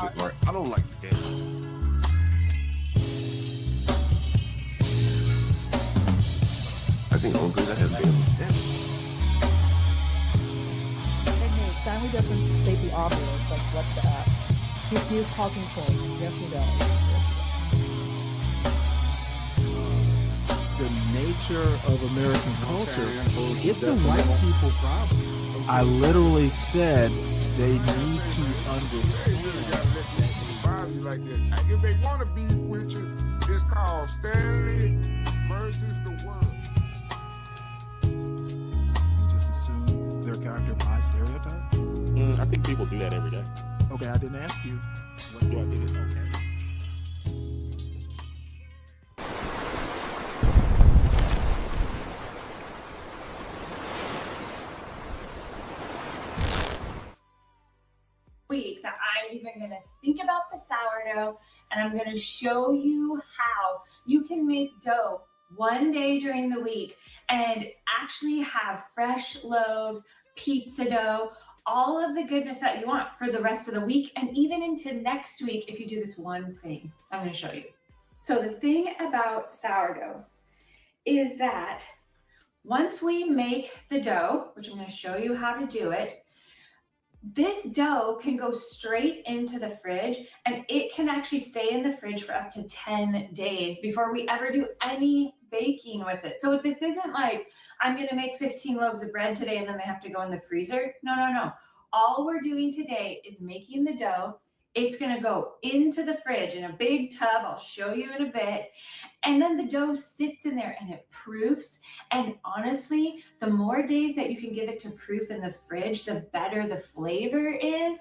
shit, right? I don't like scams. I think the only place that has been was Stanley. Hey, Stanley doesn't state the obvious, like what his talking points. Yes, he does. The nature of American culture, it's a white people problem. I literally said they need to understand. Like this. If they want to be with you, it's called Stanley versus the world. You just assume their character by stereotype? I think people do that every day. Okay, I didn't ask you. What do I think is okay? Week that I'm even going to think about the sourdough, and I'm going to show you how you can make dough one day during the week and actually have fresh loaves, pizza dough, all of the goodness that you want for the rest of the week and even into next week if you do this one thing I'm going to show you. So the thing about sourdough is that once we make the dough, which I'm going to show you how to do it, this dough can go straight into the fridge and it can actually stay in the fridge for up to 10 days before we ever do any baking with it. So this isn't like I'm going to make 15 loaves of bread today and then they have to go in the freezer. No. All we're doing today is making the dough. It's going to go into the fridge in a big tub. I'll show you in a bit. And then the dough sits in there and it proofs. And honestly, the more days that you can give it to proof in the fridge, the better the flavor is.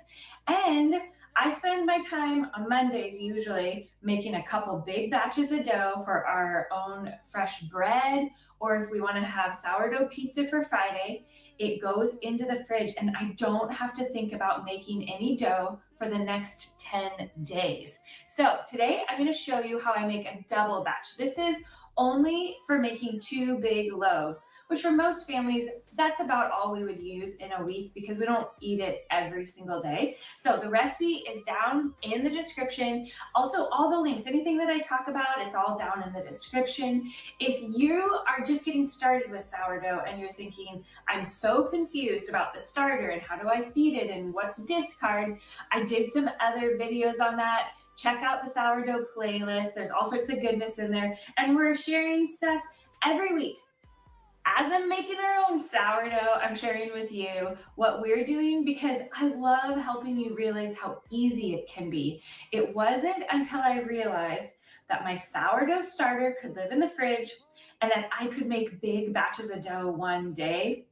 And I spend my time on Mondays usually making a couple big batches of dough for our own fresh bread, or if we want to have sourdough pizza for Friday, it goes into the fridge and I don't have to think about making any dough for the next 10 days. So today I'm going to show you how I make a double batch. This is only for making 2 big loaves, which for most families, that's about all we would use in a week because we don't eat it every single day. So the recipe is down in the description. Also, all the links, anything that I talk about, it's all down in the description. If you are just getting started with sourdough and you're thinking, I'm so confused about the starter and how do I feed it and what's discard, I did some other videos on that. Check out the sourdough playlist. There's all sorts of goodness in there. And we're sharing stuff every week. As I'm making our own sourdough, I'm sharing with you what we're doing because I love helping you realize how easy it can be. It wasn't until I realized that my sourdough starter could live in the fridge and that I could make big batches of dough one day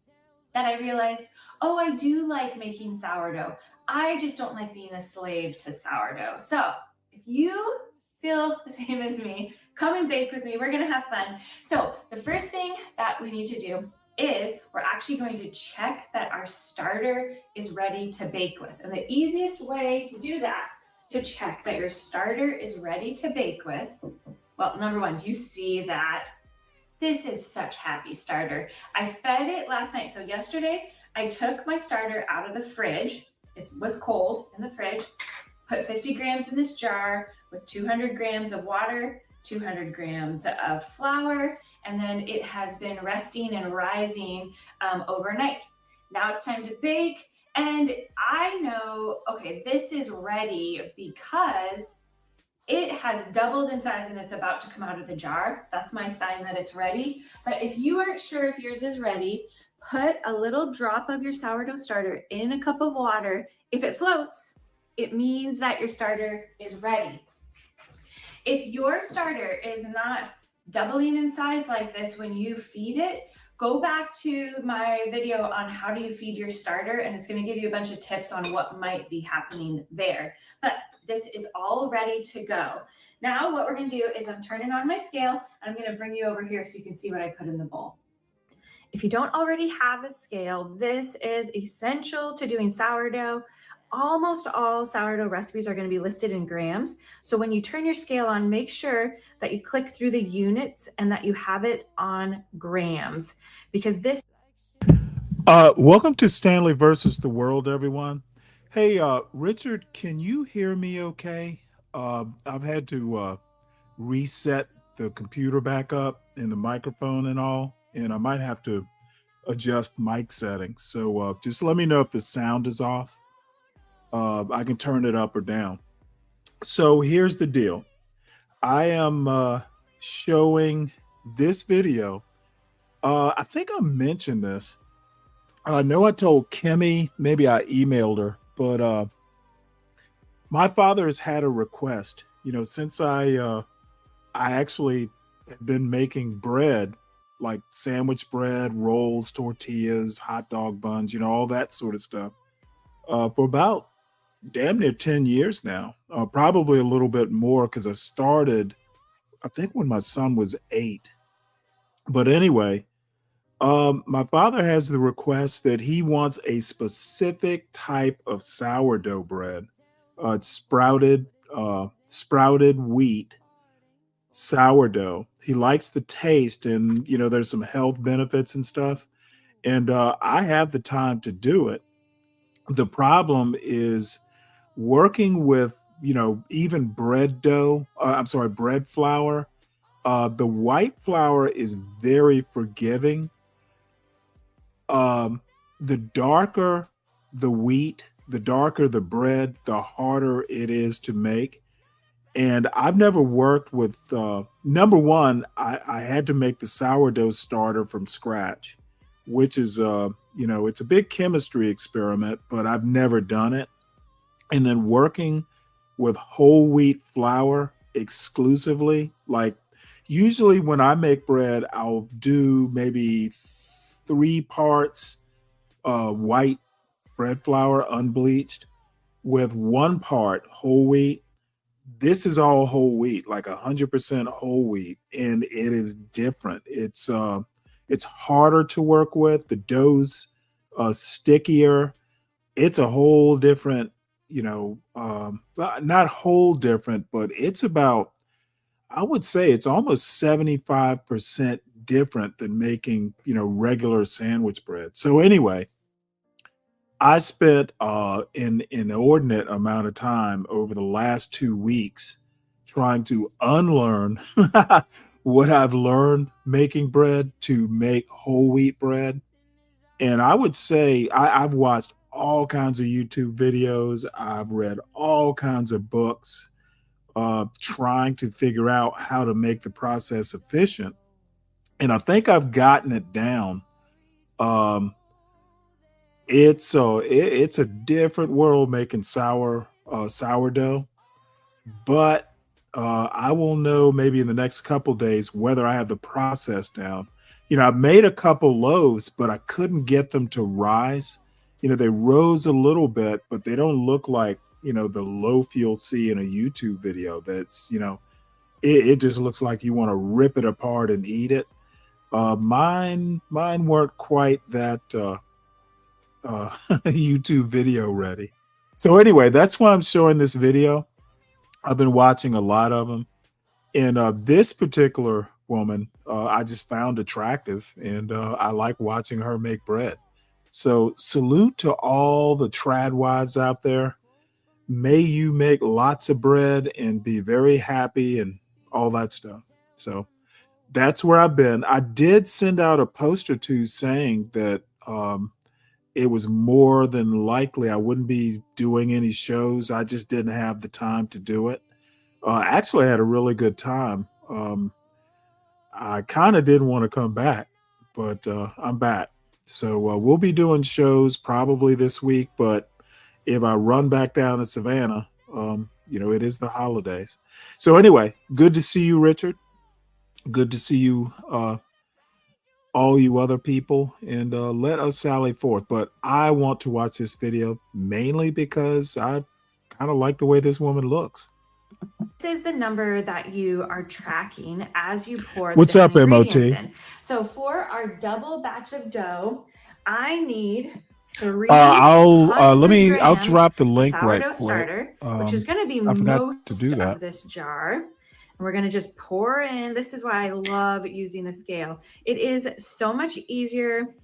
that I realized, oh, I do like making sourdough. I just don't like being a slave to sourdough. So if you feel the same as me, come and bake with me. We're going to have fun. So the first thing that we need to do is we're actually going to check that our starter is ready to bake with. And the easiest way to do that, to check that your starter is ready to bake with, well, number one, do you see that? This is such happy starter. I fed it last night. So yesterday I took my starter out of the fridge. It was cold in the fridge. Put 50 grams in this jar with 200 grams of water, 200 grams of flour, and then it has been resting and rising overnight. Now it's time to bake, and I know, okay, this is ready because it has doubled in size and it's about to come out of the jar. That's my sign that it's ready. But if you aren't sure if yours is ready, put a little drop of your sourdough starter in a cup of water. If it floats, it means that your starter is ready. If your starter is not doubling in size like this when you feed it, go back to my video on how do you feed your starter, and it's going to give you a bunch of tips on what might be happening there. But this is all ready to go. Now what we're going to do is I'm turning on my scale, and I'm going to bring you over here so you can see what I put in the bowl. If you don't already have a scale, this is essential to doing sourdough. Almost all sourdough recipes are going to be listed in grams. So when you turn your scale on, make sure that you click through the units and that you have it on grams, because this. Welcome to Stanley versus the world, everyone. Hey, Richard, can you hear me okay? I've had to reset the computer back up and the microphone and all, and I might have to adjust mic settings. So just let me know if the sound is off. I can turn it up or down. So here's the deal. I am showing this video. I think I mentioned this. I know I told Kimmy, maybe I emailed her, but my father has had a request. Since I actually have been making bread, like sandwich bread, rolls, tortillas, hot dog buns, all that sort of stuff, for about damn near 10 years now. Probably a little bit more because I started, I think, when my son was 8. But anyway, my father has the request that he wants a specific type of sourdough bread. It's sprouted wheat sourdough. He likes the taste, and there's some health benefits and stuff. And I have the time to do it. The problem is working with even bread dough. I'm sorry, bread flour. The white flour is very forgiving. The darker the wheat, the darker the bread, the harder it is to make. And I've never worked with, number one, I had to make the sourdough starter from scratch, which is, it's a big chemistry experiment, but I've never done it. And then working with whole wheat flour exclusively, like usually when I make bread, I'll do maybe 3 parts white bread flour, unbleached, with 1 part whole wheat. This is all whole wheat, like 100% whole wheat, and it is different. It's harder to work with. The dough's stickier. It's a whole different, not whole different, but it's about, I would say it's almost 75% different than making, regular sandwich bread. So anyway, I spent an inordinate amount of time over the last 2 weeks trying to unlearn what I've learned making bread to make whole wheat bread. And I would say I've watched all kinds of YouTube videos. I've read all kinds of books trying to figure out how to make the process efficient. And I think I've gotten it down. It's a different world making sourdough, but I will know maybe in the next couple days whether I have the process down. I've made a couple loaves, but I couldn't get them to rise. They rose a little bit, but they don't look like the loaf you'll see in a YouTube video. That's it just looks like you want to rip it apart and eat it. Mine weren't quite that YouTube video ready. So anyway, that's why I'm showing this video. I've been watching a lot of them, and this particular woman I just found attractive, and I like watching her make bread. So salute to all the trad wives out there. May you make lots of bread and be very happy and all that stuff. So that's where I've been. I did send out a post or two saying that it was more than likely I wouldn't be doing any shows. I just didn't have the time to do it. Actually, I had a really good time. I kind of didn't want to come back, but I'm back. So we'll be doing shows probably this week. But if I run back down to Savannah, it is the holidays. So anyway, good to see you, Richard. Good to see you, all you other people, and let us sally forth. But I want to watch this video mainly because I kind of like the way this woman looks. This is the number that you are tracking as you pour What's the up, MOT? in. So for our double batch of dough, I need 300 I'll grams drop the link right sourdough quick. starter, which is going to be I forgot most to do that. of this jar. And we're going to just pour in. This is why I love using the scale. It is so much easier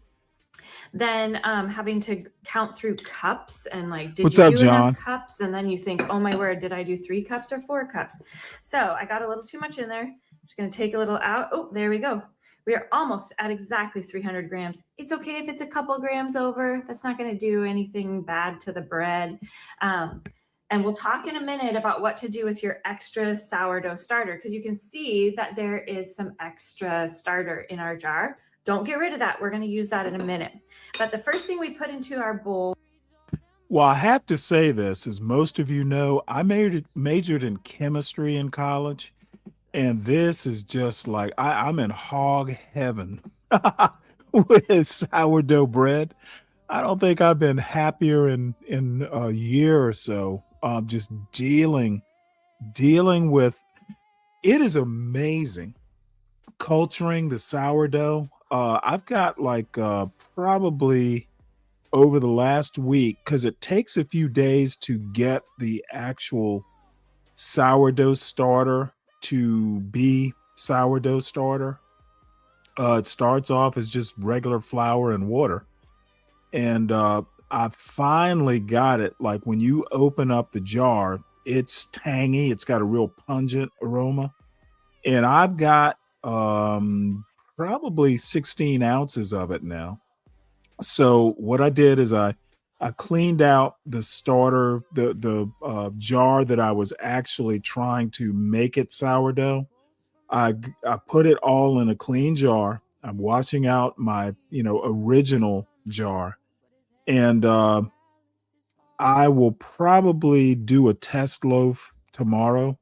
than having to count through cups and like, did What's you up, do John? enough cups? And then you think, oh my word, did I do 3 cups or 4 cups? So I got a little too much in there. Just going to take a little out. Oh, there we go. We are almost at exactly 300 grams. It's okay if it's a couple grams over. That's not going to do anything bad to the bread. And we'll talk in a minute about what to do with your extra sourdough starter, because you can see that there is some extra starter in our jar. Don't get rid of that. We're going to use that in a minute. But the first thing we put into our bowl. Well, I have to say this, as most of you know, I majored in chemistry in college, and this is just like I'm in hog heaven with sourdough bread. I don't think I've been happier in a year or so. Just dealing with it is amazing culturing the sourdough. I've got like probably over the last week, because it takes a few days to get the actual sourdough starter to be sourdough starter. It starts off as just regular flour and water. And I finally got it. Like when you open up the jar, it's tangy. It's got a real pungent aroma. And I've got probably 16 ounces of it now. So what I did is I cleaned out the starter, the jar that I was actually trying to make it sourdough. I put it all in a clean jar. I'm washing out my original jar, and I will probably do a test loaf tomorrow.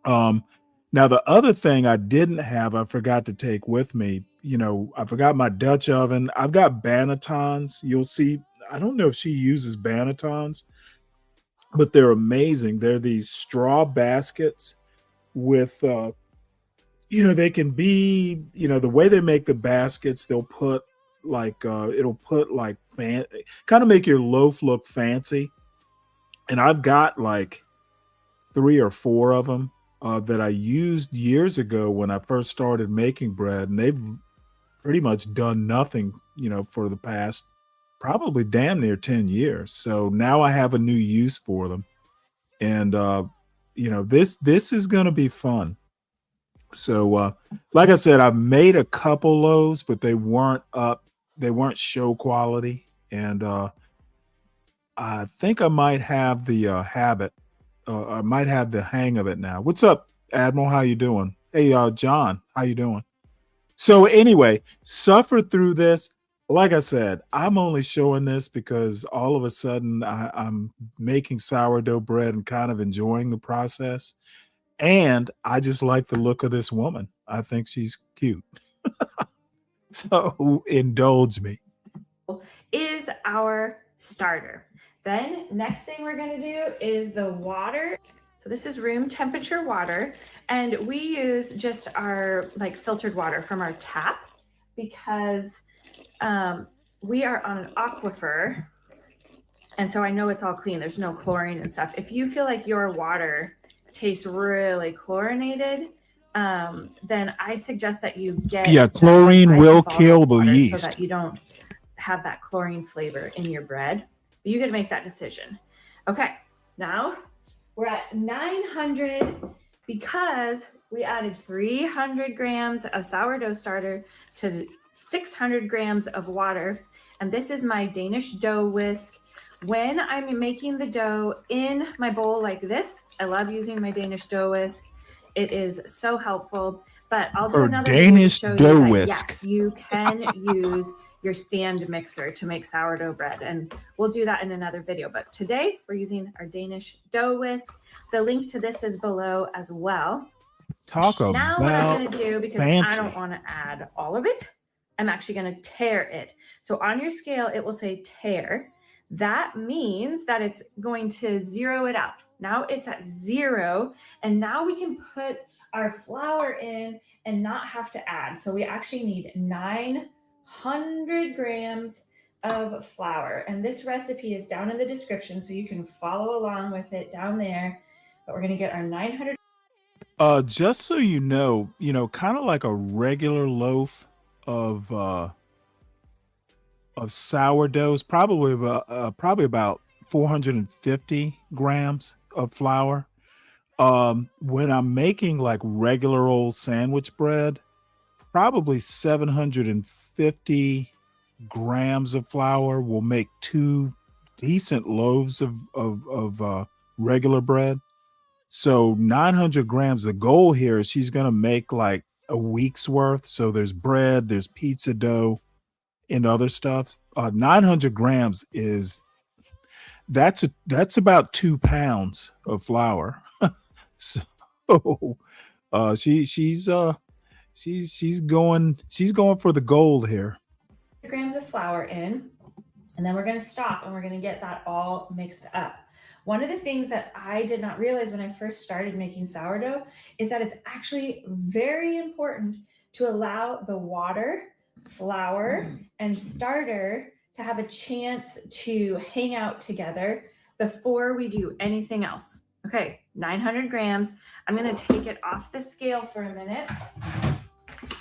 Now the other thing I didn't have, I forgot to take with me. I forgot my Dutch oven. I've got bannetons. You'll see. I don't know if she uses bannetons, but they're amazing. They're these straw baskets with, they can be, the way they make the baskets, they'll put like, it'll put like kind of make your loaf look fancy. And I've got like 3 or 4 of them that I used years ago when I first started making bread, and they've pretty much done nothing, for the past probably damn near 10 years. So now I have a new use for them. And this is going to be fun. So like I said, I've made a couple loaves, but they weren't show quality. And I think I might have the habit. I might have the hang of it now. What's up, Admiral? How you doing? Hey, John, how you doing? So anyway, suffer through this. Like I said, I'm only showing this because all of a sudden I'm making sourdough bread and kind of enjoying the process. And I just like the look of this woman. I think she's cute. So indulge me. Is our starter. Then next thing we're going to do is the water. So this is room temperature water, and we use just our like filtered water from our tap because we are on an aquifer, and so I know it's all clean. There's no chlorine and stuff. If you feel like your water tastes really chlorinated, then I suggest that you get chlorine will kill the yeast, so that you don't have that chlorine flavor in your bread. You get to make that decision. Okay, now we're at 900 because we added 300 grams of sourdough starter to 600 grams of water. And this is my Danish dough whisk. When I'm making the dough in my bowl like this, I love using my Danish dough whisk. It is so helpful, but I'll do another Danish video to show dough you that, whisk. yes, you can use your stand mixer to make sourdough bread, and we'll do that in another video. But today we're using our Danish dough whisk. The link to this is below as well. Now what I'm going to do, because I don't want to add all of it, I'm actually going to tare it. So on your scale, it will say tare. That means that it's going to zero it out. Now it's at 0, and now we can put our flour in and not have to add. So we actually need 900 grams of flour, and this recipe is down in the description, so you can follow along with it down there. But we're going to get our 900. Just so you know, kind of like a regular loaf of of sourdough is probably about 450 grams of flour. When I'm making like regular old sandwich bread, probably 750 grams of flour will make 2 decent loaves of regular bread. So 900 grams. The goal here is she's going to make like a week's worth. So there's bread, there's pizza dough, and other stuff. 900 grams that's about 2 pounds of flour. So she's going for the gold here. Grams of flour in, and then we're going to stop and we're going to get that all mixed up. One of the things that I did not realize when I first started making sourdough is that it's actually very important to allow the water, flour, and starter to have a chance to hang out together before we do anything else. Okay, 900 grams. I'm going to take it off the scale for a minute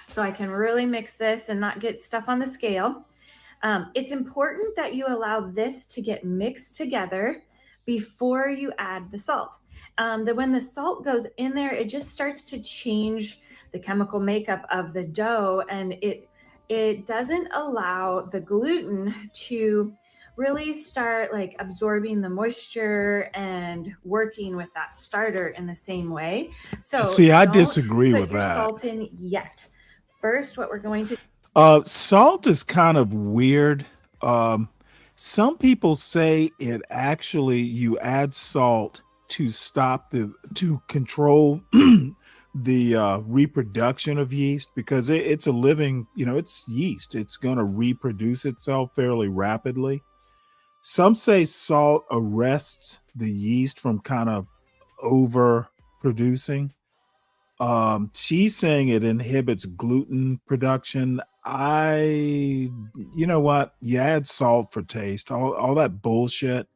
so I can really mix this and not get stuff on the scale. It's important that you allow this to get mixed together before you add the salt. When the salt goes in there, it just starts to change the chemical makeup of the dough, and it doesn't allow the gluten to really start like absorbing the moisture and working with that starter in the same way. So see, I disagree with put your that. salt in yet. First, what we're going to salt is kind of weird. Some people say it actually you add salt to control the reproduction of yeast, because it's a living, it's yeast. It's going to reproduce itself fairly rapidly. Some say salt arrests the yeast from kind of overproducing. She's saying it inhibits gluten production. You know what? You add salt for taste, all that bullshit.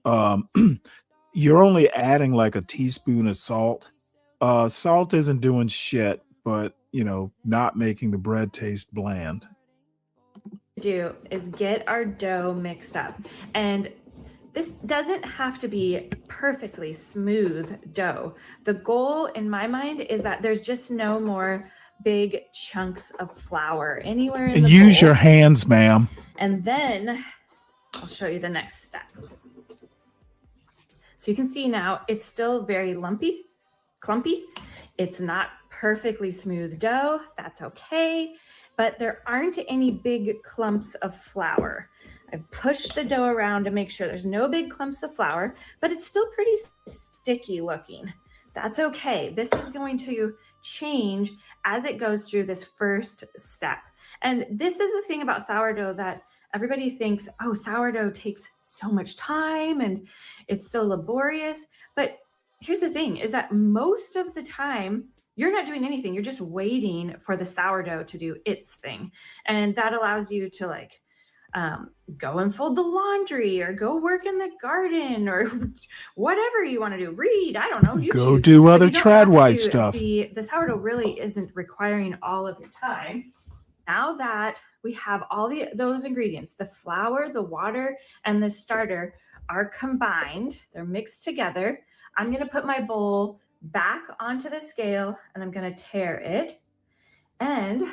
You're only adding like a teaspoon of salt. Salt isn't doing shit, but not making the bread taste bland. Do is get our dough mixed up, and this doesn't have to be perfectly smooth dough. The goal in my mind is that there's just no more big chunks of flour anywhere in the Use bowl. your hands, ma'am. And then I'll show you the next step. So you can see now it's still very clumpy. It's not perfectly smooth dough. That's okay. But there aren't any big clumps of flour. I've pushed the dough around to make sure there's no big clumps of flour, but it's still pretty sticky looking. That's okay. This is going to change as it goes through this first step. And this is the thing about sourdough that everybody thinks, oh, sourdough takes so much time and it's so laborious. But here's the thing is that most of the time, you're not doing anything. You're just waiting for the sourdough to do its thing. And that allows you to like go and fold the laundry or go work in the garden or whatever you want to do. Read, I don't know. You go choose. do But other you don't have tradwide to stuff. The sourdough really isn't requiring all of your time. Now that we have all those ingredients, the flour, the water, and the starter are combined, they're mixed together. I'm going to put my bowl back onto the scale and I'm going to tare it. And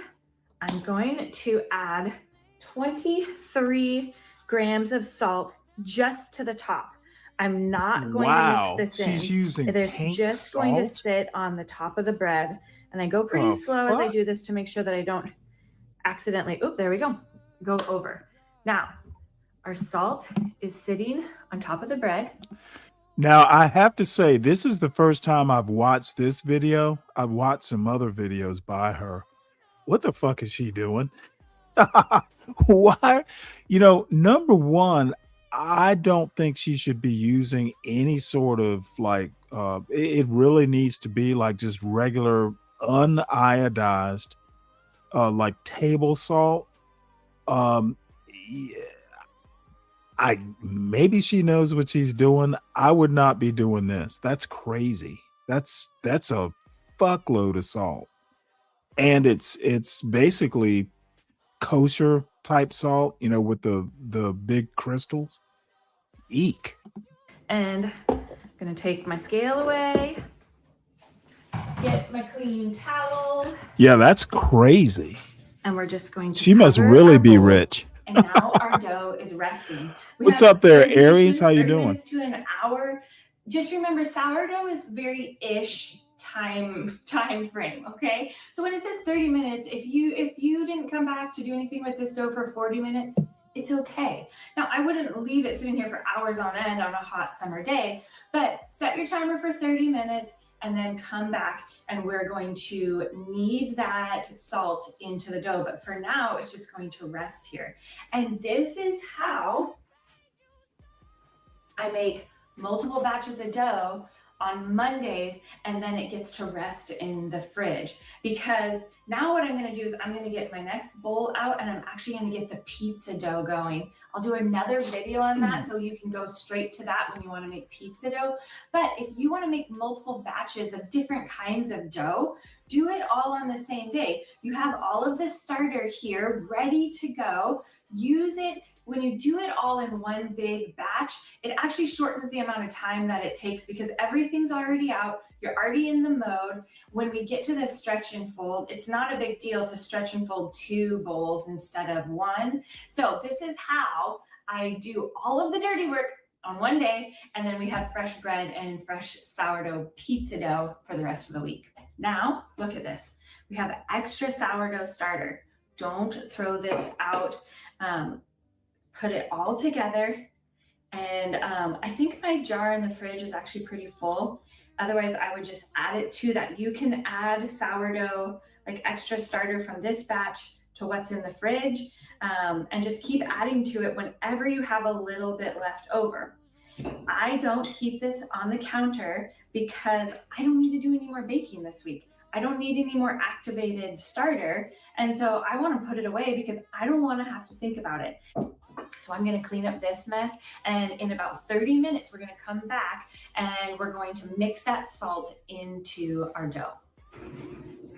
I'm going to add 23 grams of salt just to the top. I'm not going to mix this in. She's using It's pink just salt? going to sit on the top of the bread. And I go pretty slow as I fuck? do this to make sure that I don't accidentally, there we go over. Now, our salt is sitting on top of the bread. Now, I have to say, this is the first time I've watched this video. I've watched some other videos by her. What the fuck is she doing? Why? Number one, I don't think she should be using any sort of like, it really needs to be like just regular uniodized, like table salt. Maybe she knows what she's doing. I would not be doing this. That's crazy. That's a fuckload of salt. And it's basically kosher type salt, you know, with the big crystals. Eek. And I'm gonna take my scale away, get my clean towel, Yeah, that's crazy. and we're just going to She must cover really our be bowl. rich. And now our dough is resting. What's up there, 30 Aries? How you 30 doing? minutes to an hour. Just remember, sourdough is very ish time frame. Okay, so when it says 30 minutes, if you didn't come back to do anything with this dough for 40 minutes, it's okay. Now, I wouldn't leave it sitting here for hours on end on a hot summer day, but set your timer for 30 minutes and then come back, and we're going to knead that salt into the dough. But for now, it's just going to rest here. And this is how I make multiple batches of dough on Mondays, and then it gets to rest in the fridge. Because now what I'm gonna do is I'm gonna get my next bowl out, and I'm actually gonna get the pizza dough going. I'll do another video on that so you can go straight to that when you wanna make pizza dough. But if you wanna make multiple batches of different kinds of dough, do it all on the same day. You have all of the starter here ready to go. Use it. When you do it all in one big batch, it actually shortens the amount of time that it takes because everything's already out. You're already in the mode. When we get to the stretch and fold, it's not a big deal to stretch and fold 2 bowls instead of 1. So this is how I do all of the dirty work on one day, and then we have fresh bread and fresh sourdough pizza dough for the rest of the week. Now, look at this. We have extra sourdough starter. Don't throw this out. Put it all together. And I think my jar in the fridge is actually pretty full. Otherwise, I would just add it to that. You can add sourdough, like extra starter from this batch to what's in the fridge, and just keep adding to it whenever you have a little bit left over. I don't keep this on the counter because I don't need to do any more baking this week. I don't need any more activated starter. And so I want to put it away because I don't want to have to think about it. So I'm going to clean up this mess, and in about 30 minutes, we're going to come back and we're going to mix that salt into our dough.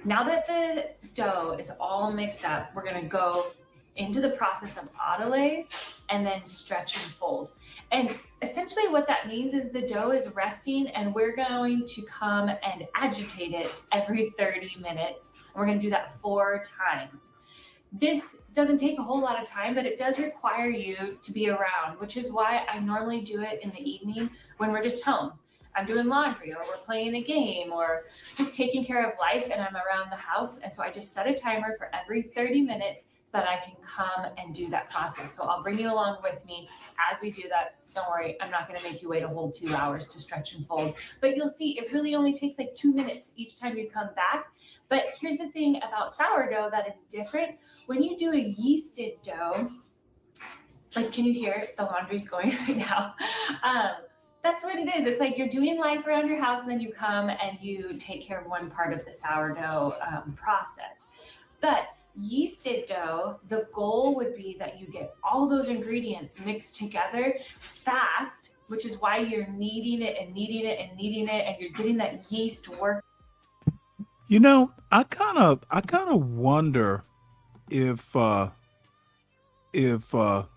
Now that the dough is all mixed up, we're going to go into the process of autolays and then stretch and fold. And essentially what that means is the dough is resting, and we're going to come and agitate it every 30 minutes. We're going to do that 4 times. This doesn't take a whole lot of time, but it does require you to be around, which is why I normally do it in the evening when we're just home. I'm doing laundry, or we're playing a game, or just taking care of life, and I'm around the house. And so I just set a timer for every 30 minutes so that I can come and do that process. So I'll bring you along with me as we do that. Don't worry, I'm not gonna make you wait a whole 2 hours to stretch and fold, but you'll see it really only takes like 2 minutes each time you come back. But here's the thing about sourdough that is different. When you do a yeasted dough, like, can you hear it? The laundry's going right now. That's what it is. It's like you're doing life around your house, and then you come and you take care of one part of the sourdough process. But yeasted dough, the goal would be that you get all those ingredients mixed together fast, which is why you're kneading it and kneading it and kneading it, and you're getting that yeast work. You know, I kind of wonder if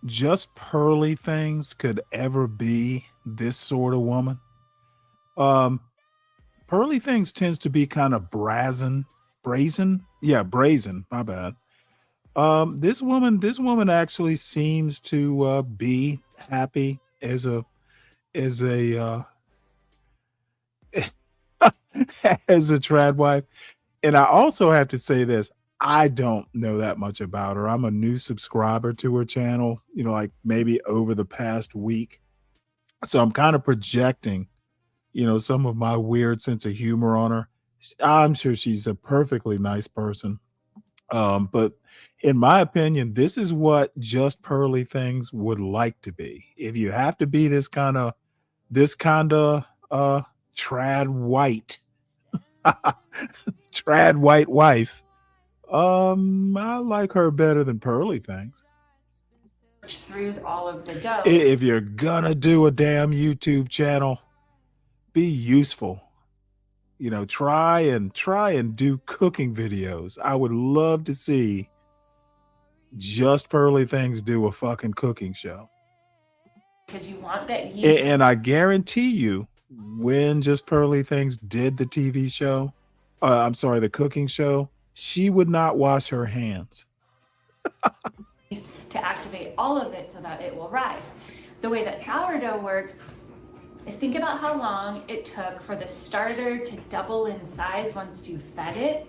just pearly things could ever be this sort of woman. Pearly things tends to be kind of brazen. Yeah, brazen. My bad. This woman actually seems to be happy as a as a trad wife. And I also have to say this. I don't know that much about her. I'm a new subscriber to her channel, you know, like maybe over the past week. So I'm kind of projecting, you know, some of my weird sense of humor on her. I'm sure she's a perfectly nice person. But in my opinion, this is what just pearly things would like to be. If you have to be this kind of trad white trad white wife, I like her better than pearly things. Through all of the dough. If you're gonna do a damn YouTube channel, be useful. You know, try and do cooking videos. I would love to see, Just Pearly Things do a fucking cooking show. Because you want that yeast. And I guarantee you, when Just Pearly Things did the TV show, I'm sorry, the cooking show, she would not wash her hands. To activate all of it so that it will rise. The way that sourdough works is think about how long it took for the starter to double in size once you fed it.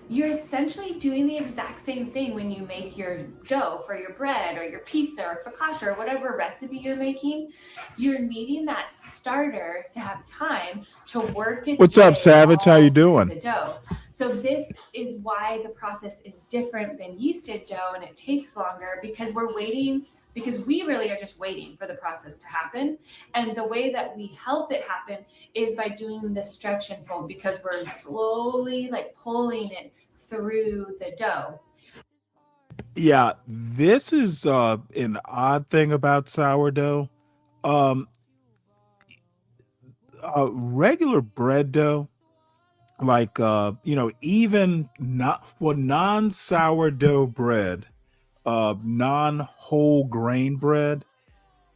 You're essentially doing the exact same thing when you make your dough for your bread or your pizza or focaccia or whatever recipe you're making. You're needing that starter to have time to work its What's up, way Savage? How you all through doing? the dough. So this is why the process is different than yeasted dough, and it takes longer because we're waiting, because we really are just waiting for the process to happen. And the way that we help it happen is by doing the stretch and fold, because we're slowly like pulling it through the dough. Yeah, this is an odd thing about sourdough. Regular bread dough, like even non-sourdough bread, non-whole grain bread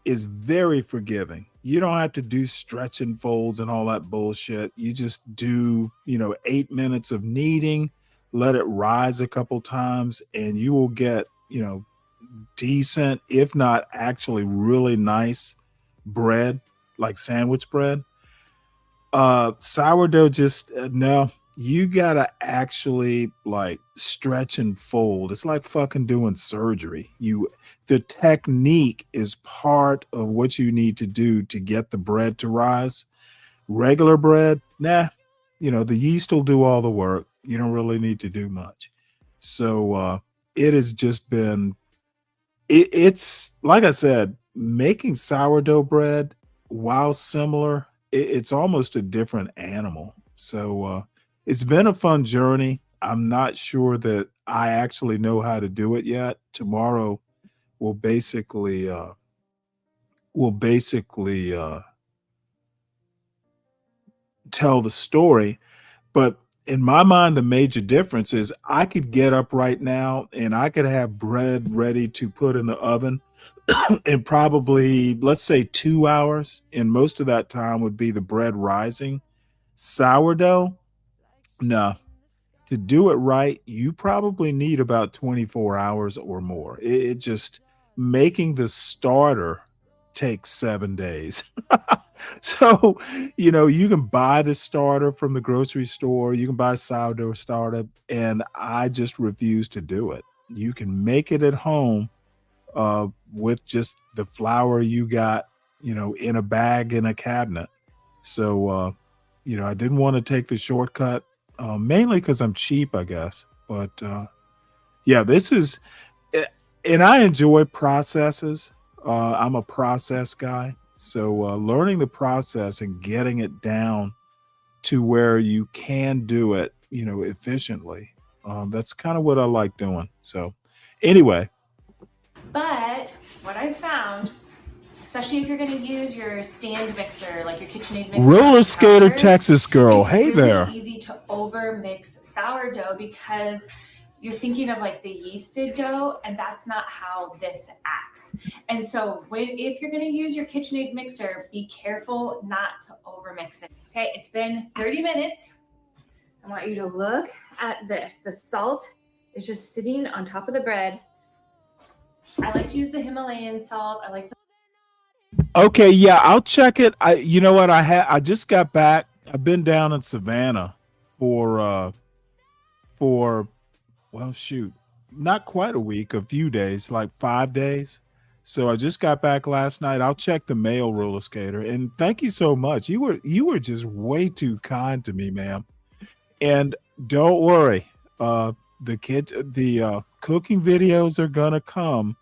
is very forgiving. You don't have to do stretch and folds and all that bullshit. You just do 8 minutes of kneading, let it rise a couple times, and you will get decent, if not actually really nice bread, like sandwich bread. Sourdough, just no, you gotta actually like stretch and fold. It's like fucking doing surgery. The technique is part of what you need to do to get the bread to rise. Regular bread, nah, the yeast will do all the work. You don't really need to do much. So it has just been it's like I said, making sourdough bread, while similar, it's almost a different animal. So it's been a fun journey. I'm not sure that I actually know how to do it yet. Tomorrow we'll basically tell the story. But in my mind, the major difference is I could get up right now and I could have bread ready to put in the oven in probably, let's say, 2 hours. And most of that time would be the bread rising. Sourdough, no. To do it right, you probably need about 24 hours or more. It just, making the starter takes 7 days. So, you can buy the starter from the grocery store. You can buy sourdough starter, and I just refuse to do it. You can make it at home with just the flour you got, in a bag in a cabinet. So, I didn't want to take the shortcut, mainly because I'm cheap, I guess. But yeah, this is, and I enjoy processes. I'm a process guy. So learning the process and getting it down to where you can do it, efficiently. That's kind of what I like doing. So anyway. But what I found, especially if you're going to use your stand mixer, like your KitchenAid mixer, Roller Skater Texas girl, it's hey really there. Easy to over mix sourdough because you're thinking of like the yeasted dough, and that's not how this acts. And so if you're going to use your KitchenAid mixer, be careful not to over mix it. Okay, it's been 30 minutes. I want you to look at this. The salt is just sitting on top of the bread. I like to use the Himalayan salt. I like the Okay, yeah, I'll check it. You know what? I just got back. I've been down in Savannah for well, shoot, not quite a week, a few days, like 5 days. So I just got back last night. I'll check the mail, Roller Skater. And thank you so much. You were just way too kind to me, ma'am. And don't worry, the cooking videos are gonna come.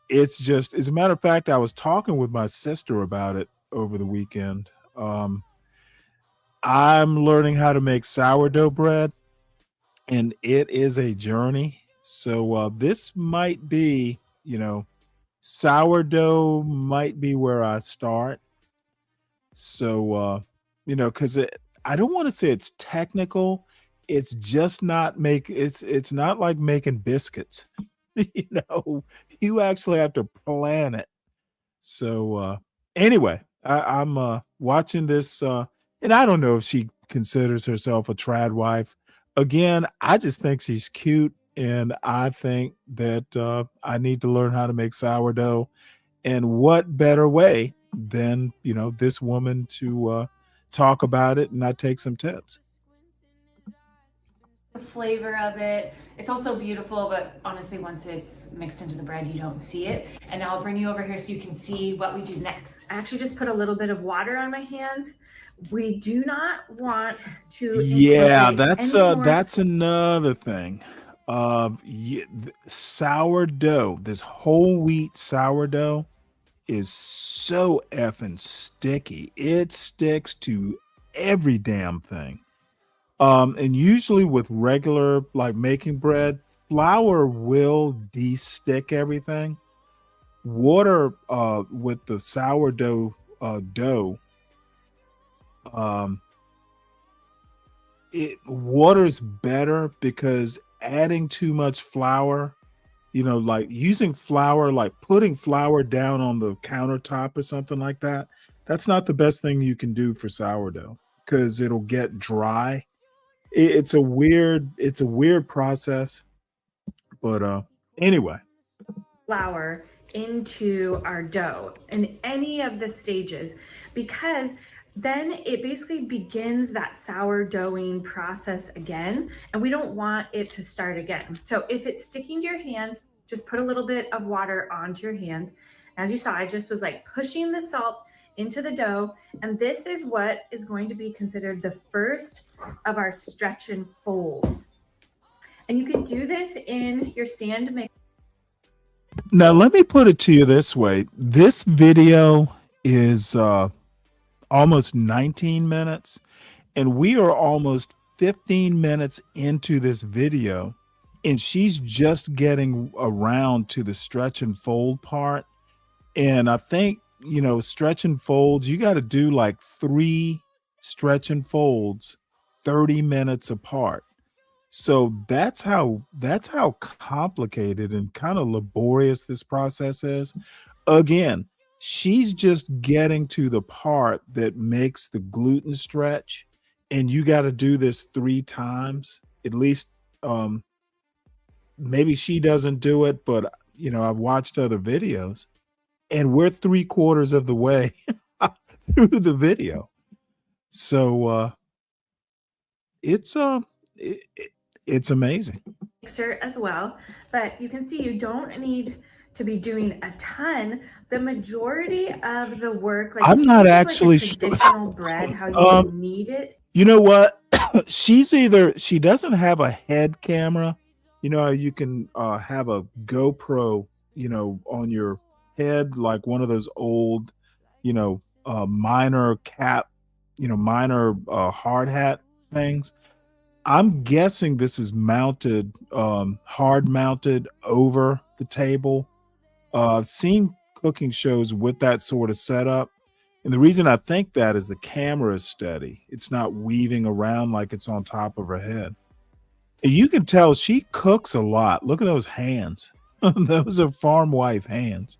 It's just, as a matter of fact, I was talking with my sister about it over the weekend. I'm learning how to make sourdough bread, and it is a journey. So this might be, sourdough might be where I start. So, because I don't want to say it's technical. It's just not it's not like making biscuits. You know, you actually have to plan it. So anyway, I'm watching this, and I don't know if she considers herself a trad wife. Again, I just think she's cute, and I think that I need to learn how to make sourdough. And what better way than, you know, this woman to talk about it and I take some tips. The flavor of it. It's also beautiful, but honestly, once it's mixed into the bread, you don't see it. And now I'll bring you over here so you can see what we do next. I actually just put a little bit of water on my hands. We do not want to. Yeah, that's another thing. Sourdough, this whole wheat sourdough is so effing sticky. It sticks to every damn thing. And usually with regular like making bread, flour will de-stick everything. Water with the sourdough dough, water's better because adding too much flour, you know, like using flour, like putting flour down on the countertop or something like that, that's not the best thing you can do for sourdough because it'll get dry. It's a weird process, but anyway. Flour into our dough in any of the stages, because then it basically begins that sourdoughing process again, and we don't want it to start again. So if it's sticking to your hands, just put a little bit of water onto your hands. As you saw, I just was like pushing the salt into the dough, and this is what is going to be considered the first of our stretch and folds. And you can do this in your stand mixer. Now, let me put it to you this way. This video is almost 19 minutes, and we are almost 15 minutes into this video, and she's just getting around to the stretch and fold part. And I think, you know, stretch and folds, you got to do like 3 stretch and folds 30 minutes apart. So that's how complicated and kind of laborious this process is. Again, she's just getting to the part that makes the gluten stretch, and you got to do this 3 times at least. Maybe she doesn't do it, but you know, I've watched other videos, and we're 3/4 of the way through the video. So it's amazing. Mixer as well, but you can see you don't need to be doing a ton. The majority of the work, like I'm not actually like traditional bread, how you need it. You know what? She doesn't have a head camera. You know, you can have a GoPro, you know, on your head, like one of those old, you know, miner cap, you know, miner hard hat things. I'm guessing this is mounted, hard mounted over the table. I've seen cooking shows with that sort of setup. And the reason I think that is the camera is steady. It's not weaving around like it's on top of her head. And you can tell she cooks a lot. Look at those hands. Those are farm wife hands.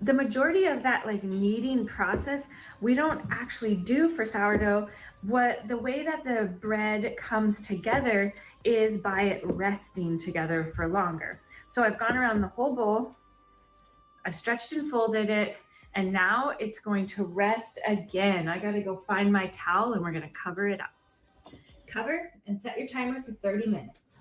The majority of that like kneading process, we don't actually do for sourdough. The way that the bread comes together is by it resting together for longer. So I've gone around the whole bowl, I've stretched and folded it, and now it's going to rest again. I gotta go find my towel and we're gonna cover it up. Cover and set your timer for 30 minutes.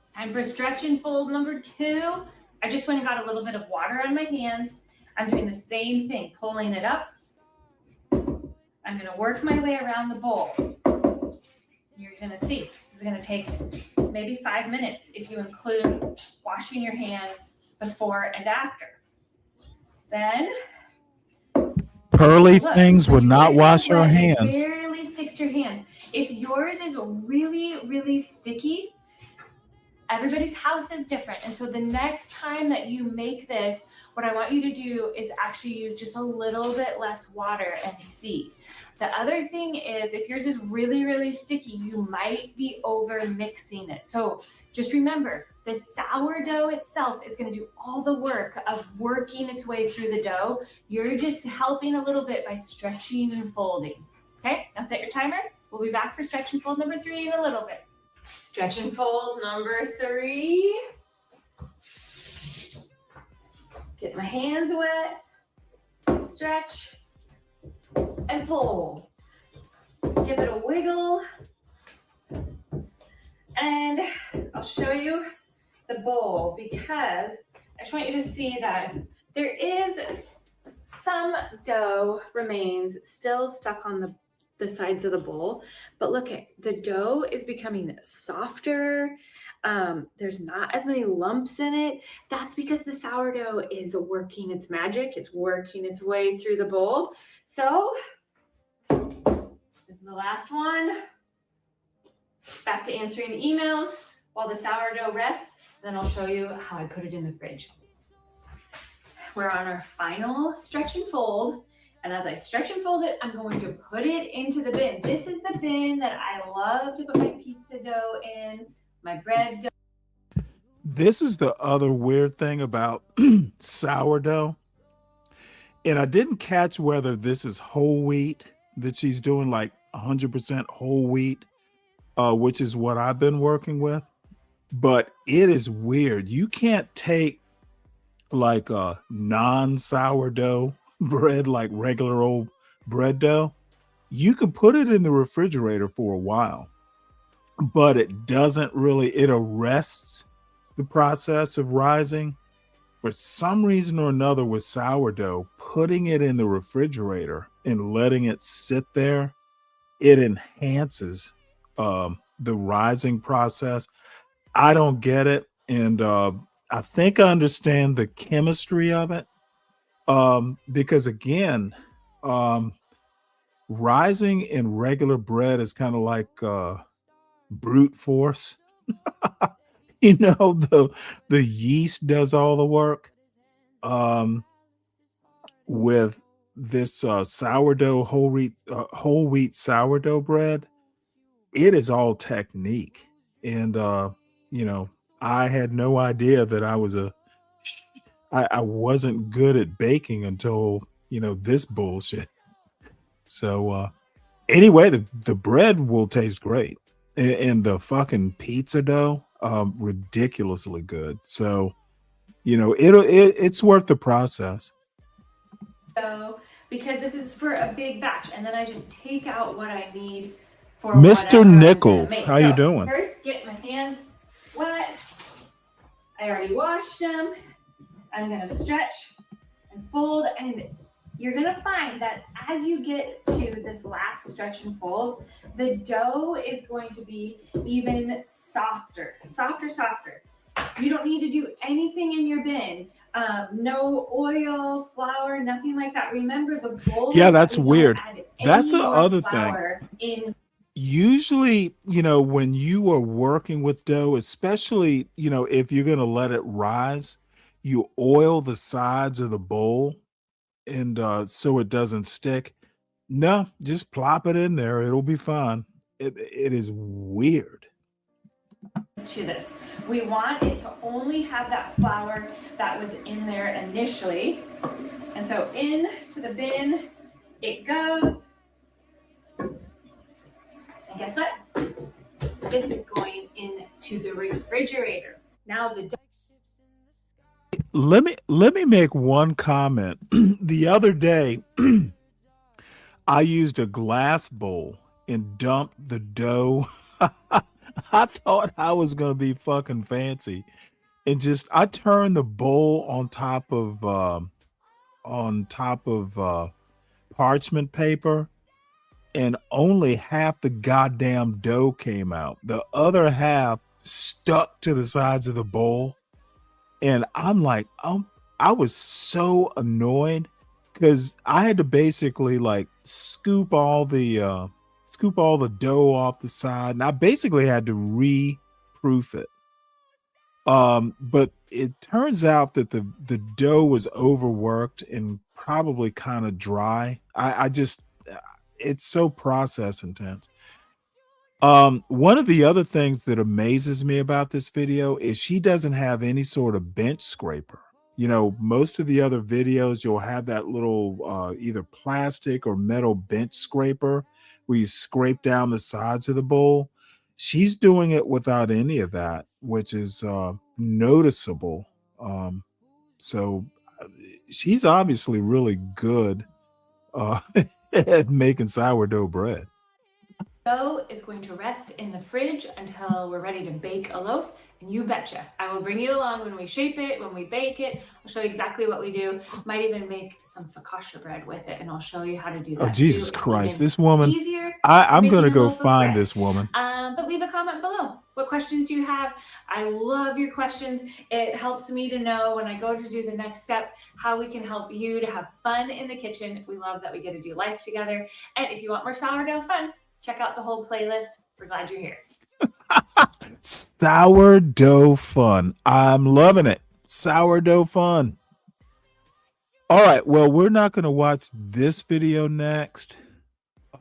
It's time for stretch and fold number 2. I just went and got a little bit of water on my hands. I'm doing the same thing, pulling it up. I'm gonna work my way around the bowl. You're gonna see, this is gonna take maybe 5 minutes if you include washing your hands before and after. Then, Pearly things would not wash her hands. It barely sticks to your hands. If yours is really, really sticky, everybody's house is different. And so the next time that you make this, what I want you to do is actually use just a little bit less water and see. The other thing is, if yours is really, really sticky, you might be over mixing it. So just remember, The sourdough itself is going to do all the work of working its way through the dough. You're just helping a little bit by stretching and folding. Okay, now set your timer. We'll be back for stretch and fold number 3 in a little bit. Stretch and fold number 3. Get my hands wet. Stretch and fold. Give it a wiggle. And I'll show you the bowl because I just want you to see that there is some dough remains still stuck on the sides of the bowl, but look at the dough is becoming softer. There's not as many lumps in it. That's because the sourdough is working its magic. It's working its way through the bowl. So this is the last one. Back to answering emails while the sourdough rests. Then I'll show you how I put it in the fridge. We're on our final stretch and fold. And as I stretch and fold it, I'm going to put it into the bin. This is the bin that I love to put my pizza dough in, my bread dough. This is the other weird thing about sourdough. And I didn't catch whether this is whole wheat, that she's doing like 100% whole wheat, which is what I've been working with. But it is weird. You can't take like a non-sourdough bread, like regular old bread dough. You can put it in the refrigerator for a while, but it doesn't really, it arrests the process of rising. For some reason or another with sourdough, putting it in the refrigerator and letting it sit there, it enhances the rising process. I don't get it. And I think I understand the chemistry of it. Because again, rising in regular bread is kind of like brute force. You know, the yeast does all the work. With this sourdough whole wheat sourdough bread, it is all technique. And you know, I had no idea that I wasn't good at baking until, you know, this bullshit. So anyway, the bread will taste great, and the fucking pizza dough, ridiculously good. So, you know, it's worth the process. So, because this is for a big batch, and then I just take out what I need for Mr. Nichols, how you doing? First, get my hands wet. I already washed them. I'm going to stretch and fold, and you're going to find that as you get to this last stretch and fold, the dough is going to be even softer. You don't need to do anything in your bin. No oil, flour, nothing like that. Remember the bowl. Yeah, that's weird. That's the other thing. Usually, you know, when you are working with dough, especially, you know, if you're going to let it rise, you oil the sides of the bowl and so it doesn't stick. No, just plop it in there. It'll be fine. It is weird. To this, we want it to only have that flour that was in there initially. And so into the bin it goes. And guess what? This is going into the refrigerator. Now the dough. Let me make one comment. The other day, I used a glass bowl and dumped the dough. I thought I was gonna be fucking fancy, and I turned the bowl on top of parchment paper, and only half the goddamn dough came out. The other half stuck to the sides of the bowl. And I'm like, I was so annoyed because I had to basically like scoop all the dough off the side, and I basically had to re-proof it. But it turns out that the dough was overworked and probably kind of dry. It's so process intense. One of the other things that amazes me about this video is she doesn't have any sort of bench scraper. You know, most of the other videos, you'll have that little either plastic or metal bench scraper where you scrape down the sides of the bowl. She's doing it without any of that, which is noticeable. Um, so she's obviously really good uh, at making sourdough bread. Dough is going to rest in the fridge until we're ready to bake a loaf. And you betcha, I will bring you along when we shape it, when we bake it. I'll show you exactly what we do. Might even make some focaccia bread with it, and I'll show you how to do that. Oh, Jesus too. Christ. This woman, Easier. I'm going to making a go loaf of find bread. this woman. But leave a comment below. What questions do you have? I love your questions. It helps me to know when I go to do the next step how we can help you to have fun in the kitchen. We love that we get to do life together. And if you want more sourdough fun, check out the whole playlist. We're glad you're here. Sourdough fun. I'm loving it. Sourdough fun. All right. Well, we're not going to watch this video next,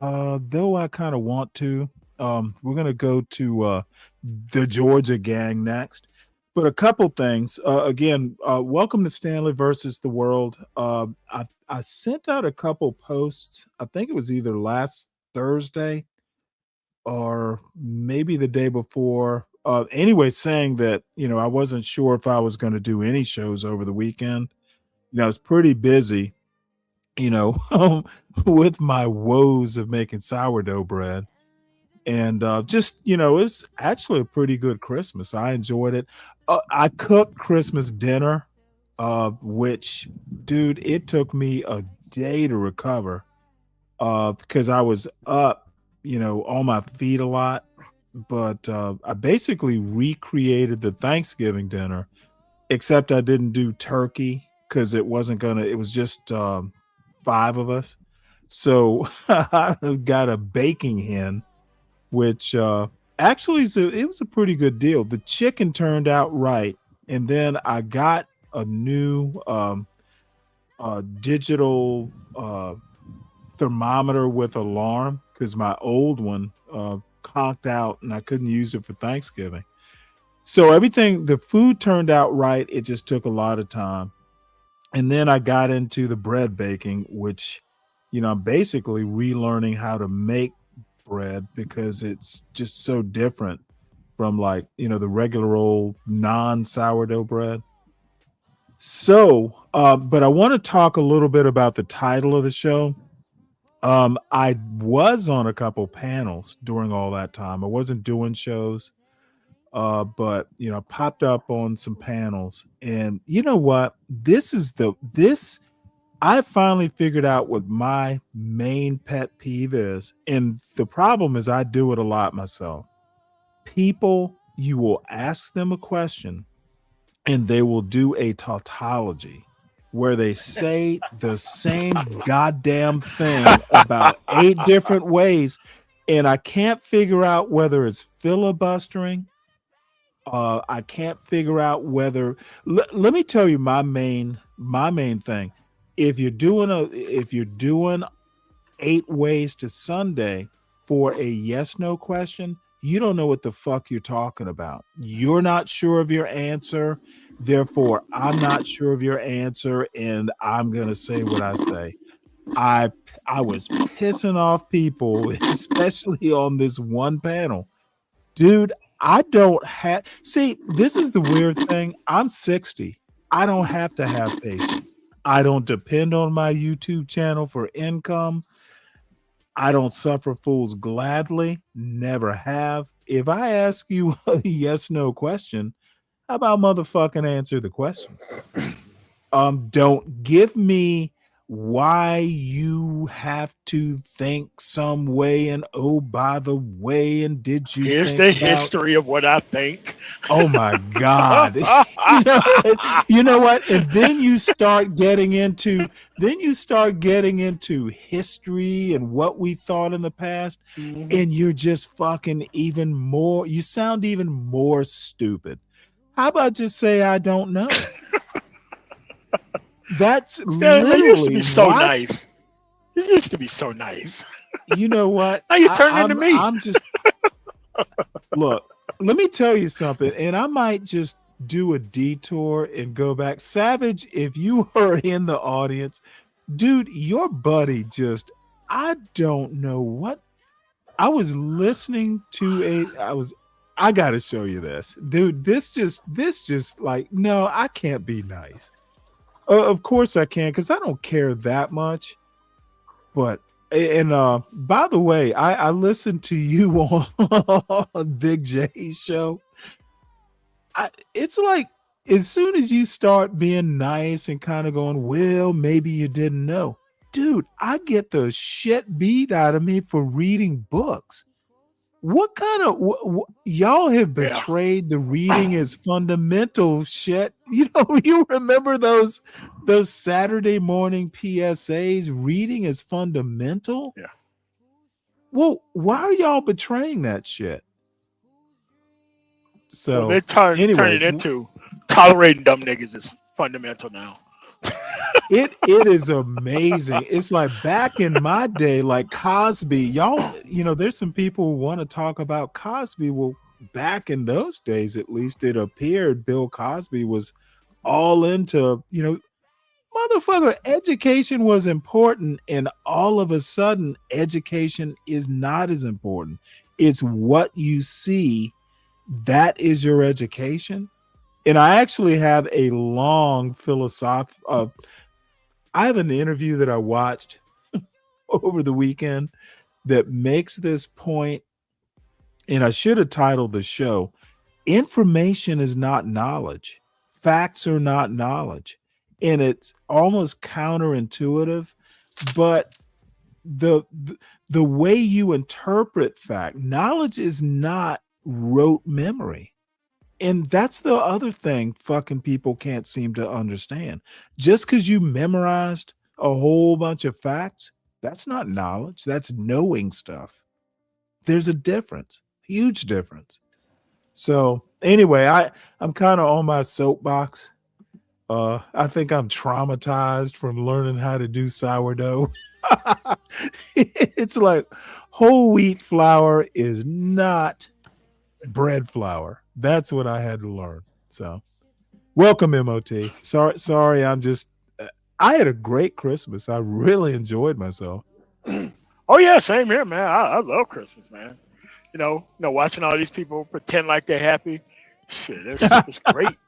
though I kind of want to. We're going to go to the Georgia gang next. But a couple things. Again, welcome to Stanley versus the world. I sent out a couple posts. I think it was either last Thursday or maybe the day before. Anyway, saying that, you know, I wasn't sure if I was going to do any shows over the weekend. You know, I was pretty busy, you know, with my woes of making sourdough bread. And just, you know, it's actually a pretty good Christmas. I enjoyed it. I cooked Christmas dinner, which, dude, it took me a day to recover because I was up, you know, on my feet a lot. But I basically recreated the Thanksgiving dinner, except I didn't do turkey because it wasn't gonna, it was just 5 of us. So I got a baking hen, which actually it was a pretty good deal. The chicken turned out right. And then I got a new digital thermometer with alarm because my old one conked out and I couldn't use it for Thanksgiving. So everything, the food turned out right. It just took a lot of time. And then I got into the bread baking, which, you know, I'm basically relearning how to make bread because it's just so different from, like, you know, the regular old non-sourdough bread. So, but I want to talk a little bit about the title of the show. I was on a couple panels during all that time. I wasn't doing shows, but, you know, popped up on some panels. And you know what? I finally figured out what my main pet peeve is. And the problem is I do it a lot myself. People, you will ask them a question and they will do a tautology where they say the same goddamn thing about 8 different ways. And I can't figure out whether it's filibustering. I can't figure out whether, let me tell you my main thing. If you're doing 8 ways to Sunday for a yes/no question, you don't know what the fuck you're talking about. You're not sure of your answer. Therefore, I'm not sure of your answer, and I'm gonna say what I say. I was pissing off people, especially on this one panel. Dude, I don't have, see, this is the weird thing. I'm 60. I don't have to have patience. I don't depend on my YouTube channel for income. I don't suffer fools gladly. Never have. If I ask you a yes/no question, how about motherfucking answer the question? Don't give me why you have to think some way and oh, by the way, and did you Here's think the history of what I think. Oh my God. You know what? And then you start getting into history and what we thought in the past, and you're just fucking even more, you sound even more stupid. How about just say I don't know? That's literally used to be so what? nice. It used to be so nice. You know what? Now you're turning into me. Look, let me tell you something, and I might just do a detour and go back. Savage, if you were in the audience, dude, your buddy just, I don't know what. I was listening to I got to show you this. Dude, this just like, no, I can't be nice. Of course I can, because I don't care that much. But and by the way, I listened to you on Big J's show. It's like as soon as you start being nice and kind of going, well, maybe you didn't know, dude, I get the shit beat out of me for reading books. What kind of y'all have betrayed the reading is fundamental shit? You know, you remember those Saturday morning PSAs, reading is fundamental? Yeah. Well, why are y'all betraying that shit? So they turn it into tolerating dumb niggas is fundamental now. It is amazing. It's like back in my day, like Cosby, y'all, you know, there's some people who want to talk about Cosby. Well, back in those days, at least it appeared Bill Cosby was all into, you know, motherfucker, education was important, and all of a sudden education is not as important. It's what you see, that is your education. And I actually have a long I have an interview that I watched over the weekend that makes this point, and I should have titled the show, Information is Not Knowledge. Facts are not knowledge. And it's almost counterintuitive, but the way you interpret fact, knowledge is not rote memory. And that's the other thing fucking people can't seem to understand. Just because you memorized a whole bunch of facts, that's not knowledge. That's knowing stuff. There's a difference, huge difference. So anyway, I'm kind of on my soapbox. I think I'm traumatized from learning how to do sourdough. It's like whole wheat flour is not bread flour. That's what I had to learn. So welcome, MOT. Sorry, I had a great Christmas. I really enjoyed myself. Oh yeah, same here, man. I love Christmas, man. You know, watching all these people pretend like they're happy. Shit, it's great.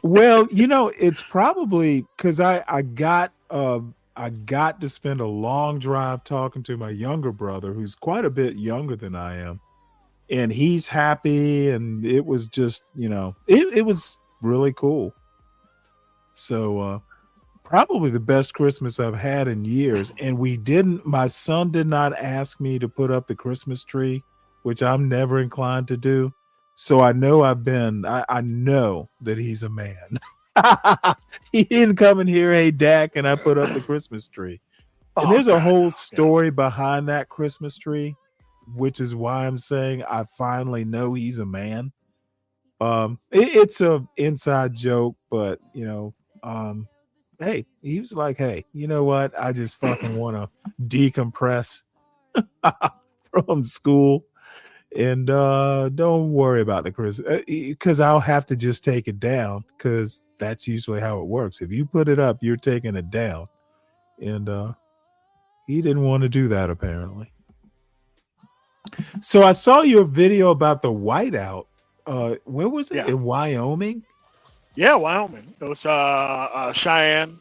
Well, you know, it's probably because I got to spend a long drive talking to my younger brother, who's quite a bit younger than I am. And he's happy, and it was just, you know, it was really cool. So probably the best Christmas I've had in years. And my son did not ask me to put up the Christmas tree, which I'm never inclined to do. So I know I know that he's a man. He didn't come in here, hey, Dak, and I put up the Christmas tree. And there's a whole story behind that Christmas tree, which is why I'm saying I finally know he's a man. It's a inside joke, but you know, hey, he was like, hey, you know what? I just fucking want to decompress from school, and don't worry about the Christmas, because I'll have to just take it down, because that's usually how it works. If you put it up, you're taking it down, and he didn't want to do that apparently. So I saw your video about the whiteout. Where was it? Yeah. In Wyoming? Yeah, Wyoming. It was Cheyenne.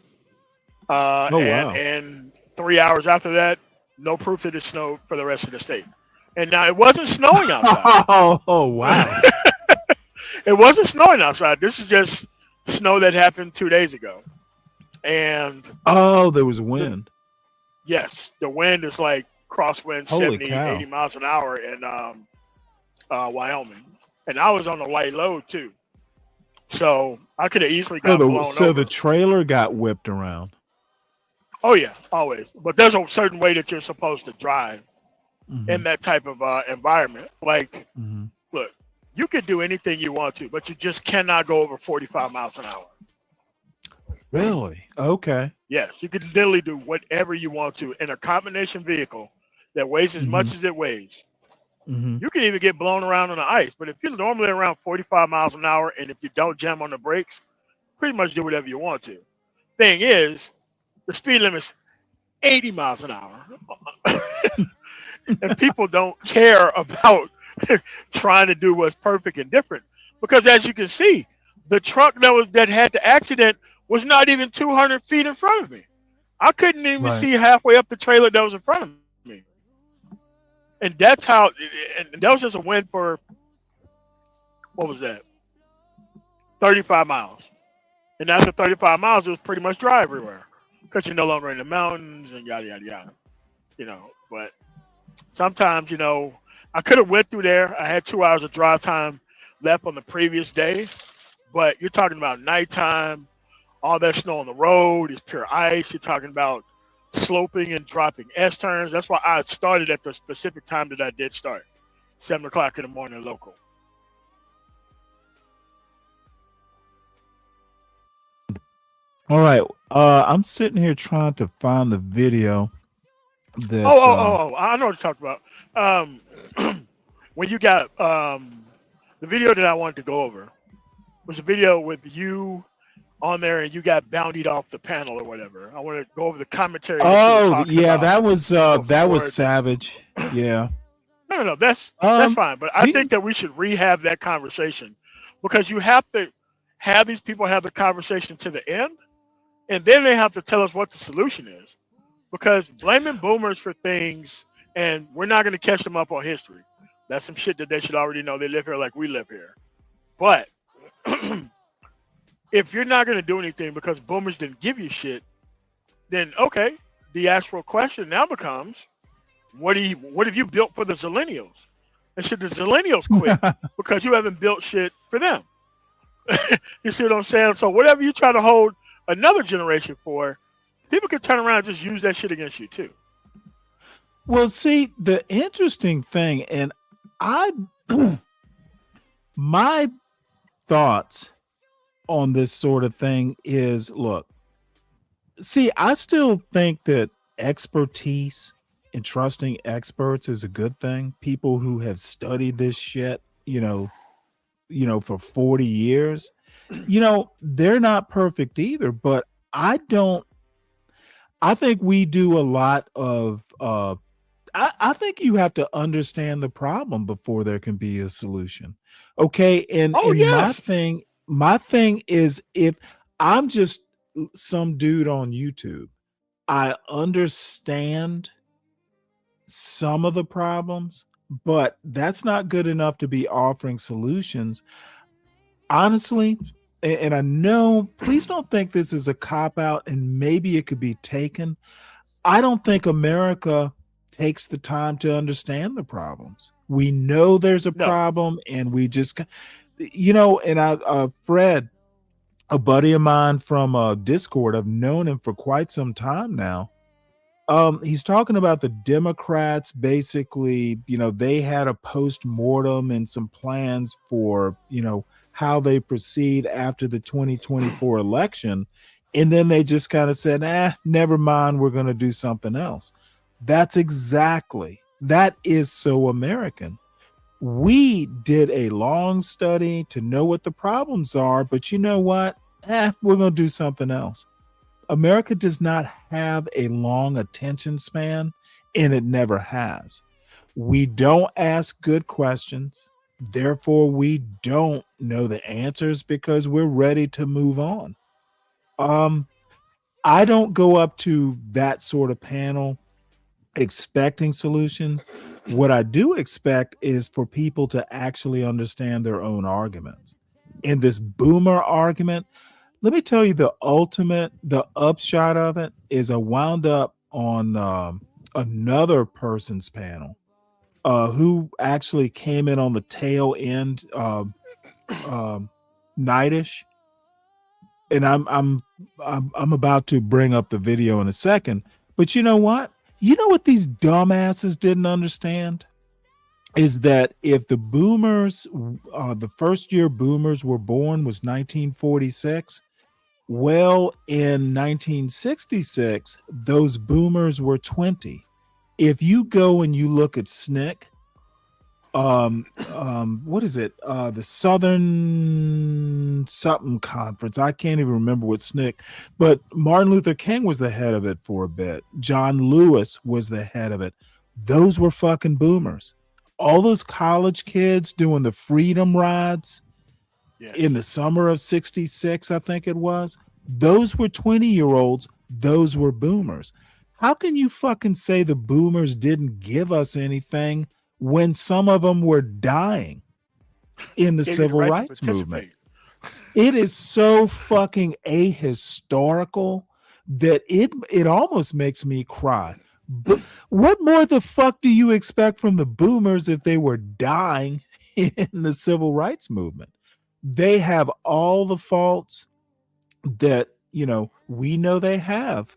Oh, wow. And 3 hours after that, no proof that it snowed for the rest of the state. And now it wasn't snowing outside. Oh, wow. It wasn't snowing outside. This is just snow that happened 2 days ago. And there was wind. Yes, the wind is like crosswind, Holy 70, cow. 80 miles an hour in Wyoming. And I was on a light load too. So I could have easily got blown over. The trailer got whipped around. Oh yeah, always. But there's a certain way that you're supposed to drive in that type of environment. Like, look, you could do anything you want to, but you just cannot go over 45 miles an hour. Really? Okay. Yes, you can literally do whatever you want to in a combination vehicle that weighs as much as it weighs. You can even get blown around on the ice. But if you're normally around 45 miles an hour, and if you don't jam on the brakes, pretty much do whatever you want to. Thing is, the speed limit's 80 miles an hour. And people don't care about trying to do what's perfect and different. Because as you can see, the truck that had the accident was not even 200 feet in front of me. I couldn't even see halfway up the trailer that was in front of me. And that's how, and that was just a win for, what was that? 35 miles. And after 35 miles, it was pretty much dry everywhere. Because you're no longer in the mountains and yada, yada, yada. You know, but sometimes, you know, I could have went through there. I had 2 hours of drive time left on the previous day. But you're talking about nighttime, all that snow on the road is pure ice. You're talking about sloping and dropping S-turns. That's why I started at the specific time that I did start, 7 o'clock in the morning local. All right. I'm sitting here trying to find the video that. I know what you're talking about. When you got the video that I wanted to go over was a video with you on there and you got boundied off the panel or whatever. I want to go over the commentary. Oh, yeah, that was savage. Yeah. No, that's fine. But I think that we should rehab that conversation because you have to have these people have the conversation to the end, and then they have to tell us what the solution is. Because blaming boomers for things, and we're not going to catch them up on history. That's some shit that they should already know. They live here like we live here. But if you're not going to do anything because boomers didn't give you shit, then okay, the actual question now becomes, what have you built for the Zillennials? And should the Zillennials quit because you haven't built shit for them? You see what I'm saying? So whatever you try to hold another generation for, people can turn around and just use that shit against you too. Well, see, the interesting thing, and my thoughts on this sort of thing is, look, see, I still think that expertise and trusting experts is a good thing. People who have studied this shit, you know, for 40 years, you know, they're not perfect either, but I think we do a lot of, I think you have to understand the problem before there can be a solution. Okay. And, yes. my thing is, if I'm just some dude on YouTube, I understand some of the problems, but that's not good enough to be offering solutions. Honestly, and I know, please don't think this is a cop-out, and maybe it could be taken. I don't think America takes the time to understand the problems. We know there's a problem, and we just, you know, and Fred, a buddy of mine from Discord, I've known him for quite some time now. He's talking about the Democrats. Basically, you know, they had a post-mortem and some plans for, you know, how they proceed after the 2024 election. And then they just kind of said, never mind, we're going to do something else. That is so American. We did a long study to know what the problems are, but you know what? We're going to do something else. America does not have a long attention span, and it never has. We don't ask good questions. Therefore, we don't know the answers because we're ready to move on. I don't go up to that sort of panel expecting solutions. What I do expect is for people to actually understand their own arguments. In this boomer argument, let me tell you the upshot of it is I wound up on another person's panel who actually came in on the tail end nightish. And I'm about to bring up the video in a second, but you know what? You know what these dumbasses didn't understand is that if the boomers, the first year boomers were born was 1946. Well, in 1966, those boomers were 20. If you go and you look at SNCC, what is it? The Southern something conference. I can't even remember what SNCC, but Martin Luther King was the head of it for a bit. John Lewis was the head of it. Those were fucking boomers. All those college kids doing the freedom rides in the summer of 66, I think it was. Those were 20-year-olds. Those were boomers. How can you fucking say the boomers didn't give us anything when some of them were dying in the civil rights movement? It is so fucking ahistorical that it almost makes me cry. But what more the fuck do you expect from the boomers if they were dying in the civil rights movement? They have all the faults that, we know they have.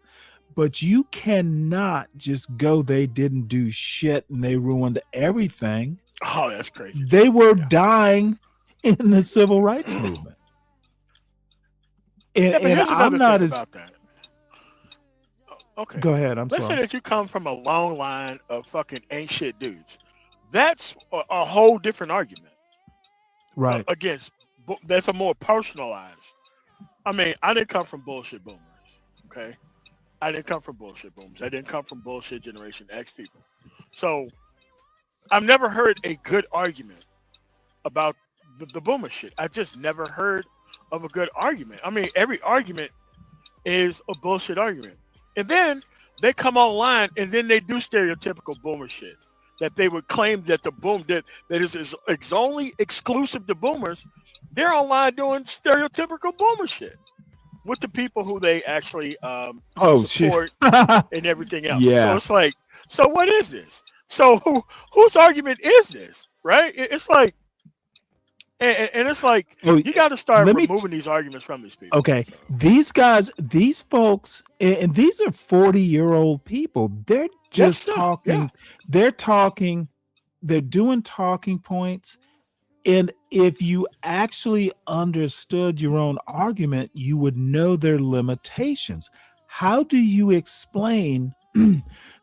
But you cannot just go, they didn't do shit and they ruined everything. Oh, that's crazy. They were dying in the civil rights movement. And I'm not as... That. Okay. Go ahead, Let's say that you come from a long line of fucking ain't shit dudes. That's a whole different argument. Right. That's a more personalized. I mean, I didn't come from bullshit boomers, okay? I didn't come from bullshit boomers. I didn't come from bullshit Generation X people. So I've never heard a good argument about the boomer shit. I just never heard of a good argument. I mean, every argument is a bullshit argument. And then they come online and then they do stereotypical boomer shit that they would claim that the boom that is only exclusive to boomers. They're online doing stereotypical boomer shit with the people who they actually support and everything else. Yeah. So it's like, so what is this? So whose argument is this? Right? It's like, and it's like, you got to start removing these arguments from these people. Okay. So. These guys, these folks, and these are 40-year-old people. They're just talking. Yeah. They're talking. They're doing talking points. And if you actually understood your own argument, you would know their limitations. How do you explain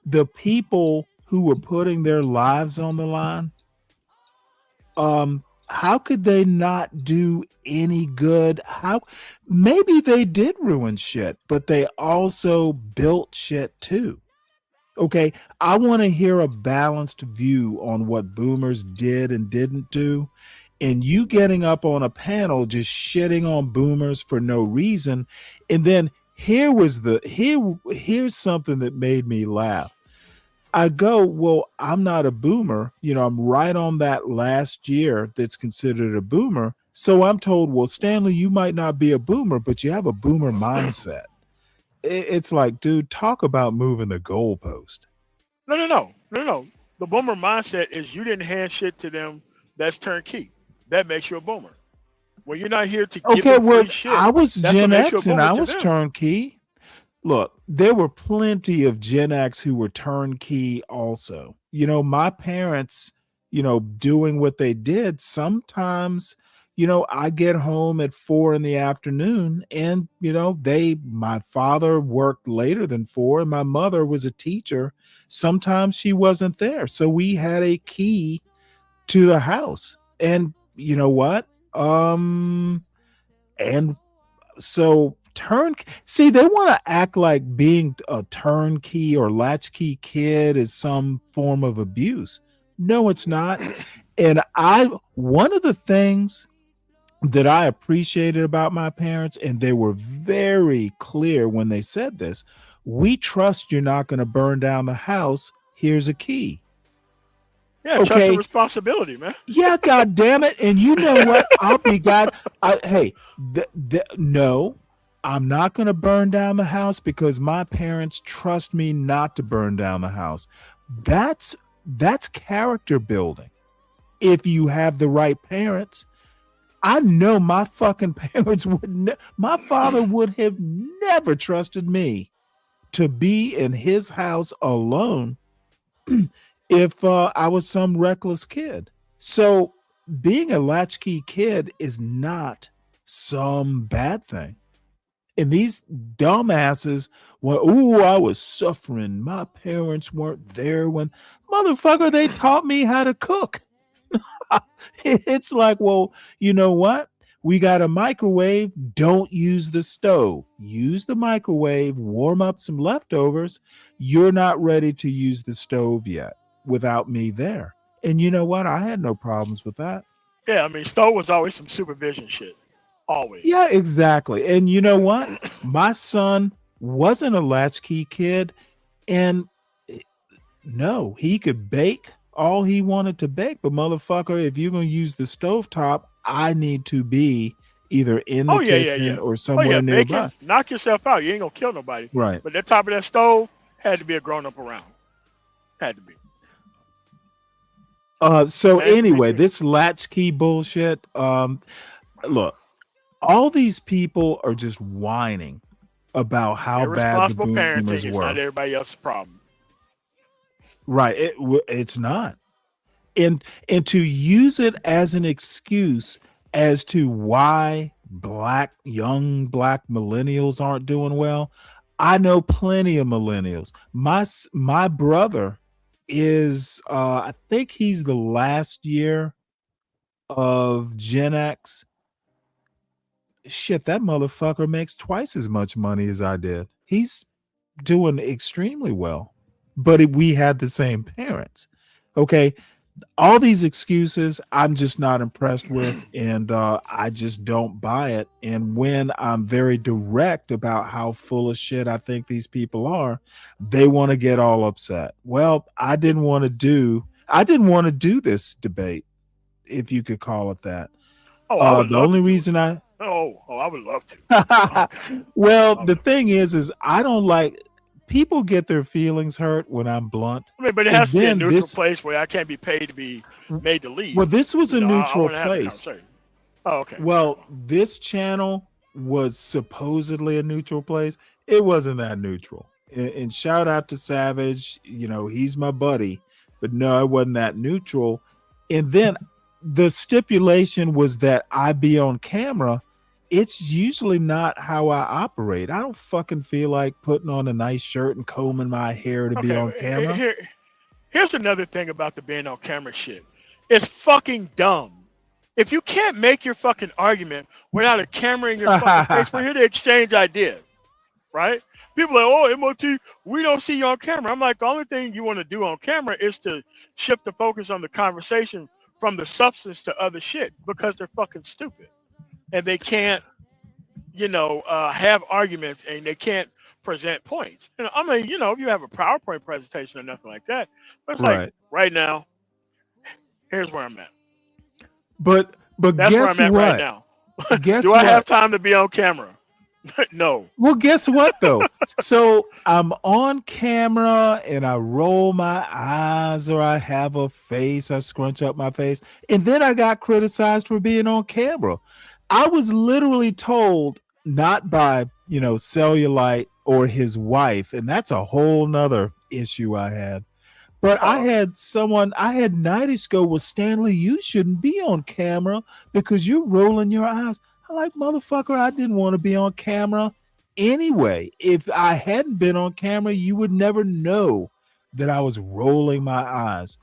the people who were putting their lives on the line? How could they not do any good? Maybe they did ruin shit, but they also built shit too. Okay, I want to hear a balanced view on what boomers did and didn't do. And you getting up on a panel just shitting on boomers for no reason. And then here's something that made me laugh. I go, well, I'm not a boomer. I'm right on that last year that's considered a boomer. So I'm told, well, Stanley, you might not be a boomer, but you have a boomer mindset. It's like, dude, talk about moving the goalpost. No. The boomer mindset is you didn't hand shit to them that's turnkey. That makes you a boomer. Well, you're not here to give them free shit. I was Gen X and I was turnkey. Look, there were plenty of Gen X who were turnkey also. My parents, doing what they did, sometimes, I get home at 4 p.m. and, my father worked later than 4 and my mother was a teacher. Sometimes she wasn't there. So we had a key to the house. And you know what? And so see, they want to act like being a turnkey or latchkey kid is some form of abuse. No, it's not. And one of the things that I appreciated about my parents, and they were very clear when they said this, we trust you're not going to burn down the house. Here's a key. Yeah, trust the responsibility, man. Yeah, God damn it. And you know what? I'll be God. No, I'm not going to burn down the house because my parents trust me not to burn down the house. That's character building. If you have the right parents, I know my fucking parents my father would have never trusted me to be in his house alone if I was some reckless kid. So being a latchkey kid is not some bad thing. And these dumbasses went, "Ooh, I was suffering. My parents weren't there when," motherfucker, they taught me how to cook. It's like, well, you know what? We got a microwave. Don't use the stove. Use the microwave, warm up some leftovers. You're not ready to use the stove yet without me there. And you know what? I had no problems with that. Yeah, I mean, stove was always some supervision shit. Always. Yeah, exactly. And you know what? My son wasn't a latchkey kid. And no, he could bake all he wanted to bake. But motherfucker, if you're going to use the stovetop, I need to be either in the kitchen or somewhere nearby. Knock yourself out. You ain't going to kill nobody. Right. But that top of that stove had to be a grown-up around. Had to be. So anyway, this latchkey bullshit. Look, all these people are just whining about how bad the boomers were. It's not everybody else's problem. Right. It's not. And to use it as an excuse as to why young black millennials aren't doing well. I know plenty of millennials. My brother is I think he's the last year of Gen X. Shit, that motherfucker makes twice as much money as I did. He's doing extremely well. But we had the same parents. Okay. All these excuses I'm just not impressed with, and I just don't buy it. And when I'm very direct about how full of shit I think these people are, they want to get all upset. Well, I didn't want to do this debate, if you could call it that. The only reason I would love to. Well, the thing is I don't like people get their feelings hurt when I'm blunt. I mean, but it has to be a neutral place where I can't be paid to be made to leave. Well, this was a neutral place. Oh, okay. Well, this channel was supposedly a neutral place. It wasn't that neutral. And shout out to Savage. You know, he's my buddy. But no, it wasn't that neutral. And then the stipulation was that I be on camera. It's usually not how I operate. I don't fucking feel like putting on a nice shirt and combing my hair to be on camera. Here's another thing about the being on camera shit. It's fucking dumb. If you can't make your fucking argument without a camera in your fucking face, we're here to exchange ideas, right? People are like, oh, MOT, we don't see you on camera. I'm like, the only thing you want to do on camera is to shift the focus on the conversation from the substance to other shit because they're fucking stupid. And they can't, have arguments and they can't present points. And I mean, if you have a PowerPoint presentation or nothing like that, but it's like right now, here's where I'm at. But that's guess where I'm at what? right now. Guess Do what? I have time to be on camera? No. Well, guess what though? So I'm on camera and I roll my eyes or I have a face, I scrunch up my face, and then I got criticized for being on camera. I was literally told, not by, Cellulite or his wife, and that's a whole nother issue I had. But I had Nightish go, well, Stanley, you shouldn't be on camera because you're rolling your eyes. I'm like, motherfucker, I didn't want to be on camera anyway. If I hadn't been on camera, you would never know that I was rolling my eyes.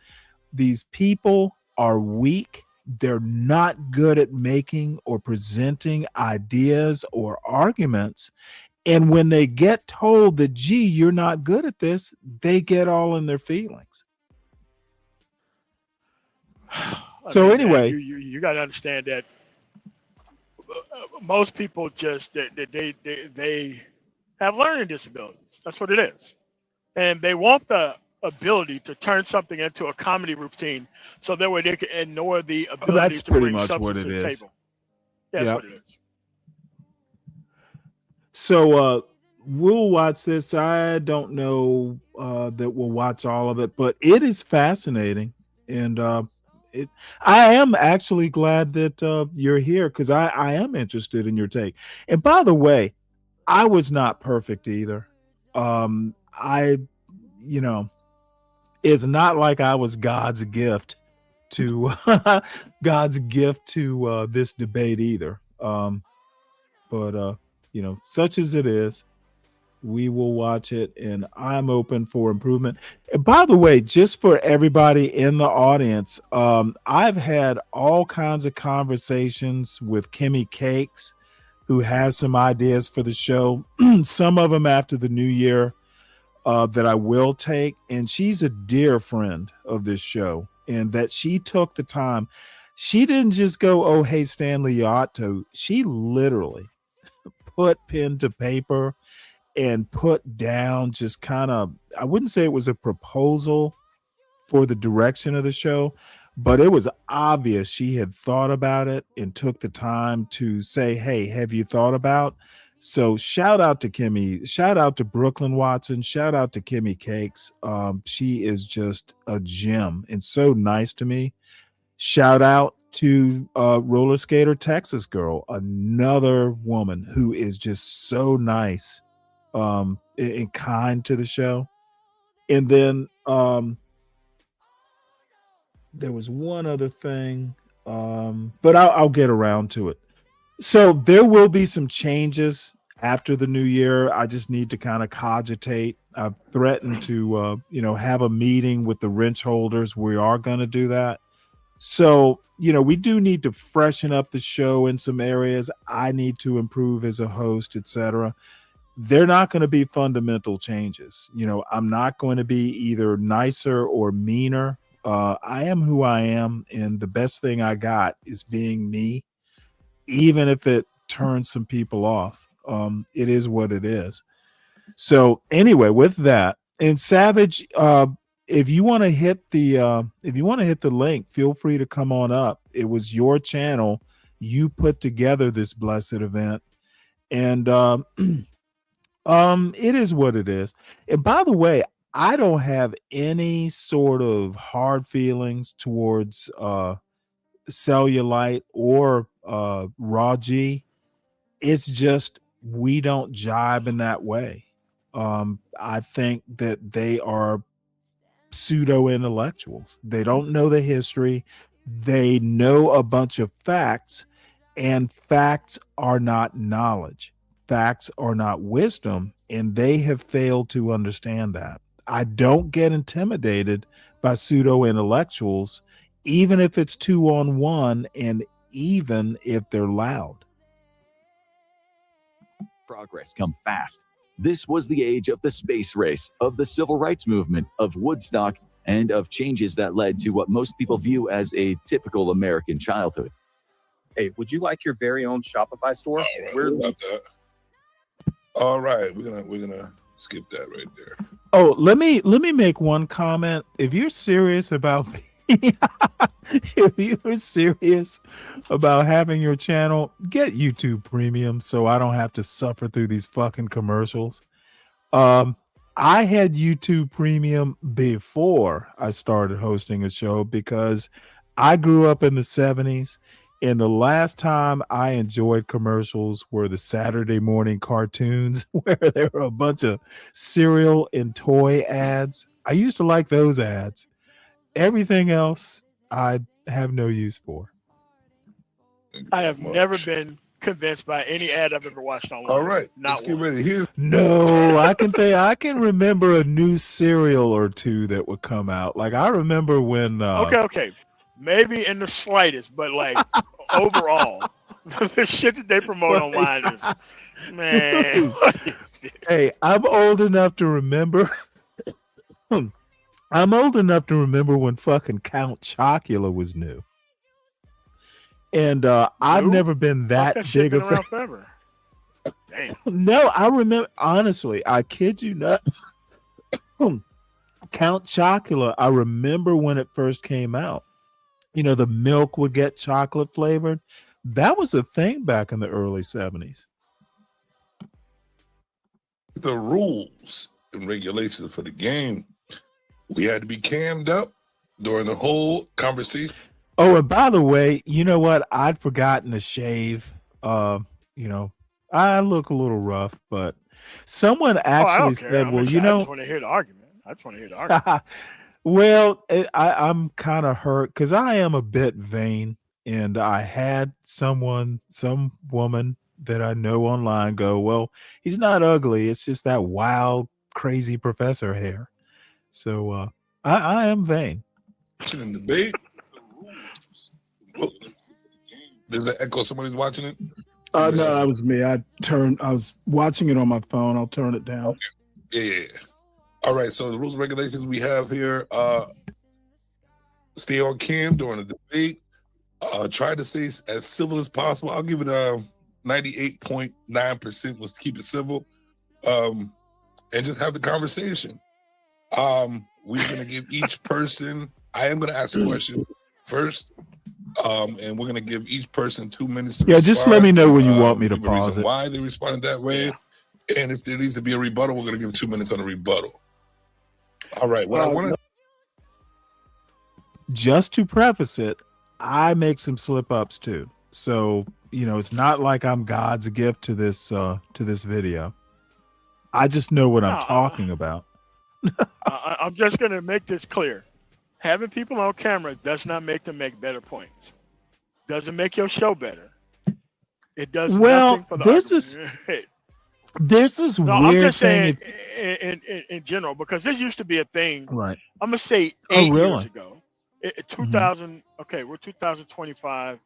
These people are weak. They're not good at making or presenting ideas or arguments. And when they get told that, gee, you're not good at this, they get all in their feelings. So anyway, you got to understand that most people just they have learning disabilities. That's what it is, and they want the ability to turn something into a comedy routine, so that way they can ignore the ability that's to pretty bring much substance what it to the is. table. That's what it is. So we'll watch this. I don't know that we'll watch all of it, but it is fascinating, and I am actually glad that you're here because I am interested in your take. And by the way, I was not perfect either. It's not like I was God's gift to this debate either. But such as it is. We will watch it, and I'm open for improvement. And by the way, just for everybody in the audience, I've had all kinds of conversations with Kimmy Cakes, who has some ideas for the show. Some of them after the new year that I will take. And she's a dear friend of this show, and that she took the time. She didn't just go, "Oh, hey, Stanley, you ought to." She literally put pen to paper and put down just kind of, I wouldn't say it was a proposal for the direction of the show, but it was obvious she had thought about it and took the time to say, "Hey, have you thought about?" So shout out to Kimmy, shout out to Brooklyn Watson, shout out to Kimmy Cakes. She is just a gem and so nice to me. Shout out to Roller Skater Texas Girl, another woman who is just so nice and kind to the show. And then there was one other thing, but I'll get around to it. So there will be some changes after the new year. I just need to kind of cogitate. I've threatened to have a meeting with the wrench holders. We are going to do that. So, we do need to freshen up the show in some areas. I need to improve as a host, etc. They're not going to be fundamental changes. I'm not going to be either nicer or meaner. I am who I am, and the best thing I got is being me, even if it turns some people off. It is what it is. So anyway, with that, and Savage, if you want to hit the link, feel free to come on up. It was your channel. You put together this blessed event, and it is what it is. And by the way, I don't have any sort of hard feelings towards Cellulite or Raw G. It's just we don't jibe in that way. I think that they are pseudo intellectuals. They don't know the history. They know a bunch of facts, and facts are not knowledge. Facts are not wisdom, and they have failed to understand that. I don't get intimidated by pseudo intellectuals, even if it's 2-on-1 and even if they're loud. Progress come fast. This was the age of the space race, of the civil rights movement, of Woodstock, and of changes that led to what most people view as a typical American childhood. Hey, would you like your very own Shopify store? All right, we're about that. All right, we're gonna skip that right there. Oh, let me make one comment. If you're serious about if you're serious about having your channel, get YouTube Premium so I don't have to suffer through these fucking commercials. I had YouTube Premium before I started hosting a show because I grew up in the 70s, and the last time I enjoyed commercials were the Saturday morning cartoons where there were a bunch of cereal and toy ads. I used to like those ads. Everything else I have no use for. I have never been convinced by any ad I've ever watched online. All right, Not let's get ready here. No, I can remember a new cereal or two that would come out. Like I remember when Okay. Maybe in the slightest, but like overall, the shit that they promote online is, man. What is this? Hey, I'm old enough to remember. I'm old enough to remember when fucking Count Chocula was new. And I've never been that big of a fan. Forever. Damn. No, I remember, honestly, I kid you not. Count Chocula, I remember when it first came out. The milk would get chocolate flavored. That was a thing back in the early 70s. The rules and regulations for the game, we had to be cammed up during the whole conversation. Oh, and by the way, you know what? I'd forgotten to shave. I look a little rough, but someone actually said, "Well, I just want to hear the argument. Well, I'm kind of hurt because I am a bit vain, and I had some woman that I know online go, well, he's not ugly. It's just that wild, crazy professor hair. So I am vain. In debate. Does that echo? Somebody's watching it? No, that was me. I was watching it on my phone. I'll turn it down. Okay. Yeah. All right. So the rules and regulations we have here: stay on cam during the debate. Try to stay as civil as possible. I'll give it 98.9%. Let's keep it civil, and just have the conversation. We're gonna give each person. I am gonna ask a question first. And we're gonna give each person 2 minutes to respond. Just let me know when you want me to give a pause reason it. why they responded that way. And if there needs to be a rebuttal, we're gonna give 2 minutes on a rebuttal. All right. What I want to just to preface it, I make some slip ups too. So, it's not like I'm God's gift to this video. I just know what I'm talking about. I'm just gonna make this clear. Having people on camera does not make them make better points. Doesn't make your show better. It does nothing for the argument. There's this weird I'm just thing. saying in general, because this used to be a thing. Right. I'm gonna say 8 years ago. 2000. Okay, we're 2025,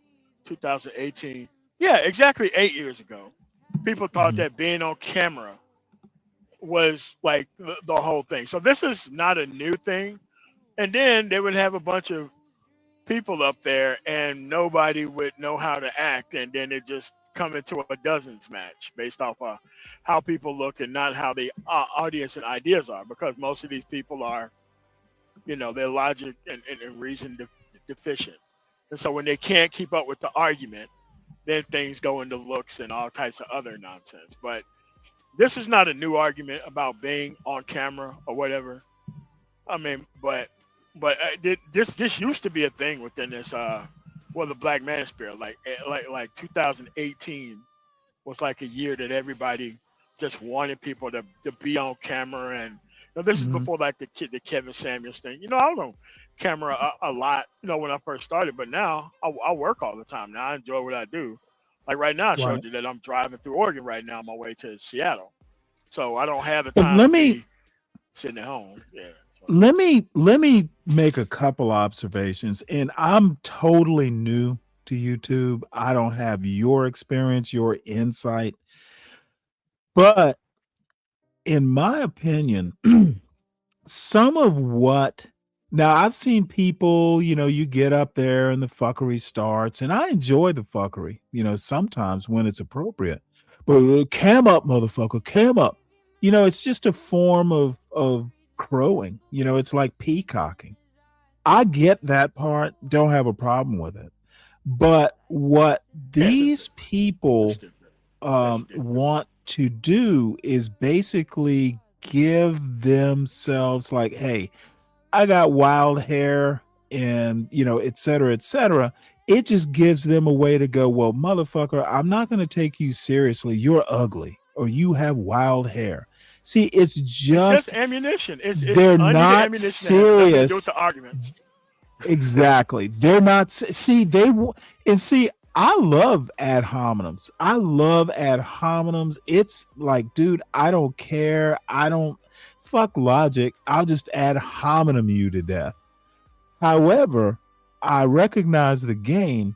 2018. Yeah, exactly 8 years ago. People thought that being on camera was like the whole thing. So this is not a new thing. And then they would have a bunch of people up there and nobody would know how to act. And then it just come into a dozens match based off of how people look and not how the audience and ideas are. Because most of these people are, their logic and reason deficient. And so when they can't keep up with the argument, then things go into looks and all types of other nonsense. But this is not a new argument about being on camera or whatever. I mean, but this used to be a thing within this the Black Manosphere. Like 2018 was like a year that everybody just wanted people to be on camera, and this is before like the Kevin Samuels thing. I was on camera a lot, when I first started, but now I work all the time. Now I enjoy what I do. Like right now, I showed you that I'm driving through Oregon right now on my way to Seattle, so I don't have the time to be sitting at home. Yeah. Let me make a couple observations, and I'm totally new to YouTube. I don't have your experience, your insight, but in my opinion, some of what now I've seen people, you get up there and the fuckery starts, and I enjoy the fuckery, sometimes when it's appropriate, but cam up, motherfucker, cam up. It's just a form of crowing. It's like peacocking. I get that part, don't have a problem with it, but what these people want to do is basically give themselves like, hey, I got wild hair and et cetera, et cetera. It just gives them a way to go, well, motherfucker, I'm not going to take you seriously. You're ugly or you have wild hair. See, it's just ammunition. They're not serious. With the arguments. Exactly. They're not. See, I love ad hominems. It's like, dude, I don't care. Fuck logic. I'll just ad hominem you to death. However, I recognize the game.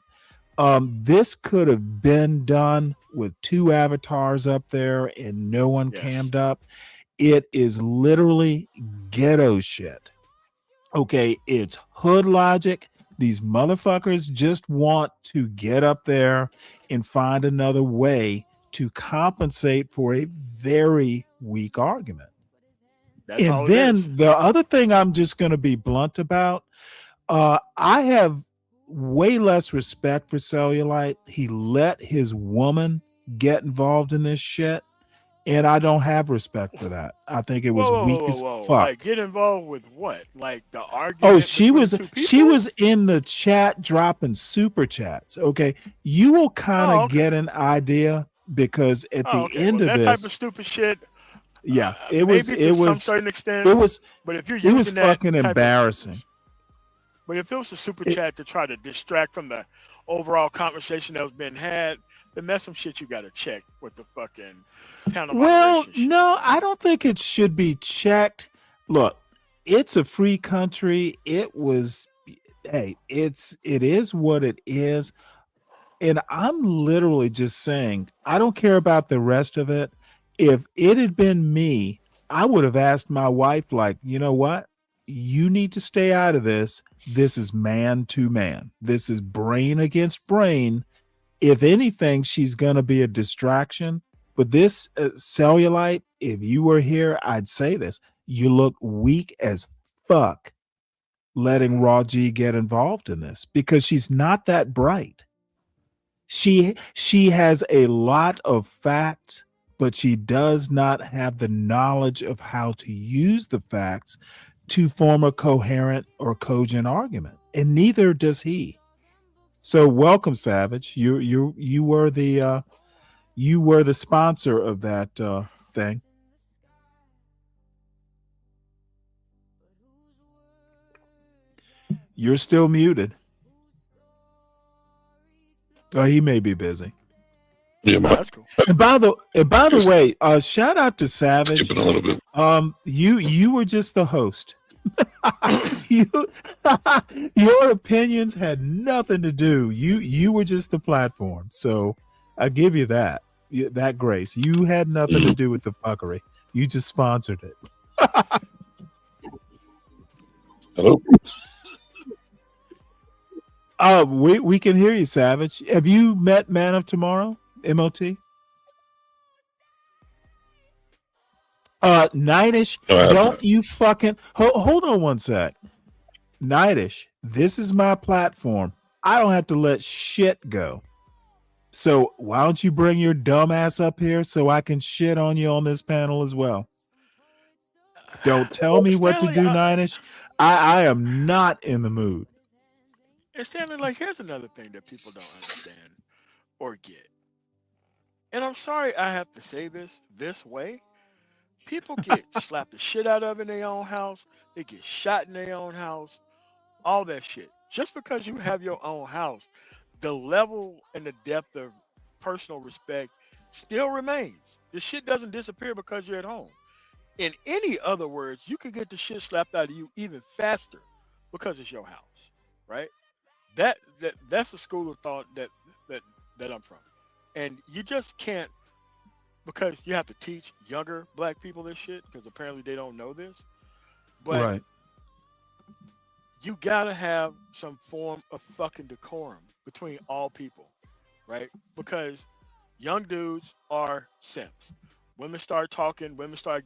This could have been done with 2 avatars up there and no one cammed up. It is literally ghetto shit. Okay, it's hood logic. These motherfuckers just want to get up there and find another way to compensate for a very weak argument. And then the other thing I'm just going to be blunt about, I have way less respect for Cellulite. He let his woman get involved in this shit, and I don't have respect for that. I think it was weak as fuck. Like, get involved with what? Like the argument? Oh, she was in the chat dropping super chats. Okay, you will kind of get an idea because at the end of that this, type of stupid shit. Yeah, it was to some certain extent. But if you're it was fucking embarrassing. But if it was a super chat to try to distract from the overall conversation that was being had, then that's some shit you got to check with the fucking panel Well, moderation shit. no, I don't think it should be checked. Look, it's a free country. It is what it is. And I'm literally just saying, I don't care about the rest of it. If it had been me, I would have asked my wife, like, you know what? You need to stay out of this. This is man to man. This is brain against brain. If anything, she's going to be a distraction. But this cellulite, if you were here, I'd say this. You look weak as fuck letting Raw G get involved in this because she's not that bright. She has a lot of facts, but she does not have the knowledge of how to use the facts to form a coherent or cogent argument, and neither does he. So welcome, Savage. You were the sponsor of that thing. You're still muted. Oh, he may be busy. Yeah, That's cool. And by the way, shout out to Savage. Skipping a little bit. You were just the host. Your opinions had nothing to do. You were just the platform. So I give you that grace. You had nothing to do with the fuckery. You just sponsored it. Hello. We can hear you, Savage. Have you met Man of Tomorrow, MOT? Nightish, don't you fucking hold on one sec. Nightish, this is my platform. I don't have to let shit go. So why don't you bring your dumb ass up here so I can shit on you on this panel as well? Don't tell me what to do, Nightish. I am not in the mood. And Stanley, like, here's another thing that people don't understand or get. And I'm sorry I have to say this way. People get slapped the shit out of in their own house. They get shot in their own house. All that shit. Just because you have your own house, the level and the depth of personal respect still remains. The shit doesn't disappear because you're at home. In any other words, you could get the shit slapped out of you even faster because it's your house, right? That's a school of thought that I'm from, and you just can't, because you have to teach younger black people this shit because apparently they don't know this. But right. You gotta have some form of fucking decorum between all people, right? Because young dudes are simps. Women start talking, women start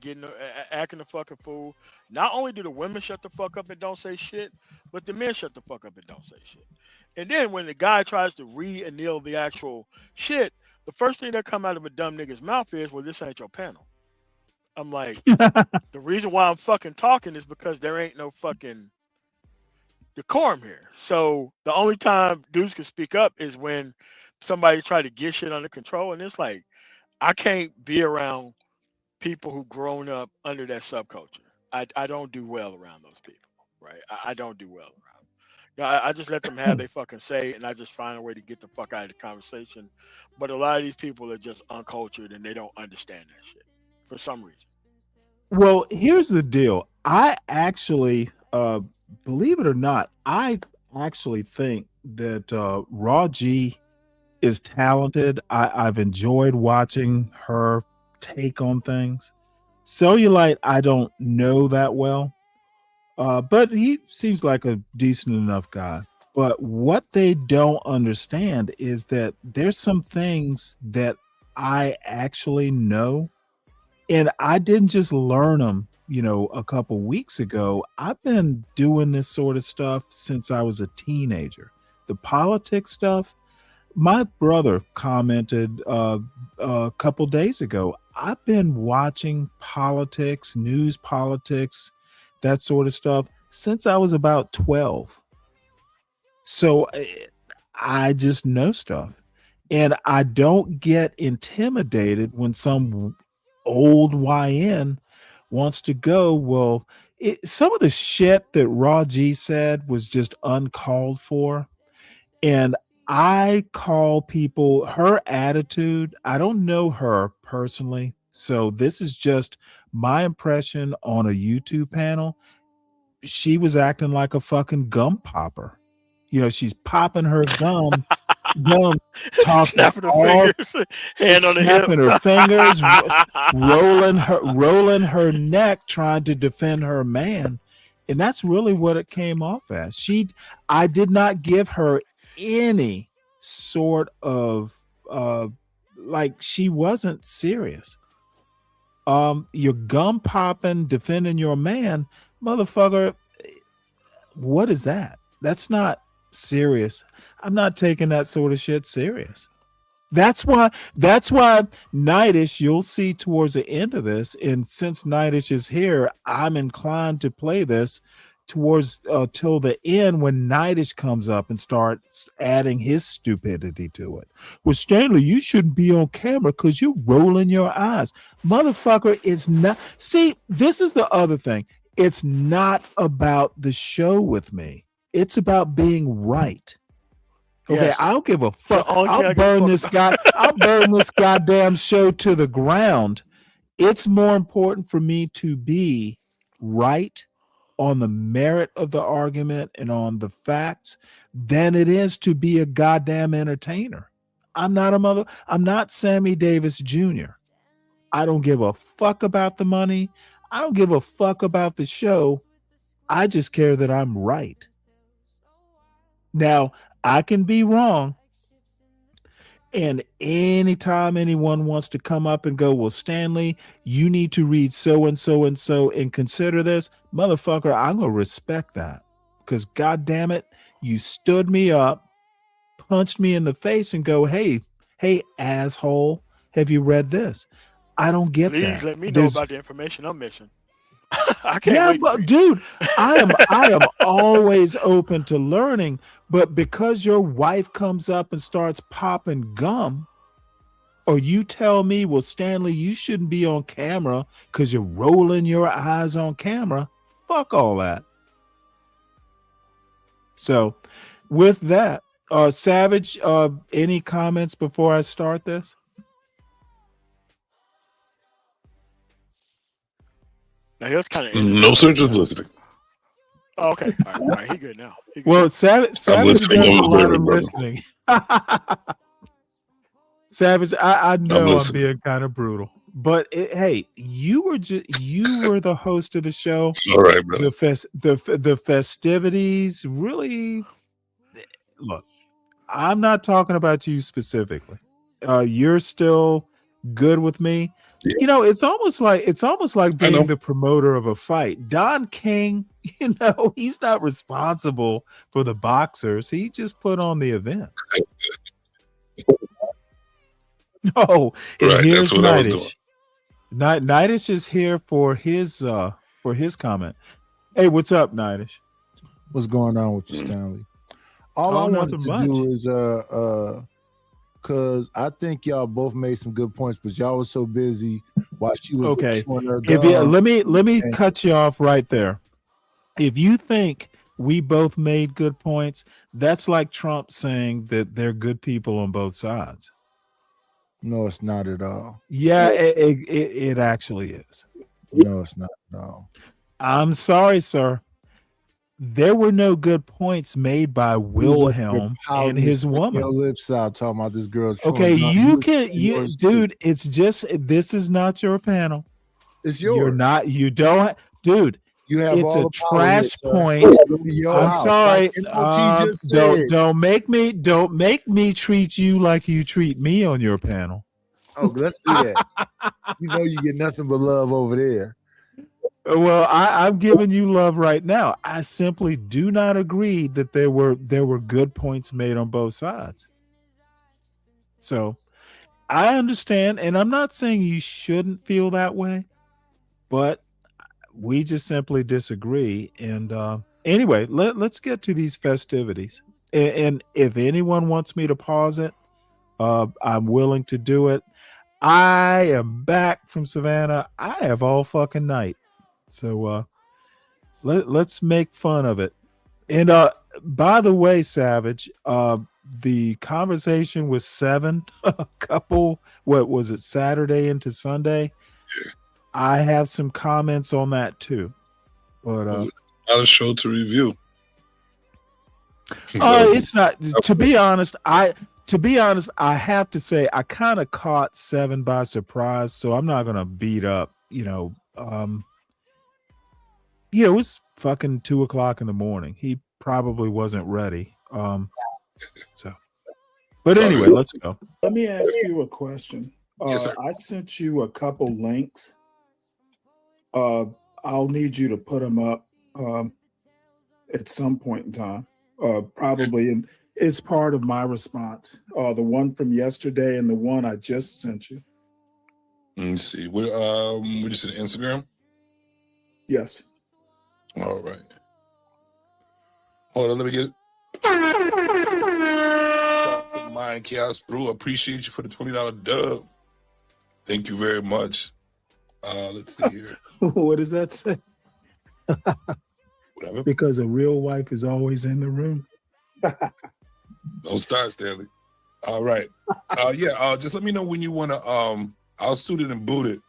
acting a fucking fool. Not only do the women shut the fuck up and don't say shit, but the men shut the fuck up and don't say shit. And then when the guy tries to re-anneal the actual shit, the first thing that come out of a dumb nigga's mouth is, well, this ain't your panel. I'm like, the reason why I'm fucking talking is because there ain't no fucking decorum here. So the only time dudes can speak up is when somebody try to get shit under control. And it's like, I can't be around people who grown up under that subculture. I don't do well around those people, right? I don't do well around them. You know, I just let them have their fucking say, and I just find a way to get the fuck out of the conversation. But a lot of these people are just uncultured, and they don't understand that shit for some reason. Well, here's the deal. I actually, believe it or not, I actually think that Raw G is talented. I've enjoyed watching her take on things. Cellulite, I don't know that well, but he seems like a decent enough guy. But what they don't understand is that there's some things that I actually know, and I didn't just learn them, a couple weeks ago. I've been doing this sort of stuff since I was a teenager. The politics stuff. My brother commented a couple days ago, I've been watching politics, news politics, that sort of stuff since I was about 12. So I just know stuff. And I don't get intimidated when some old YN wants to go. Well, some of the shit that Raw G said was just uncalled for. And I call people her attitude. I don't know her personally, so this is just my impression on a YouTube panel. She was acting like a fucking gum popper. You know, she's popping her gum, talking Snapping her all, fingers, hand on the hip. snapping her fingers, rolling her neck, trying to defend her man, and that's really what it came off as. I did not give her any sort of like she wasn't serious. You're gum popping, defending your man, motherfucker. What is that? That's not serious. I'm not taking that sort of shit serious. That's why Nightish, you'll see towards the end of this, and since Nightish is here, I'm inclined to play this towards till the end when Nightish comes up and starts adding his stupidity to it. Well, Stanley, you shouldn't be on camera because you're rolling your eyes. Motherfucker, it's not. See, this is the other thing. It's not about the show with me. It's about being right. Okay, Yes. I don't give a fuck. only thing I I'll give a burn fuck this guy. I'll burn this goddamn show to the ground. It's more important for me to be right on the merit of the argument and on the facts than it is to be a goddamn entertainer. I'm not Sammy Davis Jr. I don't give a fuck about the money. I don't give a fuck about the show. I just care that I'm right. Now, I can be wrong. And anytime anyone wants to come up and go, well, Stanley, you need to read so and so and so and consider this, motherfucker, I'm going to respect that. Because, God damn it, you stood me up, punched me in the face and go, hey, asshole, have you read this? I don't get Please that. let me know about the information I'm missing. I can't Yeah, wait. to but read. dude, I am always open to learning, but because your wife comes up and starts popping gum, or you tell me, well, Stanley, you shouldn't be on camera because you're rolling your eyes on camera, fuck all that. So with that, Savage, any comments before I start this? Now he was kind of No, sir, just listening. Oh, okay. All right. He good now. He good. Well, Savage listening. does a I'm lot of observing, brother. listening. Savage, I know I'm listening. being kind of brutal, but hey, you were the host of the show. All right, brother. The festivities really. Look, I'm not talking about you specifically. You're still good with me. Yeah. You know, it's almost like I know. being the promoter of a fight. Don King, you know, he's not responsible for the boxers. He just put on the event. No, and Right, here's that's what I was doing. Nightish. Nightish is here for his comment. Hey, what's up, Nightish? What's going on with you, Stanley? All Oh, I wanted nothing to much. do is because I think y'all both made some good points, but y'all was so busy while she was Okay. showing her If you, gum. let me and- cut you off right there. If you think we both made good points, that's like Trump saying that they're good people on both sides. No, it's not at all. Yeah, it actually is. No, it's not at all. I'm sorry, sir. There were no good points made by Wilhelm and his woman. Your lips out talking about this girl. Okay, showing you gum. can, Yours too. dude. It's just this is not your panel. It's yours. You're not. You don't, dude. You have It's all a the power trash here, sir. point. Go to your I'm house. sorry. Like MOT just said. Don't make me treat you like you treat me on your panel. Oh, let's do that. You know you get nothing but love over there. Well, I'm giving you love right now. I simply do not agree that there were good points made on both sides. So I understand, and I'm not saying you shouldn't feel that way, but we just simply disagree. And anyway, let's get to these festivities. And if anyone wants me to pause it, I'm willing to do it. I am back from Savannah. I have all fucking night. So let's make fun of it. And by the way, Savage, the conversation with Seven, a couple, what was it, Saturday into Sunday? I have some comments on that too. But not a show to review. It's not. To be honest, I have to say I kind of caught Seven by surprise, so I'm not gonna beat up. It was fucking 2:00 in the morning. He probably wasn't ready. But anyway, let's go. Let me ask you a question. Yes, sir. I sent you a couple links. I'll need you to put them up at some point in time. Probably is part of my response. The one from yesterday and the one I just sent you. Let me see. We just in Instagram. Yes. All right. Hold on, let me get it. Mind Chaos Brew, appreciate you for the $20 dub. Thank you very much. Let's see here. What does that say? Whatever. Because a real wife is always in the room. Don't start, Stanley. All right. Just let me know when you want to. I'll suit it and boot it.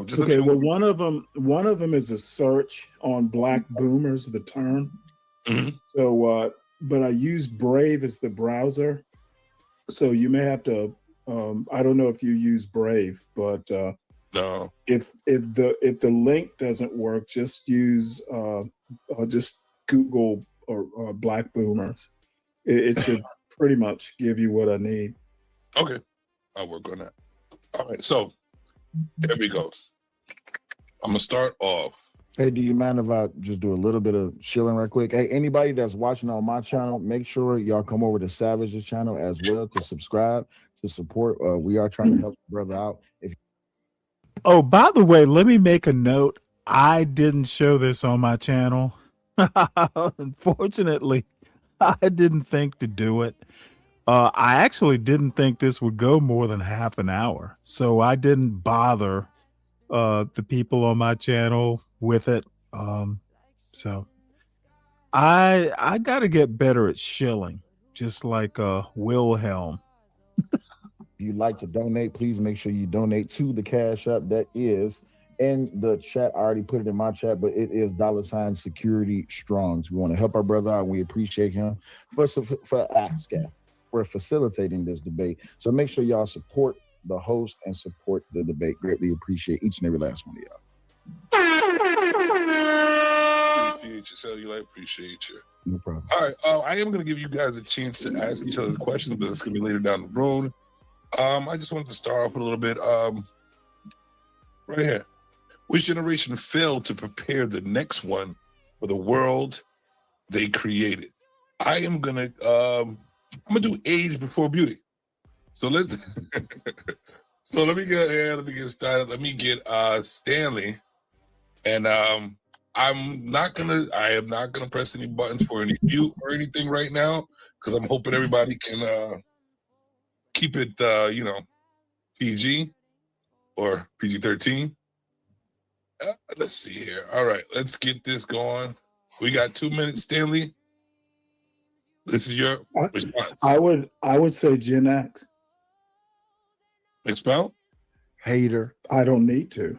Just okay. Well, one of them is a search on Black Boomers, the term. Mm-hmm. So, but I use Brave as the browser. So you may have to. I don't know if you use Brave, but no. If the link doesn't work, just use just Google or Black Boomers. It should pretty much give you what I need. Okay, I'll work on that. All right, so there we go. I'm gonna start off. Hey, do you mind if I just do a little bit of shilling right quick? Hey, anybody that's watching on my channel, make sure y'all come over to Savage's channel as well to subscribe, to support. We are trying to help the brother out. Oh, by the way, let me make a note. I didn't show this on my channel. Unfortunately, I didn't think to do it. I actually didn't think this would go more than half an hour. So I didn't bother the people on my channel with it. So I got to get better at shilling, just like Wilhelm. If you'd like to donate, please make sure you donate to the Cash App that is in the chat. I already put it in my chat, but it is $Security Strongs. We want to help our brother out. And we appreciate him for facilitating this debate. So make sure y'all support the host and support the debate. Greatly appreciate each and every last one of y'all. Appreciate you, Cellular. Appreciate you. No problem. All right, I am going to give you guys a chance to ask each other the questions, but it's going to be later down the road. I just wanted to start off with a little bit right here. Which generation failed to prepare the next one for the world they created? I'm gonna do age before beauty. So let me get here. Let me get started. Let me get Stanley, and I am not gonna press any buttons for any mute or anything right now because I'm hoping everybody can keep it PG or PG-13. Let's see here. All right, let's get this going. We got 2 minutes, Stanley. This is your response. I would say Gen X. Expound? Hater. I don't need to.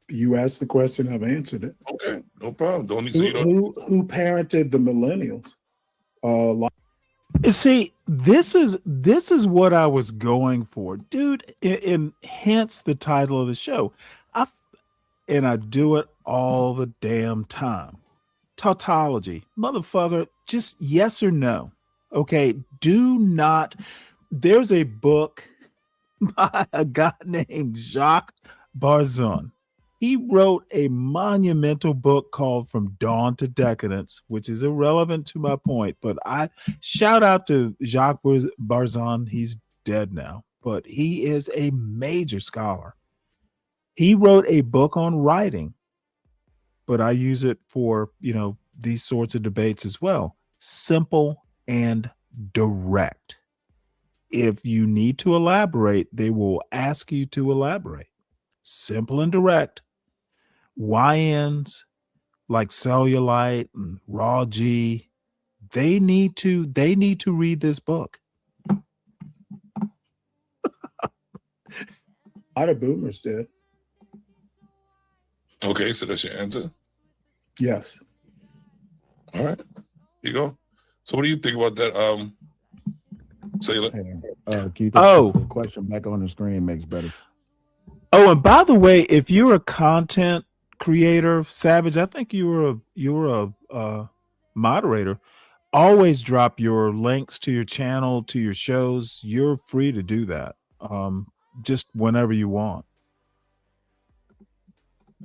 You asked the question, I've answered it. Okay, no problem. Don't need who parented the millennials? See, this is what I was going for, dude, and hence the title of the show. I do it all the damn time. Tautology, motherfucker, just yes or no. Okay, do not. There's a book by a guy named Jacques Barzun. He wrote a monumental book called From Dawn to Decadence, which is irrelevant to my point, but I shout out to Jacques Barzun. He's dead now, but he is a major scholar. He wrote a book on writing, but I use it for, these sorts of debates as well. Simple and direct. If you need to elaborate, they will ask you to elaborate. Simple and direct. YNs like cellulite and raw G They need to read this book. A lot of boomers did. Okay, so that's your answer. Yes. All right. Here you go. So what do you think about that? Sailor. Keith, the question back on the screen makes better. Oh, and by the way, if you're a content creator, Savage, I think you were a moderator. Always drop your links to your channel, to your shows. You're free to do that. Just whenever you want.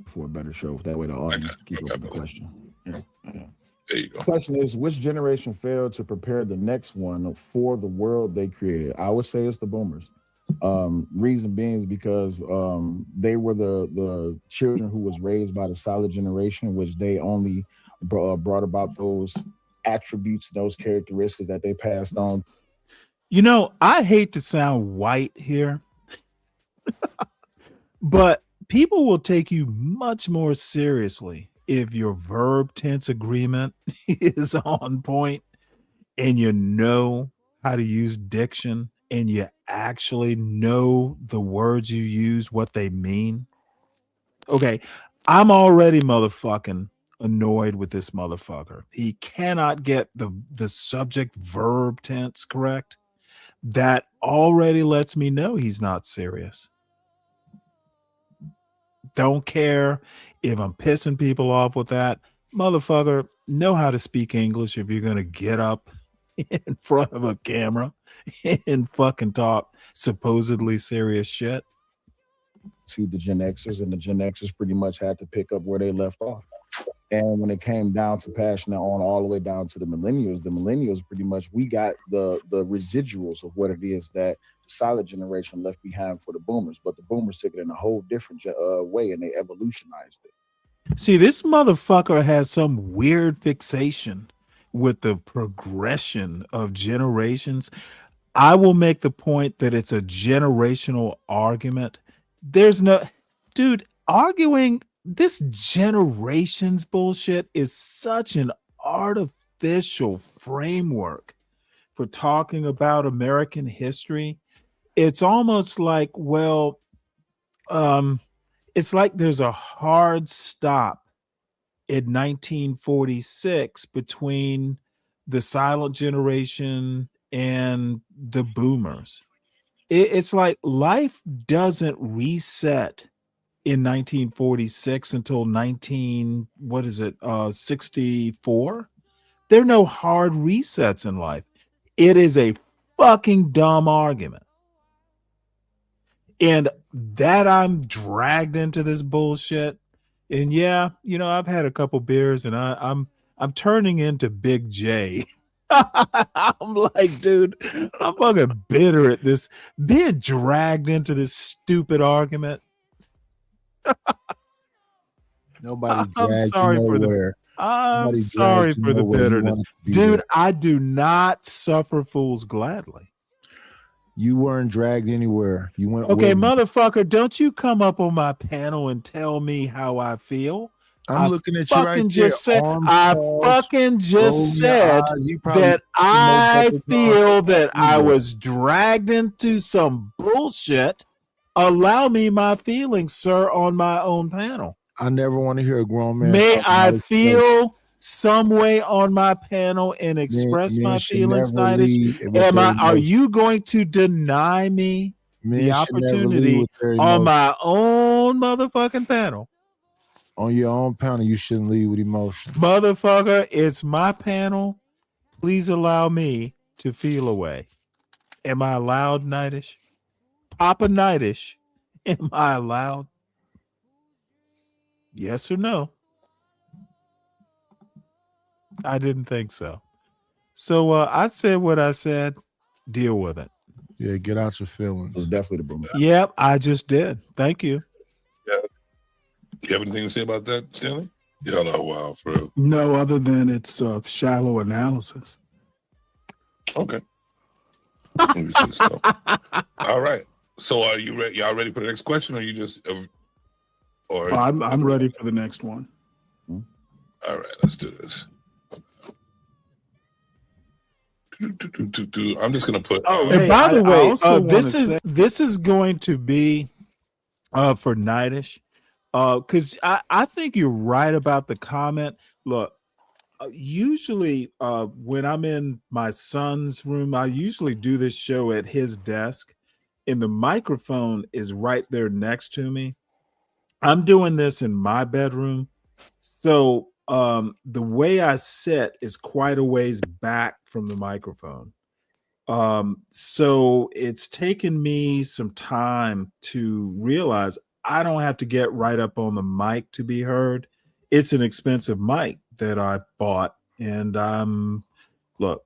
For a better show. That way the audience can keep up with the question. Yeah. There you go. The question is, which generation failed to prepare the next one for the world they created? I would say it's the boomers. Reason being is because they were the children who was raised by the silent generation, which they only brought about those attributes, those characteristics that they passed on. You know, I hate to sound white here, but people will take you much more seriously if your verb tense agreement is on point and you know how to use diction and you actually know the words you use, what they mean. Okay, I'm already motherfucking annoyed with this motherfucker. He cannot get the subject verb tense correct. That already lets me know he's not serious. Don't care if I'm pissing people off with that. Motherfucker, know how to speak English if you're going to get up in front of a camera and fucking talk supposedly serious shit. To the Gen Xers, and the Gen Xers pretty much had to pick up where they left off. And when it came down to passing it on all the way down to the millennials pretty much, we got the residuals of what it is that the silent generation left behind for the boomers. But the boomers took it in a whole different way, and they evolutionized it. See, this motherfucker has some weird fixation with the progression of generations. I will make the point that it's a generational argument. There's no, dude, arguing this generations bullshit is such an artificial framework for talking about American history. It's almost like, well, it's like there's a hard stop in 1946 between the silent generation and the boomers. It's like life doesn't reset in 1946 until 64. There are no hard resets in life. It is a fucking dumb argument. And that I'm dragged into this bullshit. And yeah, you know, I've had a couple beers and I'm turning into Big J. I'm like, dude, I'm fucking bitter at this, being dragged into this stupid argument. Nobody. I'm sorry for the. I'm sorry for the bitterness, dude. I do not suffer fools gladly. You weren't dragged anywhere. You went. Okay, motherfucker, don't you come up on my panel and tell me how I feel. I'm looking at you right there. I fucking just said that I feel that I was dragged into some bullshit. Allow me my feelings, sir, on my own panel. I never want to hear a grown man. May I feel some way on my panel and express my feelings, Nightish? Are you going to deny me the opportunity on my own motherfucking panel? On your own panel, you shouldn't lead with emotion. Motherfucker, it's my panel. Please allow me to feel away. Am I allowed, Nightish? Papa Nightish, am I allowed? Yes or no? I didn't think so. So I said what I said. Deal with it. Yeah, get out your feelings. It's definitely the boom. Yep, I just did. Thank you. Yeah. You have anything to say about that, Stanley? Yeah, no, wow, for real. No, other than it's shallow analysis. Okay. All right. So are you ready? Y'all ready for the next question, or you just? Or I'm ready for the next one. All right, let's do this. I'm just gonna put. Oh, Hey, and by the way, also this is going to be for Nightish, because I think you're right about the comment. Look, usually when I'm in my son's room, I usually do this show at his desk, and the microphone is right there next to me. I'm doing this in my bedroom, so the way I sit is quite a ways back from the microphone. So it's taken me some time to realize I don't have to get right up on the mic to be heard. It's an expensive mic that I bought, and look,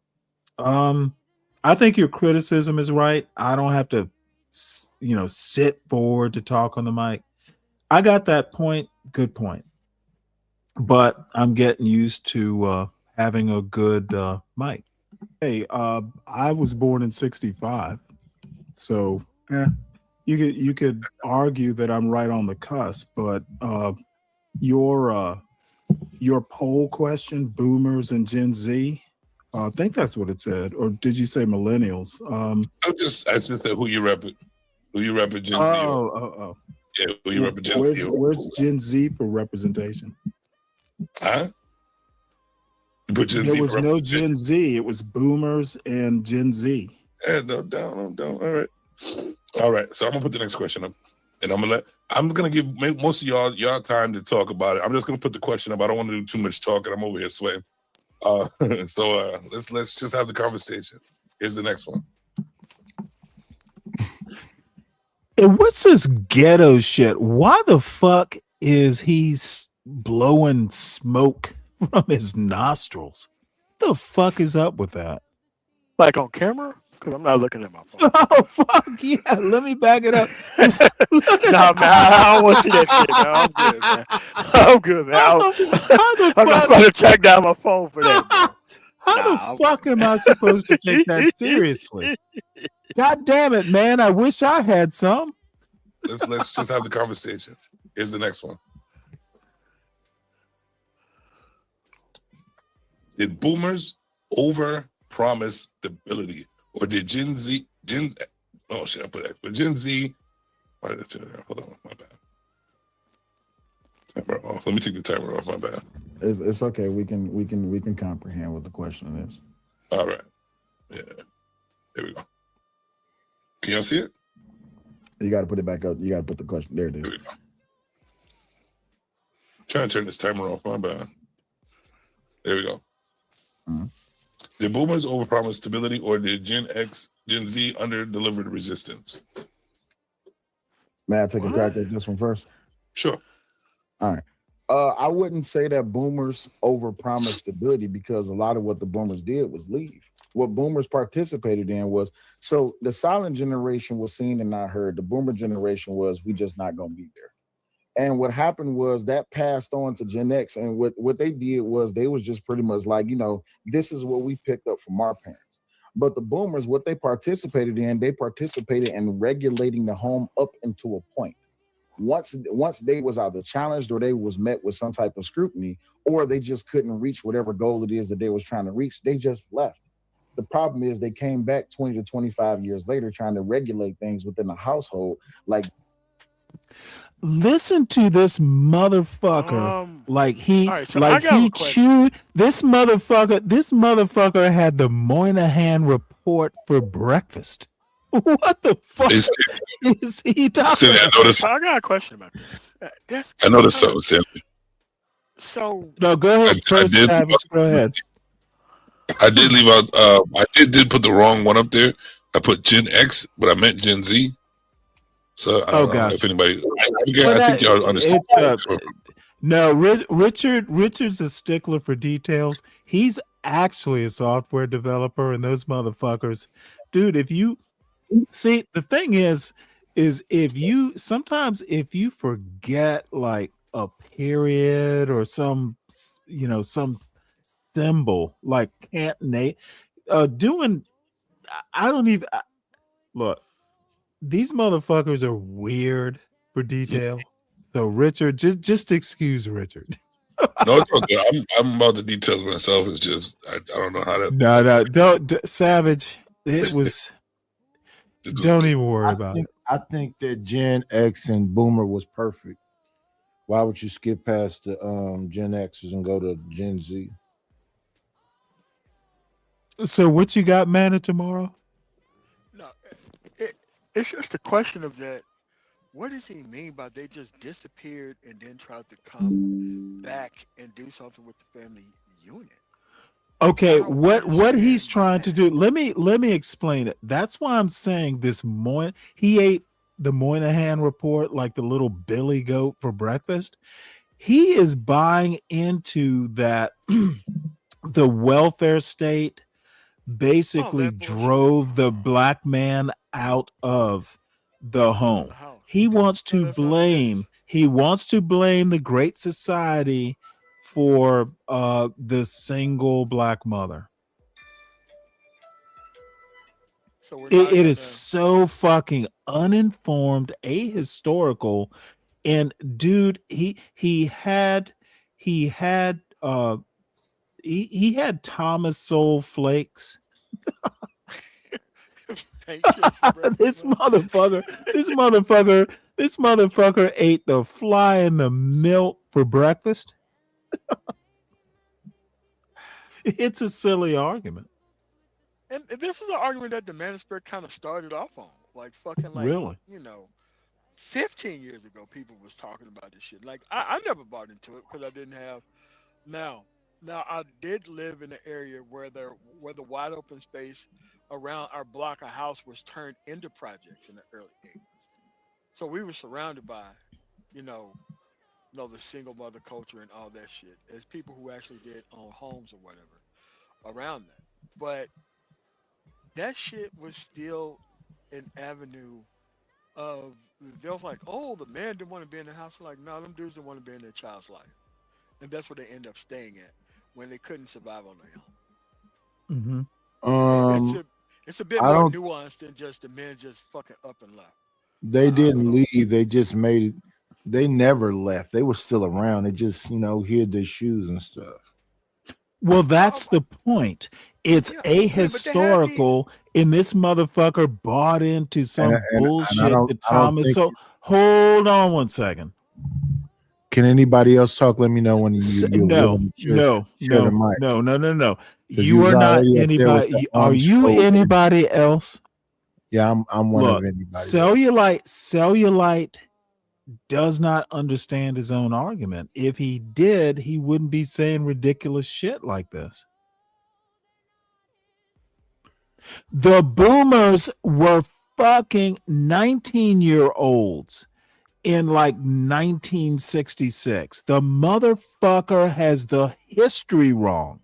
I think your criticism is right. I don't have to, sit forward to talk on the mic. I got that point. Good point. But I'm getting used to having a good mic. Hey, I was born in '65, so you could argue that I'm right on the cusp. But your poll question, boomers and Gen Z, I think that's what it said, or did you say millennials? I just said who you rep Gen Z. Oh. Yeah, who you rep Gen Z. Where's Gen Z for representation? Huh? But There was no Gen Z. It was boomers and Gen Z. Yeah, no doubt. All right. So I'm gonna put the next question up, and I'm gonna give most of y'all time to talk about it. I'm just gonna put the question up. I don't want to do too much talking. I'm over here sweating. So let's just have the conversation. Here's the next one. And what's this ghetto shit? Why the fuck is he blowing smoke from his nostrils? What the fuck is up with that? Like on camera? Because I'm not looking at my phone. Oh fuck yeah! Let me back it up. Nah, man, I don't want to see that shit, man. I'm good, man. I'm not about to track down my phone for that, man. How the fuck am I supposed to take that seriously? God damn it, man! I wish I had some. Let's just have the conversation. Here's the next one. Did boomers over-promise stability, or did Gen Z? Oh shit! I put that. But Gen Z. Why did I turn it? Hold on, my bad. Timer off. Let me take the timer off. My bad. It's okay. We can comprehend what the question is. All right. Yeah. There we go. Can y'all see it? You got to put it back up. You got to put the question. There it is. There we go. Trying to turn this timer off. My bad. There we go. Mm-hmm. Did boomers overpromise stability, or did Gen Z under-deliver resistance? May I take a crack at this one first? Sure. All right. I wouldn't say that boomers overpromised stability, because a lot of what the boomers did was leave. What boomers participated in was, so the silent generation was seen and not heard. The boomer generation was, we just not going to be there. And what happened was that passed on to Gen X. And what they did was they was just pretty much like, this is what we picked up from our parents. But the boomers, what they participated in regulating the home up into a point. Once they was either challenged or they was met with some type of scrutiny, or they just couldn't reach whatever goal it is that they was trying to reach, they just left. The problem is they came back 20 to 25 years later trying to regulate things within the household. Like, listen to this motherfucker. He chewed this motherfucker had the Moynihan report for breakfast. What the fuck is he talking about? I got a question about this. I noticed something, Stanley. So no, go ahead. Go ahead. I did leave out. I did put the wrong one up there. I put Gen X, but I meant Gen Z. So I don't know if anybody. I think y'all understand. No, Richard's a stickler for details. He's actually a software developer, and those motherfuckers, dude. If you see, the thing is if you forget like a period or some symbol like can't look, these motherfuckers are weird for detail. So Richard, just excuse Richard. No, it's okay. I'm about the details myself. It's just I don't know how to. No, don't Savage. It was. Don't even worry about it. I think that Gen X and Boomer was perfect. Why would you skip past the Gen X's and go to Gen Z? So what you got, Manna, tomorrow? No, it's just a question of that. What does he mean by they just disappeared and then tried to come back and do something with the family unit? Okay, what he's trying to do? Let me explain it. That's why I'm saying this morning he ate the Moynihan report like the little billy goat for breakfast. He is buying into that the welfare state basically drove the black man out of the home. He wants to blame the Great Society for the single black mother. So it is so fucking uninformed, ahistorical, and dude, he had Thomas Soul Flakes. This motherfucker ate the fly in the milk for breakfast. It's a silly argument. And this is an argument that the Manosphere kind of started off on. Like fucking really? 15 years ago, people was talking about this shit. Like I never bought into it because I didn't have. Now I did live in an area where the wide open space around our block of house was turned into projects in the early 80s. So we were surrounded by, the single mother culture and all that shit as people who actually did own homes or whatever around that. But that shit was still an avenue of, they was like, oh, the man didn't want to be in the house. Like, no, them dudes didn't want to be in their child's life. And that's where they end up staying at when they couldn't survive on their own. Mm-hmm. It's a bit more nuanced than just the men just fucking up and left. They didn't leave. They just made it. They never left. They were still around. They just, hid their shoes and stuff. Well, that's the point. It's ahistorical, and this motherfucker bought into some bullshit that Thomas. So hold on one second. Can anybody else talk? Let me know when you. No. You are not anybody. Are you anybody else? Yeah, I'm one of anybody. Cellulite does not understand his own argument. If he did, he wouldn't be saying ridiculous shit like this. The boomers were fucking 19-year-olds in like 1966. The motherfucker has the history wrong.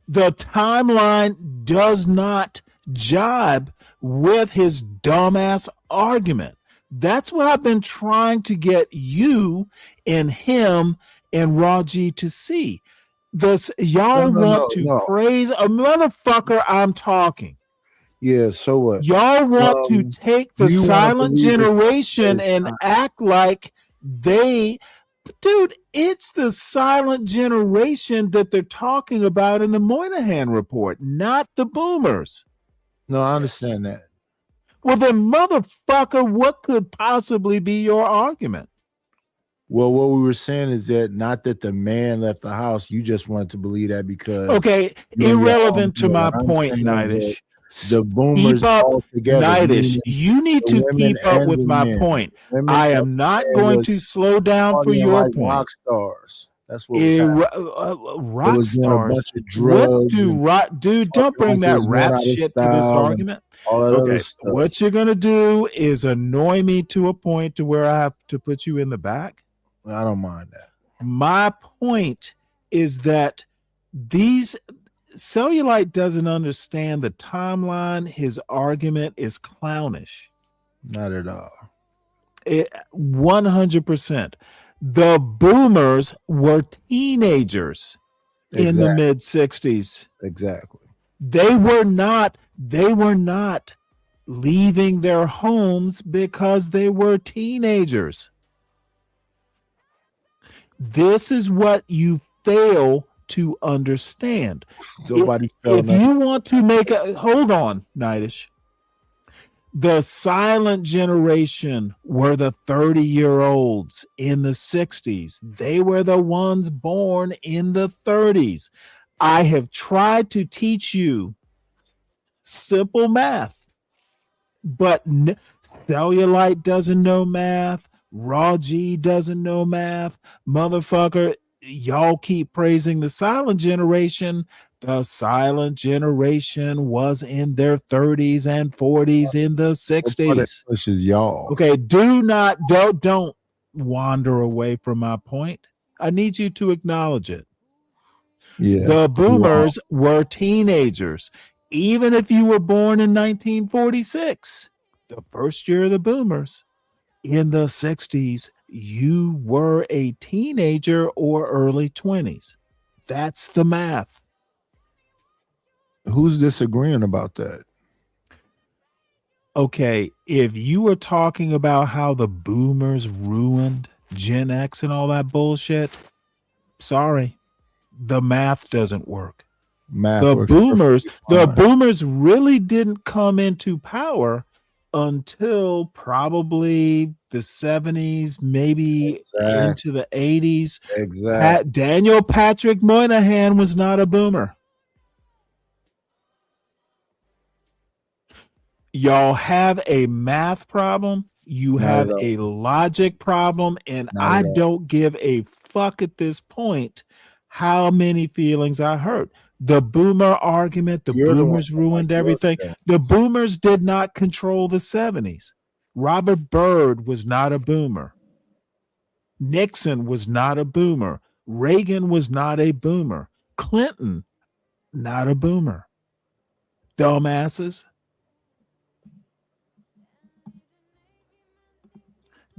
The timeline does not jibe with his dumbass argument. That's what I've been trying to get you and him and Raji to see. Y'all want to praise a motherfucker. I'm talking. Yeah, so what? Y'all want to take the silent generation and act like dude, it's the silent generation that they're talking about in the Moynihan report, not the boomers. No, I understand that. Well, then, motherfucker, what could possibly be your argument? Well, what we were saying is that not that the man left the house. You just wanted to believe that because... Okay, irrelevant to my point, Nightish. The boomers all together. Nightish, you need to keep up with my point. I am not going to slow down for your point. Rock stars. That's what rock stars. What dude? Don't bring that rap shit to this argument. Okay, what you're gonna do is annoy me to a point to where I have to put you in the back. I don't mind that. My point is that Cellulite doesn't understand the timeline. His argument is clownish. Not at all. 100%. The boomers were teenagers in the mid 60s. Exactly. They were not leaving their homes because they were teenagers. This is what you fail to understand. Nobody If you want to make a hold on, Nightish. The silent generation were the 30-year-olds in the 60s. They were the ones born in the 30s. I have tried to teach you simple math, but Cellulite doesn't know math. Raw G doesn't know math. Motherfucker, y'all keep praising the silent generation. The silent generation was in their 30s and 40s in the 60s. Pushes y'all. Okay, don't wander away from my point. I need you to acknowledge it. Yeah. The boomers were teenagers. Even if you were born in 1946, the first year of the boomers, in the 60s, you were a teenager or early 20s. That's the math. Who's disagreeing about that? Okay, if you were talking about how the boomers ruined Gen X and all that bullshit, sorry, the math doesn't work. The boomers really didn't come into power until probably the 70s, maybe into the 80s. Exactly. Daniel Patrick Moynihan was not a boomer. Y'all have a math problem. You have a logic problem, and I don't give a fuck at this point how many feelings I hurt. The boomer argument, the boomers ruined everything. The boomers did not control the 70s. Robert Byrd was not a boomer. Nixon was not a boomer. Reagan was not a boomer. Clinton, not a boomer. Dumbasses.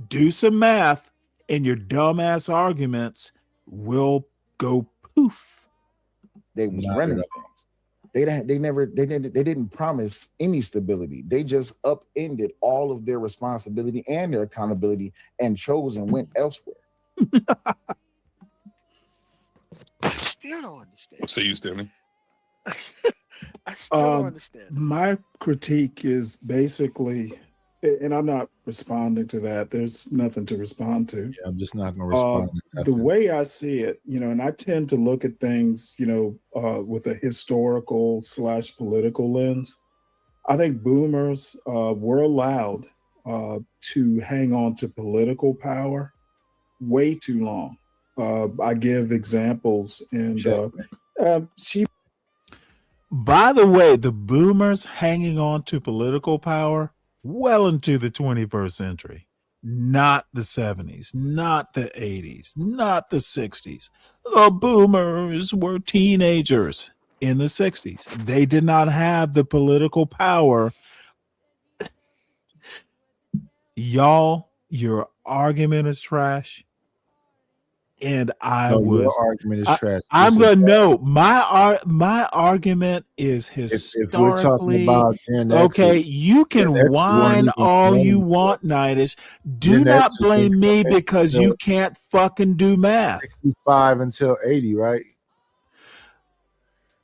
Do some math and your dumbass arguments will go poof. They was running things. They didn't promise any stability. They just upended all of their responsibility and their accountability and chose and went elsewhere. I still don't understand. What say you, Stanley? I still don't understand. My critique is basically, and I'm not responding to that. There's nothing to respond to. Yeah, I'm just not going to respond. The way I see it, and I tend to look at things, with a historical / political lens. I think boomers were allowed to hang on to political power way too long. I give examples, and by the way, the boomers hanging on to political power well into the 21st century, not the 70s, not the 80s, not the 60s. The boomers were teenagers in the 60s. They did not have the political power. Y'all, your argument is trash. And your argument is trash. I'm gonna know my argument is historically. If we're talking about Gen X, okay, you can whine all you want, Nightish. Do not blame me because you can't fucking do math. 65 until 80, right?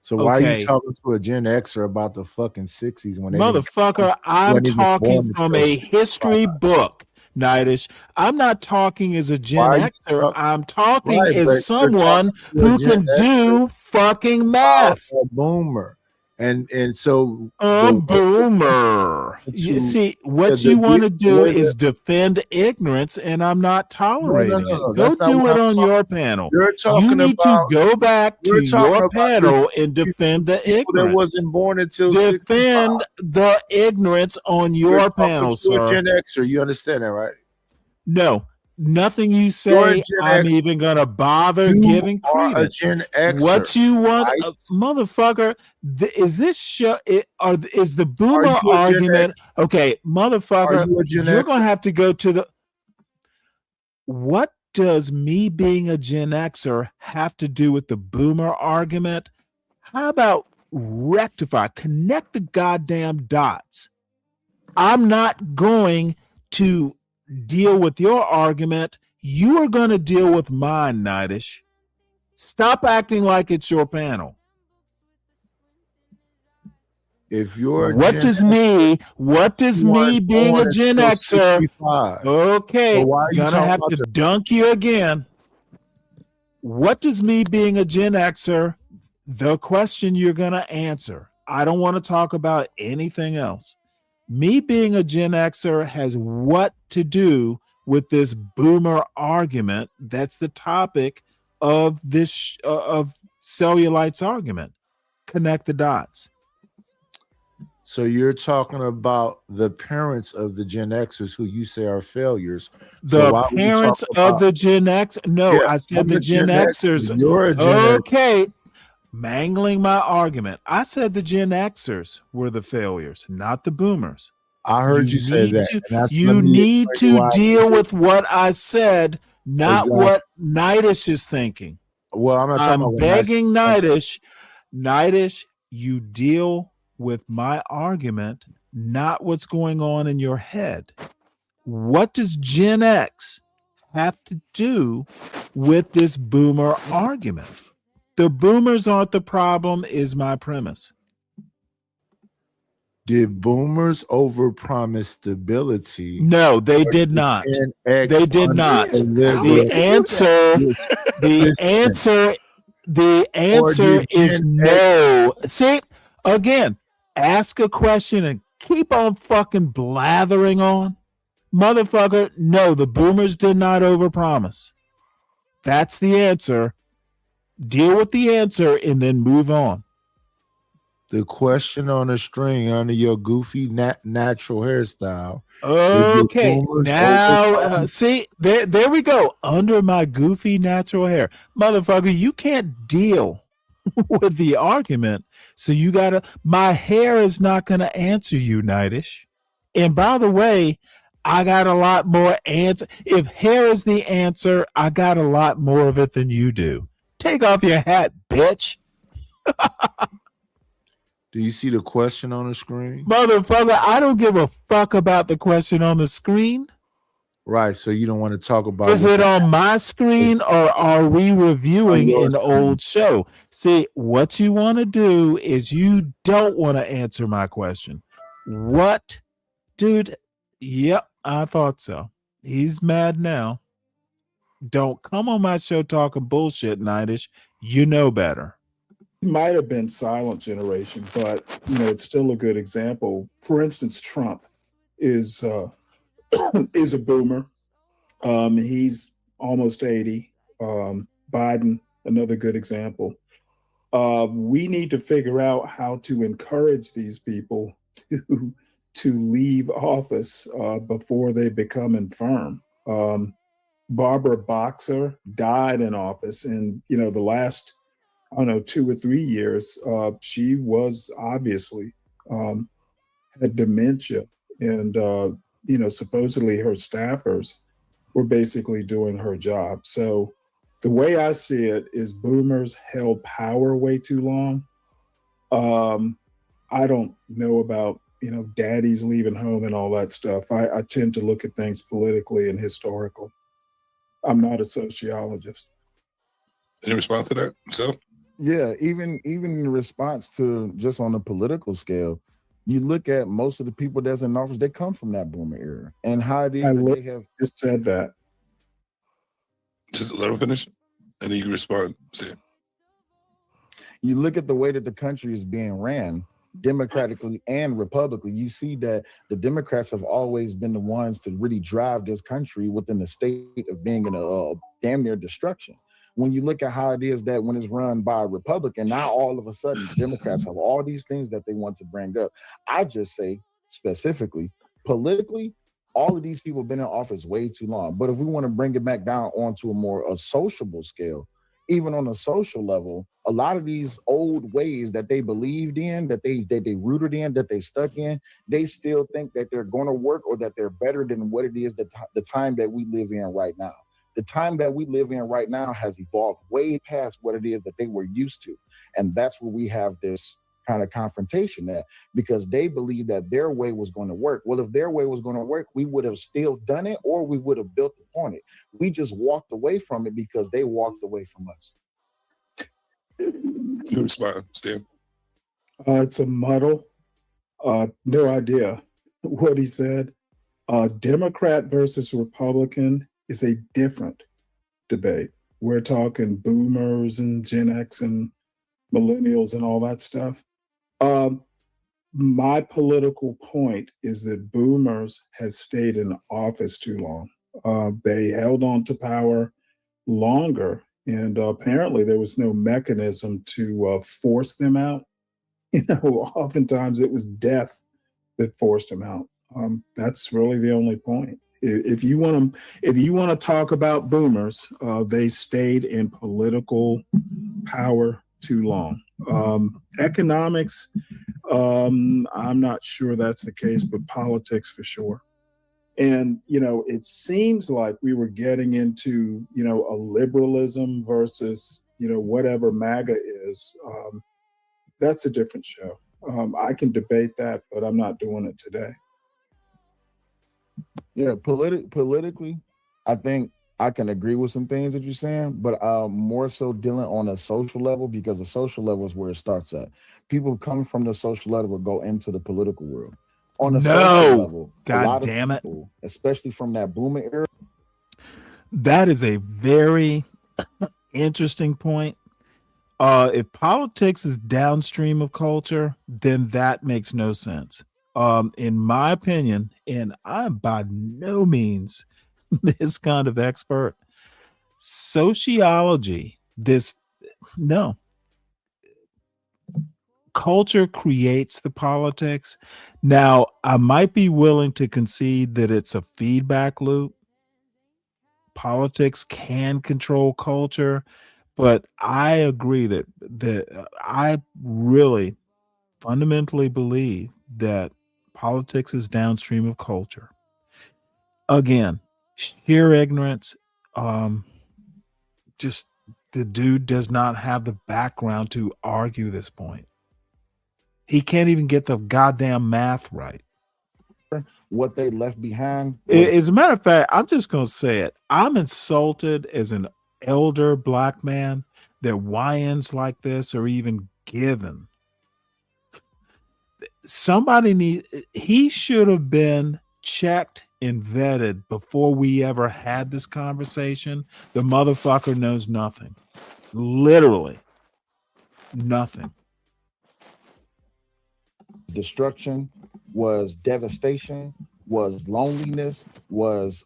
So why are you talking to a Gen Xer about the fucking 60s when they motherfucker? I'm talking from a history book. Nightish. I'm not talking as a Gen Xer. I'm talking as someone who can do fucking math. A boomer. And so a boomer. You see, what you want to do is defend ignorance, and I'm not tolerating it. Go do it on your panel. You need to go back to your panel and defend the ignorance. That wasn't born until defend the ignorance on your panel, sir. Gen Xer, you understand that, right? No. Nothing you say, I'm even gonna bother giving credence. What you want, motherfucker? Is this show? Is the boomer argument okay, motherfucker? You're gonna have to go to the. What does me being a Gen Xer have to do with the boomer argument? How about rectify, connect the goddamn dots? I'm not going to deal with your argument. You are going to deal with mine, Nightish. Stop acting like it's your panel. If you're What does me being a Gen Xer? 65. Okay, So why are you gonna talking have about to the- dunk you again. What does me being a Gen Xer? The question you're gonna answer. I don't want to talk about anything else. Me being a Gen Xer has what to do with this boomer argument? That's the topic of this of Cellulite's argument. Connect the dots. So you're talking about the parents of the Gen Xers who you say are failures. The parents of the Gen X? No, Yeah, I said I'm the a Gen Gen Xers. Xer. You're a Gen X. Okay, mangling my argument. I said the Gen Xers were the failures, not the boomers. I heard you say need that. to- and that's- you let me need explain to why. deal with what I said, not Exactly. what Nightish is thinking. Well, I'm not talking about I'm what begging Nightish. Nightish, you deal with my argument, not what's going on in your head. What does Gen X have to do with this boomer argument? The boomers aren't the problem, is my premise. Did boomers overpromise stability? No, they Or did not. Gen X They did not. under- The answer is Gen no. See, again, ask a question and keep on fucking blathering on. Motherfucker, no, the boomers did not overpromise. That's the answer. Deal with the answer and then move on. The question on the string under your goofy natural hairstyle. Okay, now see there we go. Under my goofy natural hair, motherfucker, you can't deal with the argument. So you gotta. My hair is not gonna answer you, Nightish. And by the way, I got a lot more answer. If hair is the answer, I got a lot more of it than you do. Take off your hat, bitch. Do you see the question on the screen? Motherfucker, I don't give a fuck about the question on the screen. Right, so you don't want to talk about Is it on my screen or are we reviewing an old show? See, what you want to do is you don't want to answer my question. What? Dude, yep, I thought so. He's mad now. Don't come on my show talking bullshit, Nightish. You know better. Might have been silent generation, but you know it's still a good example. For instance, Trump is a boomer. He's almost 80. Biden, another good example. We need to figure out how to encourage these people to leave office before they become infirm. Barbara Boxer died in office, and you know the last 2 or 3 years, she was obviously had dementia, and supposedly her staffers were basically doing her job. So the way I see it is boomers held power way too long. I don't know about daddies leaving home and all that stuff. I tend to look at things politically and historically. I'm not a sociologist. Any response to that? So yeah, even in response to just on the political scale, you look at most of the people that's in office, they come from that boomer era, and how it is that they have just said that. Just let them finish, and then you can respond. Sam. You look at the way that the country is being ran, democratically and republicly, you see that the Democrats have always been the ones to really drive this country within the state of being in a damn near destruction. When you look at how it is that when it's run by a Republican, now all of a sudden Democrats have all these things that they want to bring up. I just say specifically, politically, all of these people have been in office way too long. But if we want to bring it back down onto a sociable scale, even on a social level, a lot of these old ways that they believed in, that they rooted in, that they stuck in, they still think that they're going to work or that they're better than what it is the time that we live in right now. The time that we live in right now has evolved way past what it is that they were used to. And that's where we have this kind of confrontation there, because they believe that their way was going to work. Well, if their way was going to work, we would have still done it, or we would have built upon it. We just walked away from it because they walked away from us. You respond, Stan. It's a muddle. No idea what he said. Democrat versus Republican is a different debate. We're talking boomers and Gen X and millennials and all that stuff. My political point is that boomers have stayed in office too long. They held on to power longer, and apparently there was no mechanism to force them out. Oftentimes it was death that forced them out. That's really the only point. If you want to talk about boomers, they stayed in political power too long. Economics, I'm not sure that's the case, but politics for sure. And, it seems like we were getting into, a liberalism versus, whatever MAGA is. That's a different show. I can debate that, but I'm not doing it today. Yeah, politically, I think I can agree with some things that you're saying, but more so dealing on a social level, because the social level is where it starts at. People coming from the social level go into the political world. On a social level, God damn it, especially from that boomer era. That is a very interesting point. If politics is downstream of culture, then that makes no sense. In my opinion, and I'm by no means this kind of expert, sociology, culture creates the politics. Now, I might be willing to concede that it's a feedback loop. Politics can control culture, but I agree that I really fundamentally believe that politics is downstream of culture. Again, sheer ignorance. Just the dude does not have the background to argue this point. He can't even get the goddamn math right. What they left behind. As a matter of fact, I'm just going to say it. I'm insulted as an elder black man that YNs like this are even given. He should have been checked and vetted before we ever had this conversation. The motherfucker knows nothing. Literally nothing. Destruction, was devastation, was loneliness, was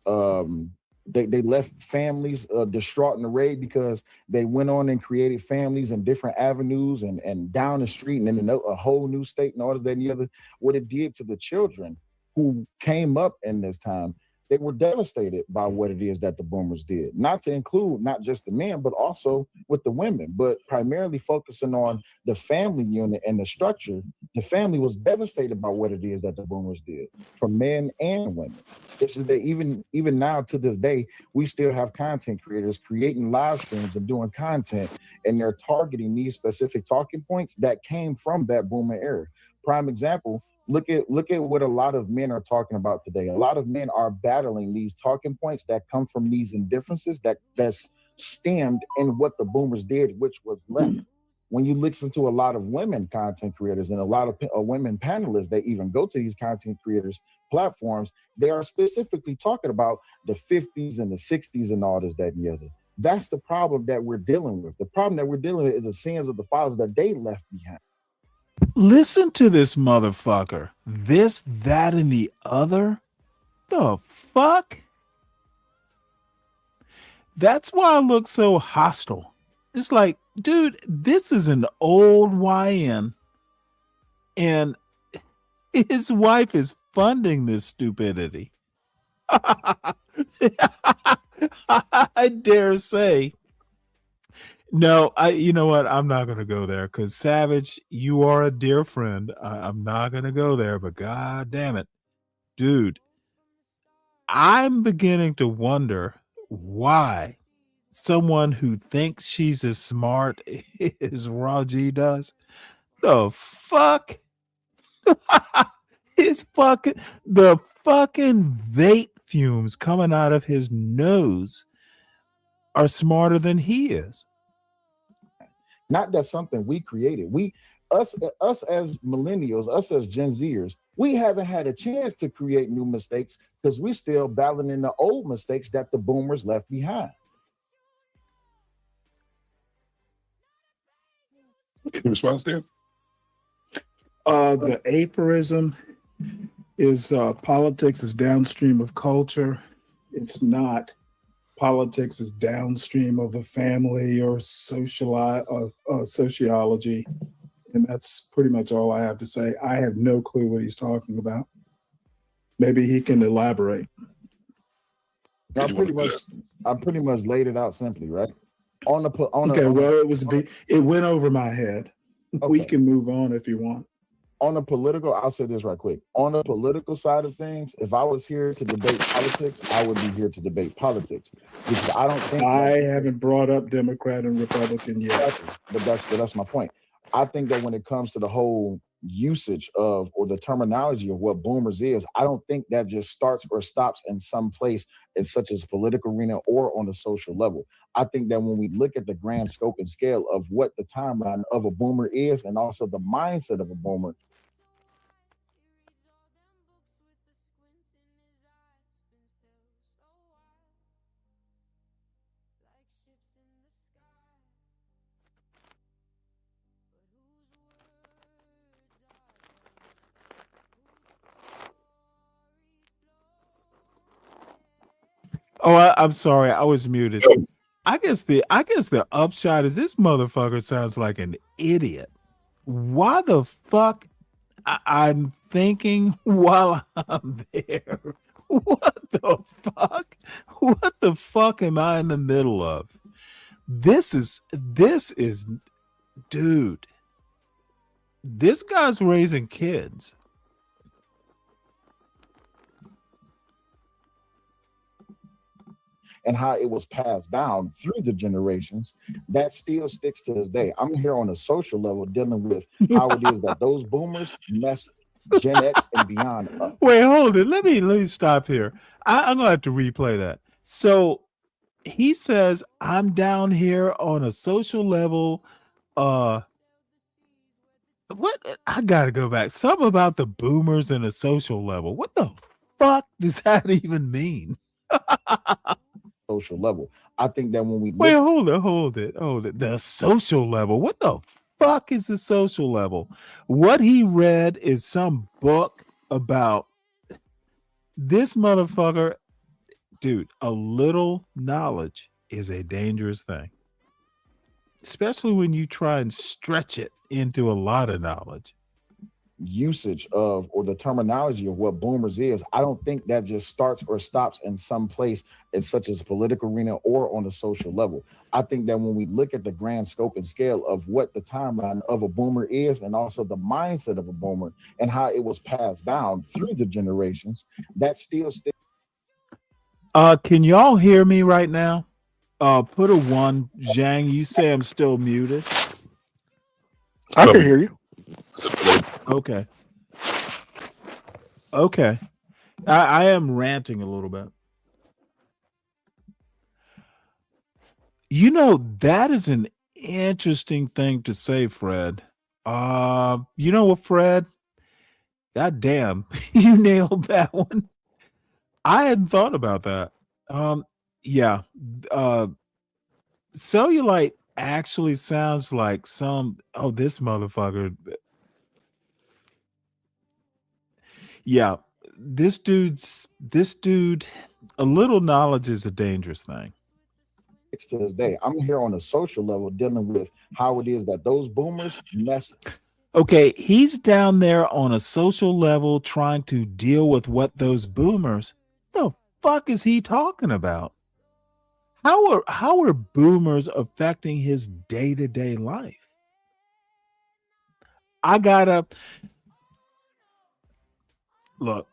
they left families distraught in the raid because they went on and created families in different avenues and down the street and in a whole new state and all this, that, and the other. What it did to the children who came up in this time, they were devastated by what it is that the boomers did. Not to include not just the men, but also with the women, but primarily focusing on the family unit and the structure. The family was devastated by what it is that the boomers did for men and women. This is that even now to this day, we still have content creators creating live streams and doing content, and they're targeting these specific talking points that came from that boomer era. Prime example, look at what a lot of men are talking about today. A lot of men are battling these talking points that come from these indifferences that's stemmed in what the boomers did, which was left. When you listen to a lot of women content creators and a lot of women panelists that even go to these content creators platforms, they are specifically talking about the 50s and the 60s and all this, that, and the other. That's the problem that we're dealing with. The problem that we're dealing with is the sins of the fathers that they left behind. Listen to this motherfucker. This, that, and the other? The fuck? That's why I look so hostile. It's like, dude, this is an old YN, and his wife is funding this stupidity. I dare say. No, you know what? I'm not going to go there because Savage, you are a dear friend. I'm not going to go there, but God damn it, dude. I'm beginning to wonder why someone who thinks she's as smart as Raji does The fuck? The fucking vape fumes coming out of his nose are smarter than he is. Not that something we created. Us as millennials, us as Gen Zers, we haven't had a chance to create new mistakes because we're still battling in the old mistakes that the boomers left behind. Any response there? The aphorism is politics is downstream of culture. It's not. Politics is downstream of the family or sociology. And that's pretty much all I have to say. I have no clue what he's talking about. Maybe he can elaborate. I pretty much laid it out simply, right? It went over my head. Okay. We can move on if you want. On the political, I'll say this right quick. On the political side of things, if I was here to debate politics, I would be here to debate politics because I don't think I haven't brought up Democrat and Republican yet. But that's my point. I think that when it comes to the whole usage of or the terminology of what boomers is, I don't think that just starts or stops in some place in such as political arena or on the social level. I think that when we look at the grand scope and scale of what the timeline of a boomer is and also the mindset of a boomer, I'm sorry, I was muted. I guess the upshot is this motherfucker sounds like an idiot. Why the fuck? I'm thinking while I'm there. What the fuck? What the fuck am I in the middle of? This is dude. This guy's raising kids. and how it was passed down through the generations, that still sticks to this day. I'm here on a social level dealing with how it is that those boomers mess Gen X and beyond up. Wait, hold it. Let me stop here. I'm gonna have to replay that. So he says, I'm down here on a social level. What? I gotta go back. Something about the boomers and a social level. What the fuck does that even mean? Social level. I think that when we wait, hold it. The social level. What the fuck is the social level? What he read is some book about this motherfucker. Dude, a little knowledge is a dangerous thing, especially when you try and stretch it into a lot of knowledge. Usage of or the terminology of what boomers is, I don't think that just starts or stops in some place in such as political arena or on a social level. I think that when we look at the grand scope and scale of what the timeline of a boomer is and also the mindset of a boomer and how it was passed down through the generations, that still sticks. Can y'all hear me right now? Put a 1. Zhang, you say I'm still muted. I can hear you. Okay. I am ranting a little bit. You know, that is an interesting thing to say, Fred. You know what, Fred? God damn, you nailed that one. I hadn't thought about that. Yeah. Cellulite actually sounds like this motherfucker. Yeah, this dude, a little knowledge is a dangerous thing. To this day, I'm here on a social level dealing with how it is that those boomers mess. Okay, he's down there on a social level trying to deal with what those boomers. The fuck is he talking about? How are boomers affecting his day-to-day life? I gotta look.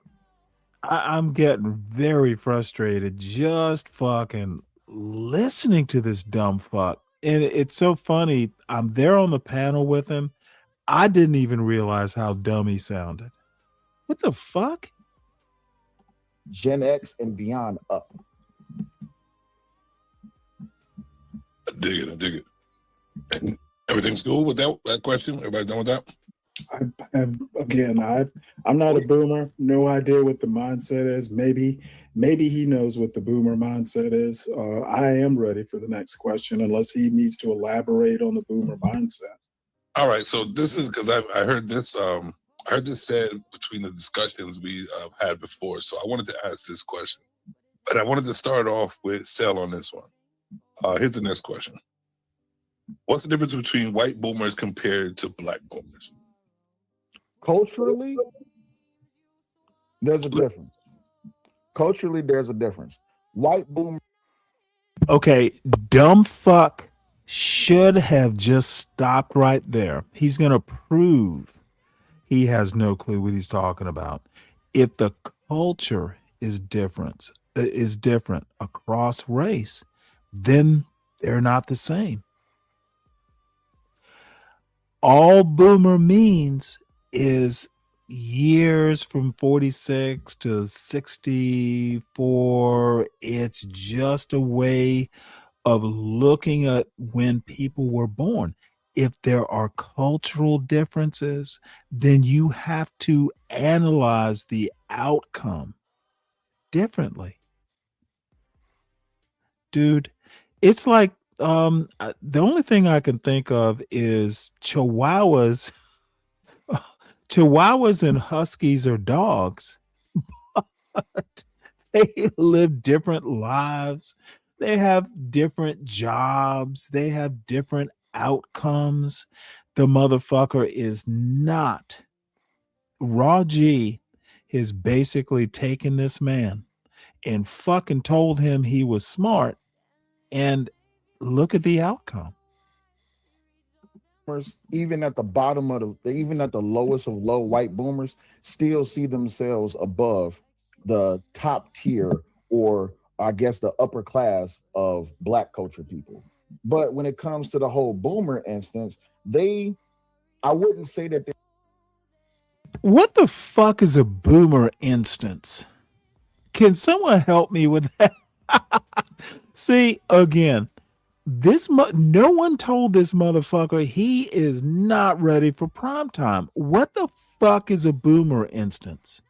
I'm getting very frustrated just fucking listening to this dumb fuck. And it's so funny. I'm there on the panel with him. I didn't even realize how dumb he sounded. What the fuck? Gen X and beyond up. I dig it. And everything's cool with that question? Everybody done with that? I'm not a boomer. No idea what the mindset is. Maybe he knows what the boomer mindset is. I am ready for the next question, unless he needs to elaborate on the boomer mindset. All right, so this is because I heard this. I heard this said between the discussions we had before. So I wanted to ask this question, but I wanted to start off with Sel on this one. Here's the next question: what's the difference between white boomers compared to black boomers? Culturally, there's a difference. White boomer. Okay, dumb fuck should have just stopped right there. He's going to prove he has no clue what he's talking about. If the culture is different across race, then they're not the same. All boomer means is years from 46 to 64. It's just a way of looking at when people were born. If there are cultural differences, then you have to analyze the outcome differently. Dude, it's like the only thing I can think of is Chihuahuas and Huskies are dogs, but they live different lives. They have different jobs. They have different outcomes. The motherfucker is not. Raw G has basically taken this man and fucking told him he was smart, and look at the outcome. Even at the bottom of even at the lowest of low, white boomers still see themselves above the top tier, or I guess the upper class of black culture people. But when it comes to the whole boomer instance, I wouldn't say that. What the fuck is a boomer instance? Can someone help me with that? See, again, no one told this motherfucker he is not ready for prime time. What the fuck is a boomer instance?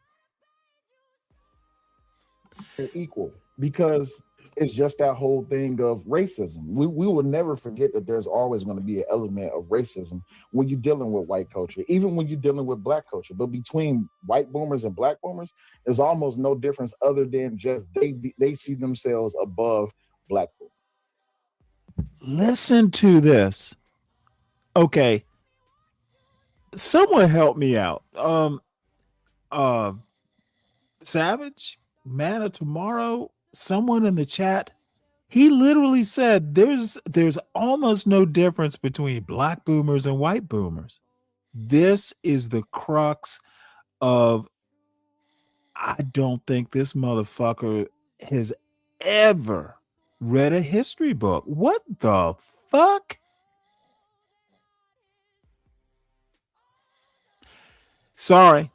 They're equal, because it's just that whole thing of racism. We will never forget that there's always going to be an element of racism when you're dealing with white culture, even when you're dealing with black culture. But between white boomers and black boomers, there's almost no difference other than just they see themselves above black boomers. Listen to this. Okay. Someone help me out. Savage, Man of Tomorrow, someone in the chat, he literally said there's almost no difference between black boomers and white boomers. This is the crux of, I don't think this motherfucker has ever read a history book. What the fuck? Sorry.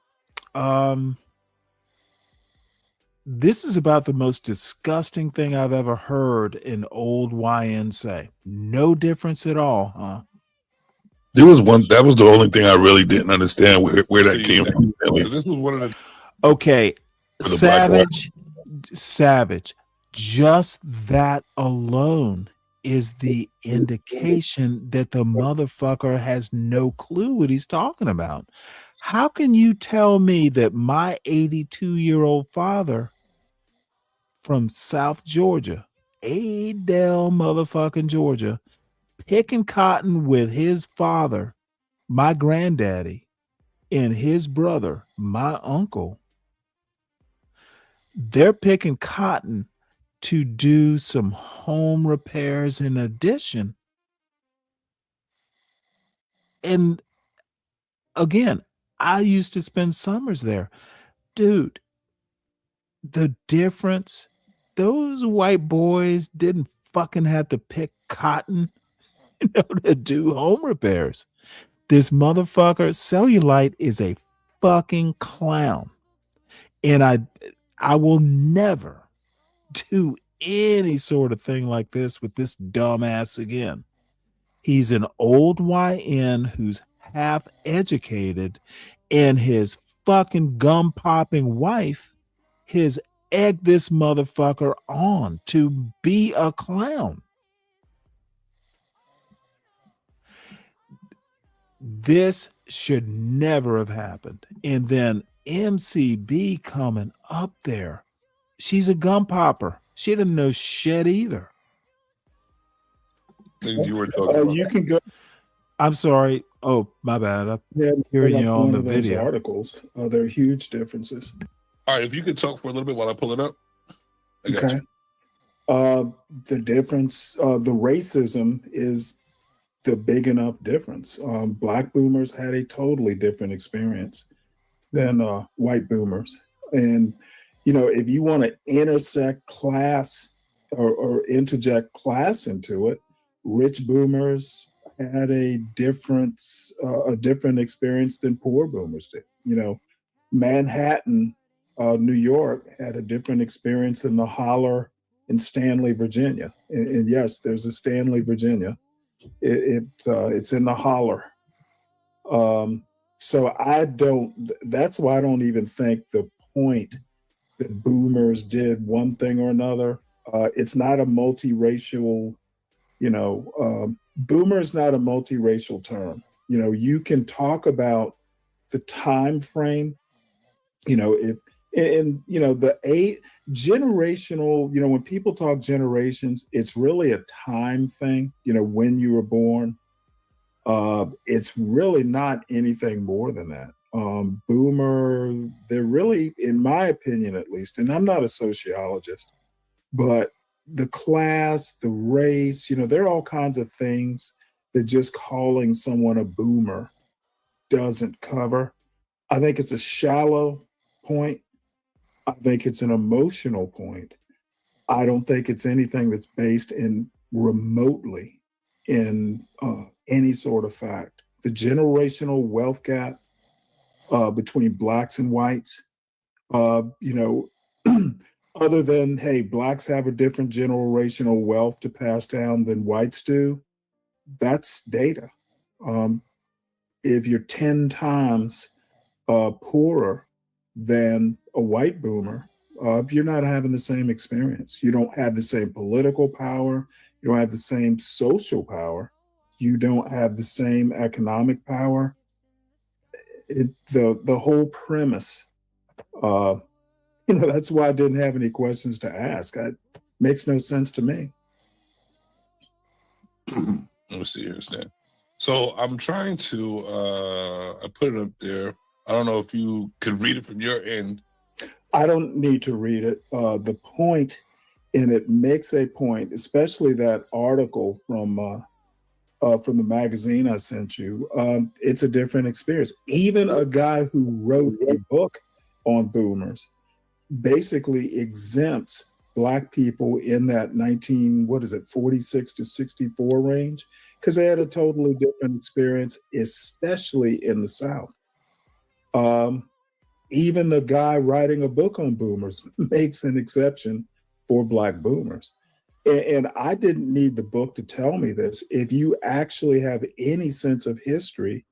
This is about the most disgusting thing I've ever heard an old YN say. No difference at all, huh? There was one, that was the only thing I really didn't understand where that came from. This was one of the. Okay, Savage, just that alone is the indication that the motherfucker has no clue what he's talking about. How can you tell me that my 82-year-old father from South Georgia, Adel motherfucking Georgia, picking cotton with his father, my granddaddy, and his brother, my uncle, they're picking cotton to do some home repairs in addition. And again, I used to spend summers there. Dude, the difference, those white boys didn't fucking have to pick cotton, to do home repairs. This motherfucker, Cellulite, is a fucking clown. And I will never do any sort of thing like this with this dumbass again. He's an old YN who's half educated, and his fucking gum popping wife has egged this motherfucker on to be a clown. This should never have happened. And then MCB coming up there. She's a gum popper. She didn't know shit either. You were talking about. You can go. I'm sorry. Oh, my bad. I'm hearing you on the video. Articles. There are huge differences. All right, if you could talk for a little bit while I pull it up. Okay. The difference, the racism is the big enough difference. Black boomers had a totally different experience than white boomers. And, you know, if you want to intersect class or interject class into it, rich boomers had a different experience than poor boomers did. You know, Manhattan, New York had a different experience than the holler in Stanley, Virginia. And yes, there's a Stanley, Virginia. It's in the holler. So that's why I don't even think the point that boomers did one thing or another. It's not a multiracial, boomer is not a multiracial term. You know, you can talk about the time frame, the generational, when people talk generations, it's really a time thing, when you were born. It's really not anything more than that. Boomer, they're really, in my opinion at least, and I'm not a sociologist, but the class, the race, there are all kinds of things that just calling someone a boomer doesn't cover. I think it's a shallow point. I think it's an emotional point. I don't think it's anything that's based in remotely in any sort of fact. The generational wealth gap between blacks and whites, other than, hey, blacks have a different generational wealth to pass down than whites do, that's data. If you're 10 times poorer than a white boomer, you're not having the same experience. You don't have the same political power. You don't have the same social power. You don't have the same economic power. The whole premise, that's why I didn't have any questions to ask. It makes no sense to me. Let me see here, Stan. So I'm trying to, I put it up there. I don't know if you could read it from your end. I don't need to read it. The point, and it makes a point, especially that article from the magazine I sent you. It's a different experience. Even a guy who wrote a book on boomers basically exempts Black people in that 46 to 64 range, because they had a totally different experience, especially in the South. Even the guy writing a book on boomers makes an exception for Black boomers. And I didn't need the book to tell me this. If you actually have any sense of history,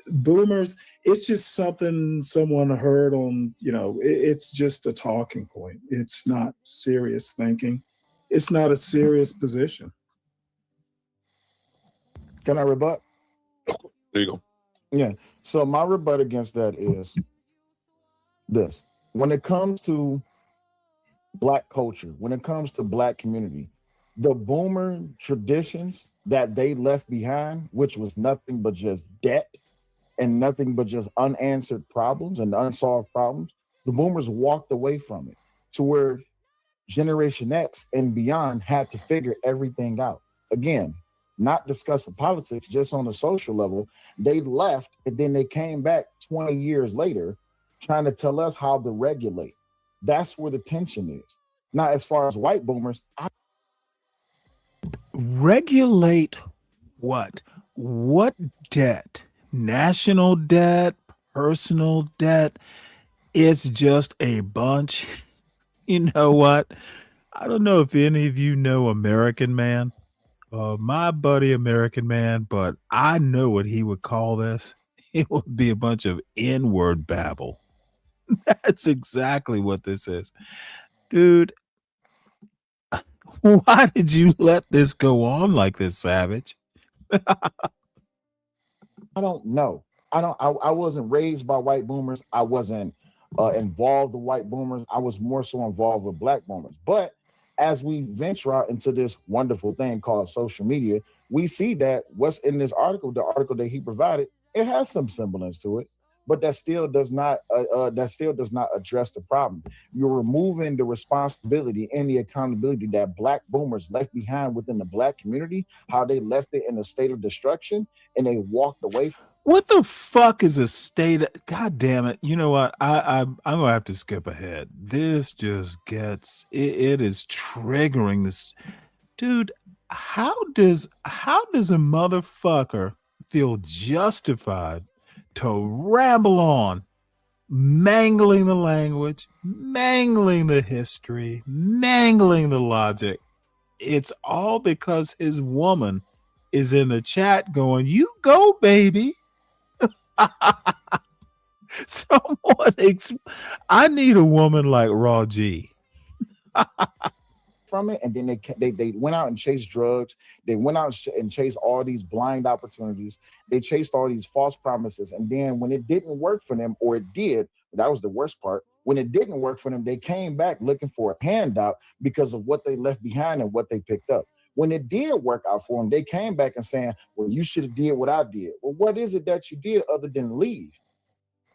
boomers, it's just something someone heard on, it's just a talking point. It's not serious thinking. It's not a serious position. Can I rebut? There you go. Yeah. So my rebut against that is this. When it comes to Black culture, when it comes to Black community, the boomer traditions that they left behind, which was nothing but just debt and nothing but just unanswered problems and unsolved problems, the boomers walked away from it to where Generation X and beyond had to figure everything out. Again, not discussing politics, just on a social level. They left and then they came back 20 years later trying to tell us how to regulate. That's where the tension is. Now, as far as white boomers, regulate what? what debt? National debt, personal debt. It's just a bunch. You know what? I don't know if any of you know American Man, my buddy American Man, but I know what he would call this. It would be a bunch of N-word babble. That's exactly what this is. Dude, why did you let this go on like this, Savage? I don't know. I wasn't raised by white boomers. I wasn't involved with white boomers. I was more so involved with black boomers. But as we venture out into this wonderful thing called social media, we see that what's in this article, the article that he provided, it has some semblance to it, but that still does not address the problem. You're removing the responsibility and the accountability that black boomers left behind within the black community, how they left it in a state of destruction and they walked away from. What the fuck is a state? God damn it! You know what? I'm gonna have to skip ahead. This just gets it is triggering this, dude. How does a motherfucker feel justified to ramble on, mangling the language, mangling the history, mangling the logic? It's all because his woman is in the chat going, "You go, baby." I need a woman like Raw G. From it, and then they went out and chased drugs. They went out and chased all these blind opportunities. They chased all these false promises, and then when it didn't work for them, or it did, that was the worst part. When it didn't work for them, they came back looking for a handout because of what they left behind and what they picked up. When it did work out for them, they came back and saying, well, you should have did what I did. Well, what is it that you did other than leave?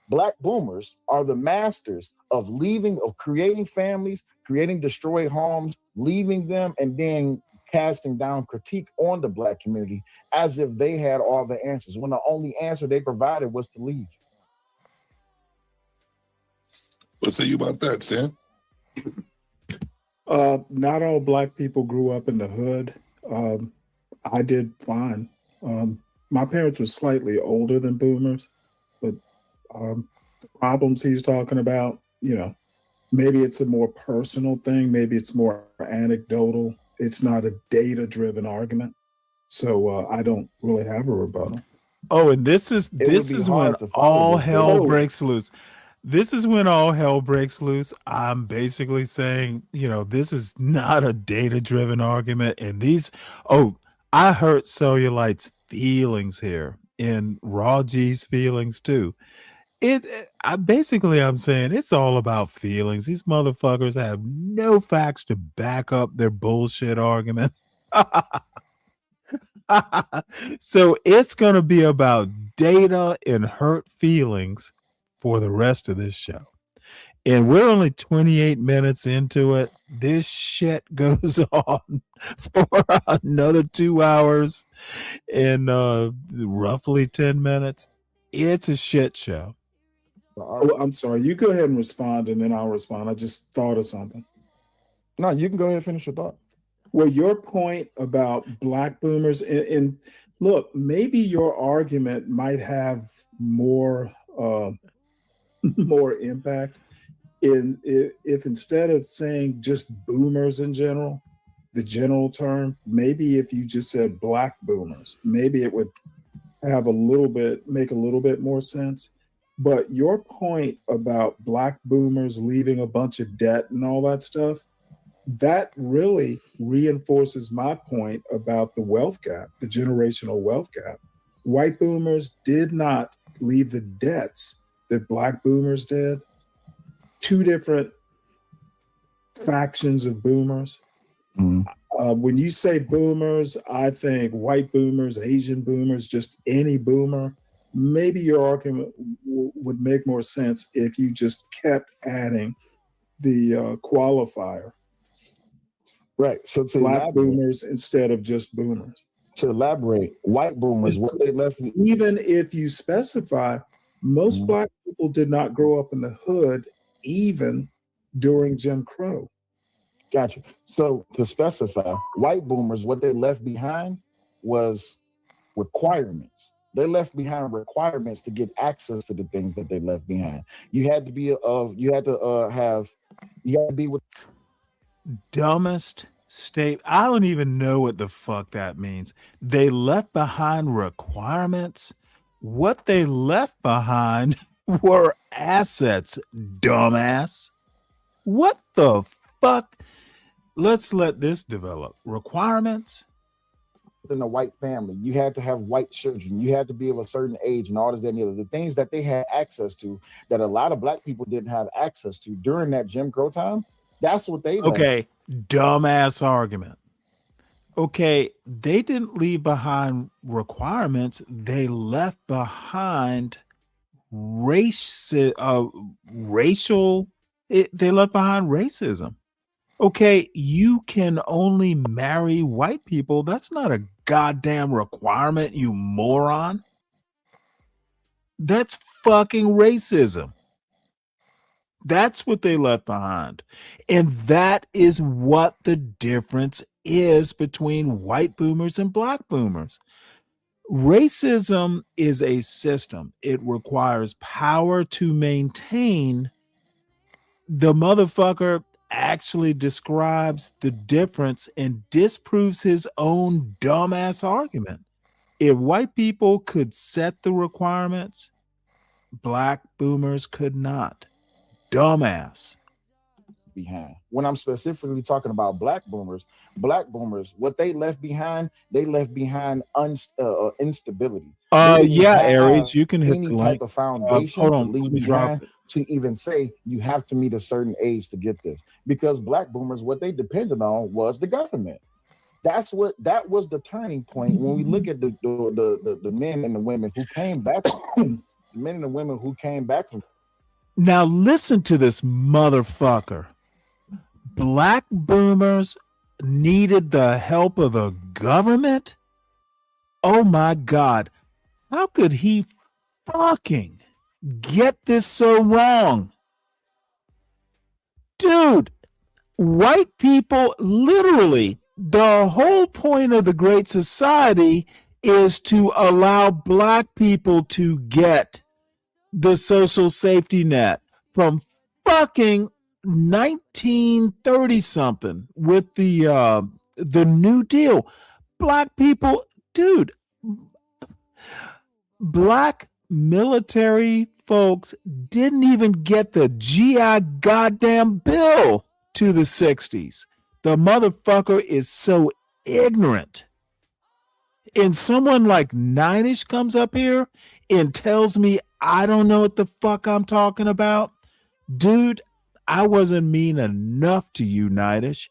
Black boomers are the masters of leaving, of creating families, creating destroyed homes, leaving them, and then casting down critique on the black community as if they had all the answers, when the only answer they provided was to leave. What say you about that, Stan? Not all black people grew up in the hood. I did fine. My parents were slightly older than boomers, but the problems he's talking about, maybe it's a more personal thing. Maybe it's more anecdotal. It's not a data-driven argument. So I don't really have a rebuttal. Oh, and this is when all hell breaks loose. This is when all hell breaks loose. I'm basically saying, this is not a data-driven argument. And I hurt Cellulite's feelings here and Raw G's feelings too. I'm saying it's all about feelings. These motherfuckers have no facts to back up their bullshit argument. So it's going to be about data and hurt feelings for the rest of this show. And we're only 28 minutes into it. This shit goes on for another 2 hours and roughly 10 minutes. It's a shit show. Oh, I'm sorry. You go ahead and respond, and then I'll respond. I just thought of something. No, you can go ahead and finish your thought. Well, your point about black boomers, and look, maybe your argument might have more impact if instead of saying just boomers in general, the general term, maybe if you just said black boomers, maybe it would make a little bit more sense. But your point about black boomers leaving a bunch of debt and all that stuff, that really reinforces my point about the wealth gap, the generational wealth gap. White boomers did not leave the debts that black boomers did. Two different factions of boomers. Mm-hmm. When you say boomers, I think white boomers, Asian boomers, just any boomer. Maybe your argument would make more sense if you just kept adding the qualifier. Right. So to black boomers instead of just boomers. To elaborate, white boomers, what they left. Even if you specify, most black people did not grow up in the hood, even during Jim Crow. Gotcha. So to specify, white boomers, what they left behind was requirements. They left behind requirements to get access to the things that they left behind. You had to be with Dumbest state. I don't even know what the fuck that means. They left behind requirements. What they left behind were assets, dumbass. What the fuck? Let's let this develop. Requirements? in a white family. You had to have white children. You had to be of a certain age and all this, that, and the other. The things that they had access to that a lot of black people didn't have access to during that Jim Crow time. That's what they okay, dumbass argument. Okay, they didn't leave behind requirements. They left behind racial. They left behind racism. Okay, you can only marry white people. That's not a goddamn requirement, you moron. That's fucking racism. That's what they left behind. And that is what the difference is between white boomers and black boomers. Racism is a system. It requires power to maintain. The motherfucker actually describes the difference and disproves his own dumbass argument. If white people could set the requirements, black boomers could not. Dumbass. Behind. When I'm specifically talking about black boomers, what they left behind instability. Yeah, Aries, you can hit any the type link. of foundation Hold on, to leave let me drop behind it. to even say you have to meet a certain age to get this. Because black boomers, what they depended on was the government. That was the turning point when we look at the men and the women who came back. The men and the women who came back from. Now listen to this motherfucker. Black boomers needed the help of the government? Oh my God. How could he fucking get this so wrong? Dude, white people, literally, the whole point of the Great Society is to allow black people to get the social safety net from fucking 1930 something with the New Deal. Black people, dude, black military folks didn't even get the GI goddamn bill to the 60s. The motherfucker is so ignorant. And someone like Ninish comes up here and tells me I don't know what the fuck I'm talking about. Dude, I wasn't mean enough to you, Ninish.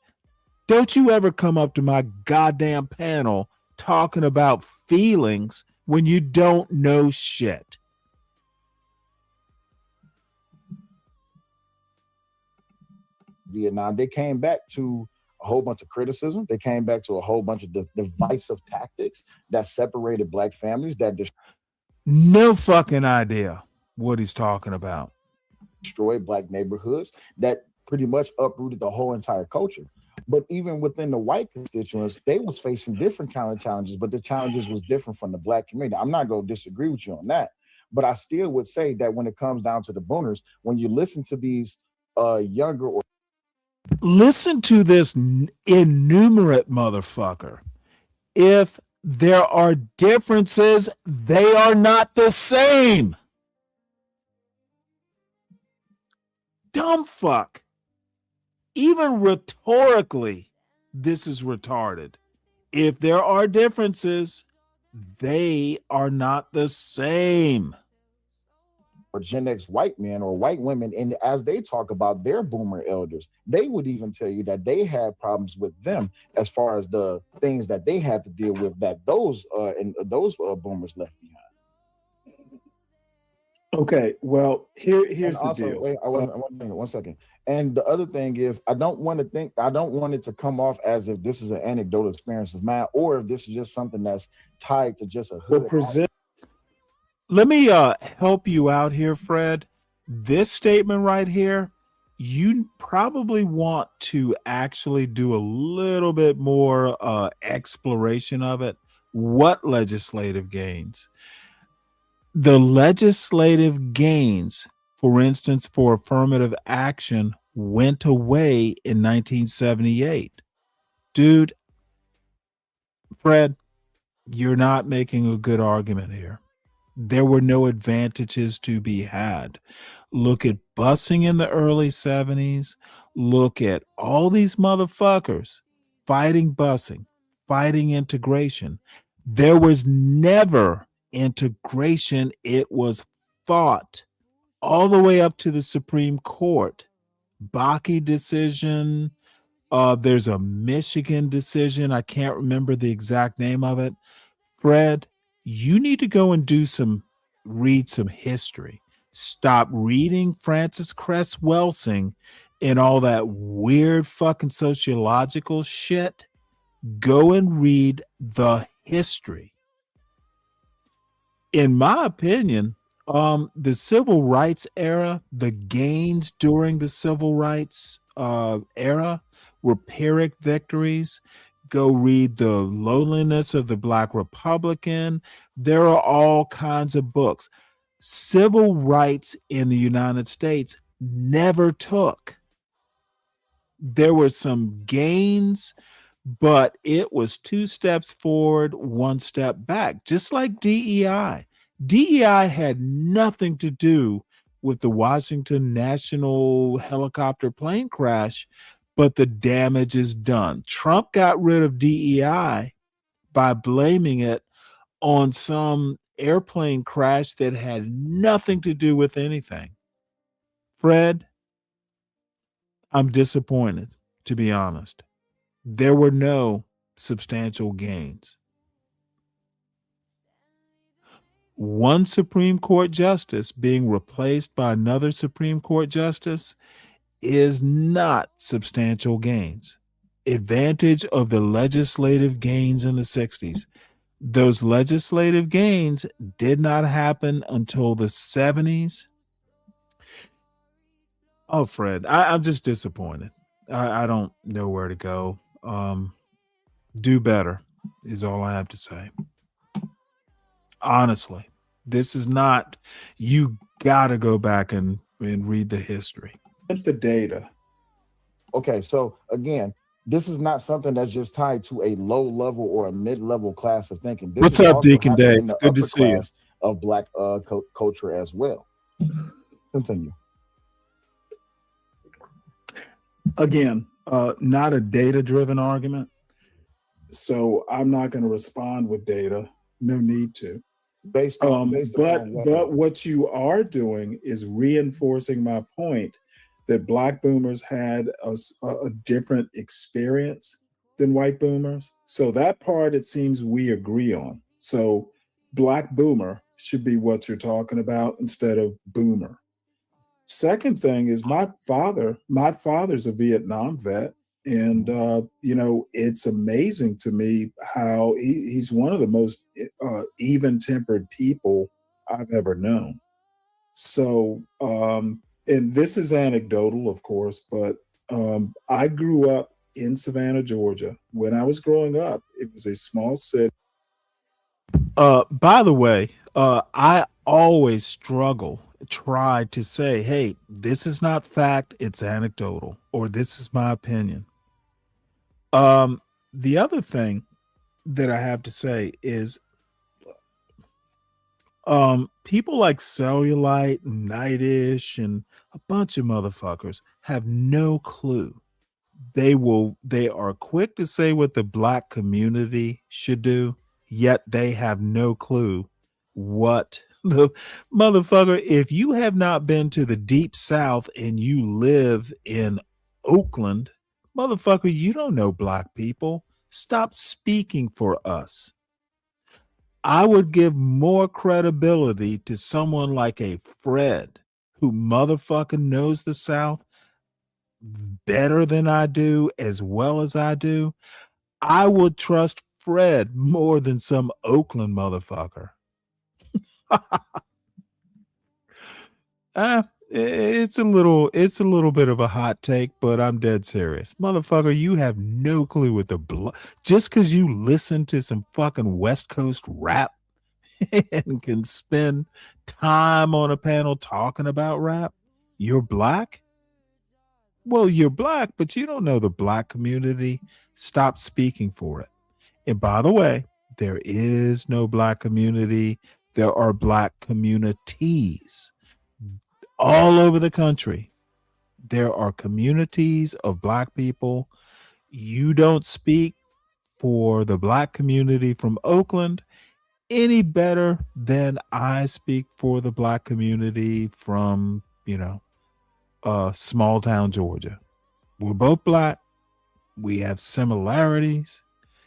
Don't you ever come up to my goddamn panel talking about feelings when you don't know shit. Vietnam, they came back to a whole bunch of criticism. They came back to a whole bunch of divisive tactics that separated black families, that no fucking idea what he's talking about. Destroyed black neighborhoods, that pretty much uprooted the whole entire culture. But even within the white constituents, they was facing different kind of challenges, but the challenges was different from the black community. I'm not going to disagree with you on that, but I still would say that when it comes down to the boomers, when you listen to these younger or listen to this innumerate motherfucker. If there are differences, they are not the same. Dumb fuck. Even rhetorically, this is retarded. If there are differences, they are not the same. Or Gen X white men or white women, and as they talk about their boomer elders, they would even tell you that they had problems with them as far as the things that they had to deal with that those boomers left behind. Okay, well, here's also, the deal. Wait, one second. And the other thing is, I don't want it to come off as if this is an anecdotal experience of mine, or if this is just something that's tied to just a hood. Let me help you out here, Fred. This statement right here, you probably want to actually do a little bit more exploration of it. What legislative gains? The legislative gains, for instance, for affirmative action went away in 1978. Dude, Fred, you're not making a good argument here. There were no advantages to be had. Look at busing in the early 70s. Look at all these motherfuckers fighting busing, fighting integration. There was never integration. It was fought all the way up to the Supreme Court. Bakke decision. There's a Michigan decision. I can't remember the exact name of it. Fred, you need to go and read some history. Stop reading Francis Cress Welsing and all that weird fucking sociological shit. Go and read the history. In my opinion, the civil rights era, the gains during the civil rights era were Pyrrhic victories. Go read The Loneliness of the Black Republican. There are all kinds of books. Civil rights in the United States never took. There were some gains, but it was 2 steps forward, 1 step back, just like DEI. DEI had nothing to do with the Washington National helicopter plane crash, but the damage is done. Trump got rid of DEI by blaming it on some airplane crash that had nothing to do with anything. Fred, I'm disappointed, to be honest. There were no substantial gains. One Supreme Court justice being replaced by another Supreme Court justice is not substantial gains. Advantage of the legislative gains in the 60s. Those legislative gains did not happen until the 70s. Oh, Fred, I'm just disappointed. I don't know where to go. Do better is all I have to say. Honestly, this is not, you got to go back and read the history. The data. Okay, so again, this is not something that's just tied to a low level or a mid-level class of thinking. This What's is up, also Deacon happening Dave? in the Good to upper see you. class of Black culture as well. Continue. Again, not a data-driven argument. So I'm not going to respond with data. No need to. Based on but what you are doing is reinforcing my point that Black boomers had a different experience than white boomers. So that part, it seems we agree on. So Black boomer should be what you're talking about instead of boomer. Second thing is my father's a Vietnam vet. And, it's amazing to me how he's one of the most even-tempered people I've ever known. So, and this is anecdotal, of course, but I grew up in Savannah, Georgia. When I was growing up, it was a small city. By the way, I always try to say, hey, this is not fact, it's anecdotal, or this is my opinion. The other thing that I have to say is people like Cellulite, Nightish, and a bunch of motherfuckers have no clue. They are quick to say what the Black community should do, yet they have no clue what the motherfucker, if you have not been to the Deep South and you live in Oakland, motherfucker, you don't know Black people. Stop speaking for us. I would give more credibility to someone like a Fred, who motherfucking knows the South better than I do, as well as I do. I would trust Fred more than some Oakland motherfucker. It's a little bit of a hot take, but I'm dead serious. Motherfucker, you have no clue what just because you listen to some fucking West Coast rap and can spend time on a panel talking about rap, you're black? Well, you're black, but you don't know the black community. Stop speaking for it. And by the way, there is no black community. There are black communities all over the country. There are communities of black people. You don't speak for the black community from Oakland any better than I speak for the black community from, small town Georgia. We're both black. We have similarities,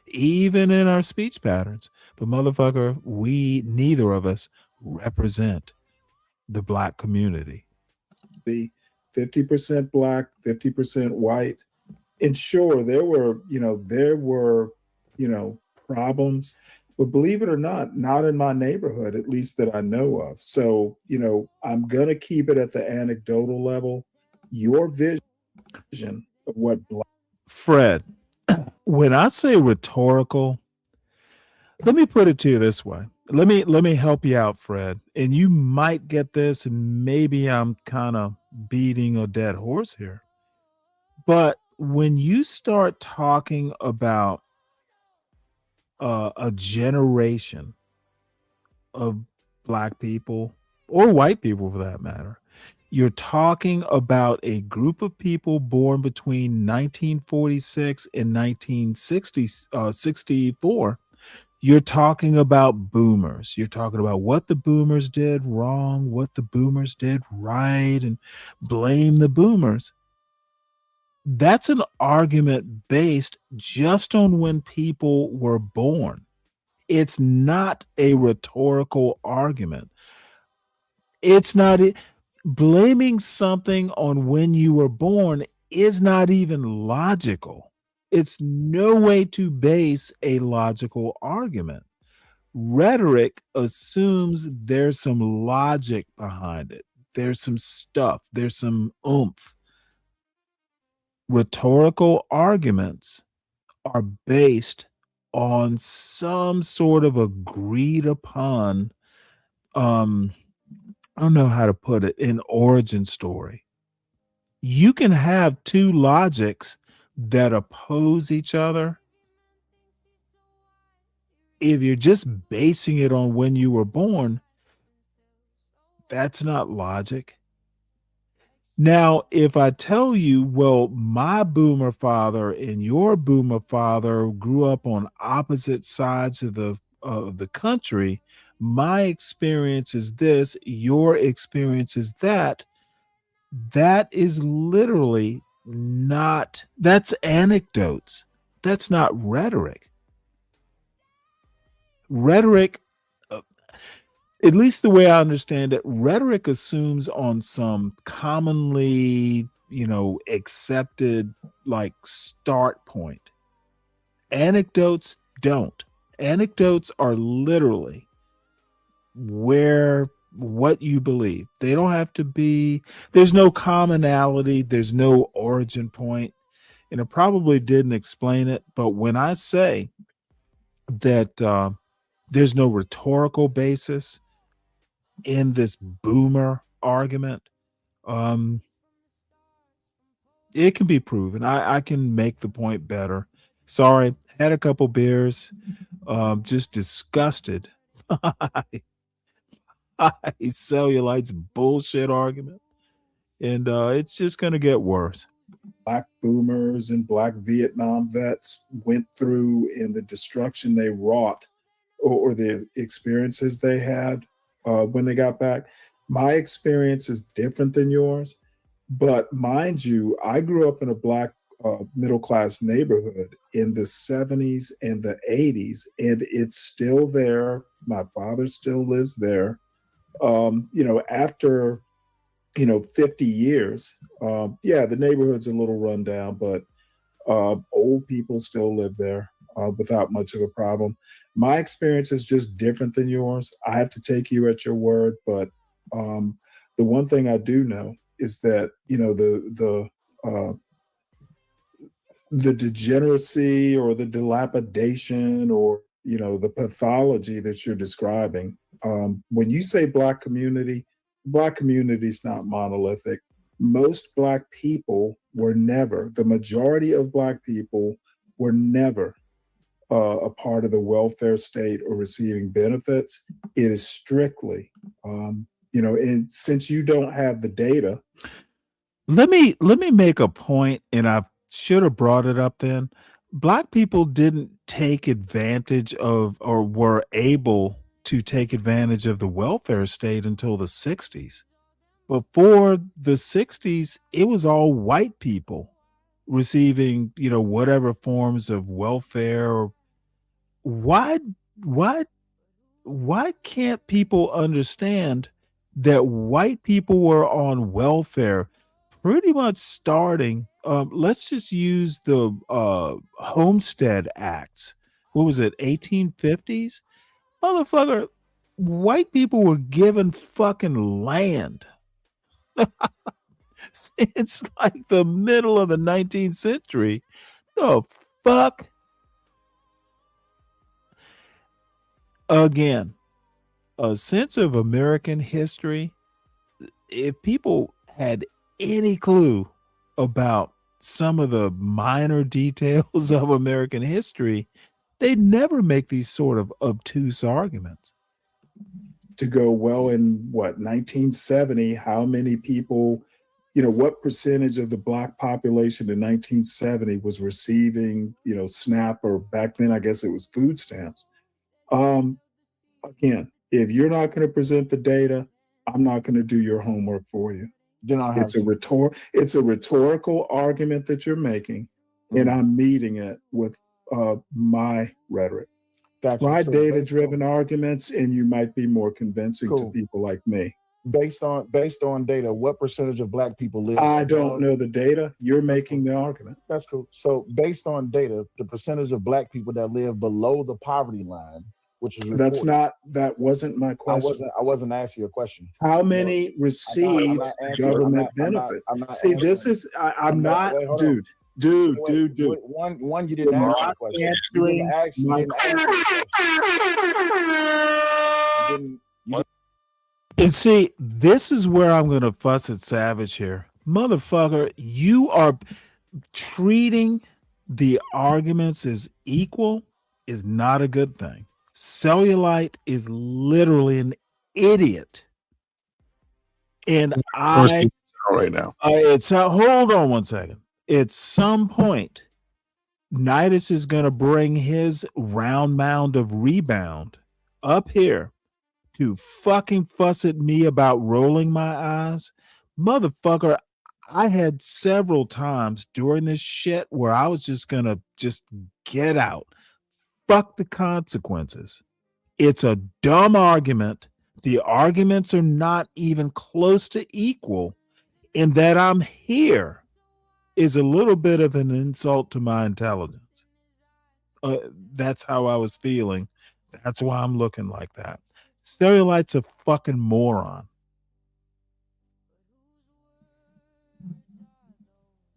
even in our speech patterns. But motherfucker, neither of us represent the black community. Be 50% black, 50% white. And sure, there were problems, but believe it or not in my neighborhood, at least that I know of. So, I'm going to keep it at the anecdotal level. Your vision of what black. Fred, when I say rhetorical, let me put it to you this way. Let me help you out, Fred. And you might get this, and maybe I'm kind of beating a dead horse here. But when you start talking about a generation of black people or white people for that matter, you're talking about a group of people born between 1946 and 1964. You're talking about boomers. You're talking about what the boomers did wrong, what the boomers did right, and blame the boomers. That's an argument based just on when people were born. It's not a rhetorical argument. It's not blaming something on when you were born is not even logical. It's no way to base a logical argument. Rhetoric assumes there's some logic behind it. There's some stuff. There's some oomph. Rhetorical arguments are based on some sort of agreed upon, I don't know how to put it, an origin story. You can have two logics that oppose each other. If you're just basing it on when you were born, that's not logic. Now, if I tell you, well, my boomer father and your boomer father grew up on opposite sides of the country, my experience is this, your experience is that. That is literally not, that's anecdotes. That's not rhetoric. Rhetoric, at least the way I understand it, rhetoric assumes on some commonly, accepted like start point. Anecdotes don't. Anecdotes are literally what you believe. They don't have to be, there's no commonality, there's no origin point, and it probably didn't explain it. But when I say that there's no rhetorical basis in this boomer argument, it can be proven. I can make the point better. Sorry, had a couple beers, just disgusted by Cellulite's bullshit argument, and it's just going to get worse. Black boomers and black Vietnam vets went through and the destruction they wrought or the experiences they had when they got back. My experience is different than yours, but mind you, I grew up in a black middle-class neighborhood in the 70s and the 80s, and it's still there. My father still lives there. After 50 years, the neighborhood's a little run down, but old people still live there without much of a problem. My experience is just different than yours. I have to take you at your word, but The one thing I do know is that, the degeneracy or the dilapidation or, the pathology that you're describing, when you say Black community is not monolithic. Most Black people were never, the majority of Black people were never a part of the welfare state or receiving benefits. It is strictly, and since you don't have the data. Let me make a point, and I should have brought it up then. Black people didn't take advantage of or were able to take advantage of the welfare state until the 60s. Before the 60s, it was all white people receiving, whatever forms of welfare. Why why why can't people understand that white people were on welfare pretty much starting, let's just use the Homestead Acts. What was it, 1850s? Motherfucker, white people were given fucking land. It's like the middle of the 19th century. The fuck? Again, a sense of American history. If people had any clue about some of the minor details of American history, they'd never make these sort of obtuse arguments. To go, well, in what, 1970, how many people, what percentage of the Black population in 1970 was receiving, SNAP, or back then, I guess it was food stamps. Again, if you're not going to present the data, I'm not going to do your homework for you. It's a rhetorical argument that you're making, and I'm meeting it with my rhetoric. Gotcha. My So data-driven arguments, and you might be more convincing to people like me. Based on data, what percentage of Black people live? I don't know the data. You're making the argument. That's cool. So based on data, the percentage of Black people that live below the poverty line, which is reported, that wasn't my question. I wasn't asking you a question. How many receive government benefits? See, this is I'm not, dude. Dude. One, you didn't ask the question. And see, this is where I'm going to fuss at Savage here. Motherfucker, you are treating the arguments as equal is not a good thing. Cellulite is literally an idiot. And right now. Hold on one second. At some point, Nidus is going to bring his round mound of rebound up here to fucking fuss at me about rolling my eyes. Motherfucker, I had several times during this shit where I was just going to get out. Fuck the consequences. It's a dumb argument. The arguments are not even close to equal. And that I'm here is a little bit of an insult to my intelligence. That's how I was feeling. That's why I'm looking like that. Cellulite's a fucking moron.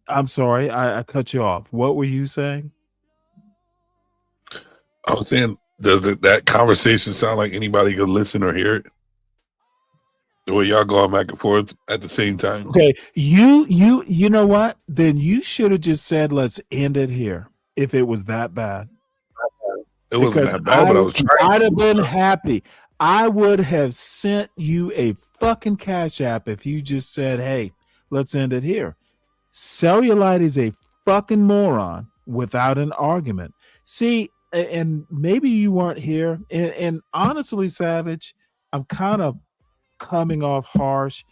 I'm sorry, I cut you off. What were you saying? I was saying, does that conversation sound like anybody could listen or hear it? The way y'all going back and forth at the same time. Okay, you know what? Then you should have just said, "Let's end it here." If it was that bad, it wasn't that bad. But I was trying. I'd have been happy. I would have sent you a fucking Cash App if you just said, "Hey, let's end it here." Cellulite is a fucking moron without an argument. See, and maybe you weren't here. And honestly, Savage, I'm kind of coming off harsh.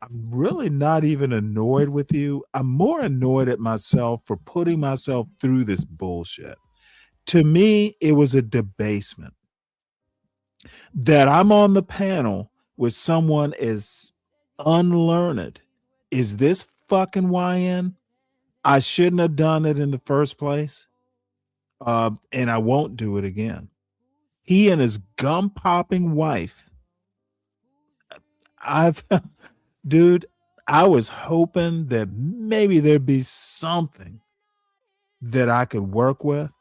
I'm really not even annoyed with you. I'm more annoyed at myself for putting myself through this bullshit. To me, it was a debasement. That I'm on the panel with someone as unlearned is this fucking YN. I shouldn't have done it in the first place. And I won't do it again. He and his gum popping wife. Dude, I was hoping that maybe there'd be something that I could work with.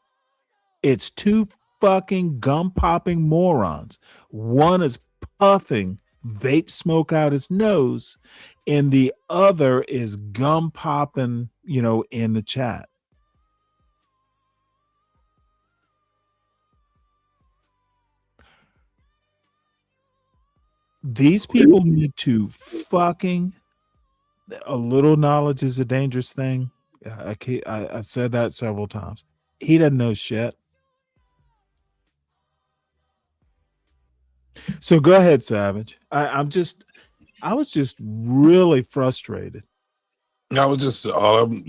It's two fucking gum popping morons. One is puffing vape smoke out his nose, and the other is gum popping, in the chat. These people need to fucking. A little knowledge is a dangerous thing. I've said that several times. He doesn't know shit. So go ahead, Savage. I was just really frustrated. I was just the only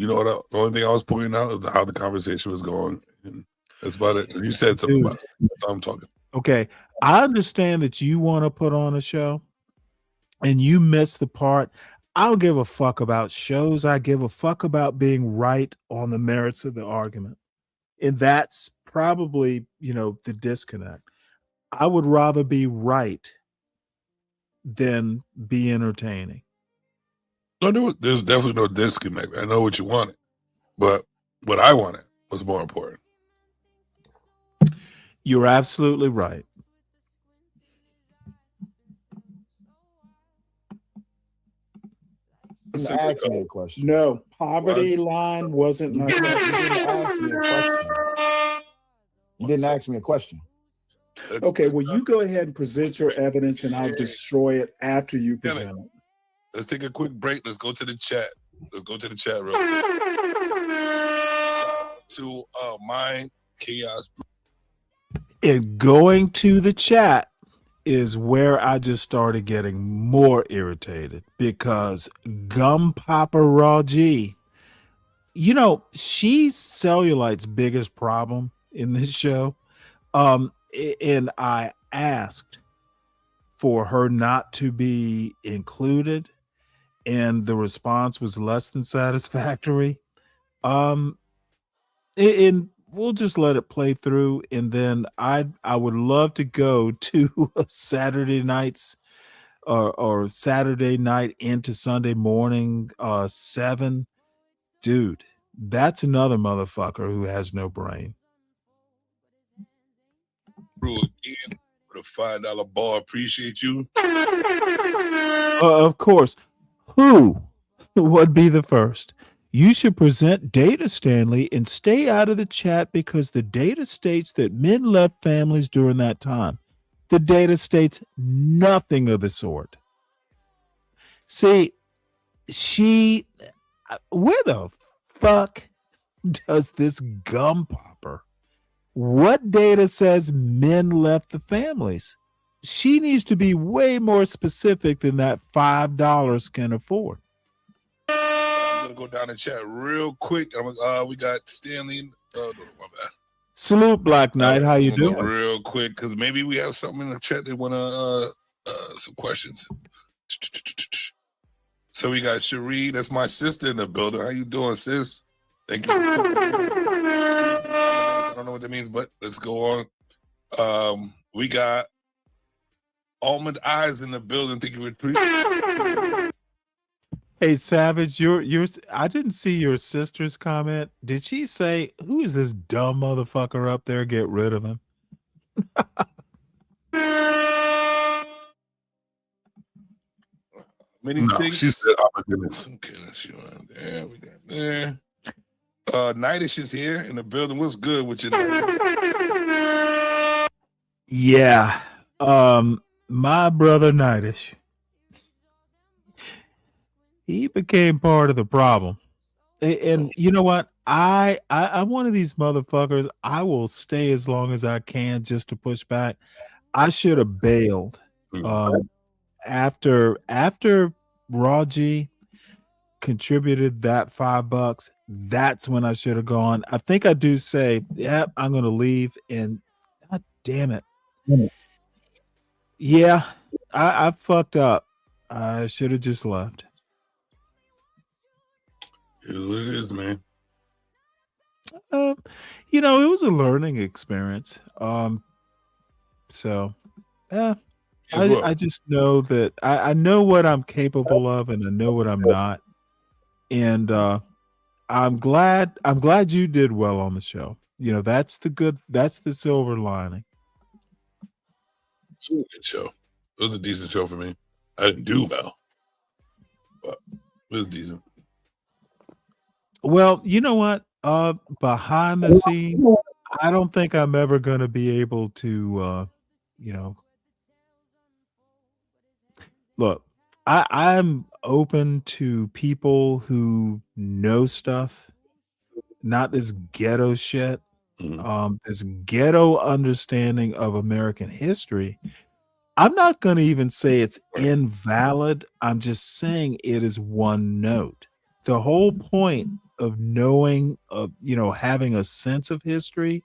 thing I was pointing out is how the conversation was going, and that's about it. You said something about it. That's how I'm talking. Okay, I understand that you want to put on a show, and you missed the part. I don't give a fuck about shows. I give a fuck about being right on the merits of the argument, and that's probably the disconnect. I would rather be right than be entertaining. No, there's definitely no disconnect. I know what you wanted, but what I wanted was more important. You're absolutely right. Ask me a question. No, poverty line wasn't my question. You didn't ask me a question. Okay, well, you go ahead and present your evidence, and I'll destroy it after you present it. Let's take a quick break. Let's go to the chat. Let's go to the chat real quick. To Mind Chaos. And going to the chat is where I just started getting more irritated, because Gum Papa Raw G, she's Cellulite's biggest problem in this show. And I asked for her not to be included, and the response was less than satisfactory. And we'll just let it play through, and then I would love to go to Saturday nights or Saturday night into Sunday morning 7. Dude, that's another motherfucker who has no brain. Bro, again with a $5 bar. Appreciate you. Of course. Who would be the first? You should present data, Stanley, and stay out of the chat, because the data states that men left families during that time. The data states nothing of the sort. See, where the fuck does this gum popper? What data says men left the families? She needs to be way more specific than that $5 can afford. I'm gonna go down the chat real quick. We got Stanley. Oh, no, my bad. Salute, Black Knight. How you doing? Real quick, because maybe we have something in the chat they want to some questions. So we got Cherie, that's my sister in the building. How you doing, sis? Thank you. I don't know what that means, but let's go on. We got Almond Eyes in the building. Thank you for tweeting. Hey, Savage, I didn't see your sister's comment. Did she say, "Who is this dumb motherfucker up there? Get rid of him"? She said, "Oh my goodness." Okay, let's see right there. We got there. Nightish is here in the building. What's good with you? Yeah. My brother Nightish, he became part of the problem. And you know what? I'm one of these motherfuckers. I will stay as long as I can just to push back. I should have bailed. After Raw G contributed that $5, that's when I should have gone. I think I do say, yep, I'm gonna leave, and god damn it. Yeah, I fucked up. I should have just left. It is what it is, man. It was a learning experience. So yeah. as well. I just know that I know what I'm capable of, and I know what I'm not. And I'm glad you did well on the show. You know, that's the silver lining. It was a good show. It was a decent show for me. I didn't do well, but it was decent. Well, you know what? Behind the scenes, I don't think I'm ever going to be able to, you know, look. I'm open to people who know stuff, not this ghetto shit. This ghetto understanding of American history. I'm not going to even say it's invalid. I'm just saying it is one note. The whole point of knowing, you know, having a sense of history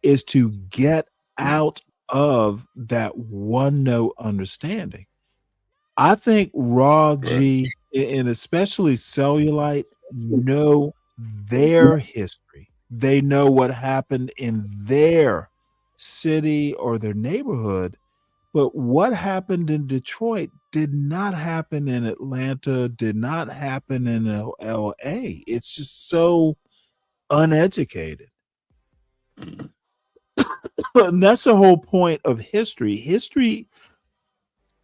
is to get out of that one note understanding. I think Raw G and especially Cellulite know their history. They know what happened in their city or their neighborhood. But what happened in Detroit did not happen in Atlanta, did not happen in LA. It's just so uneducated. And that's the whole point of history. History,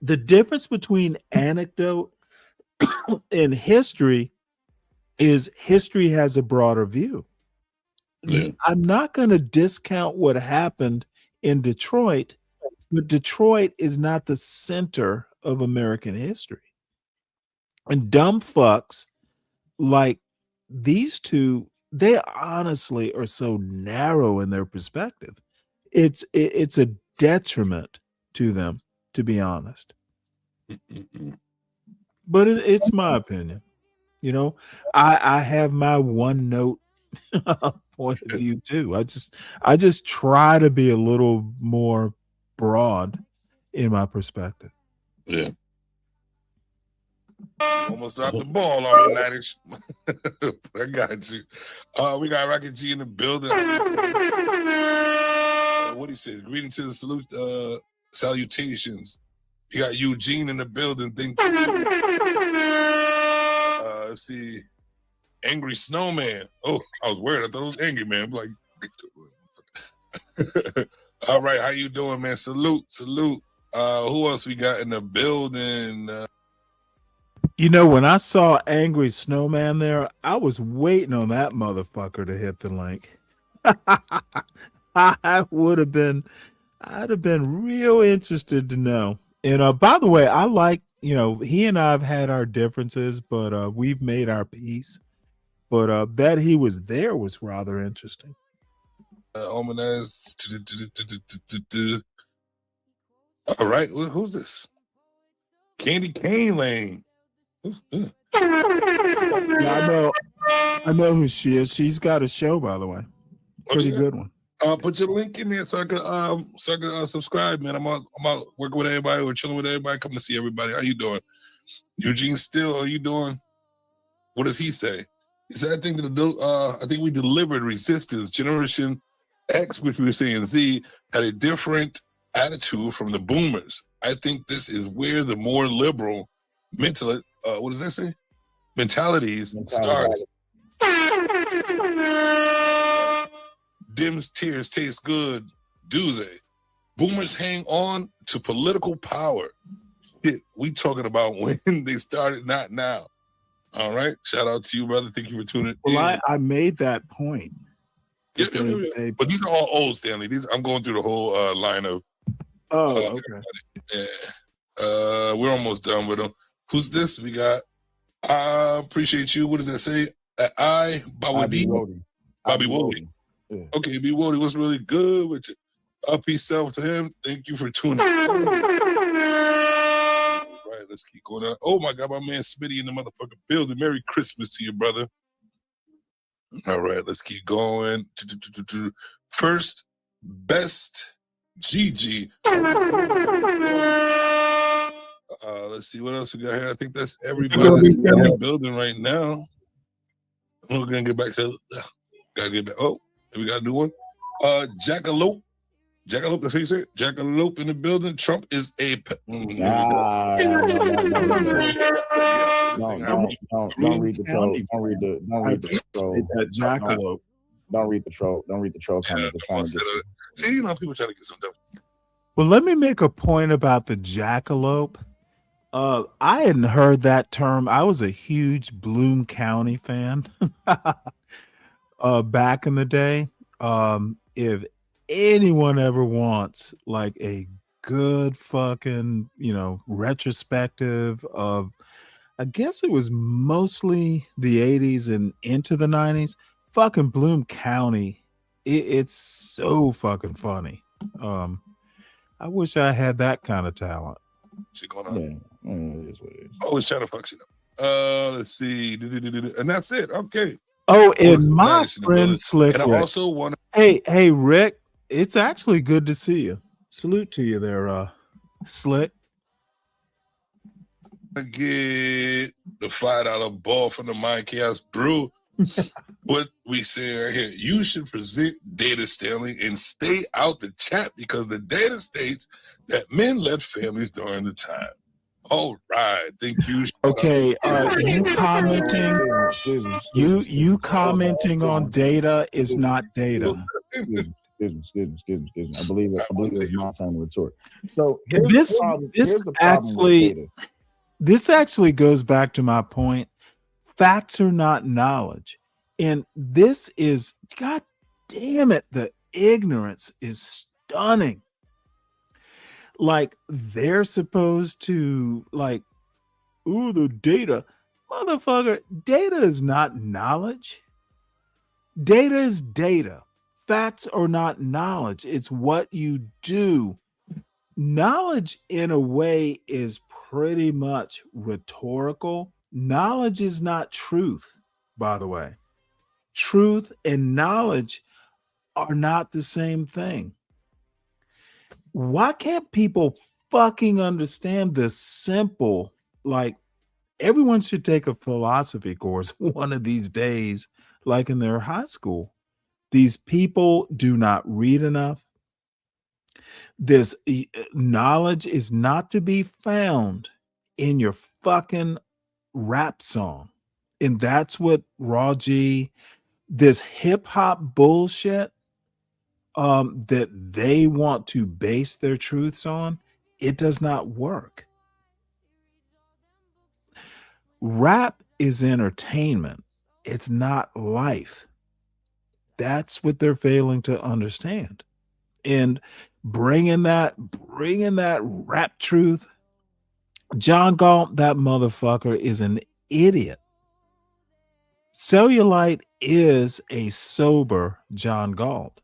the difference between anecdote and history is history has a broader view. Yeah. I'm not going to discount what happened in Detroit, but Detroit is not the center of American history. And dumb fucks like these two, they honestly are so narrow in their perspective. It's a detriment to them, to be honest. But it's my opinion. You know, I have my one note point of view too. I just try to be a little more broad in my perspective. Yeah. Almost dropped the ball on the Niners. I got you. We got Rocket G in the building. What he said? Greetings to the salute, salutations. You got Eugene in the building. Thank you. Let's see. Angry Snowman. Oh, I was worried. I thought it was Angry Man. I'm like, all right, how you doing, man? Salute. Who else we got in the building? You know, when I saw Angry Snowman there, I was waiting on that motherfucker to hit the link. I'd have been real interested to know. And by the way, I like, you know, he and I have had our differences, but we've made our peace. But that he was there was rather interesting. Ominous. All right, who's this? Candy Cane Lane. Yeah, I know who she is. She's got a show, by the way. Pretty good one. Put your link in there so I can subscribe, man. I'm out working with everybody. We're chilling with everybody. Coming to see everybody. How you doing? Eugene Still, how you doing? What does he say? He said, I think we delivered resistance. Generation X, which we were saying Z, had a different attitude from the boomers. I think this is where the more liberal what does that say? Mentalities started. Dim's tears taste good, do they? Boomers hang on to political power. Shit, we talking about when they started, not now. All right. Shout out to you, brother. Thank you for tuning in. Well, I made that point. Yeah. But these are all old, Stanley. I'm going through the whole line of. Oh, okay. We're almost done with them. Who's this? We got. Appreciate you. What does that say? Bobby Wody. Yeah. Okay, B Wody, what's really good with you? Peace out to him. Thank you for tuning in. All right, let's keep going on. Oh my God, my man Smitty in the motherfucking building. Merry Christmas to you, brother. All right, let's keep going. First, best Gigi. Let's see what else we got here. I think that's everybody that's in the building right now. We're gonna get back to. Gotta get back. Oh, we got a new one. Jackalope. Jackalope, that's how you say it? Jackalope in the building. Trump is a. Don't read the troll. Don't read the troll. That jackalope. Don't read the troll. Don't read the troll comments. See, you know, people trying to get some dumb. Well, let me make a point about the jackalope. I hadn't heard that term. I was a huge Bloom County fan back in the day. If anyone ever wants like a good fucking, retrospective of, I guess it was mostly the 80s and into the 90s, fucking Bloom County. It's so fucking funny. I wish I had that kind of talent. Shit going on. Yeah, it is what it is. Always trying to fuck shit up. Let's see. And that's it. Okay. Oh, and my friend Slick. And I also want to. Hey, Rick, it's actually good to see you. Salute to you there, Slick. Get the $5 ball from the Mind Chaos Brew. What we say right here, you should present data, Stanley, and stay out the chat because the data states that men left families during the time. All right, thank you. Okay, you commenting? You commenting on data is not data. Excuse me. I believe it's my time to retort. So this actually goes back to my point. Facts are not knowledge. And this is, God damn it, the ignorance is stunning. Like, they're supposed to, the data. Motherfucker, data is not knowledge. Data is data. Facts are not knowledge. It's what you do. Knowledge, in a way, is pretty much rhetorical. Knowledge is not truth, by the way. Truth and knowledge are not the same thing. Why can't people fucking understand this simple, everyone should take a philosophy course one of these days, like in their high school. These people do not read enough. This knowledge is not to be found in your fucking rap song. And that's what Raw G, this hip hop bullshit that they want to base their truths on, it does not work. Rap is entertainment. It's not life. That's what they're failing to understand. And bringing that rap truth, John Galt, that motherfucker is an idiot. Cellulite is a sober John Galt.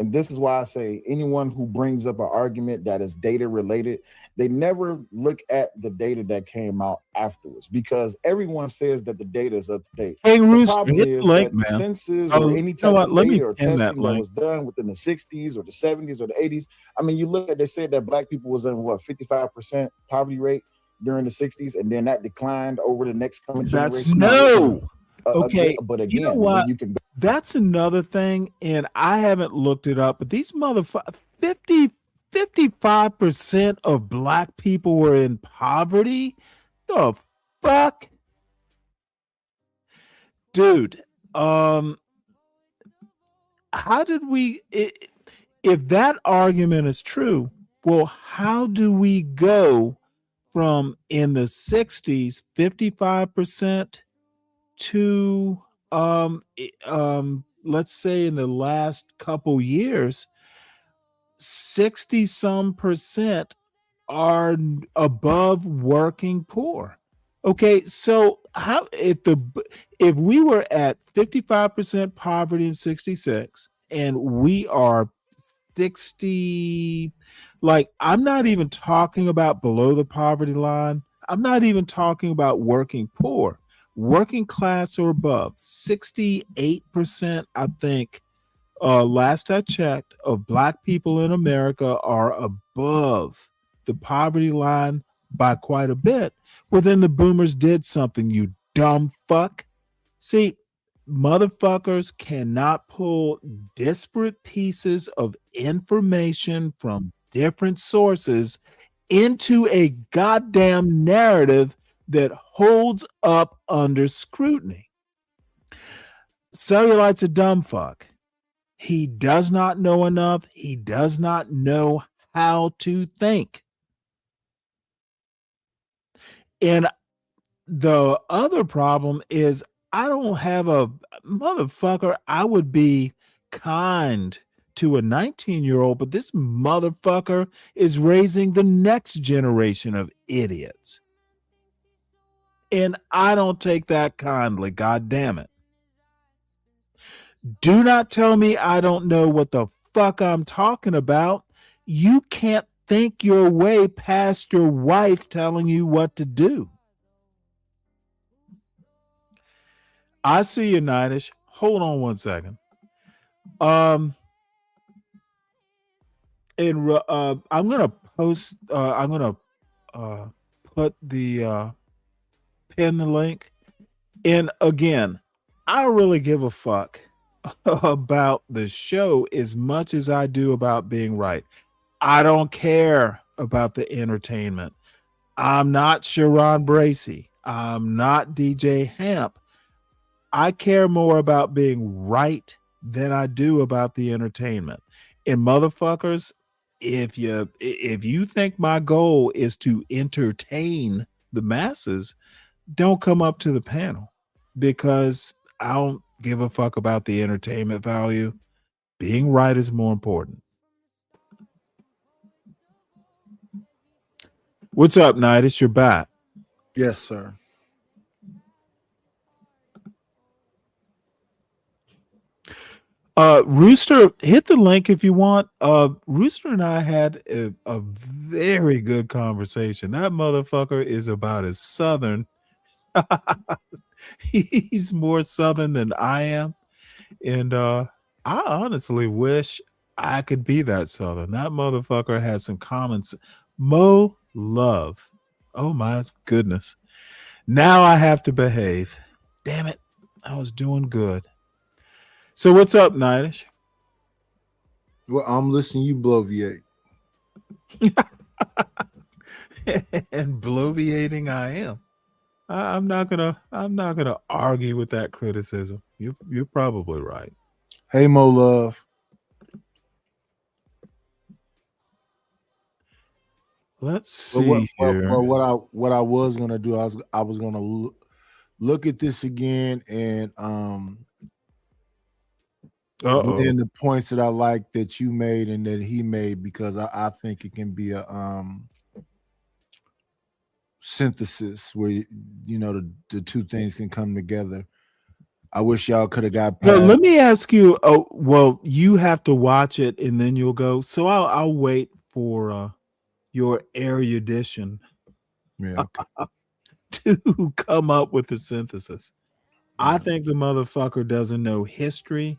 And this is why I say anyone who brings up an argument that is data related, they never look at the data that came out afterwards, because everyone says that the data is up to date. Hey, Roos, hit the link, man. Census or any type of data or testing that was done within the 60s or the 70s or the 80s. I mean, you look at, they said that black people was in 55% poverty rate during the 60s, and then that declined over the next coming generation. Okay, but again, you know what? You can. That's another thing, and I haven't looked it up, but these 55% of black people were in poverty. The fuck? Dude, how did we, if that argument is true, well, how do we go from in the 60s, 55% to let's say in the last couple years, 60 some percent are above working poor? Okay, so how if we were at 55% poverty in 66 and we are 60, I'm not even talking about below the poverty line. I'm not even talking about working poor. Working class or above, 68%, I think, last I checked, of black people in America are above the poverty line by quite a bit. Well, then the boomers did something, you dumb fuck. See, motherfuckers cannot pull disparate pieces of information from different sources into a goddamn narrative that holds up under scrutiny. Cellulite's a dumb fuck. He does not know enough. He does not know how to think. And the other problem is I don't have a motherfucker. I would be kind to a 19-year-old, but this motherfucker is raising the next generation of idiots. And I don't take that kindly. God damn it. Do not tell me I don't know what the fuck I'm talking about. You can't think your way past your wife telling you what to do. I see you, Nightish. Hold on one second. I'm gonna post. I'm gonna put the pin the link. And again, I don't really give a fuck about the show as much as I do about being right. I don't care about the entertainment. I'm not Sharon Bracey. I'm not DJ Hamp. I care more about being right than I do about the entertainment. And motherfuckers, if you think my goal is to entertain the masses, don't come up to the panel, because I don't give a fuck about the entertainment value. Being right is more important. What's up, Nightish? You're back. Yes, sir. Rooster, hit the link if you want. Rooster and I had a very good conversation. That motherfucker is about as Southern. He's more Southern than I am. And I honestly wish I could be that Southern. That motherfucker has some comments. Mo love. Oh my goodness. Now I have to behave. Damn it. I was doing good. So what's up, Nightish? Well, I'm listening. You bloviate. And bloviating I am. I'm not gonna argue with that criticism. You're probably right. Hey, Mo Love. Let's see here. What I was gonna do, I was gonna look at this again and and the points that I like that you made and that he made, because I think it can be a synthesis where you know the two things can come together. I wish y'all could have got past. Well, let me ask you. Oh, well, you have to watch it and then you'll go. So I'll wait for your erudition to come up with the synthesis. I think the motherfucker doesn't know history.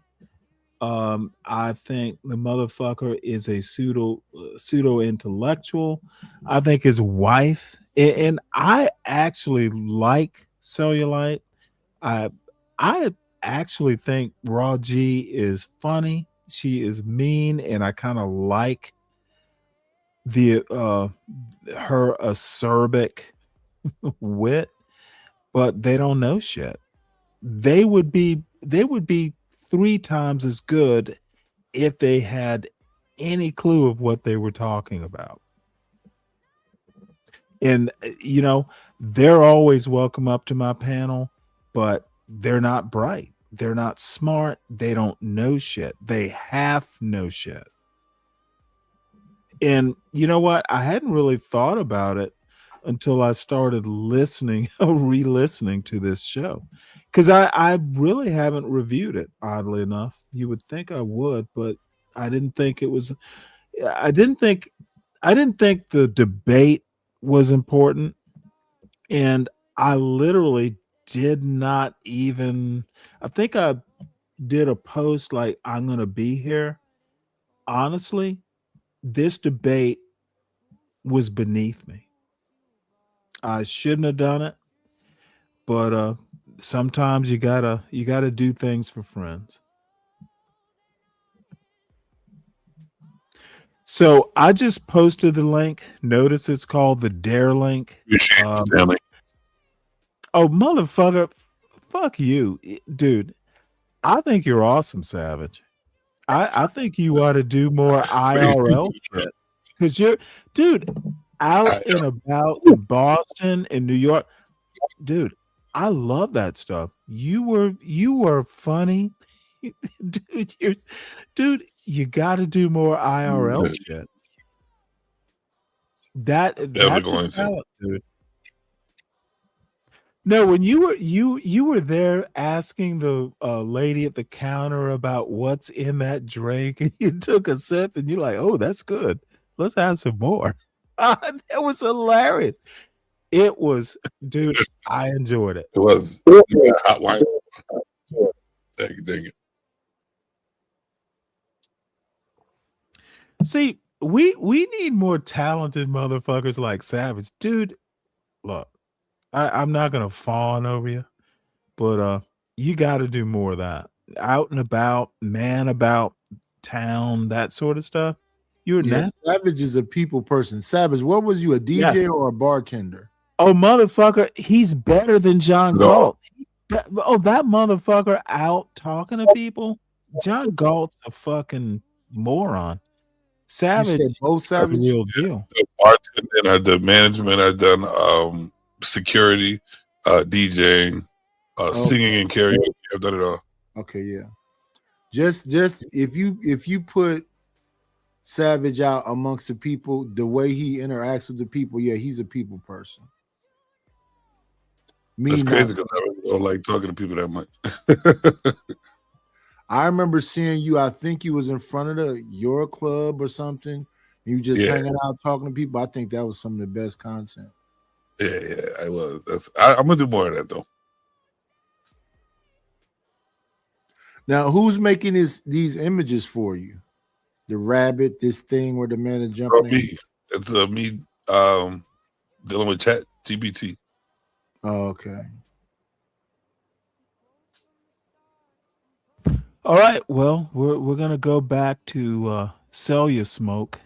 I think the motherfucker is a pseudo intellectual. I think his wife, and I actually like Cellulite. I actually think Raw G is funny. She is mean, and I kind of like the her acerbic wit, but they don't know shit. They would be 3 times as good if they had any clue of what they were talking about. And you know, they're always welcome up to my panel, but they're not bright. They're not smart. They don't know shit. They half know shit. And you know what? I hadn't really thought about it until I started re-listening to this show. Because I really haven't reviewed it, oddly enough. You would think I would, but I didn't think it was. I didn't think the debate was important, and I literally did not even. I think I did a post like, "I'm gonna be here." Honestly, this debate was beneath me. I shouldn't have done it, but sometimes you gotta do things for friends. So I just posted the link. Notice it's called the Dare link. Stanley. Oh, motherfucker. Fuck you. Dude, I think you're awesome, Savage. I think you ought to do more IRL shit. Because you're, dude, out and about in Boston, in New York. Dude, I love that stuff. You were funny. Dude, you got to do more IRL shit. That's a talent, dude. No, when you were there asking the lady at the counter about what's in that drink, and you took a sip, and you're like, "Oh, that's good. Let's have some more." That was hilarious. It was, dude. I enjoyed it. It was hotline. Dang it. See, we need more talented motherfuckers like Savage, dude. Look, I'm not gonna fawn over you, but you got to do more of that. Out and about, man about town, that sort of stuff. You're Savage is a people person. Savage, what was you, a DJ or a bartender? Oh, motherfucker, he's better than John Galt. That motherfucker out talking to people. John Galt's a fucking moron. Savage, both Savage, real deal. The bartending, I've done management, I've done security, DJing, singing and karaoke. I've done it all. Okay, yeah. Just if you put Savage out amongst the people, the way he interacts with the people, yeah, he's a people person. That's crazy because I really don't like talking to people that much. I remember seeing you. I think you was in front of your club or something. You just hanging out talking to people. I think that was some of the best content. Yeah, I was. I'm gonna do more of that though. Now, who's making these images for you? The rabbit, this thing where the man is jumping. Me. It's me dealing with Chat GPT. Oh, okay. All right. Well, we're gonna go back to sell you smoke.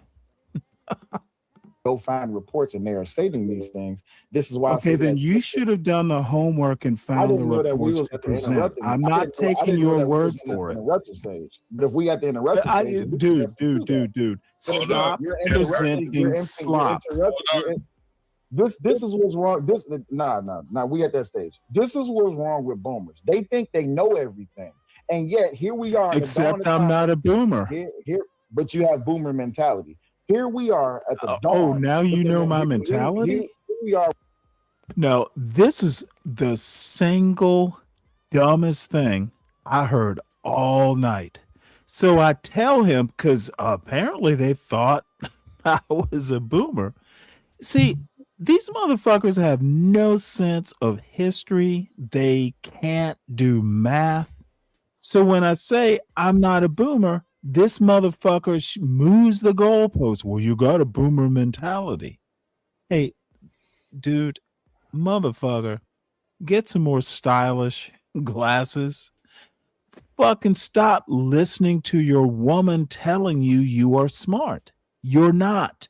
Go find reports and they are stating these things. This is why. Okay, then you should have done the homework and found the reports to present. I'm not taking your word for it. Stage. But if we got the interruption stage, dude, stop presenting slop. This is what's wrong. Nah. We at that stage. This is what's wrong with boomers. They think they know everything, and yet here we are. Except I'm not a boomer. Here, but you have boomer mentality. Here we are at the dawn. Oh, now you know my mentality? Here we are. No, this is the single dumbest thing I heard all night. So I tell him, because apparently they thought I was a boomer. See, these motherfuckers have no sense of history. They can't do math. So when I say I'm not a boomer, this motherfucker moves the goalpost. Well, you got a boomer mentality. Hey, dude, motherfucker, get some more stylish glasses. Fucking stop listening to your woman telling you are smart. You're not.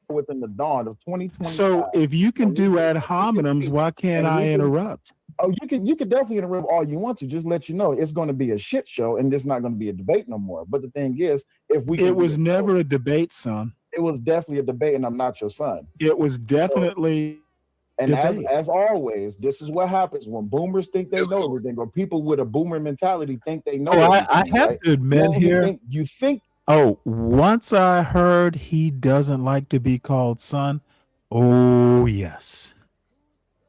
Within the dawn of 2020. So if you can do ad hominems, why can't I interrupt? Oh, you can definitely interrupt all you want to. Just let you know it's going to be a shit show and it's not going to be a debate no more. But the thing is, it was never a debate, son. It was definitely a debate, and I'm not your son. It was definitely. And as always, this is what happens when boomers think they know everything, or people with a boomer mentality think they know. I have to admit here. You think. Oh, once I heard he doesn't like to be called son. Oh yes.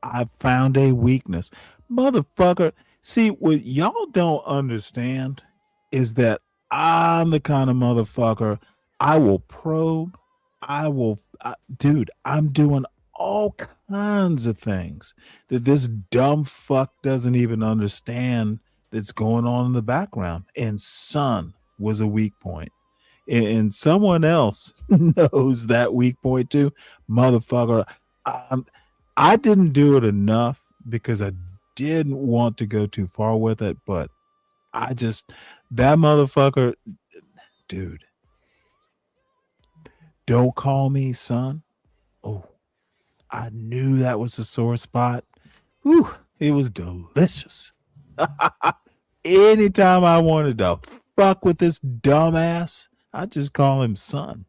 I found a weakness. Motherfucker. See, what y'all don't understand is that I'm the kind of motherfucker I will probe. Dude, I'm doing all kinds of things that this dumb fuck doesn't even understand that's going on in the background. And son was a weak point. And someone else knows that weak point too. Motherfucker, I didn't do it enough because I didn't want to go too far with it, but that motherfucker, dude, don't call me son. Oh, I knew that was a sore spot. Whew, it was delicious. Anytime I wanted to fuck with this dumbass, I just call him son.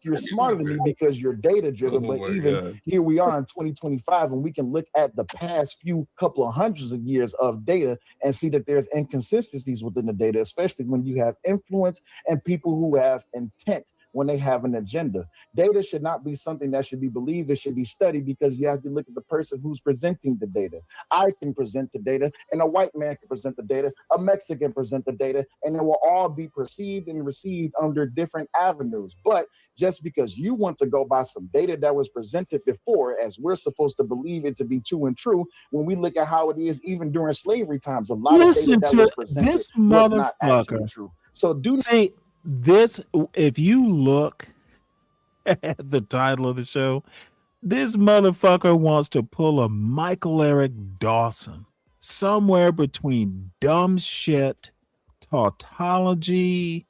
You're smarter than me because you're data driven, but even here we are in 2025, and we can look at the past few couple of hundreds of years of data and see that there's inconsistencies within the data, especially when you have influence and people who have intent when they have an agenda. Data should not be something that should be believed. It should be studied because you have to look at the person who's presenting the data. I can present the data, and a white man can present the data, a Mexican present the data, and it will all be perceived and received under different avenues. But just because you want to go by some data that was presented before, as we're supposed to believe it to be true and true, when we look at how it is even during slavery times, a lot of data that was presented this was not actually motherfucker. true. So see this, if you look at the title of the show, this motherfucker wants to pull a Michael Eric Dawson somewhere between dumb shit, tautology.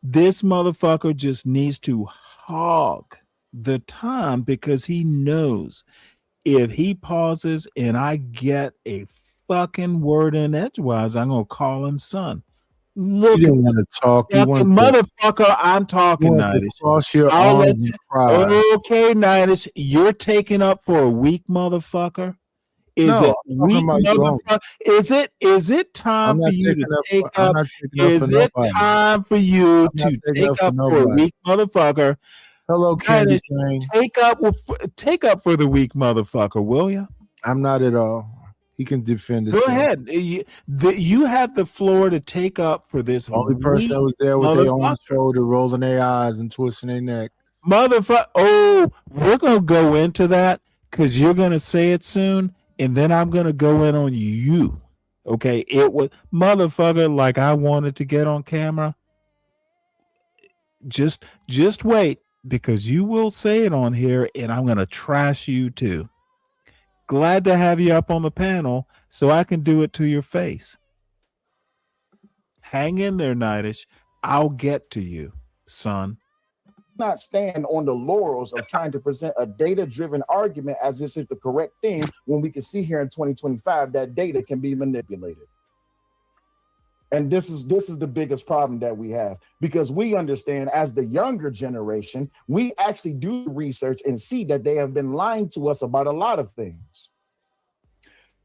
This motherfucker just needs to hog the time because he knows if he pauses and I get a fucking word in edgewise, I'm gonna call him son. Look, you didn't want to talk. You want motherfucker. I'm talking, Nidish. Cross your arms and cry. Okay, Nidish, you're taking up for a weak motherfucker. Is it weak motherfucker? Is it time for you to take up? Is it time for you to take up for a weak motherfucker? Hello, Candy Cane. Take up for the weak motherfucker, will you? I'm not at all. He can defend himself. Go ahead. You have the floor to take up for this. Only person that was there with their own shoulder, rolling their eyes and twisting their neck. Motherfucker. Oh, we're going to go into that because you're going to say it soon, and then I'm going to go in on you. Okay? It was, motherfucker, like I wanted to get on camera. Just wait, because you will say it on here, and I'm going to trash you too. Glad to have you up on the panel so I can do it to your face. Hang in there, Nidish. I'll get to you, son. Not stand on the laurels of trying to present a data-driven argument as this is the correct thing when we can see here in 2025 that data can be manipulated. And this is the biggest problem that we have, because we understand as the younger generation, we actually do research and see that they have been lying to us about a lot of things.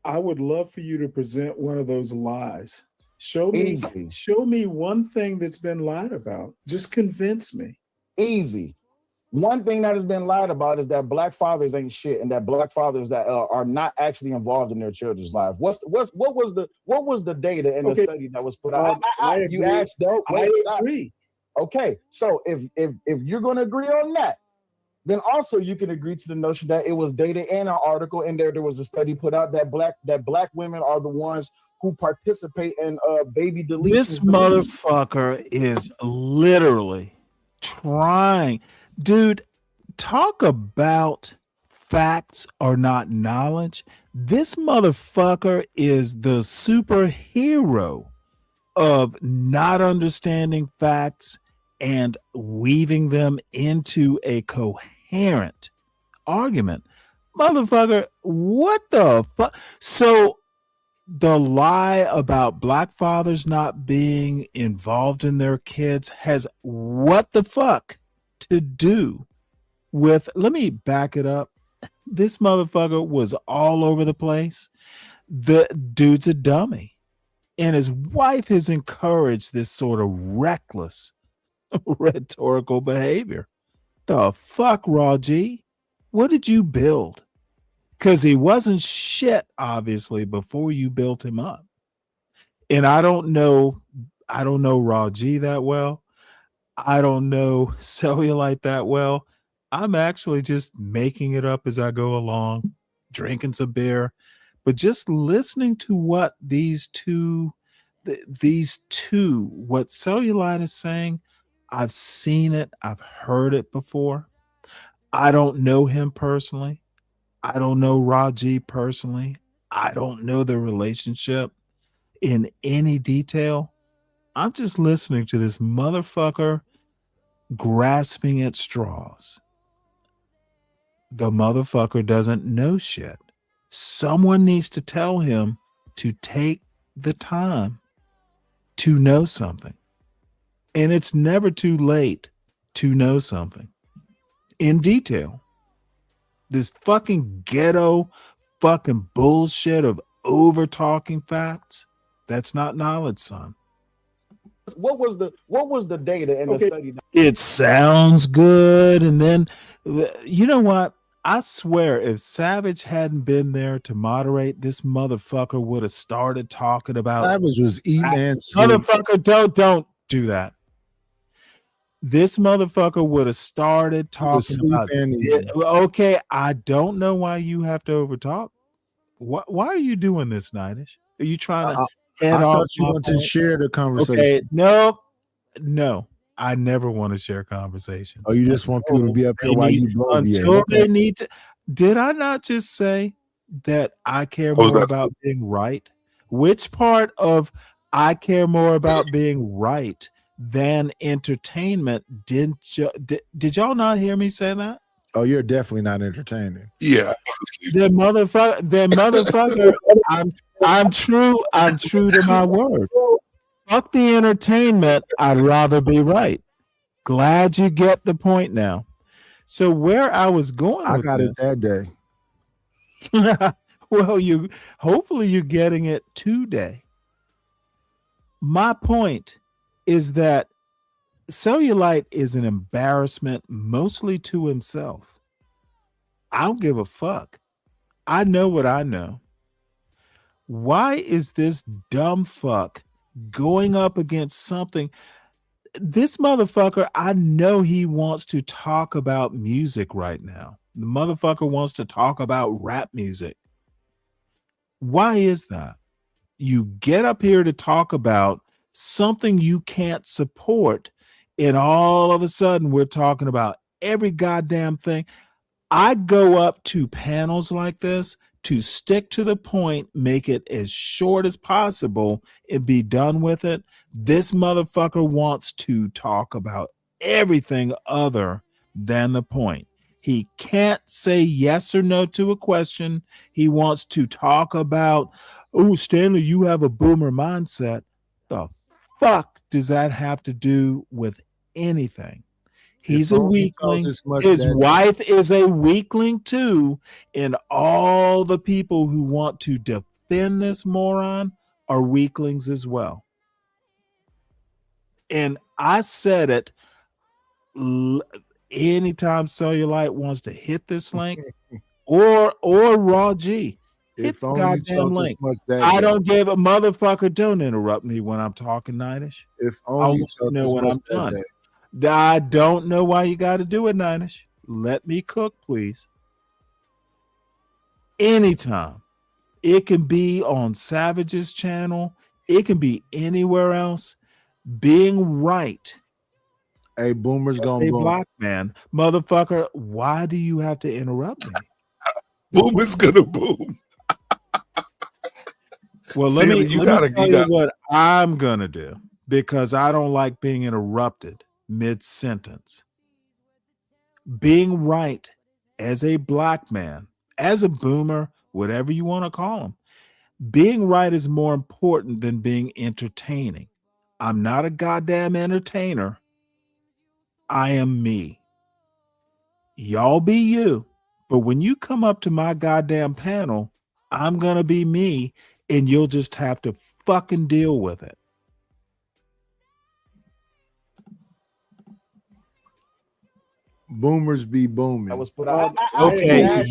I would love for you to present one of those lies. Show me one thing that's been lied about. Just convince me. Easy. One thing that has been lied about is that black fathers ain't shit, and that black fathers that are not actually involved in their children's lives. What was the data in the study that was put out? You asked though. I agree. Okay, so if you're going to agree on that, then also you can agree to the notion that it was data in an article, and there was a study put out that black women are the ones who participate in baby deletion. This motherfucker is literally trying. Dude, talk about facts are not knowledge. This motherfucker is the superhero of not understanding facts and weaving them into a coherent argument. Motherfucker, what the fuck? So the lie about black fathers not being involved in their kids has what the fuck to do with, let me back it up. This motherfucker was all over the place. The dude's a dummy. And his wife has encouraged this sort of reckless rhetorical behavior. The fuck, Raw G? What did you build? Because he wasn't shit, obviously, before you built him up. And I don't know Raw G that well. I don't know Cellulite that well. I'm actually just making it up as I go along, drinking some beer, but just listening to what these two, what Cellulite is saying. I've seen it. I've heard it before. I don't know him personally. I don't know Raji personally. I don't know their relationship in any detail. I'm just listening to this motherfucker grasping at straws. The motherfucker doesn't know shit. Someone needs to tell him to take the time to know something. And it's never too late to know something in detail. This fucking ghetto fucking bullshit of over talking facts, that's not knowledge, son. What was the data in the study? It sounds good. And then, you know what? I swear, if Savage hadn't been there to moderate, this motherfucker would have started talking about. Savage was eating and sleeping. Motherfucker, don't do that. This motherfucker would have started talking about it. Okay, I don't know why you have to overtalk. Why are you doing this, Nightish? Are you trying to head off? You want to share the conversation. Okay, no. I never want to share conversations. Oh, you just want people to be up here while you blow until they need to. Did I not just say that I care more about being right? Which part of I care more about being right than entertainment did y'all not hear me say that? Oh, you're definitely not entertaining. Yeah. The motherfucker, I'm true to my word. Fuck the entertainment. I'd rather be right. Glad you get the point now. So where I was going, I got it that day. Well, hopefully you're getting it today. My point is that Cellulite is an embarrassment mostly to himself. I don't give a fuck. I know what I know. Why is this dumb fuck going up against something? This motherfucker, I know he wants to talk about music right now. The motherfucker wants to talk about rap music. Why is that? You get up here to talk about something you can't support, and all of a sudden we're talking about every goddamn thing. I go up to panels like this to stick to the point, make it as short as possible, and be done with it. This motherfucker wants to talk about everything other than the point. He can't say yes or no to a question. He wants to talk about, oh, Stanley, you have a boomer mindset. The fuck does that have to do with anything? He's a weakling. His wife is a weakling too. And all the people who want to defend this moron are weaklings as well. And I said it anytime Cellulite wants to hit this link or Raw G. Hit the goddamn link. I don't give a motherfucker. Don't interrupt me when I'm talking, Nightish. If I'll only let you know when I'm done. I don't know why you got to do it, Nightish. Let me cook, please. Anytime. It can be on Savage's channel. It can be anywhere else. Being right. Hey, Boomer's gonna boom. boom. Black man. Motherfucker, why do you have to interrupt me? Boomer's gonna boom. Well, Stanley, let me tell you what I'm gonna do, because I don't like being interrupted mid-sentence. Being right as a black man, as a boomer, whatever you want to call him, being right is more important than being entertaining. I'm not a goddamn entertainer. I am me. Y'all be you. But when you come up to my goddamn panel, I'm gonna be me, and you'll just have to fucking deal with it. Boomers be booming. Okay,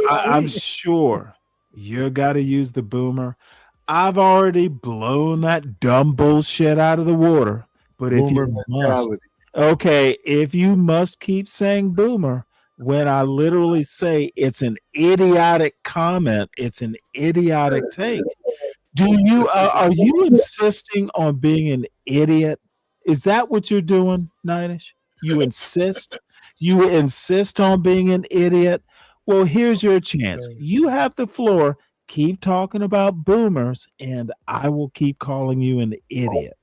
I'm sure you got to use the boomer. I've already blown that dumb bullshit out of the water. But Boomer if you must, if you must keep saying boomer when I literally say it's an idiotic comment, it's an idiotic take. Are you insisting on being an idiot? Is that what you're doing, Nightish? You insist on being an idiot? Well, here's your chance. You have the floor. Keep talking about boomers, and I will keep calling you an idiot.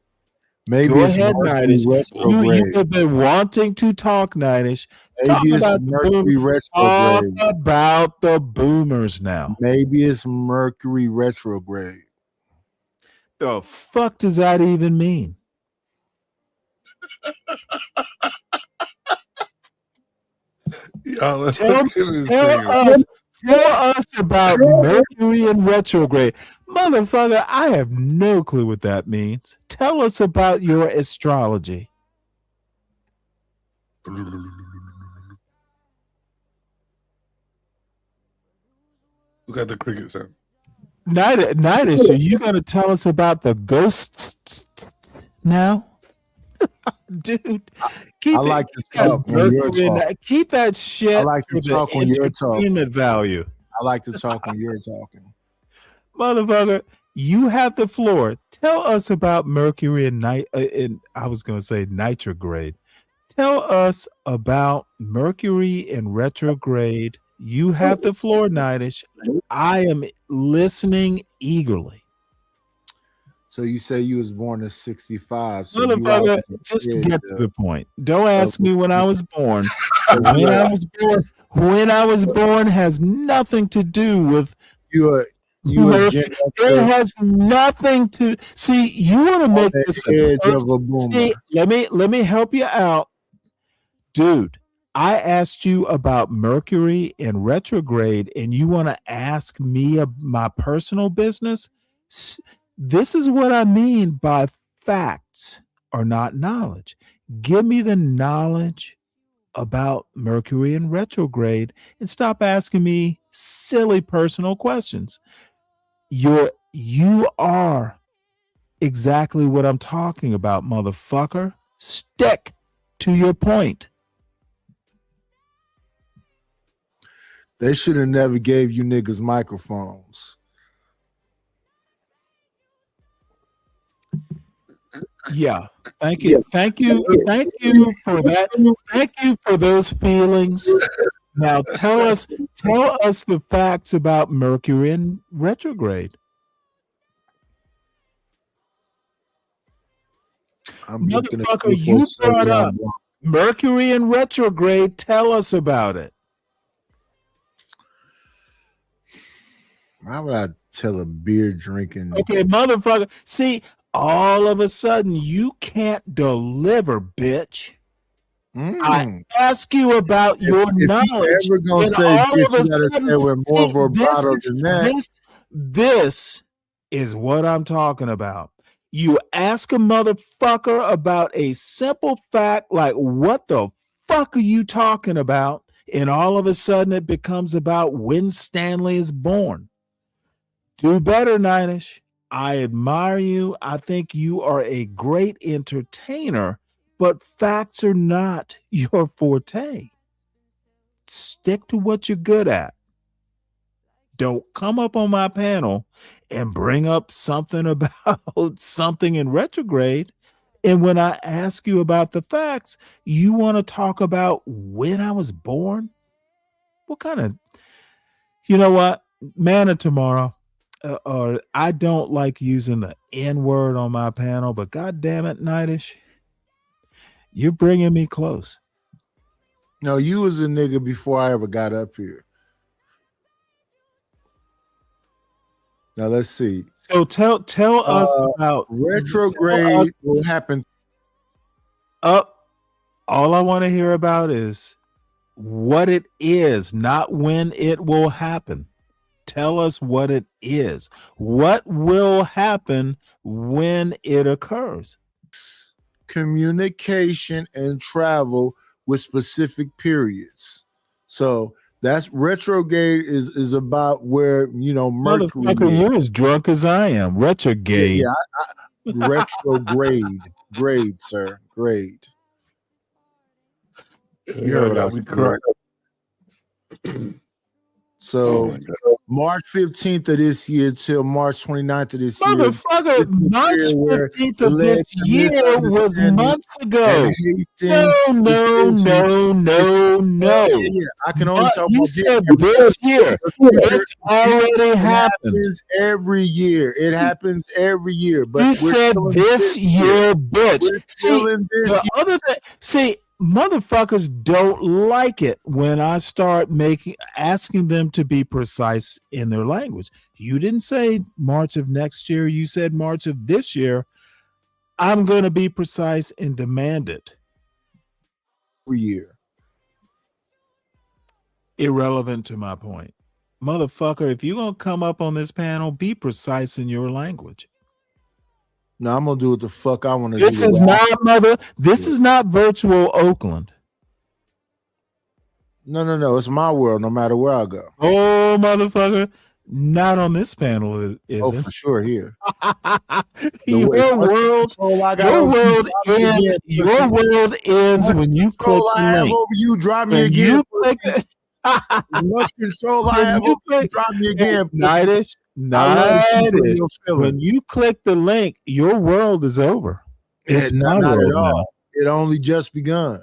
Maybe Go it's ahead, Mercury Nidish. You retrograde. have been wanting to talk, Nidish. Talk Maybe it's about the Mercury boomers. Talk retrograde. about the boomers now. Maybe it's Mercury retrograde. The fuck does that even mean? Y'all are Tell fucking insane. us about Mercury in retrograde. Motherfucker, I have no clue what that means. Tell us about your astrology. Look at the cricket sound. Nidish, are you going to tell us about the ghosts now? Dude, keep I like to talk when you're talking. Keep that shit. I like to talk when you're talking. Value. I like to talk when you're talking. Motherfucker, you have the floor. Tell us about Mercury and I was going to say nitrograde. Tell us about Mercury in retrograde. You have the floor, Nidish. I am listening eagerly. So you say you was born in 65. So motherfucker, just to get to the point. Don't ask me when I was born. When I was born has nothing to do with it has nothing to see. You want to make this see, let me help you out, dude. I asked you about Mercury in retrograde, and you want to ask me my personal business. This is what I mean by facts are not knowledge. Give me the knowledge about Mercury in retrograde and stop asking me silly personal questions. You are exactly what I'm talking about, motherfucker. Stick to your point. They should have never gave you niggas microphones. Yeah. Thank you. Thank you. Thank you for that. Thank you for those feelings. Now tell us the facts about Mercury in retrograde. Motherfucker, you brought up Mercury in retrograde. Tell us about it. Why would I tell a beer drinking? Okay, motherfucker. See, all of a sudden you can't deliver, bitch. I ask you about your knowledge. This is what I'm talking about. You ask a motherfucker about a simple fact like what the fuck are you talking about? And all of a sudden it becomes about when Stanley is born. Do better, Nidish. I admire you. I think you are a great entertainer, but facts are not your forte. Stick to what you're good at. Don't come up on my panel and bring up something about something in retrograde. And when I ask you about the facts, you want to talk about when I was born? What kind of, you know what? Man of tomorrow. Or I don't like using the N word on my panel, but God damn it, Nidish, you're bringing me close. No, you was a nigga before I ever got up here. Now let's see. So tell us about retrograde. Will happen. All I want to hear about is what it is, not when it will happen. Tell us what it is. What will happen when it occurs? Communication and travel with specific periods. So that's retrograde is about where, you know, Mercury. Motherfucker, you're as drunk as I am. Retrograde. Yeah, retrograde. Grade, sir. Grade. You heard what I was saying. So March 15th of this year till March 29th of this year. Motherfucker, March 15th of this year was months ago. No. Yeah. I can only talk you about said this year. It's already happened. Every year. It happens every year. But You said this year, bitch. We're still in this year. Motherfuckers don't like it when I start asking them to be precise in their language. You didn't say March of next year. You said March of this year. I'm going to be precise and demand it. Every year. Irrelevant to my point. Motherfucker, if you're going to come up on this panel, be precise in your language. No, I'm gonna do what the fuck I want to do. This is not virtual Oakland. No. It's my world, no matter where I go. Oh, motherfucker. Not on this panel, is it? For sure here. Your world ends when you click the link. Over you, drop me again. Much control I have over you, drop me again. Nightish. When you click the link, your world is over. It's not world at all. now. It only just begun.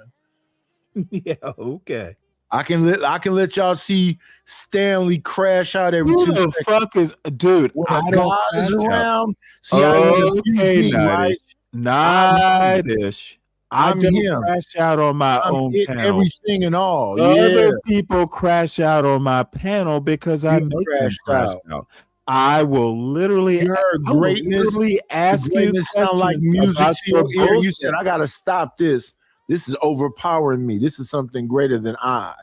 Yeah, okay. I can let y'all see Stanley crash out every 2 seconds. Who the fuck is dude? I don't crash around. See, okay, Nightish. I don't crash out on my own panel. Everything and all. Other people crash out on my panel because I make them crash out. I will literally ask you questions like music about to your ear. bullshit. You said, I got to stop this. This is overpowering me. This is something greater than I.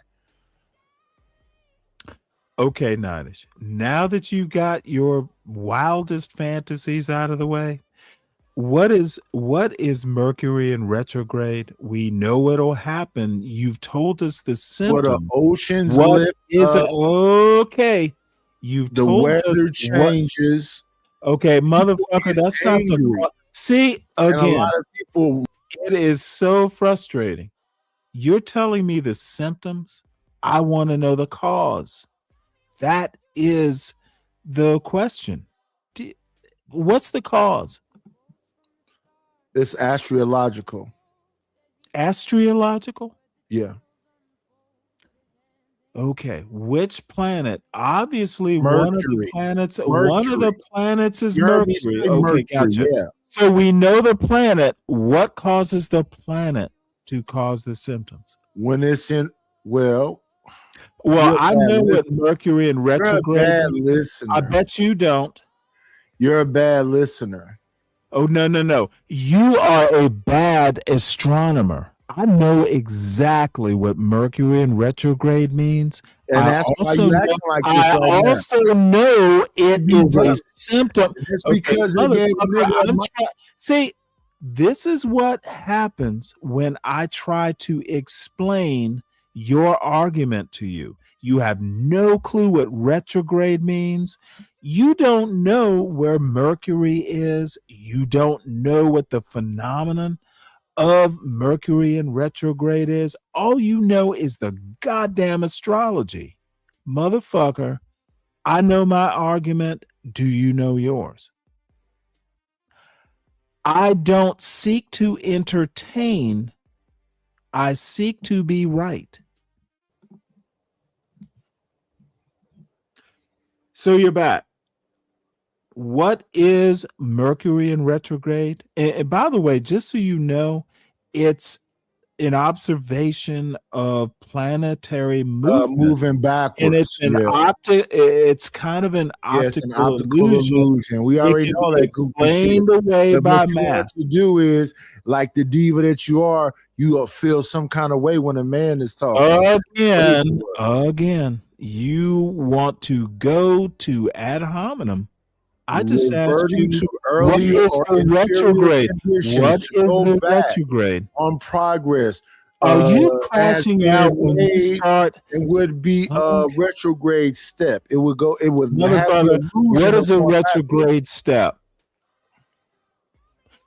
Okay, Nightish. Now that you got your wildest fantasies out of the way, what is Mercury in retrograde? We know it'll happen. You've told us the symptoms. What oceans lift up. Okay. You've the told weather us changes. Okay, motherfucker, that's not the see again. And a lot of people, it is so frustrating. You're telling me the symptoms. I want to know the cause. That is the question. What's the cause? It's astrological. Astrological? Yeah. Okay, which planet? Obviously, Mercury. one of the planets is Mercury. Okay, Mercury, gotcha. yeah. So we know the planet. What causes the planet to cause the symptoms? When it's in, well, I know what Mercury in retrograde. You're a bad listener. I bet you don't. You're a bad listener. Oh, no. You are a bad astronomer. I know exactly what Mercury in retrograde means. And that's also why you acting like this I right also know it is a symptom. It's because see, this is what happens when I try to explain your argument to you. You have no clue what retrograde means. You don't know where Mercury is. You don't know what the phenomenon of Mercury in retrograde is. All you know is the goddamn astrology. Motherfucker, I know my argument. Do you know yours? I don't seek to entertain. I seek to be right. So you're back. What is Mercury in retrograde? And by the way, just so you know, it's an observation of planetary movement moving backwards, and it's an it's kind of an optical illusion. We already know that explained away by math. What you do is, like the diva that you are, you feel some kind of way when a man is talking. Again, you want to go to ad hominem. I just asked you, what is the retrograde? What is the retrograde? On progress. Are you crashing out when you start? It would be a retrograde step. It would go, it would. Motherfucker, what is a retrograde step?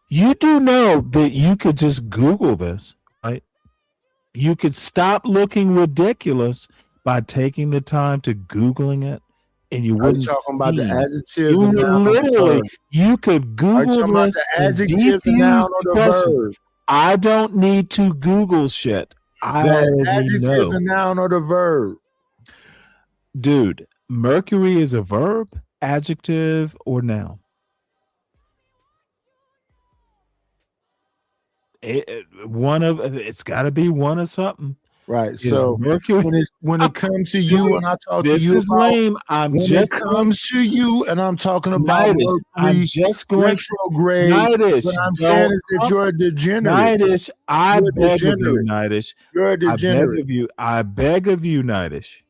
You do know that you could just Google this, right? You could stop looking ridiculous by taking the time to Googling it, and you Are you wouldn't talking about the see. adjective? You the would noun, or the literally, verb? you could Are you Google talking about this the and adjective, the noun, defuse or the the question. verb? I don't need to Google shit. I The already adjective, know. the noun, or the verb? Dude, Mercury is a verb, adjective, or noun. It's got to be one of something. Right. Is So Mercury? when it comes to you, and I talk to This you is about lame. I'm when just it comes to you, and I'm talking about Nidish. I'm Mercury just going retrograde. Nidish. What I'm saying Don't is that you're a degenerate. Nidish. I You're a beg of you, degenerate. Nidish. You're a I beg degenerate. of you. I beg of you, Nidish.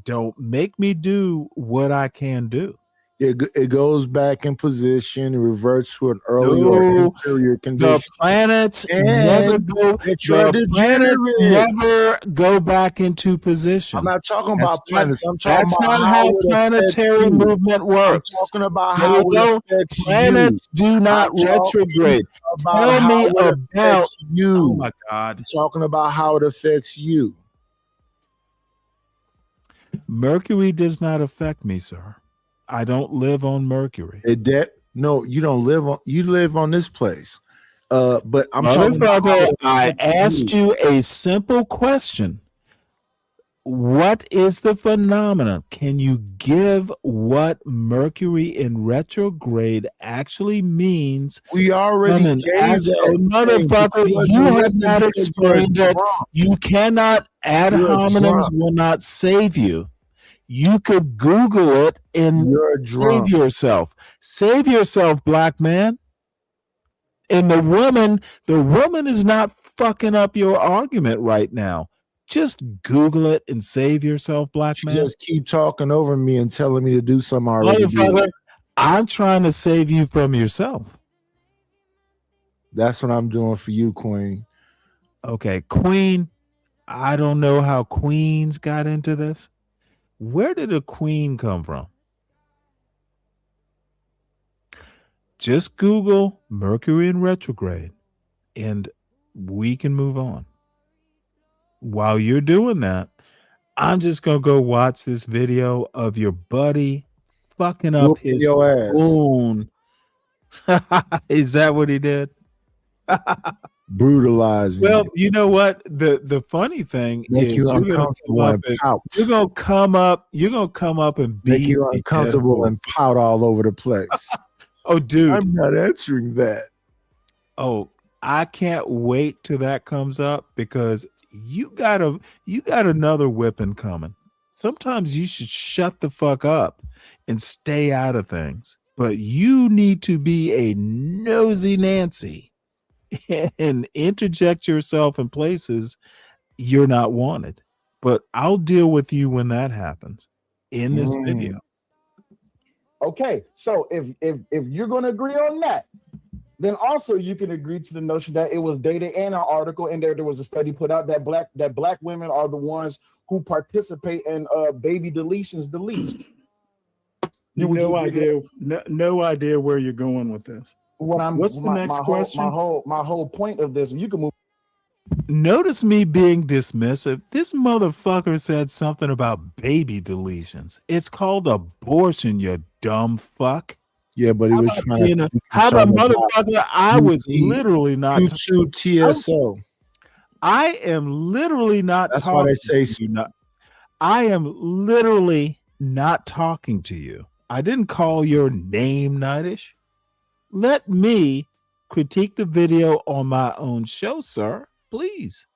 Don't make me do what I can do. It goes back in position and reverts to an earlier or No, inferior the condition. planets And never go. that you're a The planets degenerate. never go back into position. I'm not talking That's about planets. I'm talking That's about not how how it affects planetary you. movement I'm works. talking about There how you it go. affects you. Planets do not I'm talking retrograde. about Tell how me it about. affects Oh you. my God. I'm talking about how it affects you. Mercury does not affect me, sir. I don't live on Mercury. No, you don't live on. You live on this place. But I'm talking about how Motherfucker, it I affects asked you a simple question. What is the phenomenon? Can you give what Mercury in retrograde actually means? We already From an gave motherfucker, you have not explained it. You cannot. Ad hominems will not save you. You could Google it and save yourself. Save yourself, black man. And the woman is not fucking up your argument right now. Just Google it and save yourself, black man. Just keep talking over me and telling me to do something I already did. I'm trying to save you from yourself. That's what I'm doing for you, Queen. Okay, Queen. I don't know how queens got into this. Where did a queen come from? Just Google Mercury in retrograde and we can move on. While you're doing that, I'm just going to go watch this video of your buddy fucking up Whooping his your ass. own. Is that what he did? Brutalizing. Well, you know what? The funny thing is you're going to come up and beat make you uncomfortable and pout all over the place. Oh, dude. I'm not answering that. Oh, I can't wait till that comes up because you got another whipping coming. Sometimes you should shut the fuck up and stay out of things. But you need to be a nosy Nancy and interject yourself in places you're not wanted. But I'll deal with you when that happens in this video. Okay, so if you're going to agree on that, then also you can agree to the notion that it was data in an article, and there was a study put out that black women are the ones who participate in baby deletions the least. No idea where you're going with this. What's the next question? My whole point of this, you can move. Notice me being dismissive. This motherfucker said something about baby deletions. It's called abortion, you dumb fuck. Yeah, but he was trying to. How about motherfucker? I was literally not. YouTube TSO. I am literally not. That's why they say. I am literally not talking to you. I didn't call your name, Nidish. Let me critique the video on my own show, sir. Please.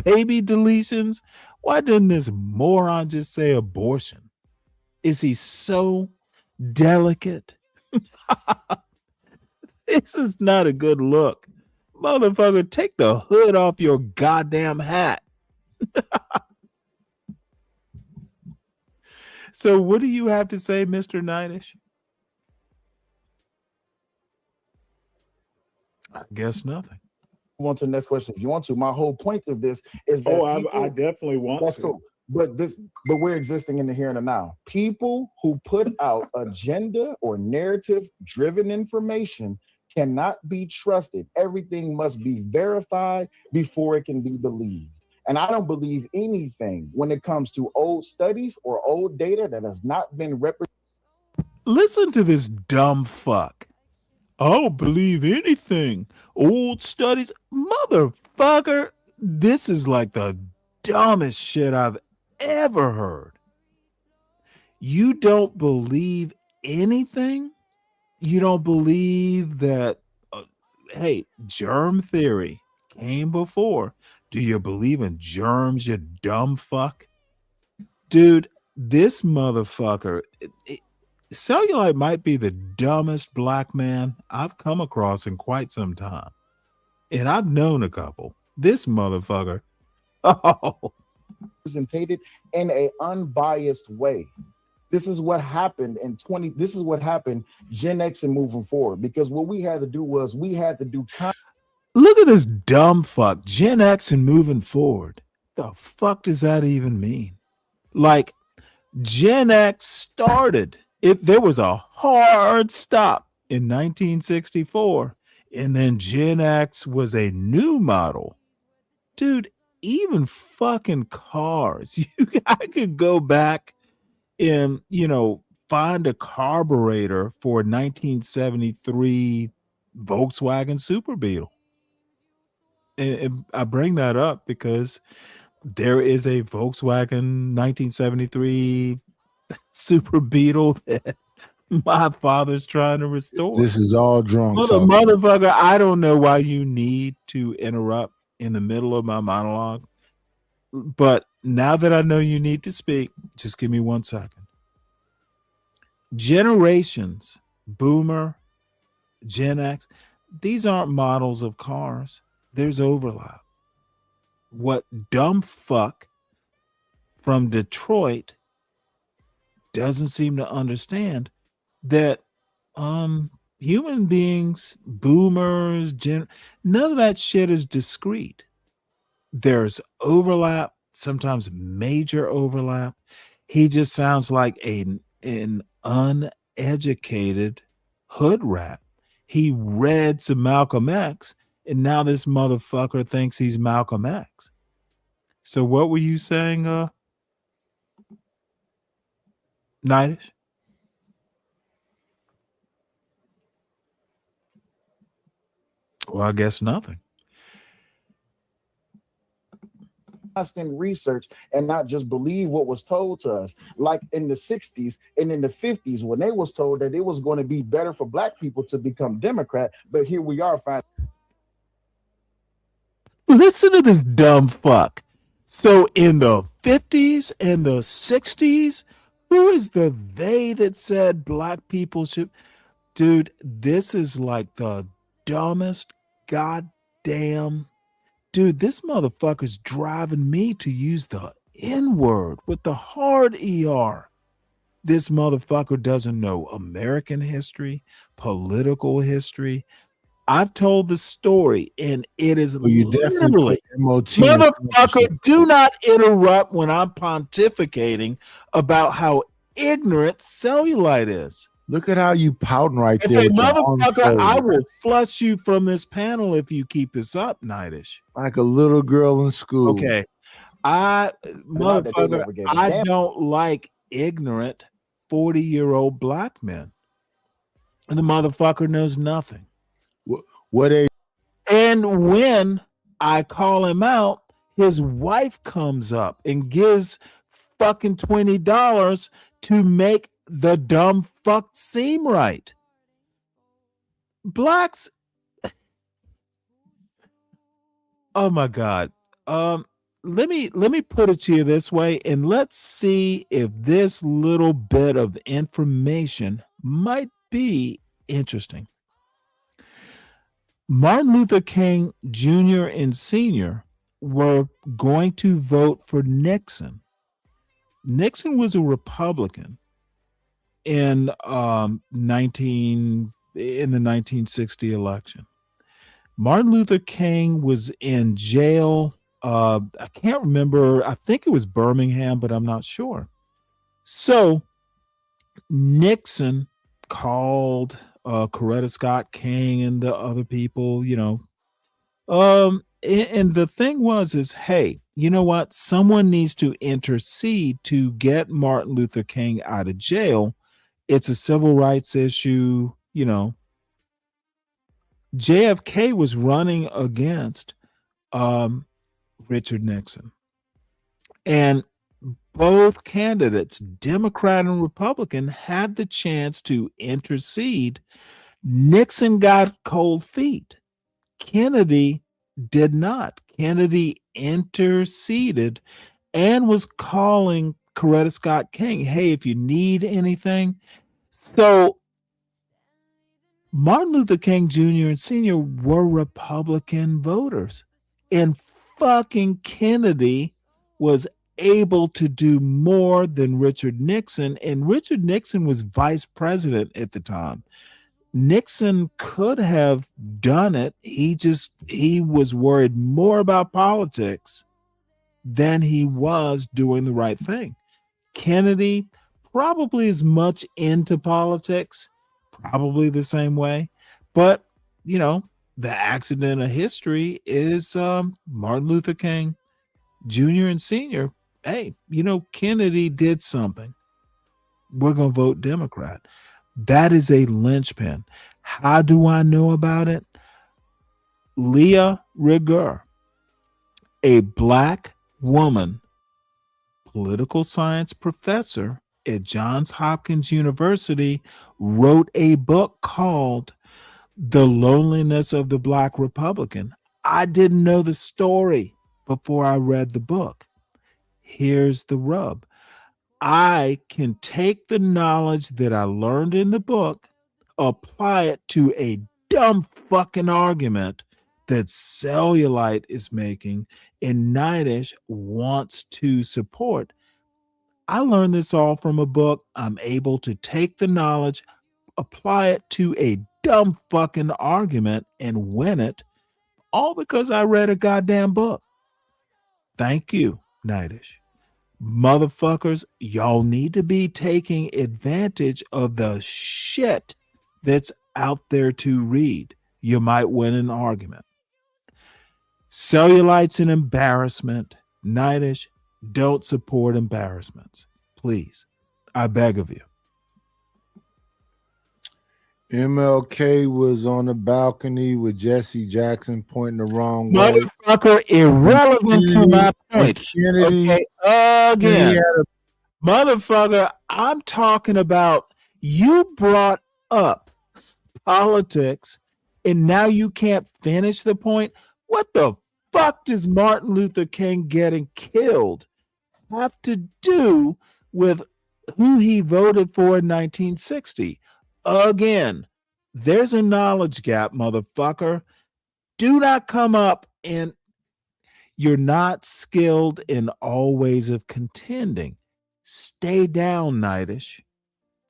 Baby deletions? Why didn't this moron just say abortion? Is he so delicate? This is not a good look. Motherfucker, take the hood off your goddamn hat. So what do you have to say, Mr. Nidish? I guess nothing. On to the next question if you want to. My whole point of this is that I definitely want that's to. Cool. But we're existing in the here and the now. People who put out agenda or narrative driven information cannot be trusted. Everything must be verified before it can be believed. And I don't believe anything when it comes to old studies or old data that has not been represented. Listen to this dumb fuck. I don't believe anything. Old studies. Motherfucker, this is like the dumbest shit I've ever heard. You don't believe anything? You don't believe that, hey, germ theory came before. Do you believe in germs, you dumb fuck? Dude, this motherfucker, Cellulite might be the dumbest black man I've come across in quite some time. And I've known a couple. This motherfucker, oh. Represented in an unbiased way. This is what happened this is what happened Gen X and moving forward, because what we had to do was we had to do look at this dumb fuck, Gen X and moving forward. The fuck does that even mean? Like, Gen X started, there was a hard stop in 1964, and then Gen X was a new model. Dude, even fucking cars, I could go back and, find a carburetor for a 1973 Volkswagen Super Beetle. And I bring that up because there is a Volkswagen 1973 Super Beetle that my father's trying to restore. This is all drunk. Motherfucker, I don't know why you need to interrupt in the middle of my monologue. But now that I know you need to speak, just give me 1 second. Generations, Boomer, Gen X, these aren't models of cars. There's overlap. What dumb fuck from Detroit doesn't seem to understand that human beings, boomers, none of that shit is discrete. There's overlap, sometimes major overlap. He just sounds like an uneducated hood rat. He read some Malcolm X, and now this motherfucker thinks he's Malcolm X. So what were you saying, Nightish? Well, I guess nothing. Constant research and not just believe what was told to us. Like in the 60s and in the 50s, when they was told that it was going to be better for black people to become Democrat, but here we are finding. Listen to this dumb fuck. So in the 50s and the 60s, who is the they that said black people should? Dude, this is like the dumbest goddamn. Dude, this motherfucker's driving me to use the N-word with the hard ER. This motherfucker doesn't know American history, political history. I've told the story, and it is literally, motherfucker, do not interrupt when I'm pontificating about how ignorant Cellulite is. Look at how you pouting right there. Okay, motherfucker, I will flush you from this panel if you keep this up, Nightish. Like a little girl in school. Okay. Motherfucker, I don't like ignorant 40-year-old black men. And the motherfucker knows nothing. And when I call him out, his wife comes up and gives fucking $20 to make the dumb fuck seem right. Blacks. Oh my God. Let me put it to you this way, and let's see if this little bit of information might be interesting. Martin Luther King Jr. and Sr. were going to vote for Nixon. Nixon was a Republican in the 1960 election. Martin Luther King was in jail. I can't remember. I think it was Birmingham, but I'm not sure. So Nixon called Coretta Scott King and the other people, and the thing is, hey, you know what? Someone needs to intercede to get Martin Luther King out of jail. It's a civil rights issue. You know, JFK was running against Richard Nixon. And both candidates, Democrat and Republican, had the chance to intercede. Nixon got cold feet. Kennedy did not. Kennedy interceded and was calling Coretta Scott King, hey, if you need anything. So Martin Luther King Jr. and Sr. were Republican voters. And fucking Kennedy was able to do more than Richard Nixon. And Richard Nixon was vice president at the time. Nixon could have done it. He was worried more about politics than he was doing the right thing. Kennedy probably as much into politics, probably the same way. But, you know, the accident of history is Martin Luther King Jr. and Sr. Hey, you know, Kennedy did something. We're going to vote Democrat. That is a linchpin. How do I know about it? Leah Rigueur, a Black woman, political science professor at Johns Hopkins University, wrote a book called The Loneliness of the Black Republican. I didn't know the story before I read the book. Here's the rub. I can take the knowledge that I learned in the book, apply it to a dumb fucking argument that Cellulite is making and Nightdish wants to support. I learned this all from a book. I'm able to take the knowledge, apply it to a dumb fucking argument and win it, all because I read a goddamn book. Thank you, Nightdish. Motherfuckers, y'all need to be taking advantage of the shit that's out there to read. You might win an argument. Cellulite's an embarrassment. Nightdish, don't support embarrassments. Please. I beg of you. MLK was on the balcony with Jesse Jackson pointing the wrong way. Motherfucker, irrelevant to my point. Kennedy, okay, again. Motherfucker, I'm talking about you brought up politics and now you can't finish the point. What the fuck does Martin Luther King getting killed have to do with who he voted for in 1960? Again, there's a knowledge gap, motherfucker. Do not come up and you're not skilled in all ways of contending. Stay down, Nightdish.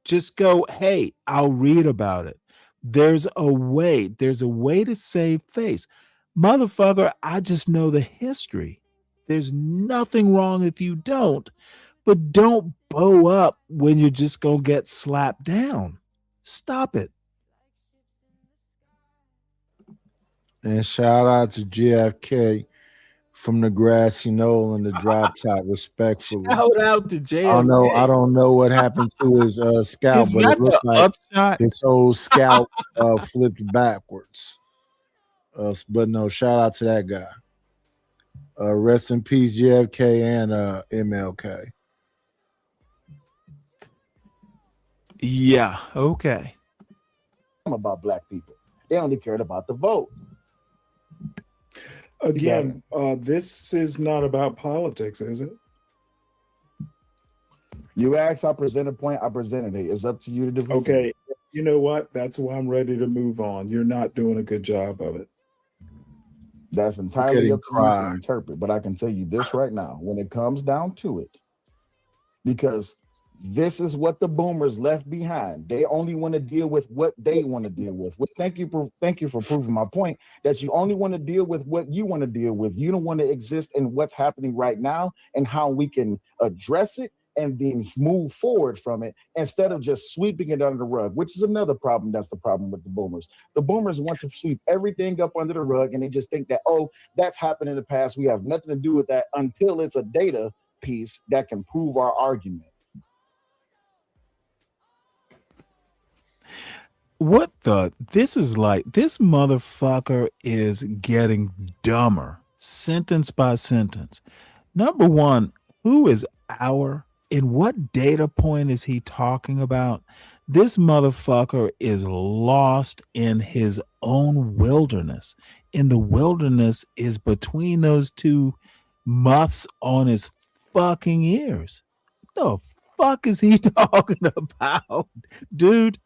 Just go, hey, I'll read about it. There's a way to save face. Motherfucker, I just know the history. There's nothing wrong if you don't, but don't bow up when you're just gonna get slapped down. Stop it. and shout out to JFK from the grassy knoll and the drop top, respectfully. Shout out to JFK. I don't know what happened to his scalp, but it looked like upshot? his whole scalp flipped backwards. But no, shout out to that guy. Rest in peace, JFK and MLK. Yeah, okay. About black people. They only cared about the vote. Again, this is not about politics, is it? You asked, I present a point, I presented it. It's up to you to do. Okay, you know what? That's why I'm ready to move on. You're not doing a good job of it. That's entirely up to you to interpret. But I can tell you this right now, when it comes down to it, because this is what the boomers left behind. They only want to deal with what they want to deal with. Well, thank you for proving my point that you only want to deal with what you want to deal with. You don't want to exist in what's happening right now and how we can address it and then move forward from it instead of just sweeping it under the rug, which is another problem. That's the problem with the boomers. The boomers want to sweep everything up under the rug, and they just think that, oh, that's happened in the past. We have nothing to do with that until it's a data piece that can prove our argument. What the? This is like, this motherfucker is getting dumber, sentence by sentence. Number one, who is our, and what data point is he talking about? This motherfucker is lost in his own wilderness. And the wilderness is between those two muffs on his fucking ears. What the fuck is he talking about? Dude,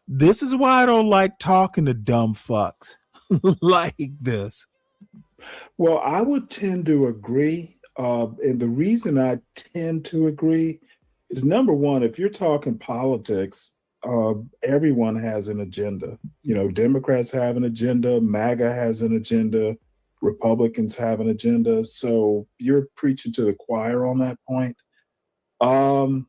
this is why I don't like talking to dumb fucks like this. Well, I would tend to agree. And the reason I tend to agree is, number one, if you're talking politics, everyone has an agenda. You know, Democrats have an agenda, MAGA has an agenda, Republicans have an agenda. So you're preaching to the choir on that point. I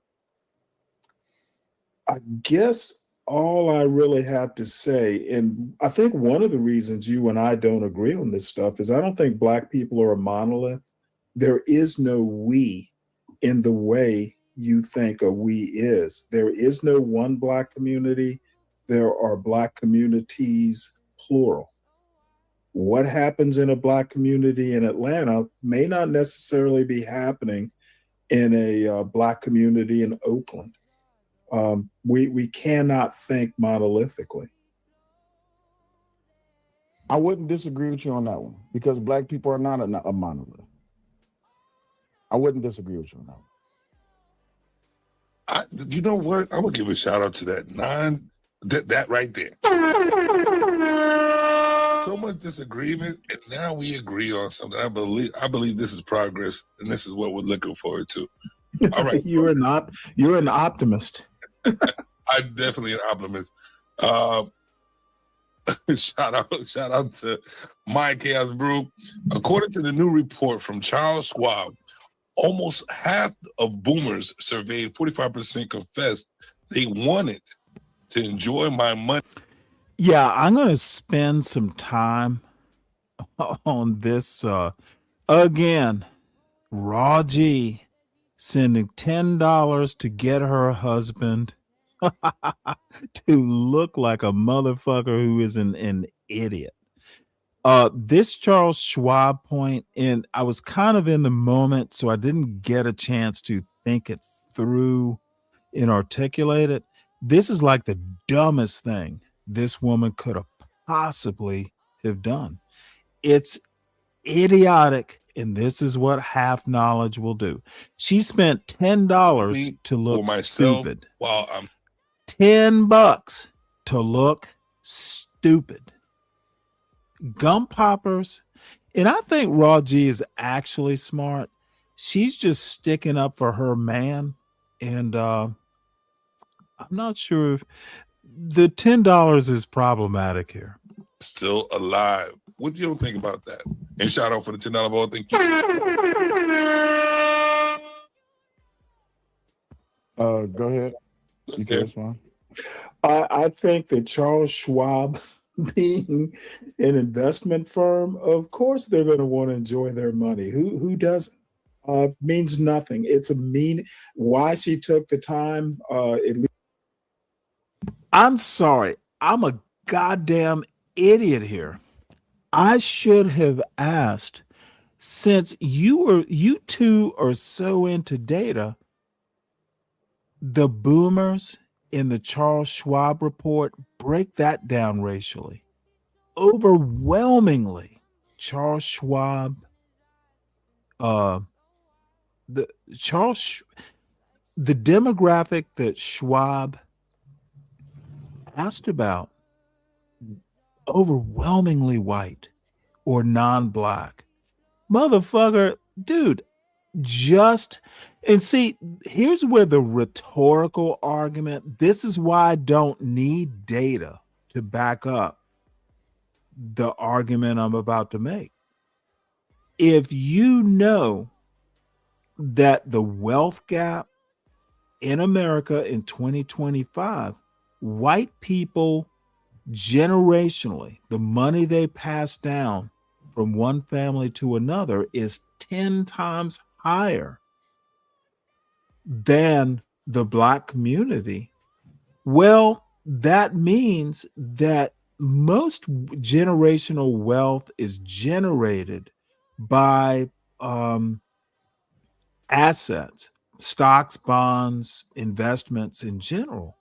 guess all I really have to say, and I think one of the reasons you and I don't agree on this stuff is I don't think Black people are a monolith. There is no we in the way you think a we is. There is no one Black community. There are Black communities, plural. What happens in a Black community in Atlanta may not necessarily be happening in a Black community in Oakland. We cannot think monolithically. I wouldn't disagree with you on that one because Black people are not a monolith. I wouldn't disagree with you on that one. You know what? I'm gonna give a shout out to that right there. So much disagreement, and now we agree on something. I believe this is progress, and this is what we're looking forward to. All right, you're an optimist. I'm definitely an optimist. Shout out to My Chaos Brew. According to the new report from Charles Schwab, almost half of boomers surveyed, 45% confessed they wanted to enjoy my money. Yeah, I'm going to spend some time on this. Again, Raw G sending $10 to get her husband to look like a motherfucker who is an idiot. This Charles Schwab point, and I was kind of in the moment, so I didn't get a chance to think it through and articulate it. This is like the dumbest thing this woman could have possibly have done. It's idiotic, and this is what half knowledge will do. She spent $10 to look stupid. While I'm $10 to look stupid. Gum poppers. And I think Raw G is actually smart. She's just sticking up for her man. And I'm not sure if the $10 is problematic here. Still alive. What do you think about that? And shout out for the $10 ball. Thank you. Go ahead. I think that Charles Schwab, being an investment firm, of course they're going to want to enjoy their money. Who doesn't? Means nothing. It's a mean. Why she took the time? I'm sorry. I'm a goddamn idiot here. I should have asked, since you two are so into data, the boomers in the Charles Schwab report, break that down racially. Overwhelmingly, Charles Schwab, the demographic that Schwab asked about, overwhelmingly white or non-black. Motherfucker, dude, and see, here's where the rhetorical argument, this is why I don't need data to back up the argument I'm about to make. If you know that the wealth gap in America in 2025, white people generationally, the money they pass down from one family to another is 10 times higher than the Black community. Well, that means that most generational wealth is generated by assets, stocks, bonds, investments in general.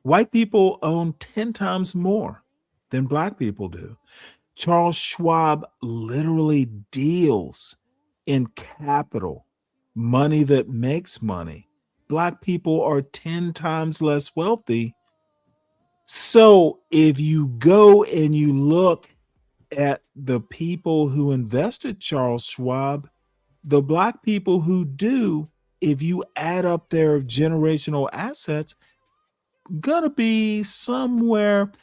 White people own 10 times more than Black people do. Charles Schwab literally deals in capital, money that makes money. Black people are 10 times less wealthy. So if you go and you look at the people who invested Charles Schwab, the Black people who do, if you add up their generational assets, gonna be somewhere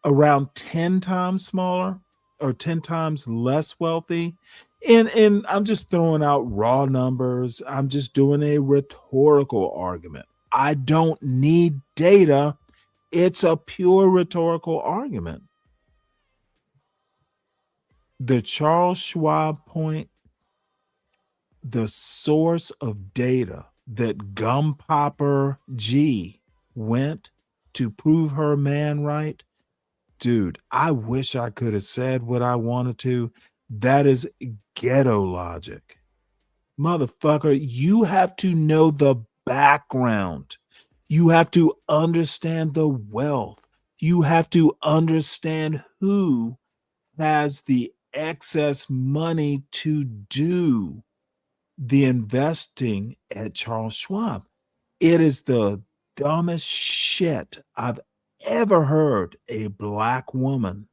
around 10 times smaller or 10 times less wealthy. And I'm just throwing out raw numbers. I'm just doing a rhetorical argument. I don't need data. It's a pure rhetorical argument. The Charles Schwab point, the source of data that Gum Popper G went to prove her man right, dude, I wish I could have said what I wanted to. That is ghetto logic. Motherfucker, you have to know the background. You have to understand the wealth. You have to understand who has the excess money to do the investing at Charles Schwab. It is the dumbest shit I've ever heard a Black woman.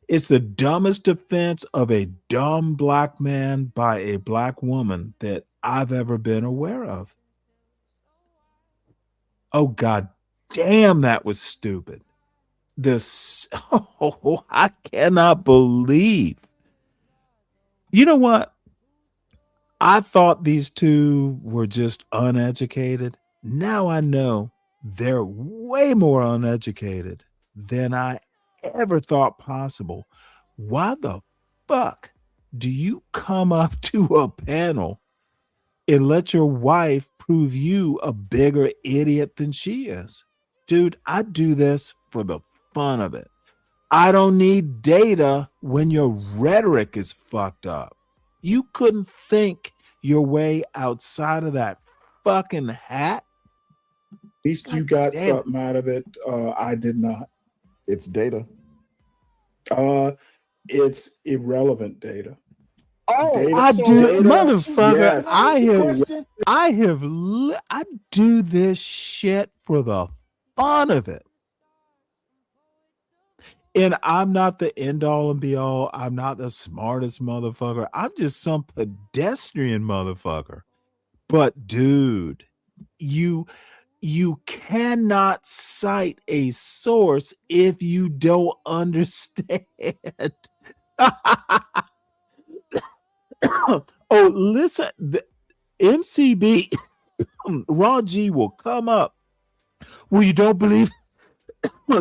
It's the dumbest defense of a dumb Black man by a Black woman that I've ever been aware of. Oh, God damn, that was stupid. I cannot believe. You know what? I thought these two were just uneducated. Now I know they're way more uneducated than I ever thought possible. Why the fuck do you come up to a panel and let your wife prove you a bigger idiot than she is? Dude, I do this for the fun of it. I don't need data when your rhetoric is fucked up. You couldn't think your way outside of that fucking hat. At least you got something out of it. I did not. It's data. It's irrelevant data. Oh, Data, I do, data, motherfucker. yes. I do this shit for the fun of it. And I'm not the end all and be all. I'm not the smartest motherfucker. I'm just some pedestrian motherfucker. But dude, you cannot cite a source if you don't understand. Oh, listen, the MCB Ron G will come up. Well, you don't believe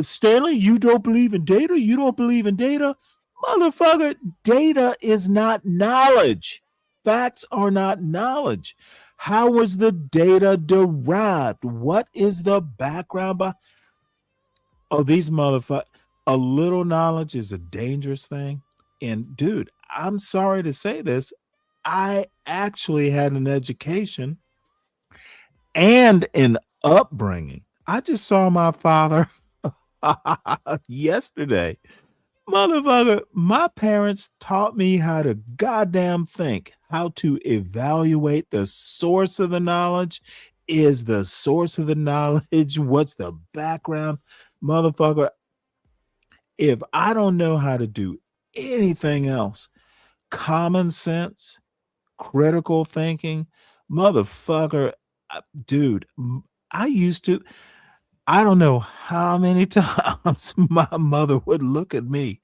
Stanley, you don't believe in data? You don't believe in data? Motherfucker, data is not knowledge. Facts are not knowledge. How was the data derived? What is the background of these motherfuckers? A little knowledge is a dangerous thing. And dude, I'm sorry to say this. I actually had an education and an upbringing. I just saw my father yesterday. Motherfucker, my parents taught me how to goddamn think, how to evaluate the source of the knowledge. Is the source of the knowledge? What's the background? Motherfucker, if I don't know how to do anything else, common sense, critical thinking, motherfucker, dude, I don't know how many times my mother would look at me.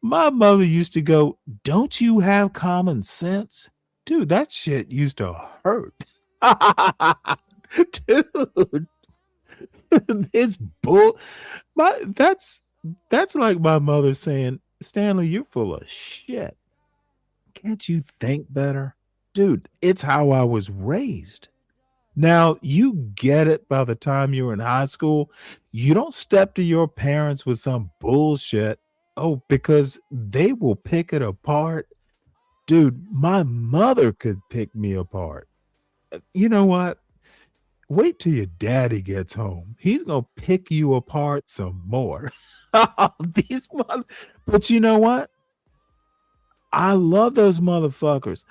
My mother used to go, "Don't you have common sense?" Dude, that shit used to hurt. Dude, it's bull. That's like my mother saying, Stanley, you're full of shit. Can't you think better? Dude, it's how I was raised. Now, you get it by the time you're in high school. You don't step to your parents with some bullshit. Oh, because they will pick it apart. Dude, my mother could pick me apart. You know what? Wait till your daddy gets home. He's going to pick you apart some more. But you know what? I love those motherfuckers.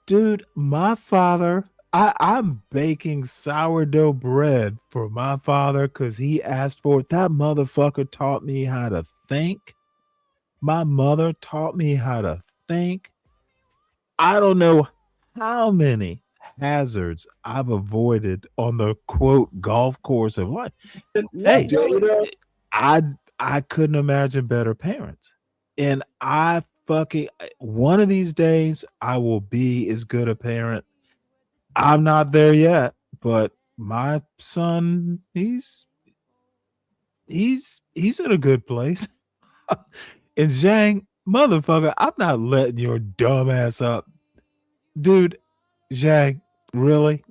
Dude, my father, I'm baking sourdough bread for my father because he asked for it. That motherfucker taught me how to think. My mother taught me how to think. I don't know how many hazards I've avoided on the quote golf course of life. Hey, I couldn't imagine better parents. And I fucking one of these days I will be as good a parent. I'm not there yet, but my son, he's in a good place. And Zhang, motherfucker, I'm not letting your dumb ass up. Dude, Zhang, really?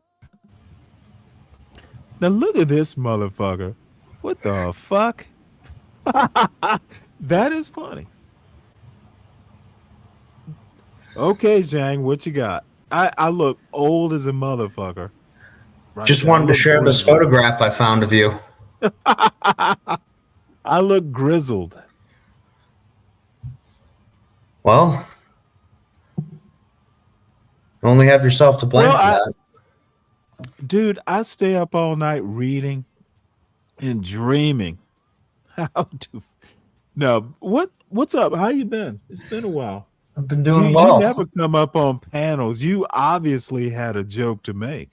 Now look at this motherfucker. What the fuck? That is funny. Okay, Zhang, what you got? I look old as a motherfucker. Right Just wanted to share this photograph I found of you. I look grizzled. Well, you only have yourself to blame for that. Dude, I stay up all night reading and dreaming. What's up? How you been? It's been a while. I've been doing well. You never come up on panels. You obviously had a joke to make.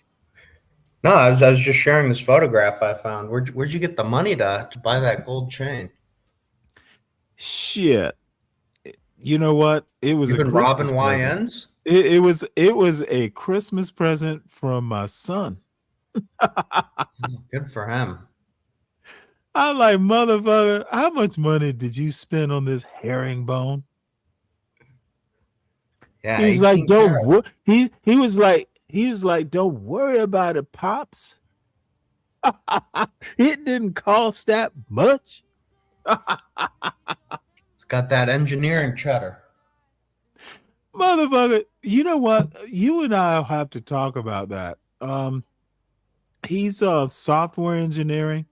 No, I was just sharing this photograph I found. Where'd you get the money to buy that gold chain? Shit. You know what? It was You've been robbing YNs? It was a Christmas present from my son. Good for him. I'm like, motherfucker, how much money did you spend on this herringbone? Yeah, he's like, don't he was like, don't worry about it, Pops. It didn't cost that much. It's got that engineering cheddar. Motherfucker, you know what? You and I'll have to talk about that. He's software engineering,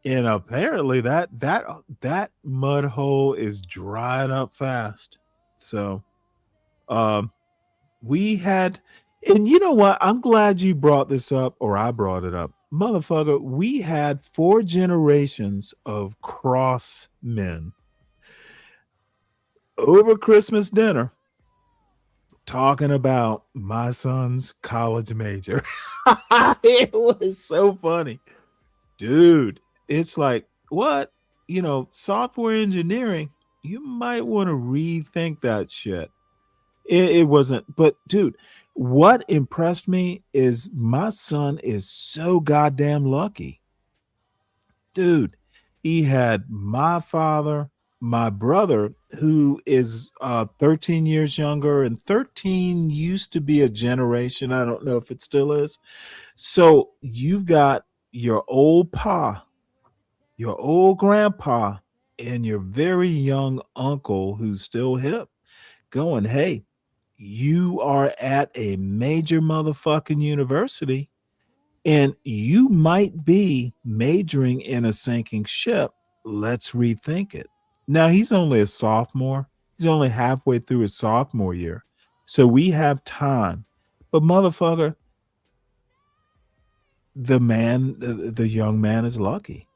and apparently that mud hole is drying up fast. So we had, and you know what? I'm glad you brought this up, or I brought it up. Motherfucker, we had 4 generations of cross men over Christmas dinner talking about my son's college major. It was so funny. Dude, it's like, what? You know, software engineering, you might want to rethink that shit. It wasn't, but dude, what impressed me is my son is so goddamn lucky. Dude, he had my father, my brother, who is 13 years younger, and 13 used to be a generation. I don't know if it still is. So you've got your old pa, your old grandpa, and your very young uncle who's still hip going, hey, you are at a major motherfucking university and you might be majoring in a sinking ship. Let's rethink it. Now, he's only a sophomore. He's only halfway through his sophomore year. So we have time. But motherfucker, the young man is lucky.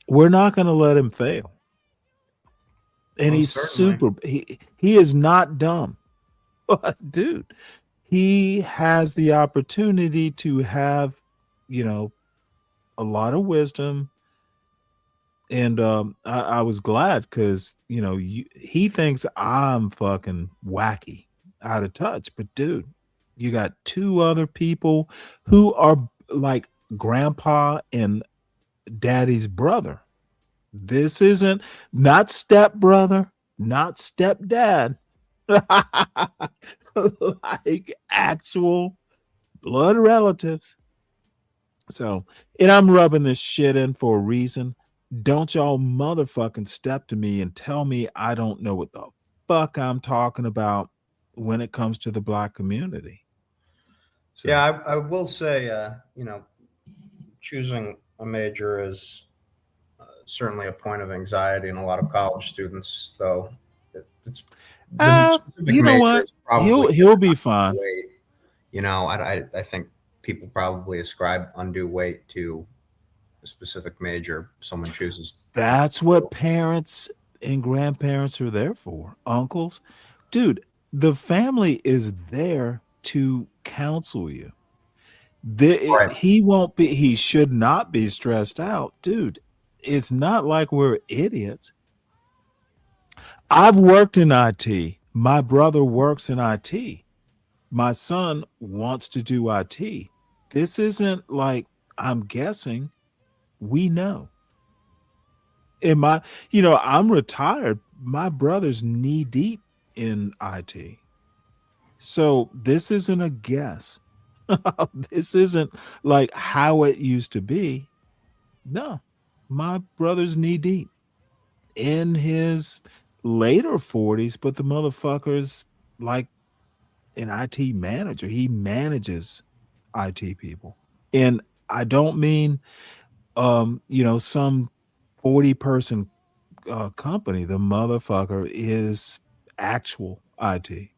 We're not going to let him fail. And he's certainly he is not dumb. Dude, he has the opportunity to have, you know, a lot of wisdom. And I was glad because, you know, he thinks I'm fucking wacky, out of touch. But dude, You got two other people who are like grandpa and daddy's brother. This isn't not stepbrother, not stepdad. Like actual blood relatives. So, and I'm rubbing this shit in for a reason. Don't y'all motherfucking step to me and tell me I don't know what the fuck I'm talking about when it comes to the Black community. So, Yeah, I will say, choosing a major is certainly a point of anxiety in a lot of college students, though. It's the specific you know major what? is probably He'll be fine. weight. I think people probably ascribe undue weight to a specific major someone chooses. That's what parents and grandparents are there for. Uncles, dude, the family is there to counsel you. He should not be stressed out, dude. It's not like we're idiots. I've worked in IT. My brother works in IT. My son wants to do IT. This isn't like I'm guessing. We know. I'm retired. My brother's knee deep in IT. So this isn't a guess. This isn't like how it used to be. No, my brother's knee deep in his later 40s, but the motherfucker's like an IT manager. He manages IT people. And I don't mean, some 40-person company. The motherfucker is actual IT.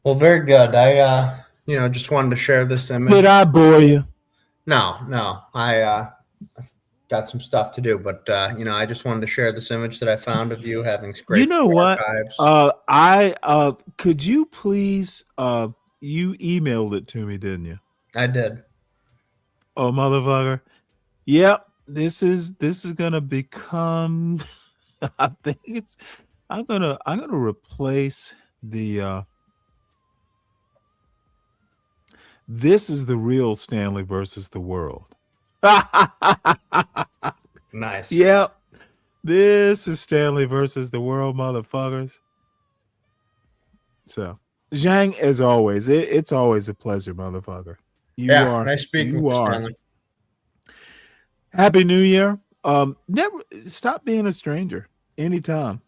Well, very good. I just wanted to share this image. Did I bore you? No. I got some stuff to do, but I just wanted to share this image that I found of you having scraped. You know what? Archives. Could you please you emailed it to me, didn't you? I did. Oh, motherfucker. Yep. This is gonna become I think I'm gonna replace the this is the real Stanley versus the world. Nice. Yep. This is Stanley versus the world, motherfuckers. So, Zhang, as always, it's always a pleasure, motherfucker. Nice speaking with you, Stanley. Happy New Year. Never stop being a stranger anytime.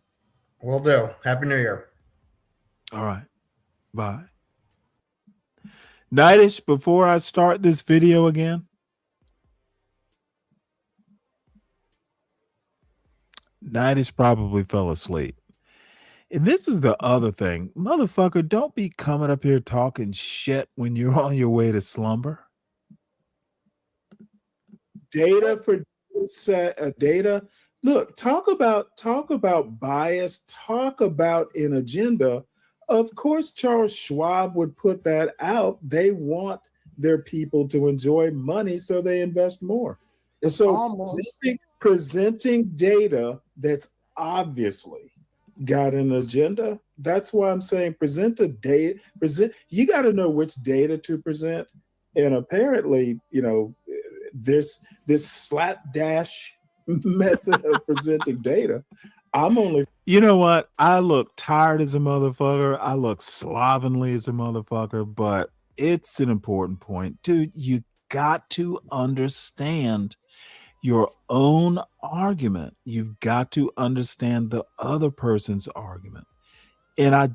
Will do. Happy New Year. All right. Bye. Nightish, before I start this video again, Nightish probably fell asleep. And this is the other thing. Motherfucker, don't be coming up here talking shit when you're on your way to slumber. Data for data. Look, talk about bias, talk about an agenda. Of course, Charles Schwab would put that out. They want their people to enjoy money, so they invest more. Presenting data that's obviously got an agenda. That's why I'm saying present a data. You got to know which data to present. And apparently, this slapdash method of presenting data. You know what? I look tired as a motherfucker. I look slovenly as a motherfucker, but it's an important point. Dude, you got to understand your own argument. You've got to understand the other person's argument. And I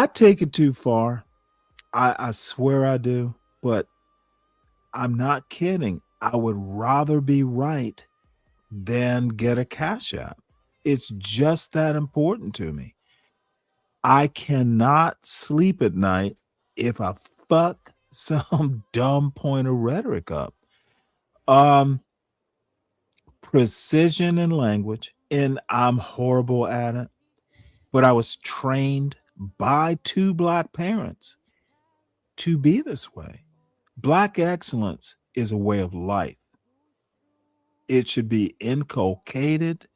take it too far. I swear I do, but I'm not kidding. I would rather be right than get a cash app. It's just that important to me. I cannot sleep at night if I fuck some dumb point of rhetoric up. Precision in language, and I'm horrible at it, but I was trained by two Black parents to be this way. Black excellence is a way of life. It should be inculcated.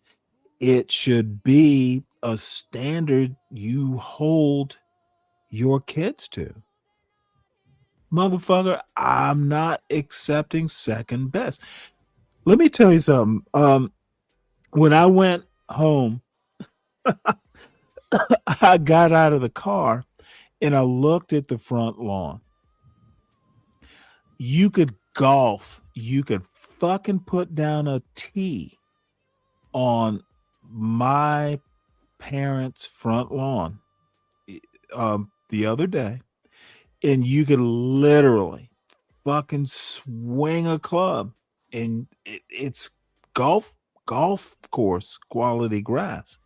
It should be a standard you hold your kids to. Motherfucker, I'm not accepting second best. Let me tell you something. When I went home, I got out of the car and I looked at the front lawn. You could golf. You could fucking put down a tee on my parents' front lawn the other day, and you could literally fucking swing a club, and it's golf course quality grass.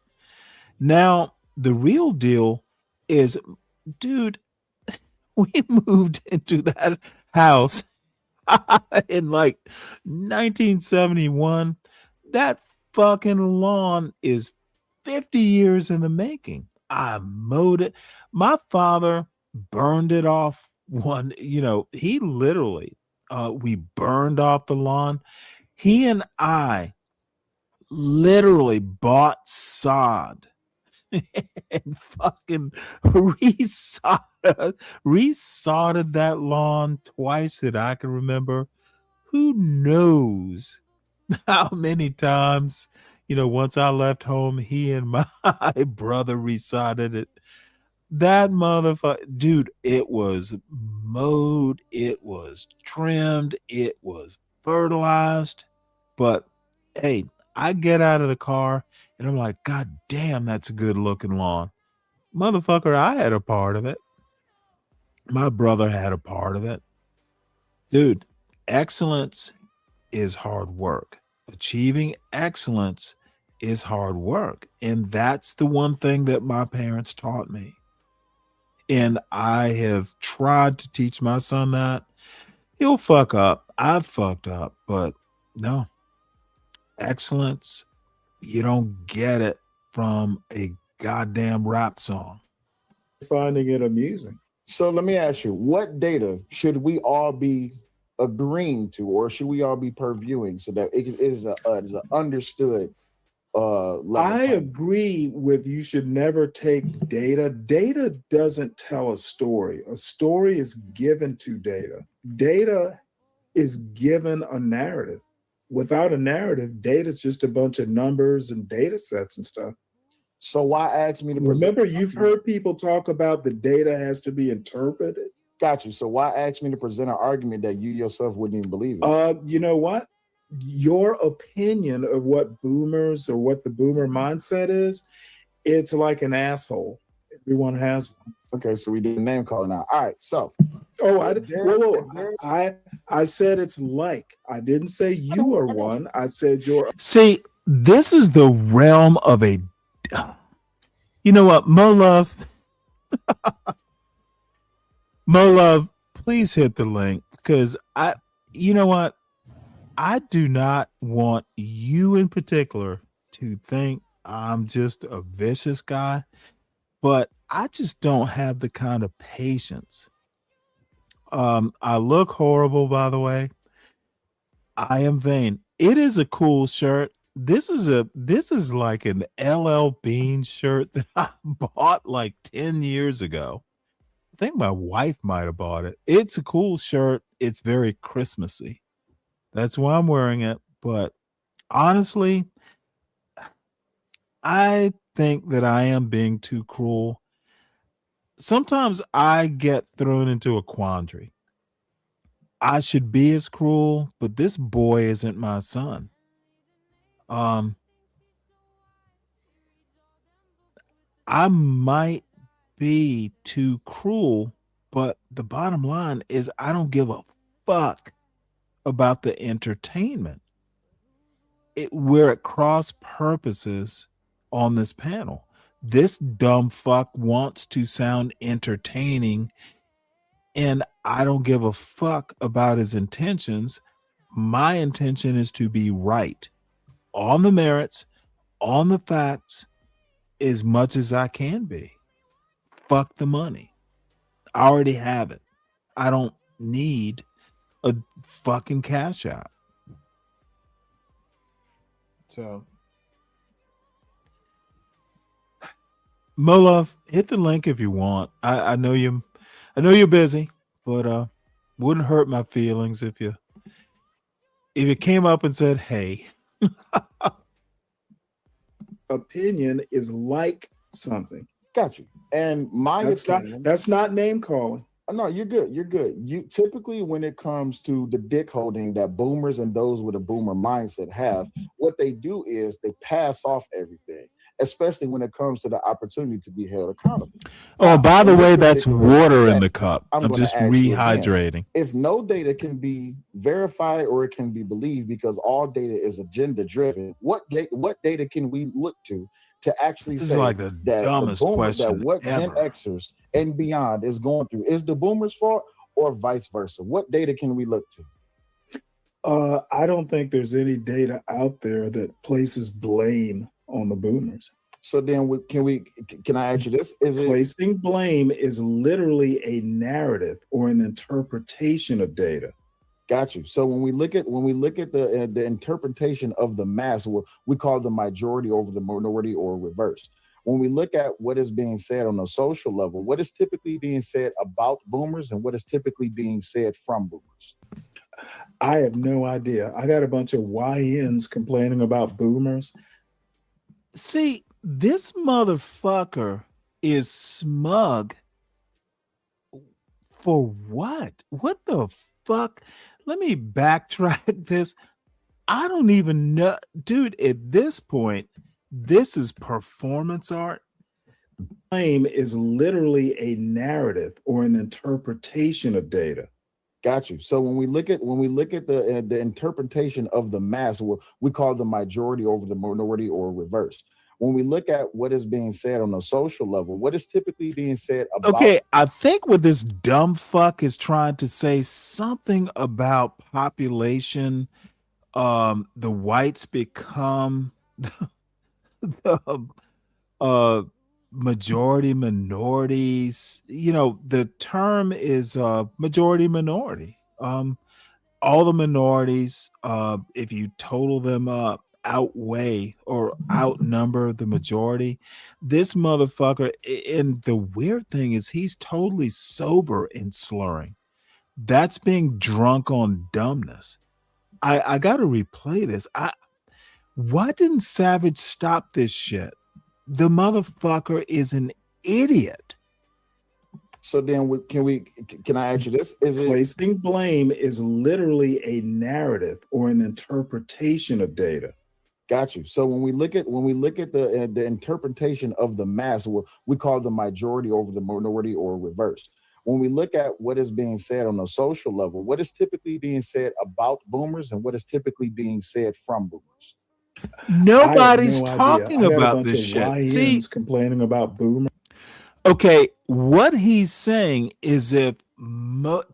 Now, the real deal is, dude, we moved into that house in like 1971. That fucking lawn is 50 years in the making. I mowed it. My father burned it off one, he literally, we burned off the lawn. He and I literally bought sod and fucking resodded that lawn twice that I can remember. Who knows how many times, once I left home, he and my brother resodded it. That motherfucker, dude, it was mowed, it was trimmed, it was fertilized. But hey, I get out of the car and I'm like, God damn, that's a good looking lawn. Motherfucker, I had a part of it. My brother had a part of it. Dude, excellence is hard work. Achieving excellence is hard work. And that's the one thing that my parents taught me. And I have tried to teach my son that. He'll fuck up. I've fucked up. But no. Excellence, you don't get it from a goddamn rap song. Finding it amusing. So let me ask you, what data should we all be agreeing to, or should we all be purviewing so that it is an understood level? I agree with you should never take data. Data doesn't tell a story. A story is given to data. Data is given a narrative. Without a narrative, data is just a bunch of numbers and data sets and stuff. So why ask me to remember? You've heard people talk about the data has to be interpreted. Got you. So why ask me to present an argument that you yourself wouldn't even believe in? You know what? Your opinion of what boomers or what the boomer mindset is, it's like an asshole. Everyone has one. Okay, so we do name calling now. All right, so. I said it's like. I didn't say you are one. I said you're. See, this is the realm of a. You know what, Mo Love? Mo Love, please hit the link because you know what? I do not want you in particular to think I'm just a vicious guy, but I just don't have the kind of patience. I look horrible, by the way. I am vain. It is a cool shirt. This is like an LL Bean shirt that I bought like 10 years ago. I think my wife might have bought it. It's a cool shirt. It's very Christmassy. That's why I'm wearing it. But honestly, I think that I am being too cruel. Sometimes I get thrown into a quandary. I should be as cruel, but this boy isn't my son. I might be too cruel, but the bottom line is I don't give a fuck about the entertainment. We're at cross purposes on this panel. This dumb fuck wants to sound entertaining, and I don't give a fuck about his intentions. My intention is to be right on the merits, on the facts, as much as I can be. Fuck the money. I already have it. I don't need a fucking cash out. So Molov, hit the link if you want. I know you're busy, but wouldn't hurt my feelings if you came up and said, "Hey." Opinion is like something. Got you. And my opinion, that's not name calling. No, you're good. You're good. You typically, when it comes to the dick holding that boomers and those with a boomer mindset have, what they do is they pass off everything, especially when it comes to the opportunity to be held accountable. Oh, by the way, that's particular water in set, the cup. I'm gonna just ask you again, rehydrating. if no data can be verified or it can be believed because all data is agenda driven, what data can we look to actually This say is like the dumbest question that what ever. Gen Xers and beyond is going through is the boomers' fault or vice versa? What data can we look to? I don't think there's any data out there that places blame on the boomers. So then can I ask you this? Placing blame is literally a narrative or an interpretation of data. Got you. So when we look at the interpretation of the mass, we call the majority over the minority or reverse. When we look at what is being said on a social level, what is typically being said about boomers and what is typically being said from boomers? I have no idea. I got a bunch of YNs complaining about boomers. See, this motherfucker is smug for what? What the fuck? Let me backtrack this. I don't even know. Dude, at this point, this is performance art. Blame is literally a narrative or an interpretation of data. Got you. So when we look at the interpretation of the mass, we call the majority over the minority or reverse. When we look at what is being said on a social level, what is typically being said about... Okay, I think what this dumb fuck is trying to say something about population, the whites become the majority minorities. You know, the term is majority minority. All the minorities, if you total them up, outweigh or outnumber the majority. This motherfucker, and the weird thing is he's totally sober in slurring. That's being drunk on dumbness. I gotta replay this. Why didn't Savage stop this shit? The motherfucker is an idiot. So then can I ask you this? Placing blame is literally a narrative or an interpretation of data. Got you. So when we look at the interpretation of the mass, we call the majority over the minority or reverse. When we look at what is being said on a social level, what is typically being said about boomers and what is typically being said from boomers? Nobody's talking about this shit. See, complaining about boomers. Okay, what he's saying is if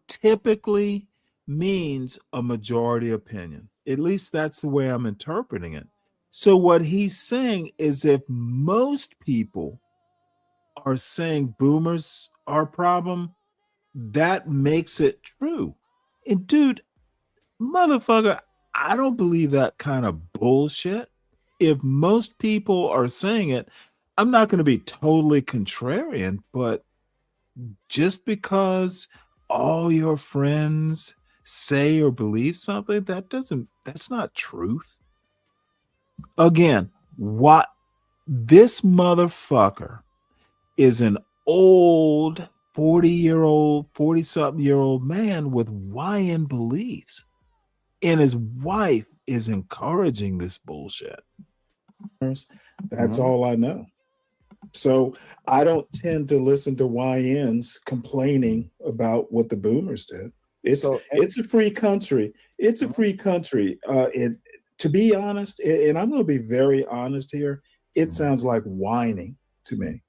typically means a majority opinion. At least that's the way I'm interpreting it. So what he's saying is if most people are saying boomers are a problem, that makes it true. And dude, motherfucker, I don't believe that kind of bullshit. If most people are saying it, I'm not going to be totally contrarian, but just because all your friends say or believe something, that's not truth. Again, what this motherfucker is an old 40-something-year-old man with YN beliefs. And his wife is encouraging this bullshit. That's all I know. So I don't tend to listen to YNs complaining about what the boomers did. It's a free country. It's a free country. To be honest, and I'm going to be very honest here, it sounds like whining to me.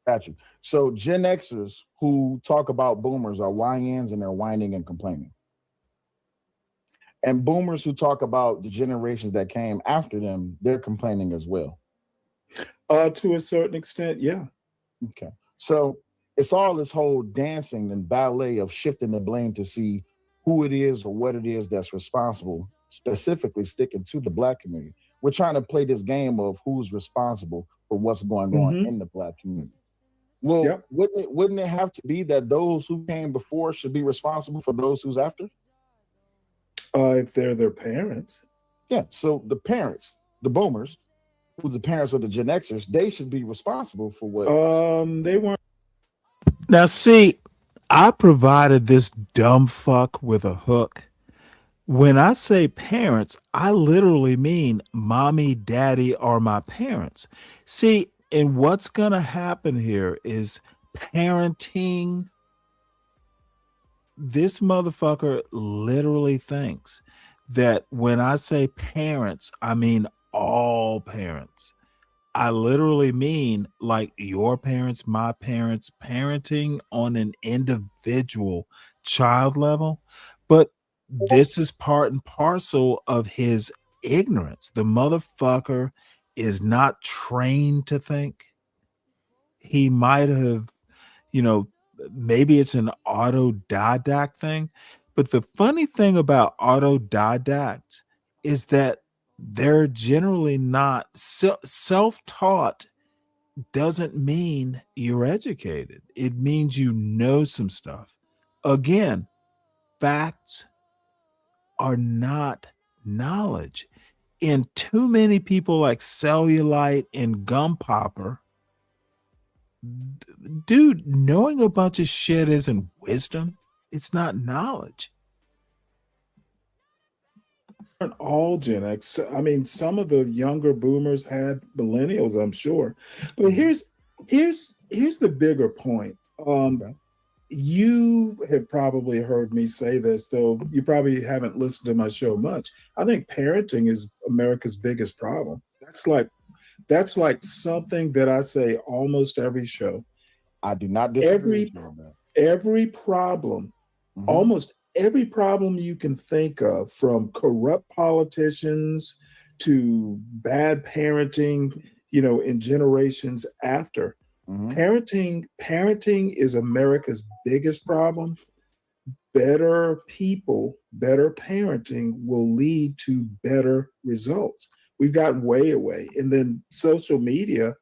Got you. So Gen Xers who talk about boomers are YNs and they're whining and complaining. And boomers who talk about the generations that came after them, they're complaining as well. To a certain extent, yeah. Okay. So it's all this whole dancing and ballet of shifting the blame to see who it is or what it is that's responsible, specifically sticking to the Black community. We're trying to play this game of who's responsible for for what's going on in the Black community. Well, wouldn't it have to be that those who came before should be responsible for those who's after? If they're their parents. Yeah, so the parents, the boomers, who's the parents of the Gen Xers, they should be responsible for what they weren't. Now, see, I provided this dumb fuck with a hook. When I say parents, I literally mean mommy, daddy are my parents. See, and what's going to happen here is parenting. This motherfucker literally thinks that when I say parents, I mean all parents. I literally mean like your parents, my parents, parenting on an individual child level. But this is part and parcel of his ignorance. The motherfucker is not trained to think. He might have, maybe it's an autodidact thing. But the funny thing about autodidacts is that they're generally not self-taught. Doesn't mean you're educated. It means you know some stuff. Again, facts are not knowledge. And too many people like cellulite and gum popper, dude, knowing a bunch of shit isn't wisdom. It's not knowledge. All Gen X. I mean, some of the younger boomers had millennials, I'm sure. But here's the bigger point. You have probably heard me say this, though you probably haven't listened to my show much. I think parenting is America's biggest problem. That's like something that I say almost every show. I do not disagree with you on that. Every problem, almost every problem you can think of, from corrupt politicians to bad parenting, in generations after. Parenting is America's biggest problem. Better people, better parenting will lead to better results. We've gotten way away. And then social media,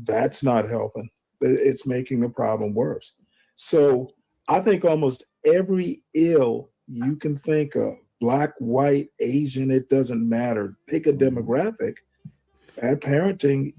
that's not helping. It's making the problem worse. So I think almost every ill you can think of, Black, white, Asian, it doesn't matter. Pick a demographic. Bad parenting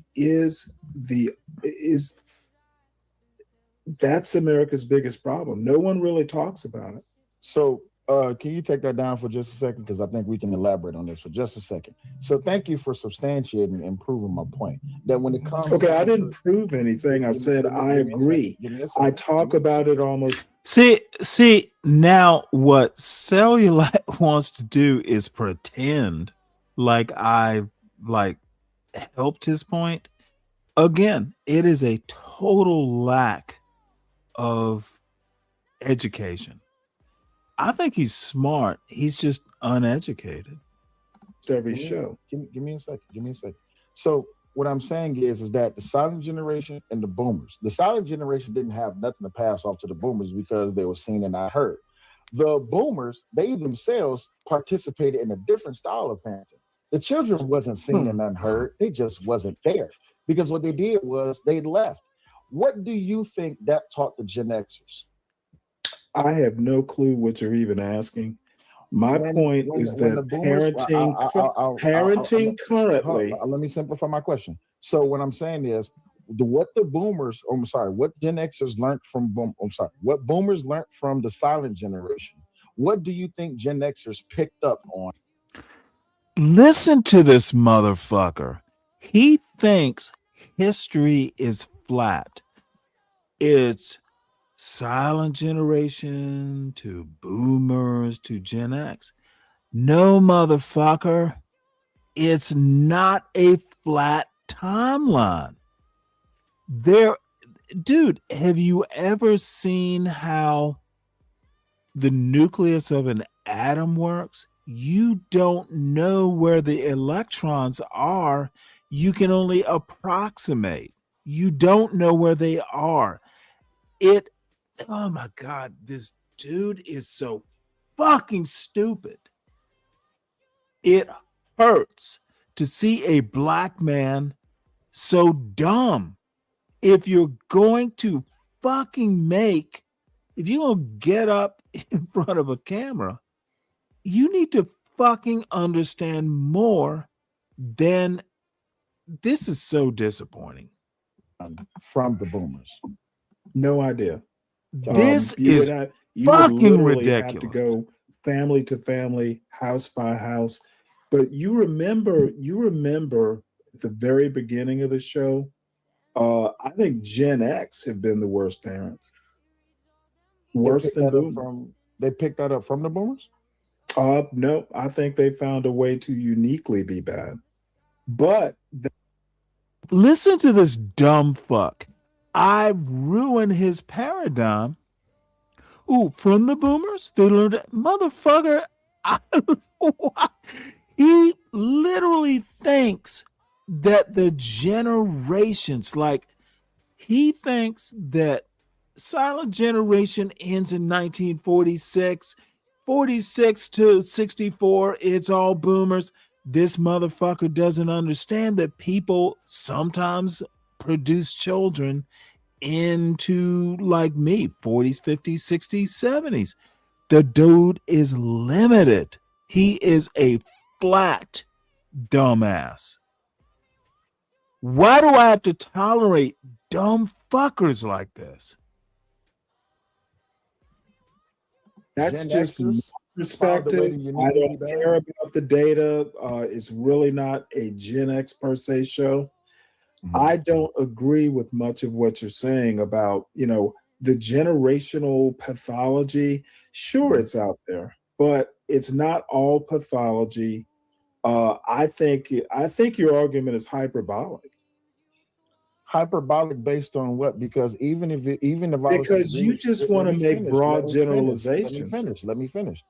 that's America's biggest problem. No one really talks about it. So can you take that down for just a second? Because I think we can elaborate on this for just a second. So thank you for substantiating and proving my point. That when it comes I didn't prove anything. I said I agree. I talk about it almost. See, now what Cellulite wants to do is pretend like I helped his point. Again, it is a total lack of education. I think he's smart. He's just uneducated. Every show. Give me a second. So what I'm saying is that the silent generation and the boomers, the silent generation didn't have nothing to pass off to the boomers because they were seen and not heard. The boomers, they themselves participated in a different style of parenting. The children wasn't seen and unheard. They just wasn't there because what they did was they left. What do you think that taught the Gen Xers? I have no clue what you're even asking. My point is that parenting currently. Let me simplify my question. So what I'm saying is, what Gen Xers learned from what boomers learned from the silent generation. What do you think Gen Xers picked up on? Listen to this motherfucker. He thinks history is flat. It's silent generation to boomers to Gen X. No, motherfucker. It's not a flat timeline. Dude, have you ever seen how the nucleus of an atom works? You don't know where the electrons are. You can only approximate. You don't know where they are. Oh my God, this dude is so fucking stupid. It hurts to see a Black man so dumb. If you're going to if you're going to get up in front of a camera, you need to fucking understand more than this is so disappointing. From the boomers. No idea. This you is would fucking literally have ridiculous. to go family to family, house by house. But you remember at the very beginning of the show, I think Gen X have been the worst parents. Worse than boomers. They picked that up from the boomers? No, I think they found a way to uniquely be bad. But listen to this dumb fuck. I ruined his paradigm. Ooh, from the boomers? They learned it. Motherfucker. He literally thinks that the generations, like he thinks that silent generation ends in 1946, 46 to 64, it's all boomers. This motherfucker doesn't understand that people sometimes produce children into, like me, 40s, 50s, 60s, 70s. The dude is limited. He is a flat dumbass. Why do I have to tolerate dumb fuckers like this? That's Gen just Xers perspective. I don't care about the data. It's really not a Gen X per se show. I don't agree with much of what you're saying about, the generational pathology. Sure, it's out there, but it's not all pathology. I think your argument is hyperbolic. Hyperbolic based on what? Because even if you just want to make broad generalizations. Let me finish.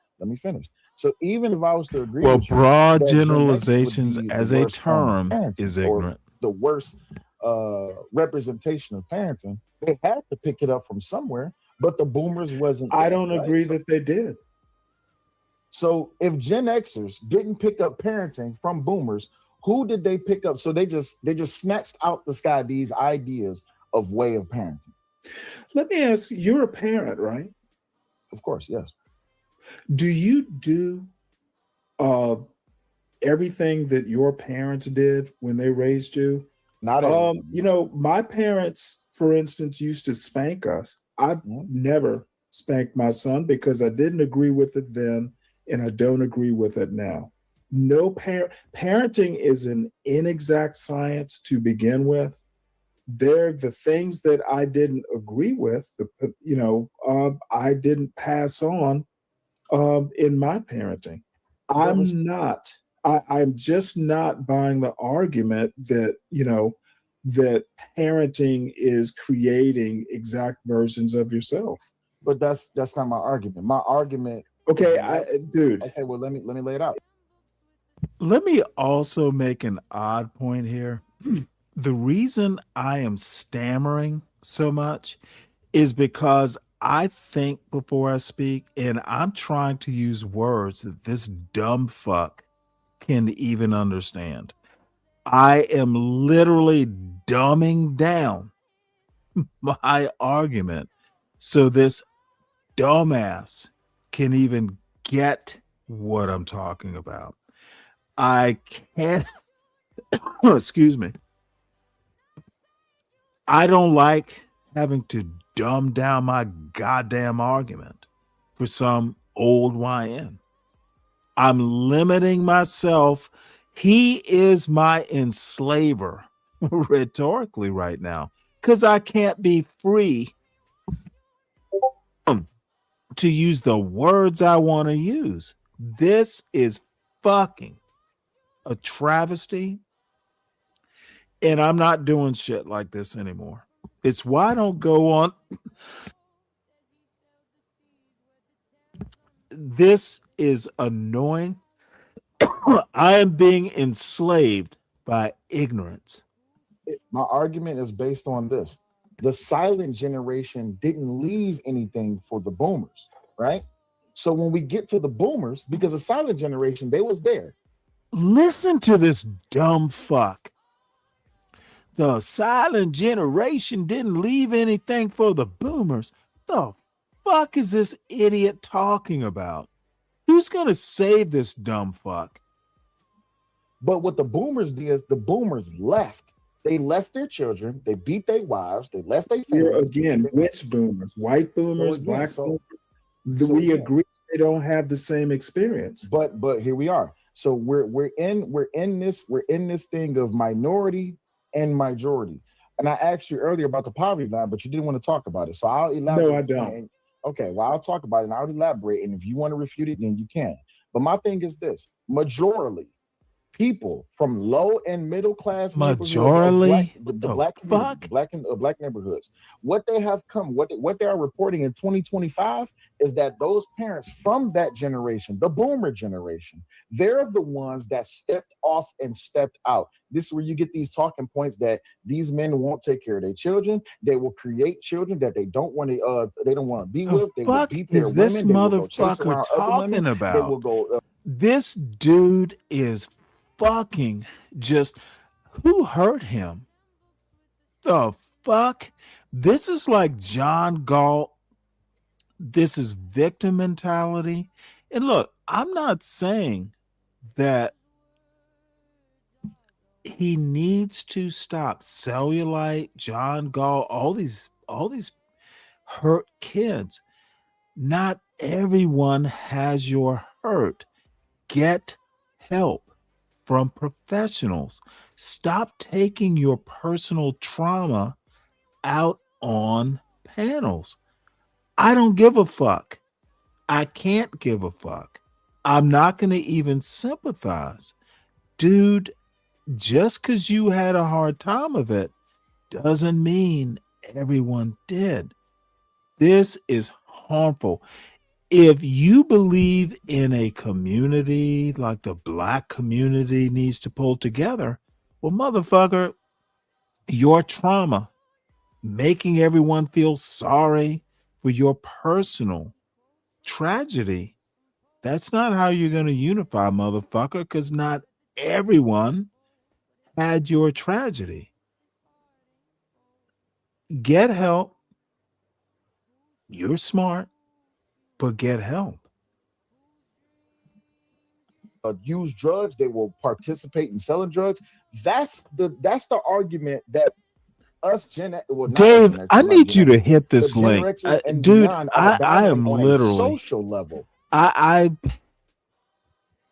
So even if I was to agree, well, with you, broad that generalizations Gen X as would be a the worst form of term parenting, is or ignorant. the worst representation of parenting, they had to pick it up from somewhere. But the boomers wasn't. I don't agree that they did. So if Gen Xers didn't pick up parenting from boomers, who did they pick up? So they just snatched out the sky these ideas of way of parenting. Let me ask you, you're a parent, right? Of course, yes. Do you do everything that your parents did when they raised you? Not my parents, for instance, used to spank us. I've never spanked my son because I didn't agree with it then, and I don't agree with it now. No parenting is an inexact science to begin with. They're the things that I didn't agree with, I didn't pass on in my parenting. I'm just not buying the argument that, that parenting is creating exact versions of yourself. But that's not my argument. My argument. Okay, dude. Okay, well, let me lay it out. Let me also make an odd point here. The reason I am stammering so much is because I think before I speak, and I'm trying to use words that this dumb fuck can even understand. I am literally dumbing down my argument so this dumbass can even get what I'm talking about. I can't, excuse me. I don't like having to dumb down my goddamn argument for some old YN. I'm limiting myself. He is my enslaver rhetorically right now because I can't be free to use the words I want to use. This is fucking a travesty, and I'm not doing shit like this anymore. It's why I don't go on. This is annoying. I am being enslaved by ignorance. My argument is based on this. The silent generation didn't leave anything for the boomers, right? So when we get to the boomers, because the silent generation, they was there. Listen to this dumb fuck. The silent generation didn't leave anything for the boomers. The fuck is this idiot talking about? Who's gonna save this dumb fuck? But what the boomers did is the boomers left. They left their children. They beat their wives. They left their Here families. again, which boomers? White boomers, black boomers? We agree they don't have the same experience. But here we are. So we're in this thing of minority and majority. And I asked you earlier about the poverty line, but you didn't want to talk about it. So I'll elaborate. No, I don't. Okay, well, I'll talk about it and I'll elaborate. And if you want to refute it, then you can. But my thing is this: majority people from low and middle class majority black neighborhoods, what they are reporting in 2025 is that those parents from that generation, the boomer generation, they're the ones that stepped off and stepped out. This is where you get these talking points that these men won't take care of their children. They will create children that they don't want to be with. They will beat their is this women. motherfucker talking about? They will go. This dude is fucking just, who hurt him? The fuck? This is like John Galt. This is victim mentality. And look, I'm not saying that he needs to stop. Cellulite, John Galt, all these hurt kids. Not everyone has your hurt. Get help from professionals. Stop taking your personal trauma out on panels. I don't give a fuck. I can't give a fuck. I'm not going to even sympathize. Dude, just because you had a hard time of it doesn't mean everyone did. This is harmful. If you believe in a community like the black community needs to pull together, well, motherfucker, your trauma, making everyone feel sorry for your personal tragedy, that's not how you're going to unify, motherfucker, because not everyone had your tragedy. Get help. You're smart. But get help. Use drugs. They will participate in selling drugs. That's the argument that us Dave, I need you to hit this link, dude. I am literally social level.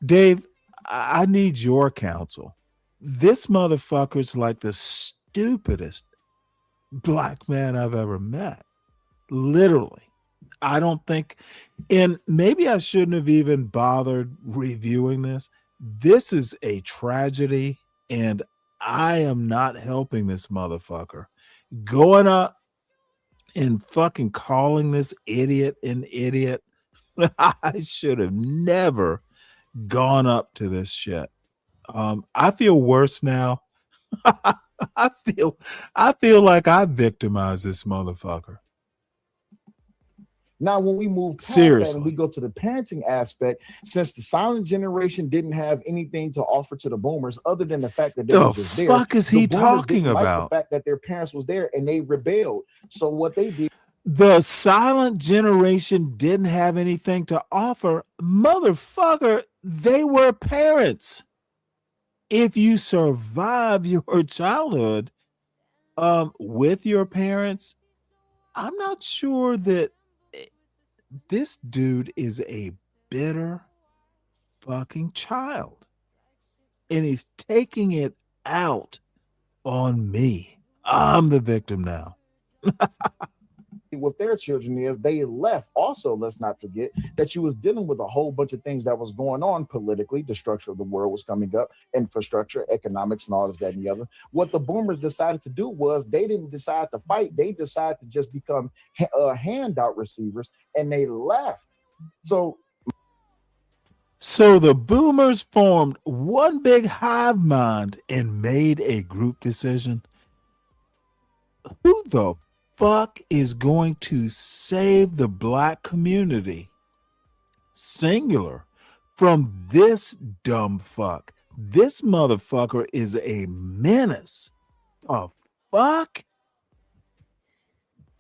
Dave, I need your counsel. This motherfucker's like the stupidest black man I've ever met. Literally. I don't think, and maybe I shouldn't have even bothered reviewing this. This is a tragedy, and I am not helping this motherfucker. Going up and fucking calling this idiot an idiot. I should have never gone up to this shit. I feel worse now. I feel like I victimized this motherfucker. Now, when we move past that and we go to the parenting aspect, since the silent generation didn't have anything to offer to the boomers other than the fact that they were just there. The fuck is he talking about? The fact that their parents was there and they rebelled. So what they did. The silent generation didn't have anything to offer. Motherfucker, they were parents. If you survive your childhood with your parents, I'm not sure that this dude is a bitter fucking child. And he's taking it out on me. I'm the victim now. With their children is they left. Also, let's not forget that you was dealing with a whole bunch of things that was going on politically. The structure of the world was coming up, infrastructure, economics, and all this, that, and the other. What the boomers decided to do was they didn't decide to fight. They decided to just become handout receivers, and they left. So the boomers formed one big hive mind and made a group decision. Who the fuck is going to save the black community, singular, from this dumb fuck? This motherfucker is a menace Oh fuck!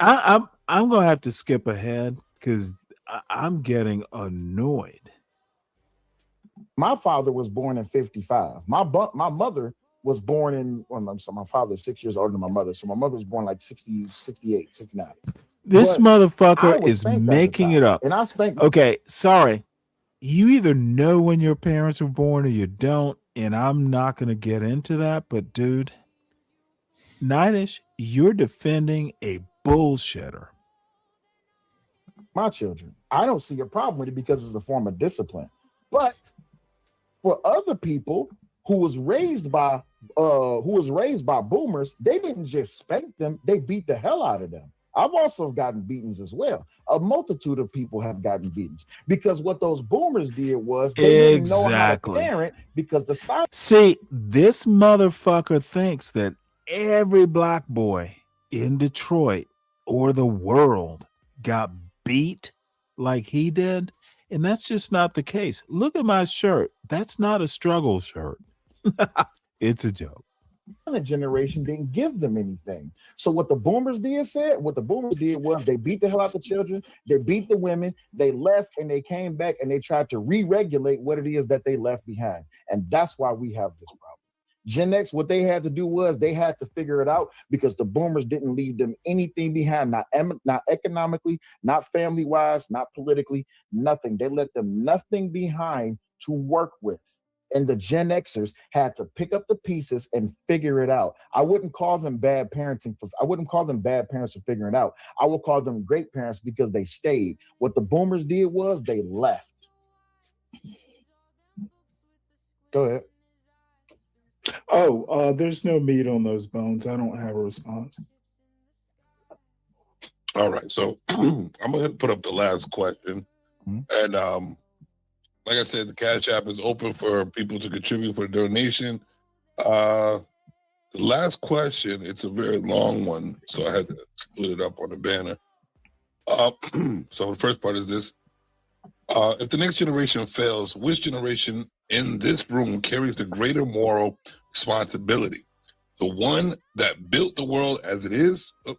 I'm gonna have to skip ahead because I'm getting annoyed. My father was born in 55. My mother was born in, well, so my father is 6 years older than my mother. So my mother was born like 60, 68, 69. This But I motherfucker was is spanked as a making it child. up. And I spanked. Okay, sorry. You either know when your parents were born or you don't, and I'm not gonna get into that. But dude, Nightish, you're defending a bullshitter. My children, I don't see a problem with it because it's a form of discipline. But for other people who was raised by boomers, they didn't just spank them, they beat the hell out of them. I've also gotten beatings as well. A multitude of people have gotten beatings because what those boomers did was they didn't know how to parent because the side. See, this motherfucker thinks that every black boy in Detroit or the world got beat like he did. And that's just not the case. Look at my shirt. That's not a struggle shirt. It's a joke. The generation didn't give them anything. So what the boomers did was they beat the hell out the children, they beat the women, they left and they came back and they tried to re-regulate what it is that they left behind. And that's why we have this problem. Gen X, what they had to do was they had to figure it out because the boomers didn't leave them anything behind, not economically, not family-wise, not politically, nothing. They let them nothing behind to work with. And the Gen Xers had to pick up the pieces and figure it out. I wouldn't call them bad parenting. I wouldn't call them bad parents for figuring it out. I would call them great parents because they stayed. What the boomers did was they left. Go ahead. Oh, there's no meat on those bones. I don't have a response. All right, so I'm gonna put up the last question, and like I said, the Cash App is open for people to contribute for a donation. The last question, it's a very long one, so I had to split it up on the banner. So the first part is this. If the next generation fails, which generation in this room carries the greater moral responsibility? The one that built the world as it is, the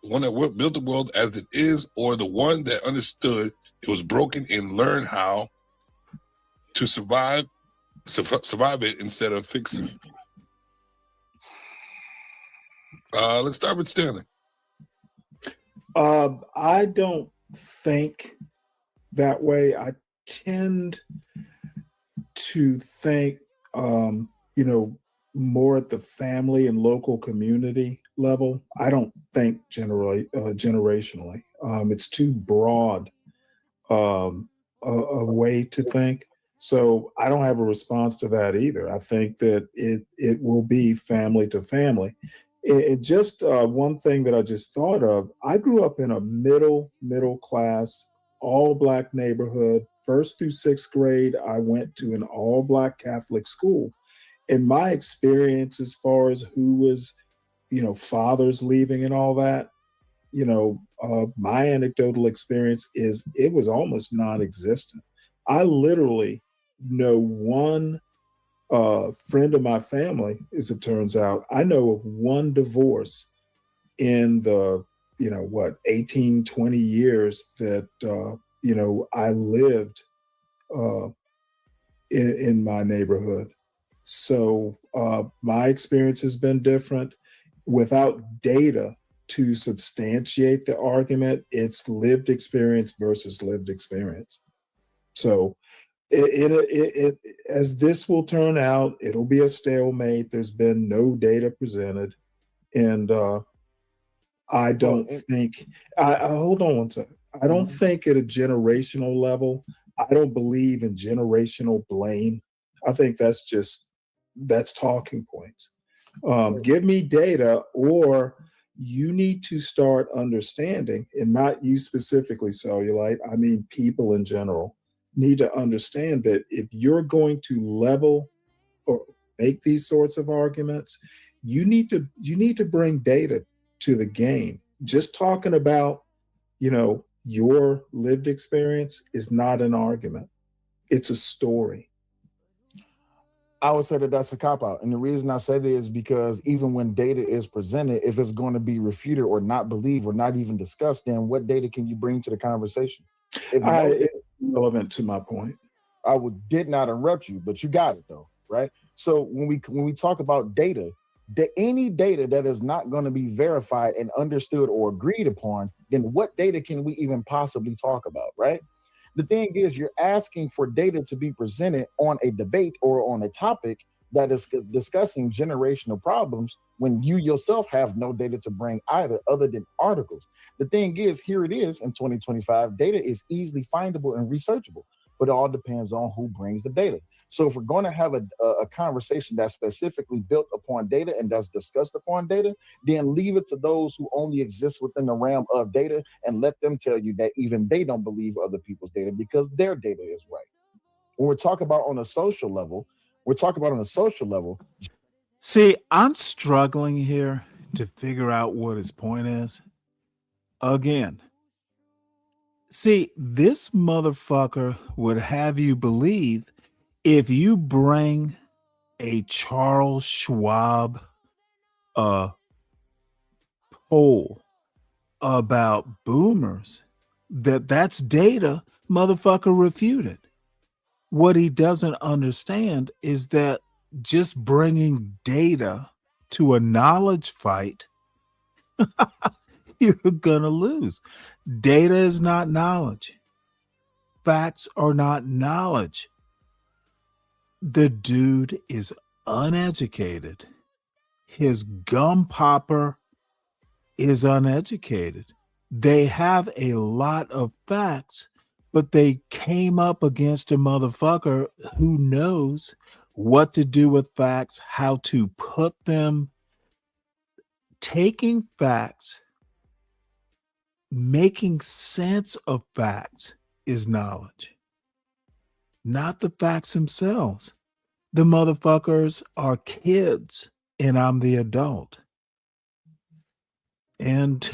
one that built the world as it is, or the one that understood it was broken and learned how to survive it instead of fixing it? Let's start with Stanley. I don't think that way. I tend to think, more at the family and local community level. I don't think generationally. It's too broad a way to think. So I don't have a response to that either. I think that it will be family to family. It just one thing that I just thought of. I grew up in a middle class, all black neighborhood. First through sixth grade, I went to an all black Catholic school. And my experience as far as who was, fathers leaving and all that, my anecdotal experience is it was almost non-existent. I literally know one friend of my family, as it turns out. I know of one divorce in the 18, 20 years that I lived in my neighborhood. So my experience has been different. Without data to substantiate the argument, it's lived experience versus lived experience. So it as this will turn out, it'll be a stalemate. There's been no data presented. And I don't think, I hold on one second. I don't think at a generational level, I don't believe in generational blame. I think that's talking points. Give me data, or you need to start understanding, and not you specifically, Cellulite, I mean people in general need to understand that if you're going to level or make these sorts of arguments, you need to bring data to the game. Just talking about, your lived experience is not an argument. It's a story. I would say that that's a cop out. And the reason I say that is because even when data is presented, if it's going to be refuted or not believed or not even discussed, then what data can you bring to the conversation? It's relevant to my point. I did not interrupt you, but you got it though, right? So when we talk about data, any data that is not going to be verified and understood or agreed upon, then what data can we even possibly talk about, right? The thing is, you're asking for data to be presented on a debate or on a topic that is discussing generational problems when you yourself have no data to bring either other than articles. The thing is, here it is in 2025, data is easily findable and researchable, but it all depends on who brings the data. So if we're going to have a conversation that's specifically built upon data and that's discussed upon data, then leave it to those who only exist within the realm of data and let them tell you that even they don't believe other people's data because their data is right. When we're talking about on a social level, See, I'm struggling here to figure out what his point is. Again, see, this motherfucker would have you believe if you bring a Charles Schwab poll about boomers, that's data, motherfucker refuted. What he doesn't understand is that just bringing data to a knowledge fight, you're gonna lose. Data is not knowledge. Facts are not knowledge. The dude is uneducated. His gum popper is uneducated. They have a lot of facts, but they came up against a motherfucker who knows what to do with facts, how to put them, taking facts, making sense of facts is knowledge, not the facts themselves. The motherfuckers are kids and I'm the adult. And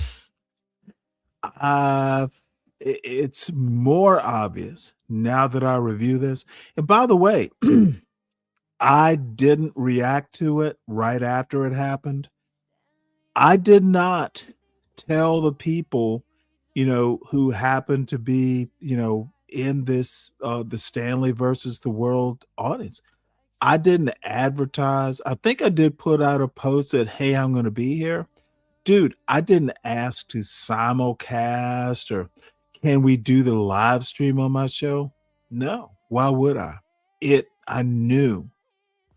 it's more obvious now that I review this. And by the way, I didn't react to it right after it happened. I did not tell the people, who happened to be, in this, the Stanley versus the world audience. I didn't advertise. I think I did put out a post that, hey, I'm going to be here. Dude, I didn't ask to simulcast or can we do the live stream on my show? No. Why would I? I knew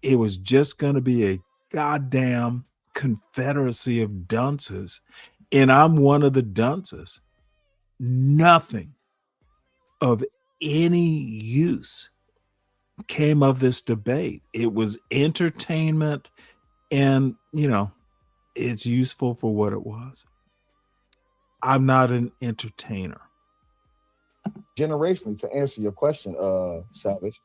it was just going to be a goddamn confederacy of dunces. And I'm one of the dunces. Nothing of any use came of this debate. It was entertainment and, it's useful for what it was. I'm not an entertainer. Generationally, to answer your question, Savage,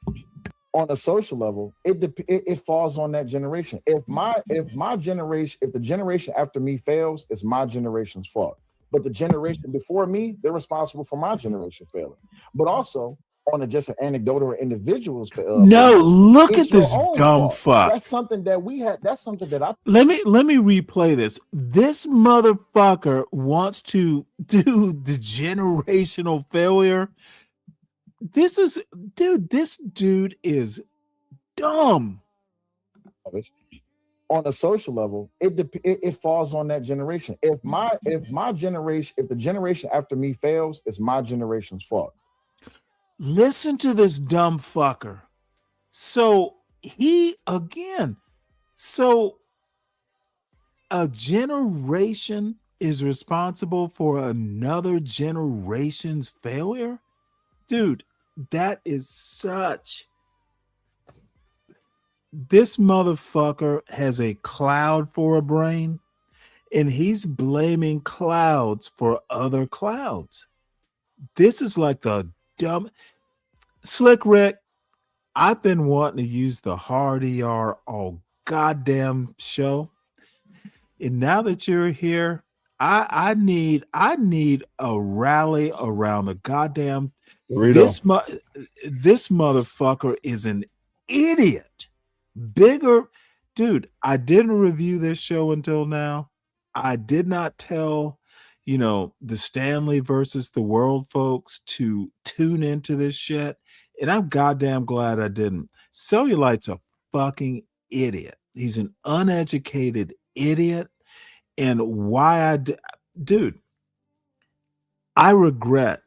on a social level, it falls on that generation. If the generation after me fails, it's my generation's fault. But the generation before me, they're responsible for my generation failing. But also, on just an anecdotal or individuals. No, look at this dumb fuck. That's something that we had. That's something that I. Let me replay this. This motherfucker wants to do the generational failure. This dude is dumb. On a social level, it falls on that generation. If the generation after me fails, it's my generation's fault. Listen to this dumb fucker. So a generation is responsible for another generation's failure? Dude, that is this motherfucker has a cloud for a brain and he's blaming clouds for other clouds. This is like the dumb Slick Rick. I've been wanting to use the hard ER all goddamn show. And now that you're here, I need a rally around the goddamn this motherfucker is an idiot. Bigger, dude. I didn't review this show until now. I did not tell, the Stanley versus the world folks to tune into this shit. And I'm goddamn glad I didn't. Cellulite's a fucking idiot. He's an uneducated idiot. And dude, I regret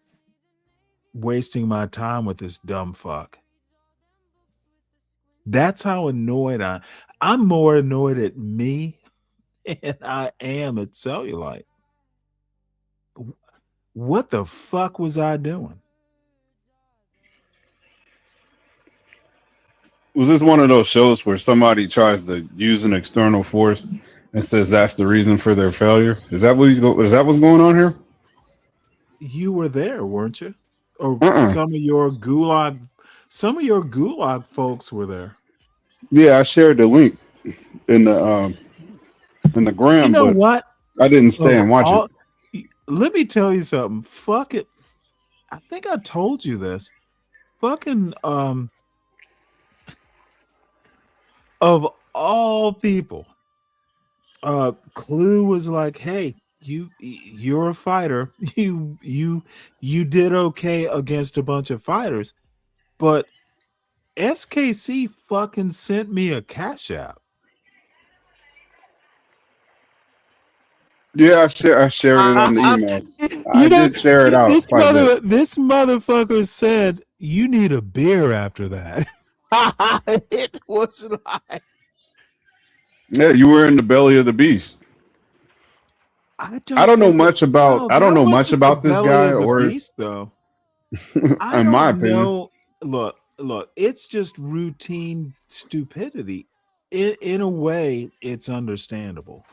wasting my time with this dumb fuck. That's how annoyed I'm more annoyed at me than I am at Cellulite. What the fuck was I doing? Was this one of those shows where somebody tries to use an external force and says that's the reason for their failure? Is that what's going on here? You were there, weren't you? Or Uh-uh. some of your gulag folks were there. Yeah, I shared the link in the gram. You know but what? I didn't stay and watch it. Let me tell you something. Fuck it. I think I told you this. Fucking of all people, Clue was like, "Hey, you're a fighter. You did okay against a bunch of fighters, but SKC fucking sent me a Cash App." Yeah, I shared it on the email. I did share it out. This motherfucker said, "You need a beer after that." It was like, yeah, you were in the belly of the beast. I don't know much about this guy or beast, though. in my opinion. Look, it's just routine stupidity. In a way, it's understandable.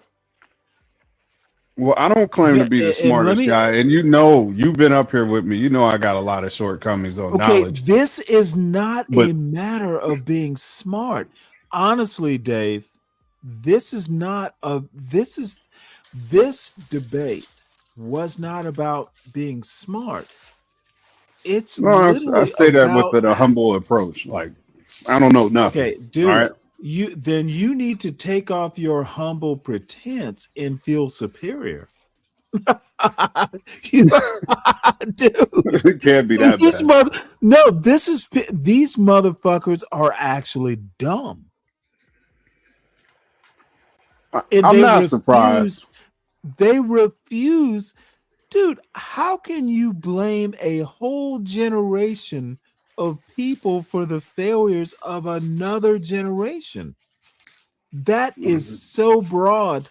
Well, I don't claim to be the smartest guy, and you've been up here with me. You know I got a lot of shortcomings on knowledge. This is not a matter of being smart. Honestly, Dave, this debate was not about being smart. It's I say that with a humble approach. Like, I don't know nothing. Okay, dude. All right? You need to take off your humble pretense and feel superior. Dude, it can't be that bad. These motherfuckers are actually dumb. I'm not surprised. They refuse. Dude, how can you blame a whole generation of people for the failures of another generation? That is so broad.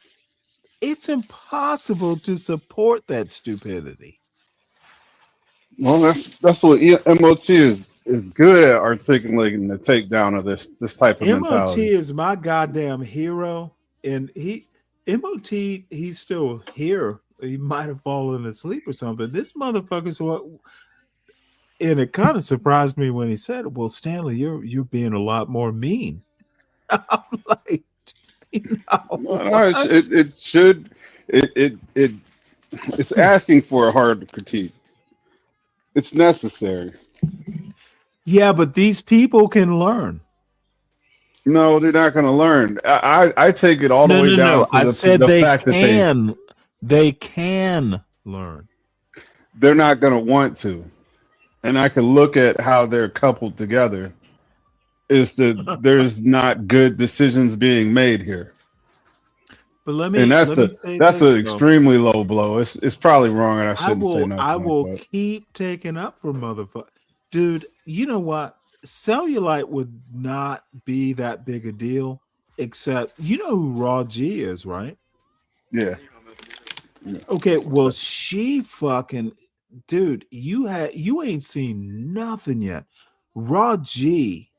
It's impossible to support that stupidity. Well, that's what MOT is good at articulating the takedown of this type of mentality. MOT is my goddamn hero, and he's still here. He might have fallen asleep or something. This motherfucker's what. And it kind of surprised me when he said, "Well, Stanley, you're being a lot more mean." I'm like, it's asking for a hard critique. It's necessary. Yeah, but these people can learn. No, they're not going to learn. I take it all the way down. I said they can. They can learn. They're not going to want to. And I can look at how they're coupled together. There's not good decisions being made here. But that's an extremely low blow. It's probably wrong, and I shouldn't say nothing. I will keep taking up for motherfucker, dude. You know what? Cellulite would not be that big a deal, except you know who Raw G is, right? Yeah. Okay, well, she fucking. Dude, you ain't seen nothing yet. Raw G,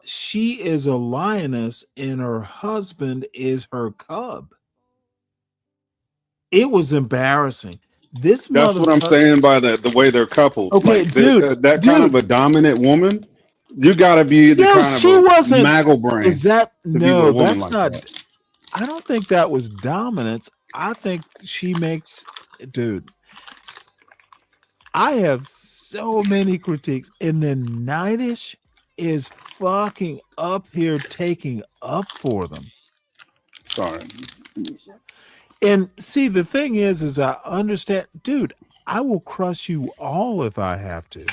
she is a lioness and her husband is her cub. It was embarrassing. That's what I'm saying by the way they're coupled. Okay, like, dude, kind of a dominant woman, you got to be the kind of maggle brain. Is that no? That's like not. That. I don't think that was dominance. I think she makes, dude. I have so many critiques, and then Nightish is fucking up here taking up for them. Sorry. And see, the thing is I understand, dude, I will crush you all if I have to.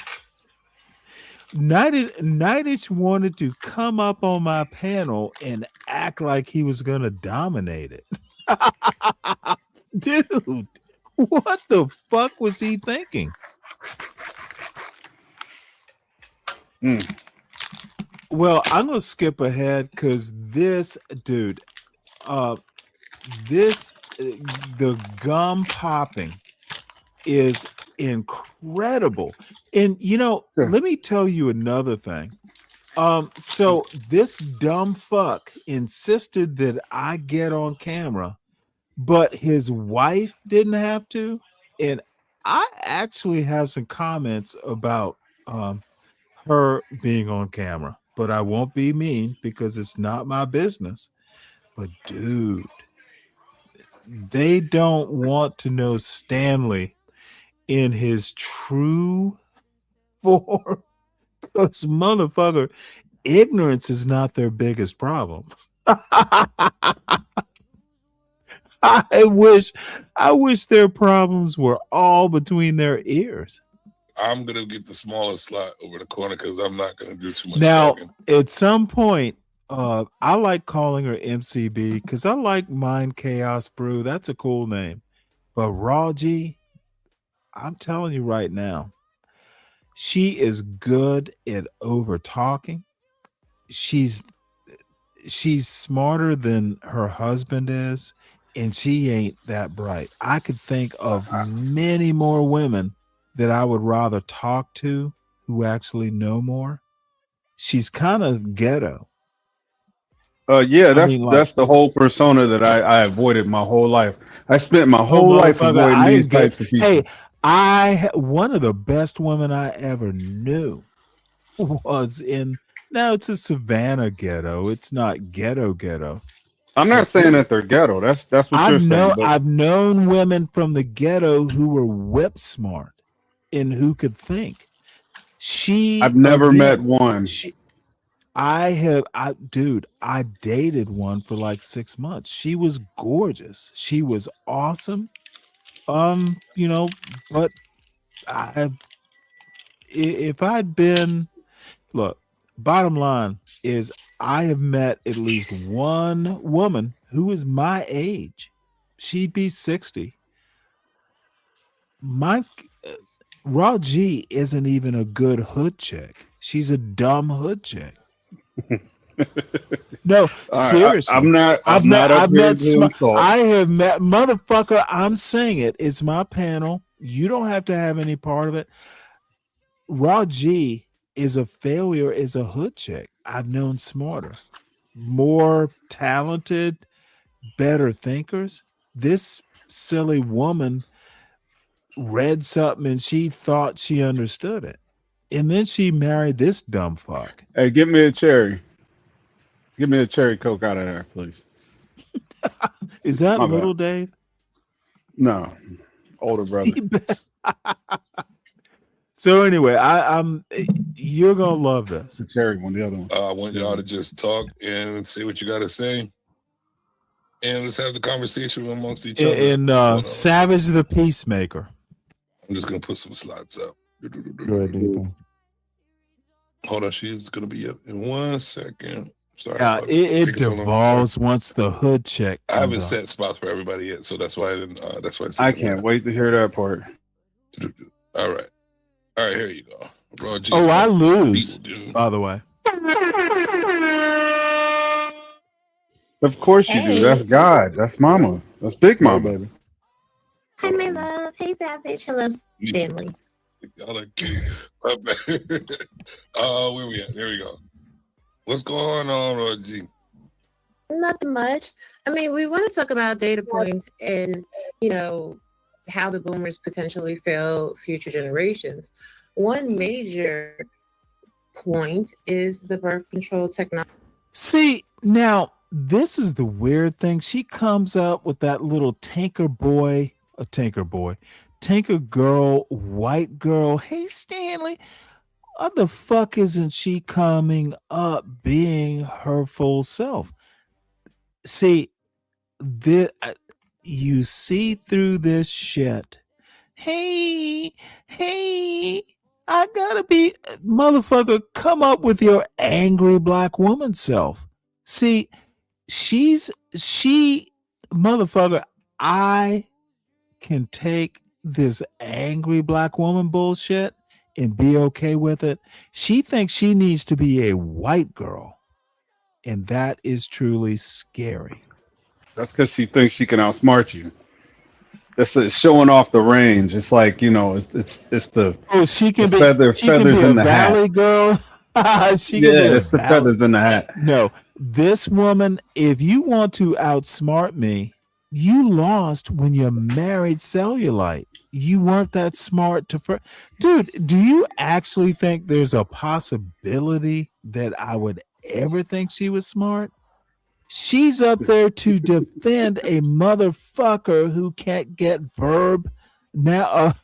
Nightich wanted to come up on my panel and act like he was going to dominate it. Dude, what the fuck was he thinking? Well, I'm going to skip ahead because this, dude, the gum popping is incredible. And let me tell you another thing. So this dumb fuck insisted that I get on camera, but his wife didn't have to. And I actually have some comments about her being on camera, but I won't be mean because it's not my business. But dude, they don't want to know Stanley in his true form, because motherfucker, ignorance is not their biggest problem. I wish their problems were all between their ears. I'm gonna get the smallest slot over the corner because I'm not gonna do too much. Now, talking. at some point, I like calling her MCB because I like Mind Chaos Brew. That's a cool name. But Raw G, I'm telling you right now, she is good at over talking. She's smarter than her husband is, and she ain't that bright. I could think of many more women that I would rather talk to who actually know more. She's kind of ghetto. Yeah, that's the whole persona that I avoided my whole life. I spent my whole life avoiding these types of people. Hey, one of the best women I ever knew was now it's a Savannah ghetto. It's not ghetto. I'm not saying that they're ghetto. That's what you're saying. But I've known women from the ghetto who were whip smart and who could think. I've never met one. I dated one for like 6 months. She was gorgeous. She was awesome. But if I'd been, look, bottom line is I have met at least one woman who is my age. She'd be 60. Raw G isn't even a good hood chick. She's a dumb hood chick. No, seriously. I have met motherfucker. I'm saying it. It's my panel. You don't have to have any part of it. Raw G is a failure as a hood chick. I've known smarter, more talented, better thinkers. This silly woman read something and she thought she understood it. And then she married this dumb fuck. Hey, give me a cherry. Give me a cherry Coke out of there, please. Is that little Dave? No, older brother. So anyway, you're gonna love this. The cherry one, the other one. I want y'all to just talk and say what you got to say, and let's have the conversation amongst each other. And Savage the Peacemaker. I'm just gonna put some slots up. Go ahead, dude. Hold on, she's gonna be up in 1 second. Sorry. Yeah, it devolves once the hood check. I haven't set spots for everybody yet, so that's why I didn't. That's why I can't wait to hear that part. All right, here you go. Bro, geez, I lose. By the way, of course you do. That's God. That's Mama. That's Big Mama, baby. Hi, my love. Hey, Savage. Hello, Stanley. Y'all are cute. Where we at? There we go. What's going on, Roger? Nothing much. I mean, we want to talk about data points and, how the boomers potentially fail future generations. One major point is the birth control technology. See, now this is the weird thing. She comes up with that little tanker girl, white girl. Hey, Stanley. Why the fuck isn't she coming up being her full self? See, you see through this shit. Hey, I gotta be, motherfucker, come up with your angry black woman self. See, she, motherfucker, I can take this angry black woman bullshit and be okay with it. She thinks she needs to be a white girl, and that is truly scary. That's because she thinks she can outsmart you. It's showing off the range. It's like, you know, it's the she can the be feathers a in the hat. valley girl. She can be a It's the valley. feathers in the hat. No, this woman, if you want to outsmart me, you lost when you married cellulite. You weren't that smart to dude, do you actually think there's a possibility that I would ever think she was smart? She's up there to defend a motherfucker who can't get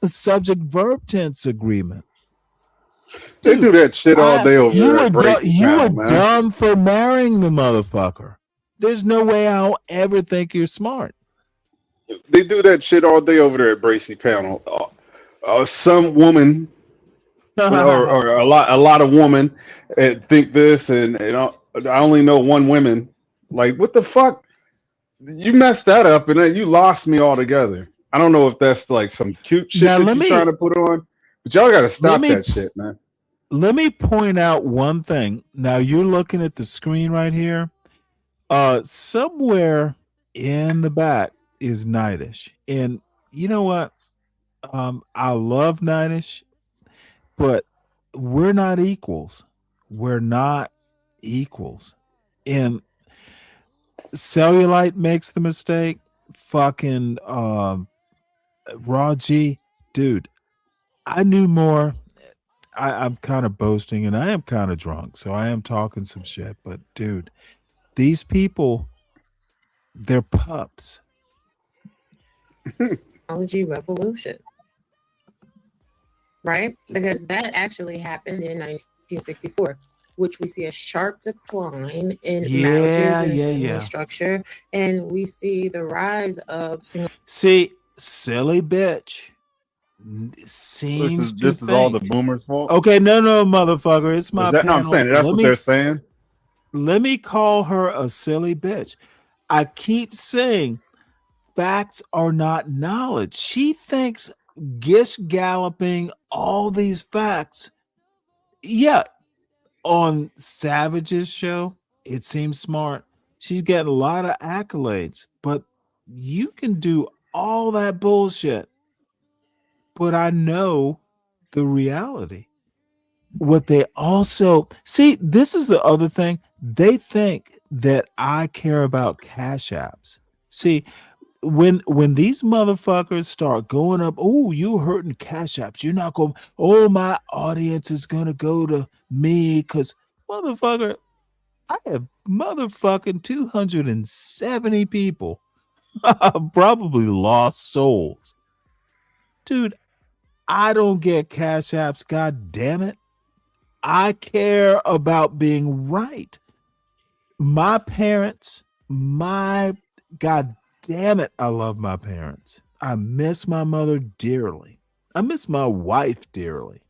subject verb tense agreement. They do that shit all day over you there were at Brady's you panel, were man. dumb for marrying the motherfucker. There's no way I'll ever think you're smart. They do that shit all day over there at Bracy panel. Some woman or a lot of women think this, and I only know one woman. Like, what the fuck? You messed that up, and then you lost me altogether. I don't know if that's like some cute shit Now, that you're trying to put on, but y'all got to stop that shit, man. Let me point out one thing. Now you're looking at the screen right here. Somewhere in the back is Nightish, and you know what? I love Nightish, but we're not equals. We're not equals. And Cellulite makes the mistake. Fucking Raw G, dude. I knew more. I'm kind of boasting, and I am kind of drunk, so I am talking some shit. But dude, these people, they're pups. Technology revolution, right? Because that actually happened in 1964, which we see a sharp decline in marriages and family structure, and we see the rise of silly bitch seems this is all the boomers' fault. Okay, no, motherfucker, it's my panel. No, I'm saying that's what they're saying. Let me call her a silly bitch. I keep saying facts are not knowledge. She thinks gish galloping all these facts. Yeah, on Savage's show, it seems smart. She's getting a lot of accolades, but you can do all that bullshit. But I know the reality. What they also see, this is the other thing. They think that I care about cash apps. See, when these motherfuckers start going up, oh, you hurting cash apps. You're not going, oh, my audience is going to go to me because, motherfucker, I have motherfucking 270 people, probably lost souls. Dude, I don't get cash apps, god damn it. I care about being right. My parents, god damn it, I love my parents. I miss my mother dearly. I miss my wife dearly.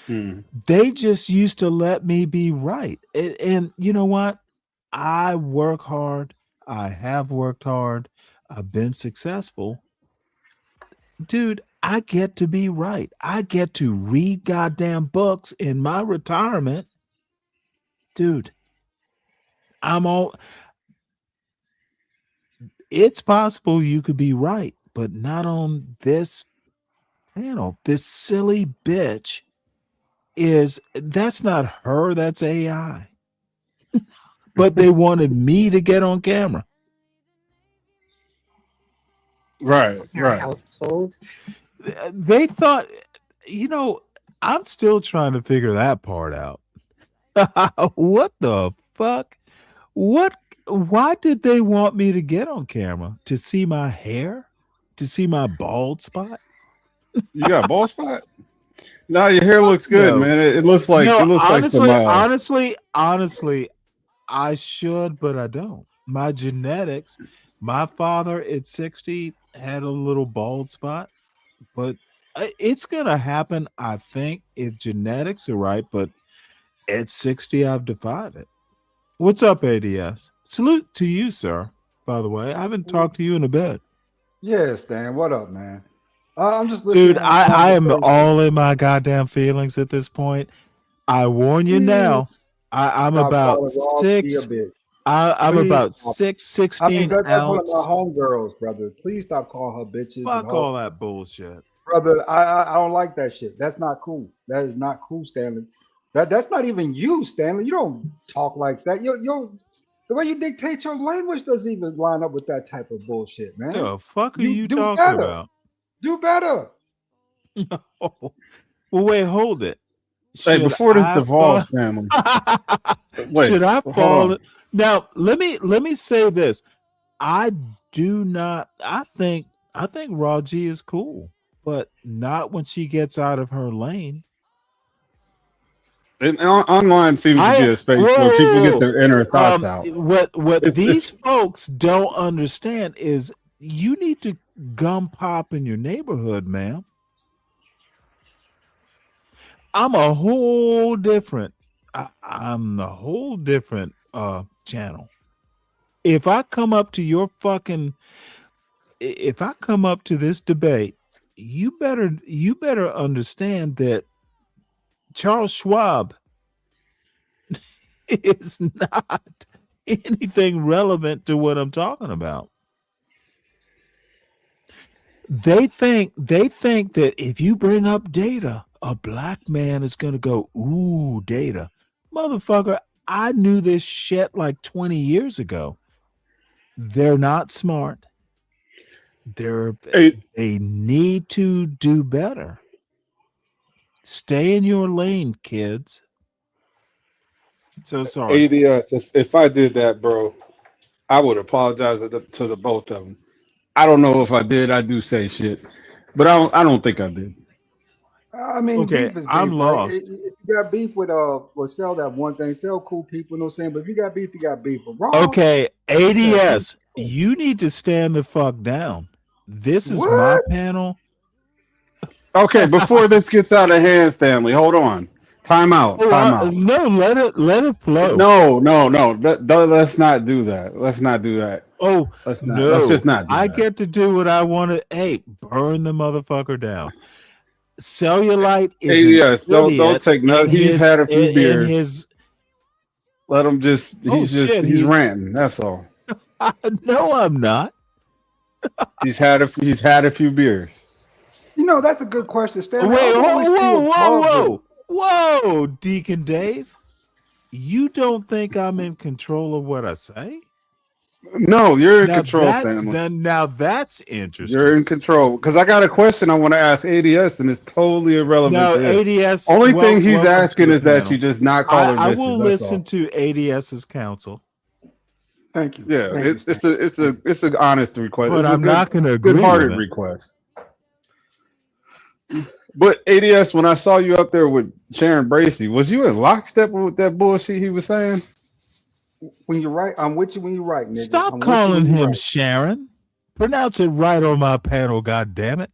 They just used to let me be right. And you know what? I work hard. I have worked hard. I've been successful. Dude, I get to be right. I get to read goddamn books in my retirement. Dude, it's possible you could be right, but not on this panel. This silly bitch that's not her, that's AI. But they wanted me to get on camera. Right. household. They thought, I'm still trying to figure that part out. What the fuck? Why did they want me to get on camera? To see my hair? To see my bald spot? You got a bald spot? No, your hair looks good, man. It looks like honestly, I should, but I don't. My genetics. My father at 60 had a little bald spot, but it's gonna happen. I think if genetics are right, but at 60, I've defied it. What's up, ADS? Salute to you, sir. By the way, I haven't talked to you in a bit. Yeah, Stan. What up, man? I'm just listening. Dude, I am all in my goddamn feelings at this point. I warn you now. I'm about 6. I'm about 16 that's one of ounce. my homegirls, brother. Please stop calling her bitches. Fuck all that bullshit, brother. I don't like that shit. That's not cool. That is not cool, Stanley. That's not even you, Stanley. You don't talk like that. The way you dictate your language doesn't even line up with that type of bullshit, man. The fuck are you talking about? Do better. No. Well, wait, hold it. Hey, before this devolves, family. Should I fall? Now, let me say this. I do not. I think Raw G is cool, but not when she gets out of her lane. And online seems to be a space where people get their inner thoughts out. What these folks don't understand is you need to gum pop in your neighborhood, ma'am. I'm a whole different. I'm a whole different channel. If I come up to your fucking, if I come up to this debate, you better understand that Charles Schwab is not anything relevant to what I'm talking about. They think that if you bring up data, a black man is going to go, ooh, data. Motherfucker, I knew this shit like 20 years ago. They're not smart. They need to do better. Stay in your lane, kids. So sorry. ADS, if I did that, bro, I would apologize to the both of them. I don't know if I did. I do say shit, but I don't think I did. I mean, okay, beef is I'm beef, lost. Right? If you got beef with Sell, that one thing. Sell cool people, you know what I'm saying? But if you got beef, you got beef. But wrong. Okay, ADS, you need to stand the fuck down. This is my panel. Okay, before this gets out of hand, Stanley, hold on. Time out. Time out. No, let it flow. No. Let's not do that. Let's not do that. Oh, let's Do just not do that. I get to do what I want to. Hey, burn the motherfucker down. Cellulite is ADS, don't take nothing. He's had a few beers. Let him just. He's ranting. That's all. No, I'm not. He's had a few beers. You know, that's a good question, Stanley. Wait, whoa, Deacon Dave. You don't think I'm in control of what I say? No, you're in control, Stanley. Now that's interesting. You're in control. Because I got a question I want to ask ADS, and it's totally irrelevant. No, to ADS. Only thing he's asking is that you just not call her bitches. I will listen to ADS's counsel. Thank you. Yeah, it's an honest request. But I'm not going to agree. Good-hearted request. But ADS, when I saw you up there with Sharon Bracey, was you in lockstep with that bullshit he was saying? When you're right, I'm with you when you're right, nigga. Stop calling him Sharon. Pronounce it right on my panel, God damn it.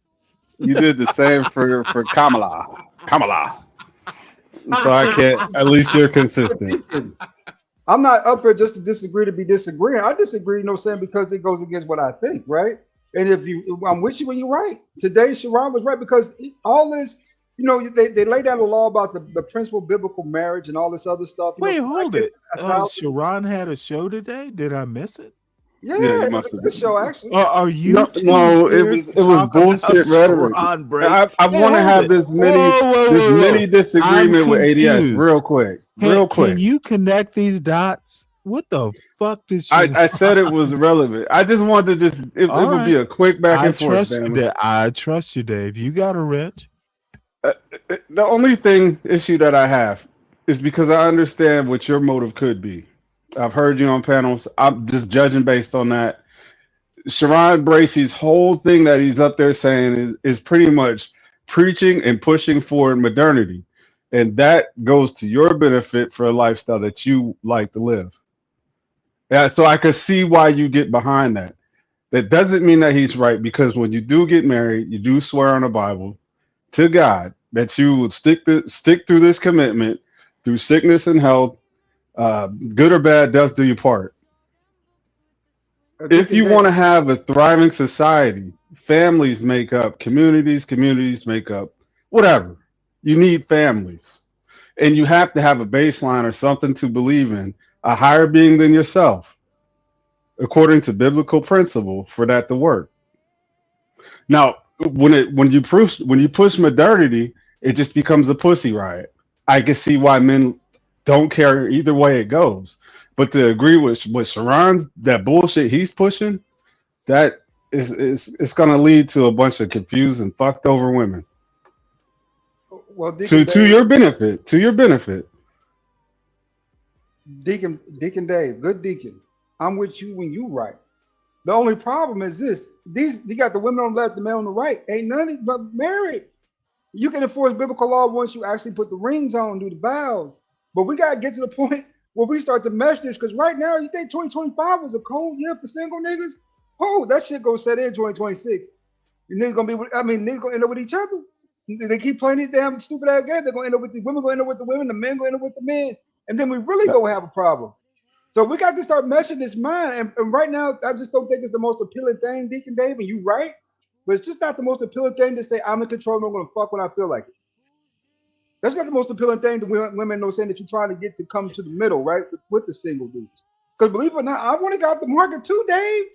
You did the same for Kamala. So I can't. At least you're consistent. I'm not up here just to disagree to be disagreeing. I disagree, you know what I'm saying, because it goes against what I think, right? And I'm with you when you're right. Today, Sharon was right because all this, you know, they lay down the law about the principle of biblical marriage and all this other stuff. Wait, hold it. Sharon had a show today. Did I miss it? Yeah, it was a good show actually. Are you? No, it was bullshit rhetoric. I want to have this mini disagreement with ADS real quick. Can you connect these dots? What the fuck did she? I said it was relevant. I just wanted to it would be a quick back and forth. I trust you, Dave. You got a wrench. The only issue that I have is because I understand what your motive could be. I've heard you on panels. I'm just judging based on that. Sharon Bracey's whole thing that he's up there saying is pretty much preaching and pushing for modernity. And that goes to your benefit for a lifestyle that you like to live. Yeah, so I could see why you get behind that. That doesn't mean that he's right, because when you do get married, you do swear on the Bible to God that you will stick through this commitment through sickness and health, good or bad, does do your part. If you want to have a thriving society, families make up communities, communities make up whatever. You need families. And you have to have a baseline or something to believe in, a higher being than yourself, according to biblical principle, for that to work. Now, when you push modernity, it just becomes a pussy riot. I can see why men don't care either way it goes. But to agree with Sharon's, that bullshit he's pushing, that is it's gonna lead to a bunch of confused and fucked over women. Well, Deacon To your benefit. To your benefit. Deacon Dave, good deacon. I'm with you when you right. The only problem is this: you got the women on the left, the men on the right. Ain't none but married. You can enforce biblical law once you actually put the rings on, do the vows. But we gotta get to the point where we start to mesh this, because right now you think 2025 was a cold year for single niggas? Oh, that shit gonna set in 2026. And niggas gonna be, niggas gonna end up with each other. They keep playing these damn stupid ass games. They're gonna end up with the women, gonna end up with the women, the men gonna end up with the men, and then we really gonna have a problem. So we got to start meshing this mind. And right now, I just don't think it's the most appealing thing, Deacon Dave, and you right. But it's just not the most appealing thing to say, I'm in control and I'm going to fuck when I feel like it. That's not the most appealing thing to women, saying that you're trying to get to come to the middle, right, with the single dudes. Because believe it or not, I want to get out the market too, Dave.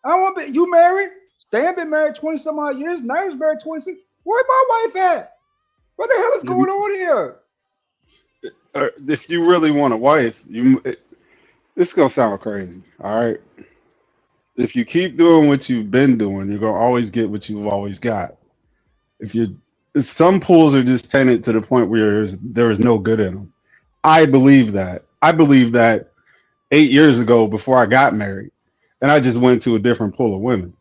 I want to be, you married, Stan been married 20 some odd years, now he's married 26. Where my wife at? What the hell is going on here? If you really want a wife, this is gonna sound crazy, all right? If you keep doing what you've been doing, you're gonna always get what you've always got. Some pools are just tainted to the point where there is no good in them. I believe that. I believe that 8 years ago before I got married, and I just went to a different pool of women.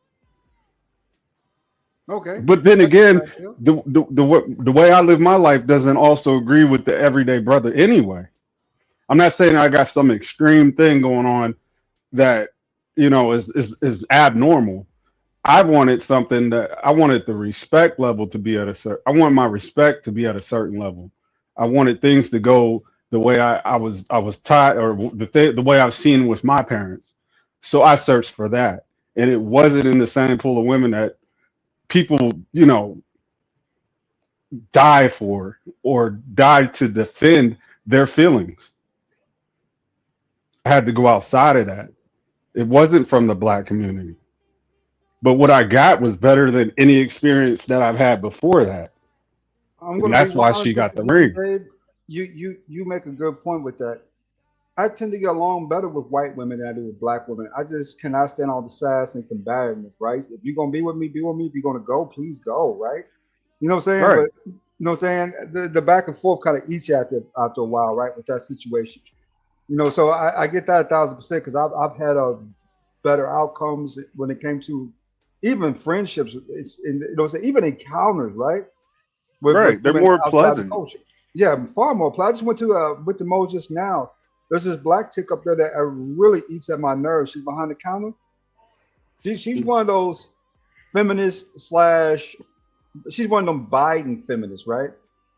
Okay. But then again, the way I live my life doesn't also agree with the everyday brother anyway. I'm not saying I got some extreme thing going on that, is abnormal. I wanted something I wanted the respect level to be I want my respect to be at a certain level. I wanted things to go the way I was taught, or the way I've seen with my parents. So I searched for that. And it wasn't in the same pool of women that people, die for or die to defend their feelings. I had to go outside of that. It wasn't from the Black community. But what I got was better than any experience that I've had before that. And that's why she got the ring. Dave, you make a good point with that. I tend to get along better with white women than I do with Black women. I just cannot stand all the sass and combative, right? If you're gonna be with me, be with me. If you're gonna go, please go, right? You know what I'm saying? Right. But you know what I'm saying? The back and forth kind of each after a while, right? With that situation. So I get that 1,000%, because I've had better outcomes when it came to even friendships. Even encounters, right? Right. They're more pleasant. The yeah, far more pleasant. I just went to Mo just now. There's this Black chick up there that really eats at my nerves. She's behind the counter. She's one of those feminists / she's one of them Biden feminists, right?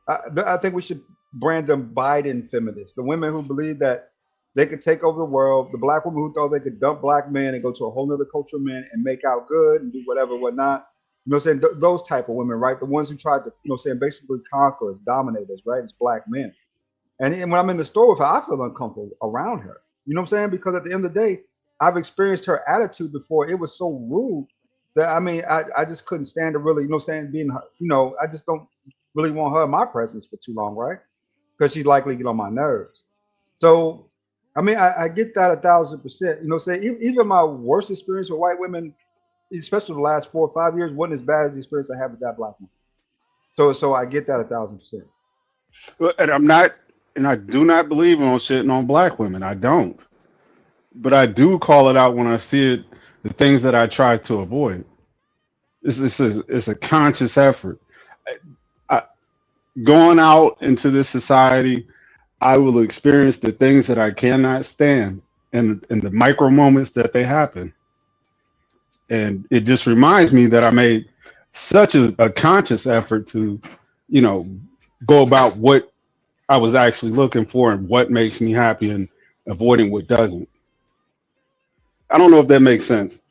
I think we should brand them Biden feminists. The women who believe that they could take over the world. The Black women who thought they could dump Black men and go to a whole nother culture of men and make out good and do whatever, whatnot. Those type of women, right? The ones who tried to, basically conquer us, dominate us, right? It's Black men. And when I'm in the store with her, I feel uncomfortable around her. You know what I'm saying? Because at the end of the day, I've experienced her attitude before. It was so rude that, I just couldn't stand to really, being her, I just don't really want her in my presence for too long, right? Because she's likely to get on my nerves. So, I get that 1,000%. Even my worst experience with white women, especially the last 4 or 5 years, wasn't as bad as the experience I had with that Black woman. So I get that 1,000%. And I do not believe on shitting on Black women. I don't. But I do call it out when I see it, the things that I try to avoid. It's a conscious effort. going out into this society, I will experience the things that I cannot stand in the micro moments that they happen. And it just reminds me that I made such a conscious effort to, you know, go about what I was actually looking for and what makes me happy and avoiding what doesn't. I don't know if that makes sense,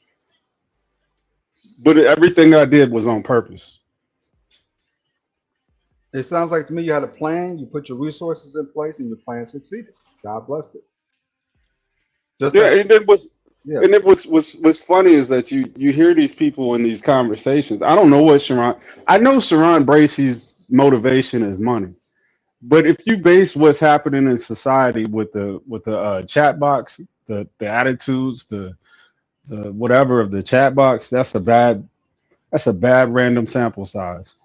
but everything I did was on purpose. It sounds like to me you had a plan, you put your resources in place, and your plan succeeded. God blessed it. Just Yeah, like, and it was, yeah. and it was what's funny is that you hear these people in these conversations. I don't know what Sharon. I know Sharon Bracey's motivation is money, but if you base what's happening in society with the chat box, the attitudes, the whatever of the chat box, that's a bad random sample size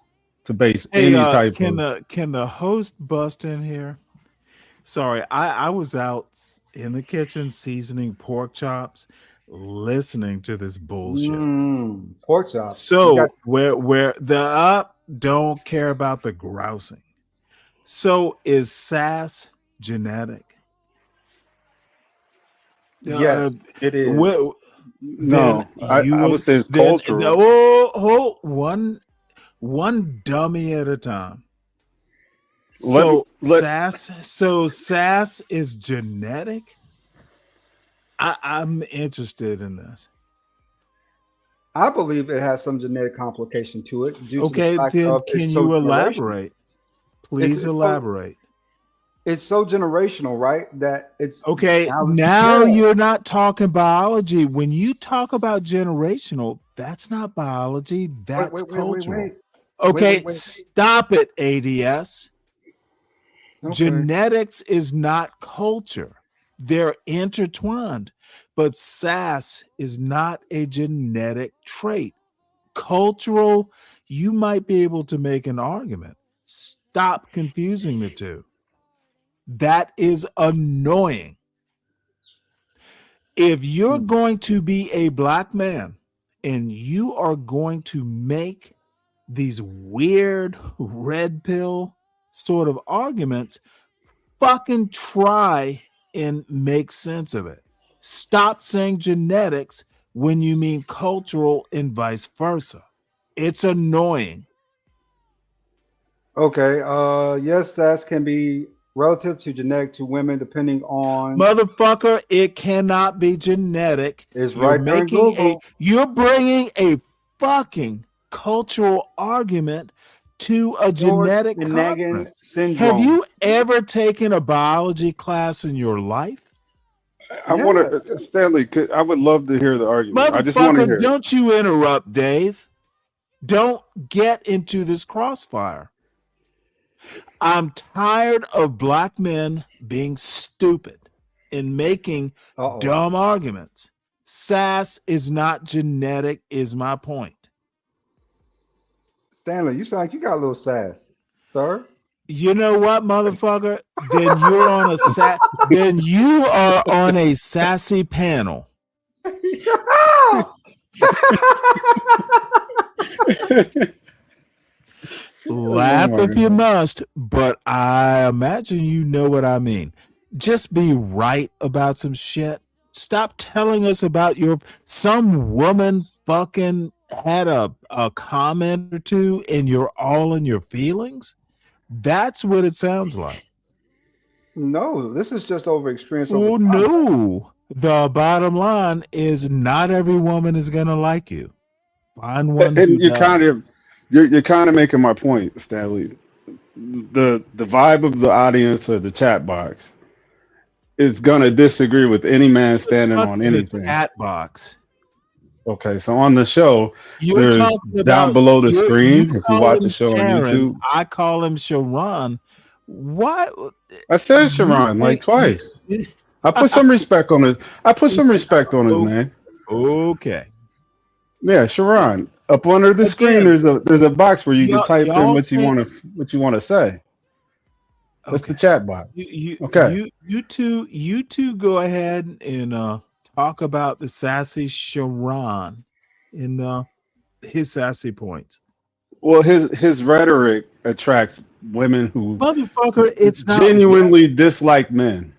to base Hey, any type of. can the host bust in here? Sorry, I was out in the kitchen seasoning pork chops, listening to this bullshit. Pork chops. So where the up don't care about the grousing. So is sass genetic? Yes, it is. Well, No, then I would say it's then cultural. one dummy at a time. Let, let Sass is genetic. I'm interested in this. I believe it has some genetic complication to it due to Okay, the fact then of can it's so you generational. elaborate? Please It's elaborate. It's so generational, right? That it's Okay, now you're not talking biology. When you talk about generational, that's not biology, that's cultural. Okay, Wait. stop it, ADS. Okay. Genetics is not culture. They're intertwined, but sass is not a genetic trait. Cultural, you might be able to make an argument. Stop confusing the two. That is annoying. If you're going to be a black man and you are going to make these weird red pill sort of arguments, fucking try and make sense of it. Stop saying genetics when you mean cultural and vice versa. It's annoying. Okay. Yes, sass can be relative to genetic to women depending on. Motherfucker, it cannot be genetic. It's right there in Google. You're bringing a fucking cultural argument to a genetic Finnegan syndrome. Have you ever taken a biology class in your life? I want to, Stanley. I would love to hear the argument. I just want to hear. Motherfucker, don't you interrupt, Dave. Don't get into this crossfire. I'm tired of black men being stupid and making dumb arguments. Sass is not genetic, is my point. Stanley, you sound like you got a little sass, sir. You know what, motherfucker? Then you are on a sassy panel. Laugh if you must, but I imagine you know what I mean. Just be right about some shit. Stop telling us about some woman fucking had a comment or two and you're all in your feelings. That's what it sounds like. No, this is just over experience. Oh no. The bottom line is not every woman is gonna like you. Find one who And does. you're kind of making my point, Stanley. The vibe of the audience or the chat box is gonna disagree with any man standing on anything. Chat box. Okay, so on the show, You're there's talking down about below the screen. If you call watch him the show Sharon, on YouTube, I call him Sharon. What? I said Sharon like twice. I put some respect on his. I put some respect on his name. Okay. Yeah, Sharon. Up under the screen, there's a box where you can type in what you want to say. That's the chat box. Okay. You two go ahead and talk about the sassy Sharon in his sassy points. Well, his rhetoric attracts women who Motherfucker, it's not genuinely dislike men.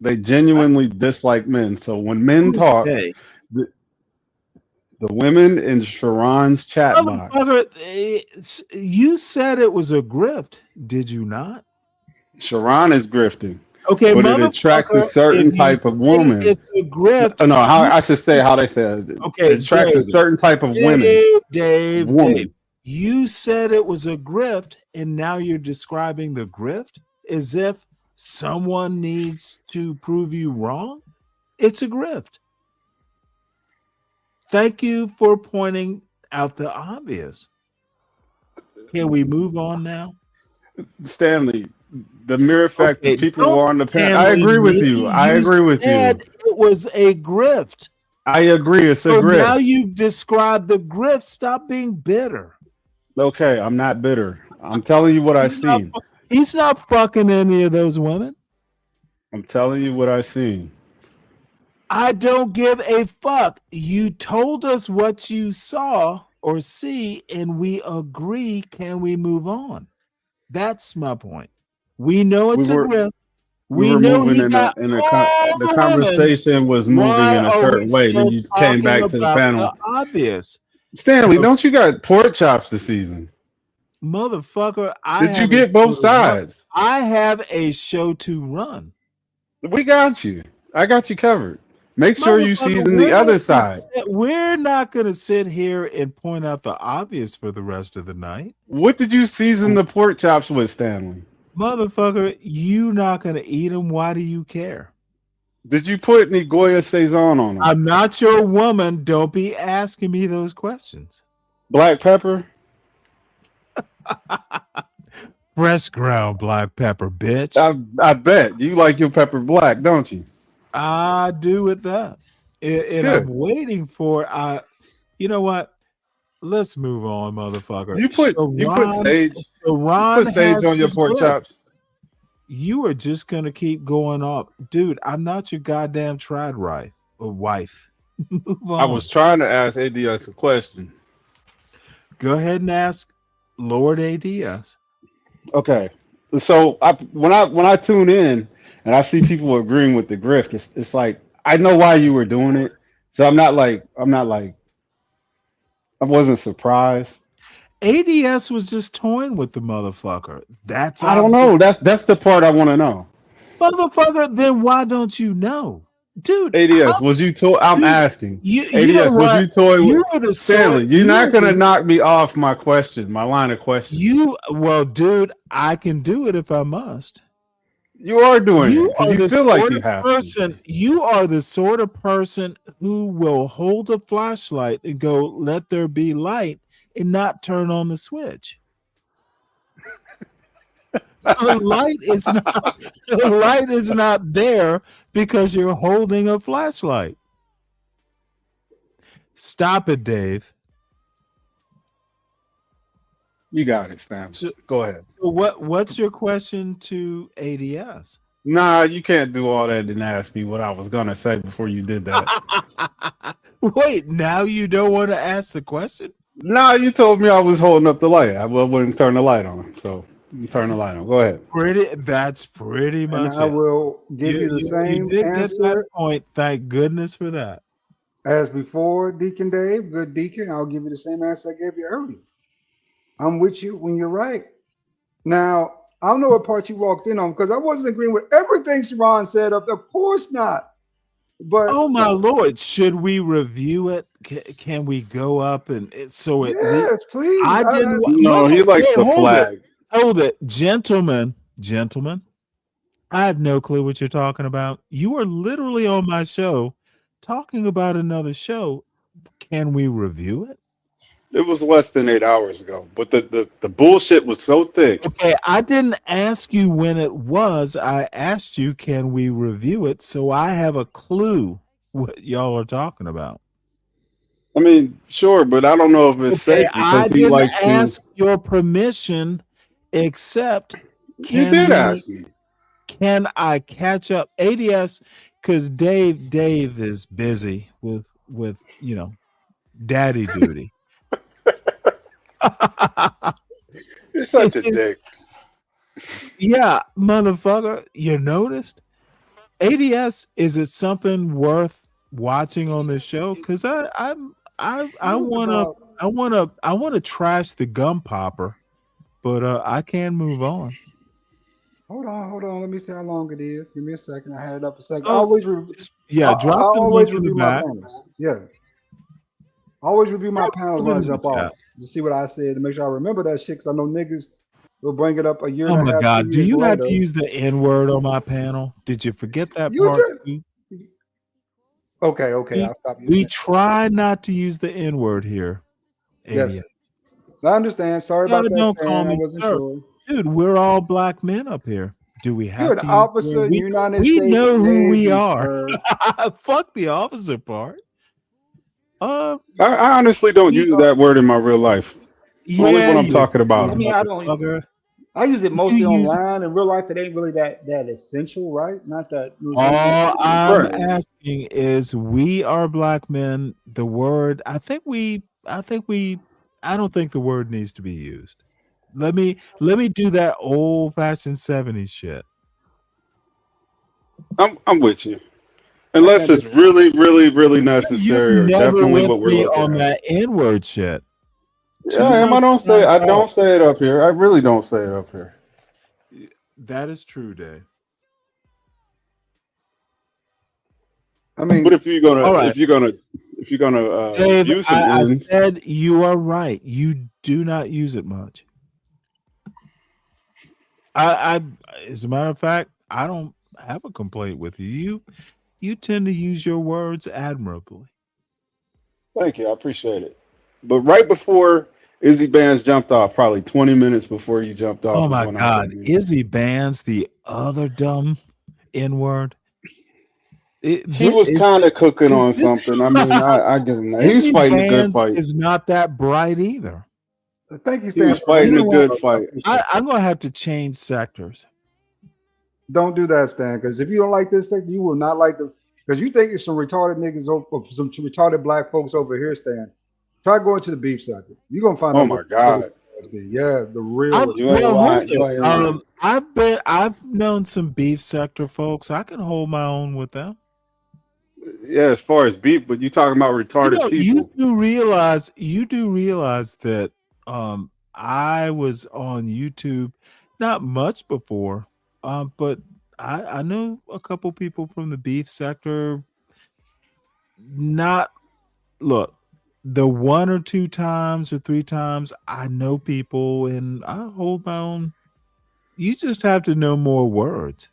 They genuinely dislike men. So when men who's talk, they? the women in Sharon's chat box, Motherfucker, you said it was a grift, did you not? Sharon is grifting. Okay, But it attracts a motherfucker, certain if you type of woman. say it's a grift, No, how you I should say how they say it. okay, It attracts a certain type of women. Dave, Woman. you said it was a grift, and now you're describing the grift as if someone needs to prove you wrong. It's a grift. Thank you for pointing out the obvious. Can we move on now? Stanley, the mere fact Okay, that people don't are on the panel. I Stanley agree with me. you. I agree with you. Said it was a grift. I agree. It's a So grift. now you've described the grift. Stop being bitter. Okay, I'm not bitter. I'm telling you what I seen. He's not fucking any of those women. I'm telling you what I seen. I don't give a fuck. You told us what you saw or see, and we agree. Can we move on? That's my point. We know it's a grift. We were know moving he in got all the the conversation women. was moving Why in a are certain we way. Then still you came talking back to the about panel. the obvious? Stanley, don't you got pork chops this season? Motherfucker, Did you get both sides? I have a show to run. We got you. I got you covered. Make sure you season the other side. We're not going to sit here and point out the obvious for the rest of the night. What did you season the pork chops with, Stanley? Motherfucker, you not going to eat them. Why do you care? Did you put any Goya Saison on them? I'm not your woman. Don't be asking me those questions. Black pepper? Fresh ground black pepper, bitch. I bet. You like your pepper black, don't you? I do with that. And I'm waiting for you know what? Let's move on, motherfucker. You put sage on your pork chops. You are just gonna keep going off. Dude, I'm not your goddamn tried wife or wife. Move on. I was trying to ask ADS a question. Go ahead and ask Lord ADS. Okay. So when I tune in and I see people agreeing with the grift, it's like I know why you were doing it. So I wasn't surprised. ADS was just toying with the motherfucker. I don't know. That's the part I want to know. Motherfucker, then why don't you know? Dude, ADS, was you toy? I'm asking. ADS, was you toying with Stanley? You're not gonna knock me off my question, my line of question. Well, dude, I can do it if I must. You are doing You it. are You the feel like sort you of have person. You are the sort of person who will hold a flashlight and go, "Let there be light," and not turn on the switch. The light is not there because you're holding a flashlight. Stop it, Dave. You got it, Stan. Go ahead. So what's your question to ADS? Nah, you can't do all that and ask me what I was gonna say before you did that. Wait, now you don't want to ask the question? Nah, you told me I was holding up the light. I wouldn't turn the light on. So you turn the light on. Go ahead. That's pretty much And I it. will give you the same you did answer get that point. Thank goodness for that. as before, Deacon Dave. Good Deacon. I'll give you the same answer I gave you earlier. I'm with you when you're right. Now, I don't know what part you walked in on because I wasn't agreeing with everything Sharon said. Of course not. But oh my Lord, should we review it? Can we go up and so it? Yes, please. I didn't. No, he likes the flag. Hold it, gentlemen. I have no clue what you're talking about. You are literally on my show talking about another show. Can we review it? It was less than 8 hours ago, but the bullshit was so thick. Okay, I didn't ask you when it was. I asked you, can we review it? So I have a clue what y'all are talking about. I mean, sure, but I don't know if it's safe because I he didn't likes ask your permission, except You did ask me. Can I catch up? ADS, because Dave is busy with daddy duty. You're such a dick. Yeah, motherfucker. You noticed? ADS, is it something worth watching on this show? Because I wanna trash the gum popper, but I can move on. Hold on. Let me see how long it is. Give me a second. I had it up a second. Oh, Always, I drop the always link in the review my back. panels. Yeah, always review my panels when I in the jump off chat. to see what I said to make sure I remember that shit. Because I know niggas will bring it up a year Oh and a my half, God! 2 Do years you have later. to use the N word on my panel? Did you forget that You part? just okay. I'll stop using We it. try not to use the N word here. Yes, ADS. I understand. Sorry No, about that, don't call Stan. I me wasn't sir. sure. Dude, we're all black men up here. Do we You're have an to use the officer word? in the United We States know who we Navy, are. sir. Fuck the officer part. I honestly don't use that word in my real life. Only Yeah, when I'm you talking about I it. mean, I don't. motherfucker. I use it mostly You use online. In real life, it ain't really that essential, right? Not that. You know what I'm saying? all I'm Right. asking is we are black men. The word, I don't think the word needs to be used. Let me do that old fashioned 70s shit. I'm with you. I Unless can't. it's really, really, really You're necessary or never definitely with what we're me looking on at. that N-word shit. Yeah, Too much I time don't off. say it up here. I really don't say it up here. That is true, Dave. I mean, But if you're gonna All right. use Dave, some I ends, said you are right. You do not use it much. I as a matter of fact, I don't have a complaint with you. You tend to use your words admirably. thank you, I appreciate it. But right before Izzy Bands jumped off, probably 20 minutes before you jumped off, Oh is my when I God. came in. Izzy Bands, the other dumb N-word. He was kind of cooking on something. I mean, I give him that. He was Izzy fighting a good Bands fight. is not that bright either. thank you, He was Stan, for You fighting know a what? good fight. I'm gonna have to change sectors. Don't do that, Stan. Because if you don't like this thing, you will not like the. Because you think it's some retarded niggas over, some retarded black folks over here, Stan. Try going to the beef sector. You're gonna find Oh out my what the real God. is. Yeah, the real. You ain't lying. You ain't lying. I've known some beef sector folks. I can hold my own with them. Yeah, as far as beef, but you talking about retarded people. You do realize that I was on YouTube not much before, but I know a couple people from the beef sector. Not look, the one or two times or three times I know people and I hold my own. You just have to know more words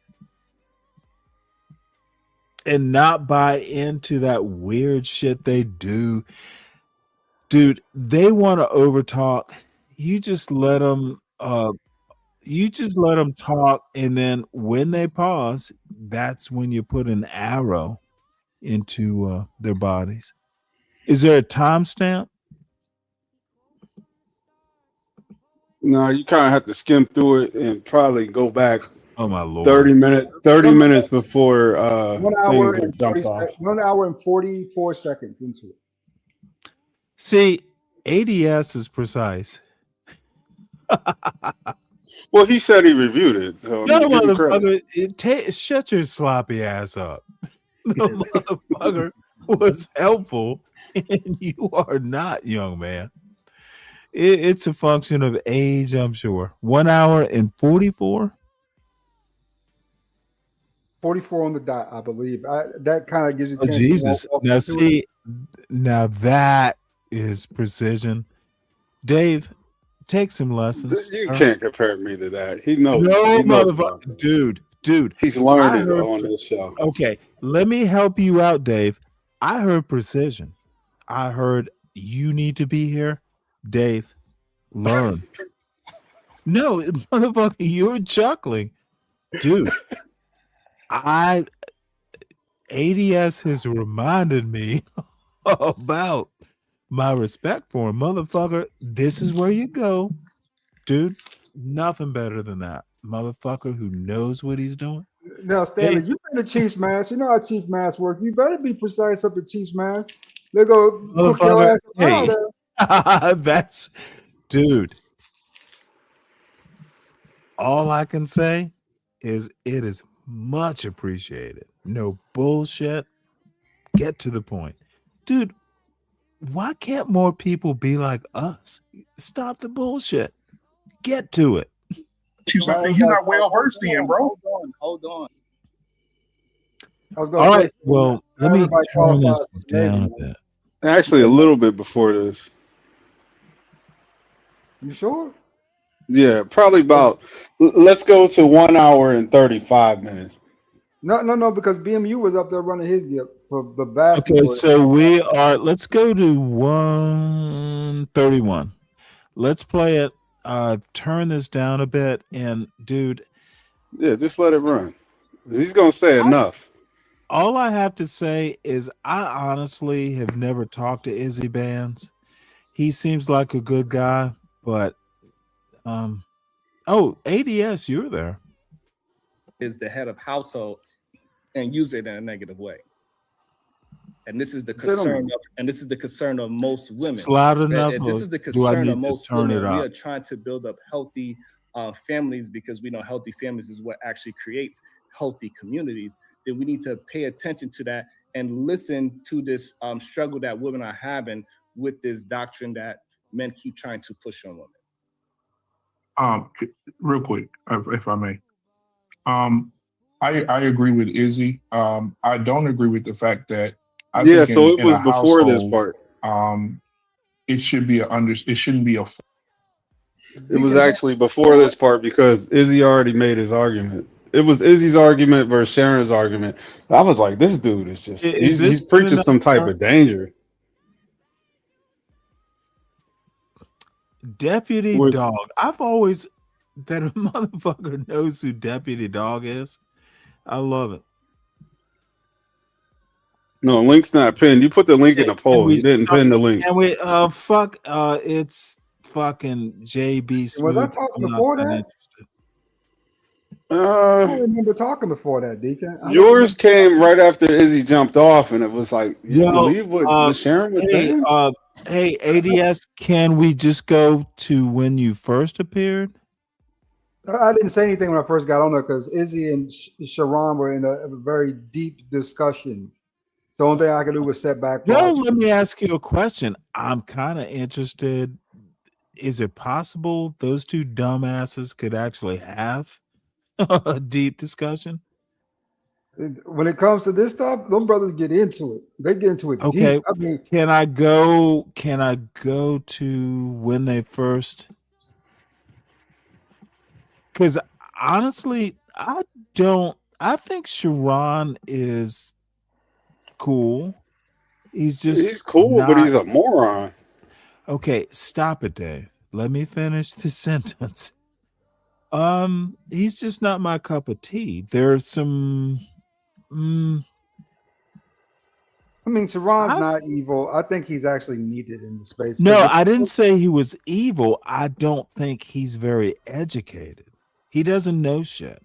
and not buy into that weird shit they do. Dude, they want to overtalk. You just let them talk, and then when they pause, that's when you put an arrow into their bodies. Is there a timestamp? No, you kind of have to skim through it and probably go back Oh my lord. 30 minutes before 1 hour things and jumps 40 off. 1 hour and 44 seconds into it. See, ADS is precise. Well, he said he reviewed it, so I No, mean, give him credit. motherfucker, shut your sloppy ass up. The motherfucker was helpful, and you are not, young man. It's a function of age, I'm sure. 1 hour and 44. 44 on the dot, I believe. That kind of gives you a Oh chance Jesus! to walk Now into it. see, now that is precision. Dave, take some lessons. You Sir. can't compare me to that. He knows. No, He knows motherfucker, dude. He's I learning heard. on this show. Okay, let me help you out, Dave. I heard precision. I heard you need to be here, Dave. Learn. No, motherfucker, you're chuckling, dude. ADS has reminded me about my respect for him, motherfucker. This is where you go, dude. Nothing better than that, motherfucker who knows what he's doing. Now, Stanley, you've been to Chiefs mask. You know how Chiefs mask work. You better be precise up at Chiefs mask. They go cook your Motherfucker, ass out hey, there. Dude, all I can say is it is much appreciated. No bullshit. Get to the point. Dude, why can't more people be like us? Stop the bullshit. Get to it. Something you're not well versed in, bro. Hold on. I was going All to right, say, well, let me everybody turn this qualifies for down a Navy, man. bit. Actually, a little bit before this. You sure? Yeah, probably about. Let's go to 1 hour and 35 minutes. No, because BMU was up there running his gift for the Okay, basketball. so let's go to 131. Let's play it. Turn this down a bit, and dude, Yeah, just let it run. He's gonna say enough. all I have to say is I honestly have never talked to Izzy Bands. He seems like a good guy, but ADS, you're there. Is the head of household and use it in a negative way. And this is the concern of most women. It's loud enough, And this is the do I concern need of to most turn women. it We up? are trying to build up healthy families because we know healthy families is what actually creates healthy communities. Then we need to pay attention to that and listen to this struggle that women are having with this doctrine that men keep trying to push on women. Real quick, if I may. I agree with Izzy. I don't agree with the fact that I Yeah, think so it in was a before this household, part. it should be it shouldn't be a. It was actually before this part because Izzy already made his argument. It was Izzy's argument versus Sharon's argument. I was like, this dude is just Is this he's preaching enough some type time? of danger. Deputy With Dog. I've always that a motherfucker knows who Deputy Dog is. I love it. no link's not pinned. You put the link in the And poll. we You didn't start, pin the link. and we it's fucking JB Was I Smooth. talking I'm not before that that? interested. I don't remember talking before that, Deacon. I don't Yours remember. came right after Izzy jumped off, and it was like, you Well, believe what Sharon was saying? hey, ADS, can we just go to when you first appeared? I didn't say anything when I first got on there because Izzy and Sharon were in a very deep discussion. So the only thing I could do was sit back. Well, Watch. let me ask you a question. I'm kind of interested. Is it possible those two dumbasses could actually have a deep discussion? When it comes to this stuff, those brothers get into it. They get into it Okay. deep. I mean, Can I go to when they first? Because honestly, I think Sharon is cool. He's cool, but not. he's a moron. Okay, stop it, Dave. Let me finish the sentence. He's just not my cup of tea. There's some. I mean, Sharon's not evil. I think he's actually needed in the space. No, I didn't say he was evil. I don't think he's very educated. He doesn't know shit.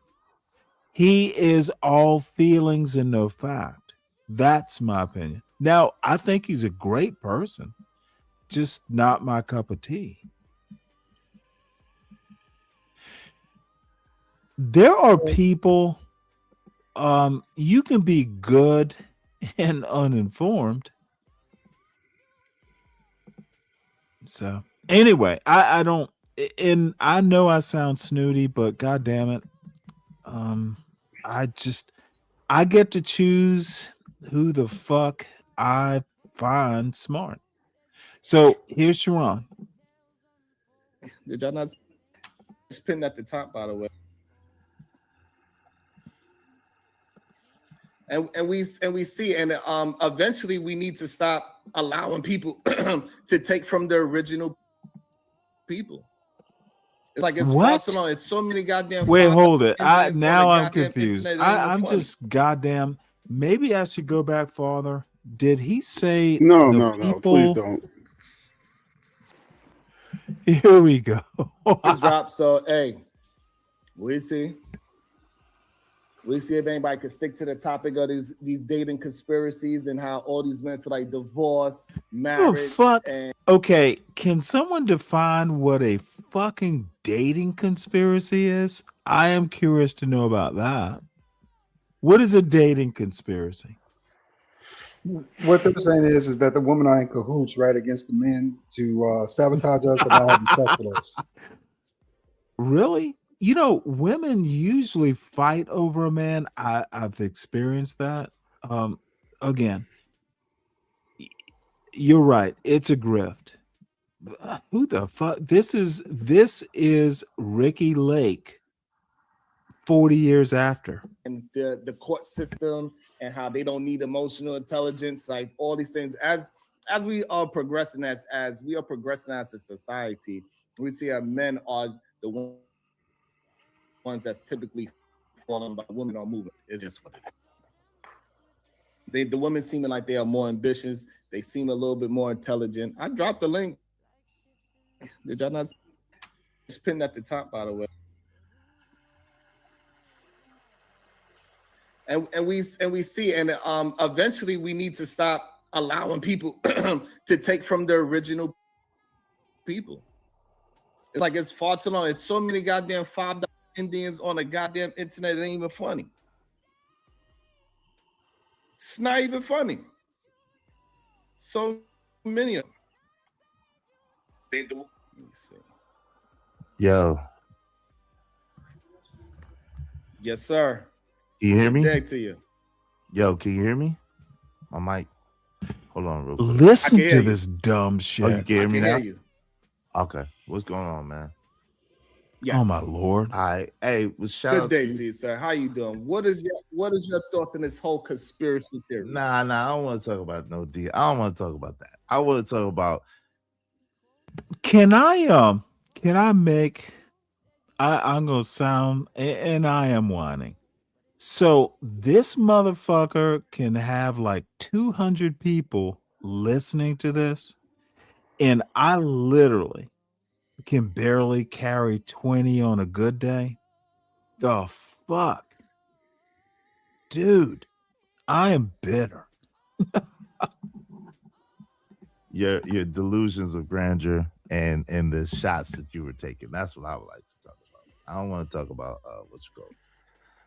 He is all feelings and no fact. That's my opinion. Now, I think he's a great person, just not my cup of tea. There are people, you can be good and uninformed. So anyway, I don't, and I know I sound snooty, but God damn it. I get to choose who the fuck I find smart. So here's Sharon. Did y'all not? It's pinned at the top, by the way. And we see, and eventually we need to stop allowing people to take from the original people. It's like it's What? far too long. It's so many goddamn. Wait, hold it. internets on Now the I'm goddamn confused. internet, it ain't no I'm funny. just goddamn. Maybe I should go back farther. Did he say No, the no, people? please don't. Here we go. It's dropped. So hey, we see. We see if anybody could stick to the topic of these dating conspiracies and how all these men feel like divorce, marriage, The fuck? and Okay, can someone define what a fucking dating conspiracy is? I am curious to know about that. What is a dating conspiracy? What they're saying is that the women are in cahoots, right, against the men to sabotage us by not having sex with us. Really? You know, women usually fight over a man. I've experienced that. Again, you're right. It's a grift. Who the fuck? This is Ricky Lake 40 years after. and the court system and how they don't need emotional intelligence, like all these things. As we are progressing as a society, we see that men are the ones that's typically falling by women are moving. It's just what it is. The women seeming like they are more ambitious. They seem a little bit more intelligent. I dropped the link. Did y'all not? It's pinned at the top, by the way. And we see, and eventually we need to stop allowing people to take from the original people. It's like it's far too long. It's so many goddamn $5 Indians on the goddamn internet. It ain't even funny. It's not even funny. So many of them. They do. Let me see. Yo. Yes, sir. Can you hear me? Good day to you. Yo, can you hear me? My mic. Hold on real quick. Listen to this dumb shit. Oh, you can hear me now? you. Okay. What's going on, man? Yes. Oh my lord. All right. Hey, shout Good out day to to you, sir. How you doing? What is your thoughts on this whole conspiracy theory? Nah, I don't want to talk about no D. I don't want to talk about that. I want to talk about Can I make I'm gonna sound and I am whining. So this motherfucker can have like 200 people listening to this, and I literally can barely carry 20 on a good day. The fuck? Dude, I am bitter. your delusions of grandeur and the shots that you were taking. That's what I would like to talk about. I don't want to talk about what you call it.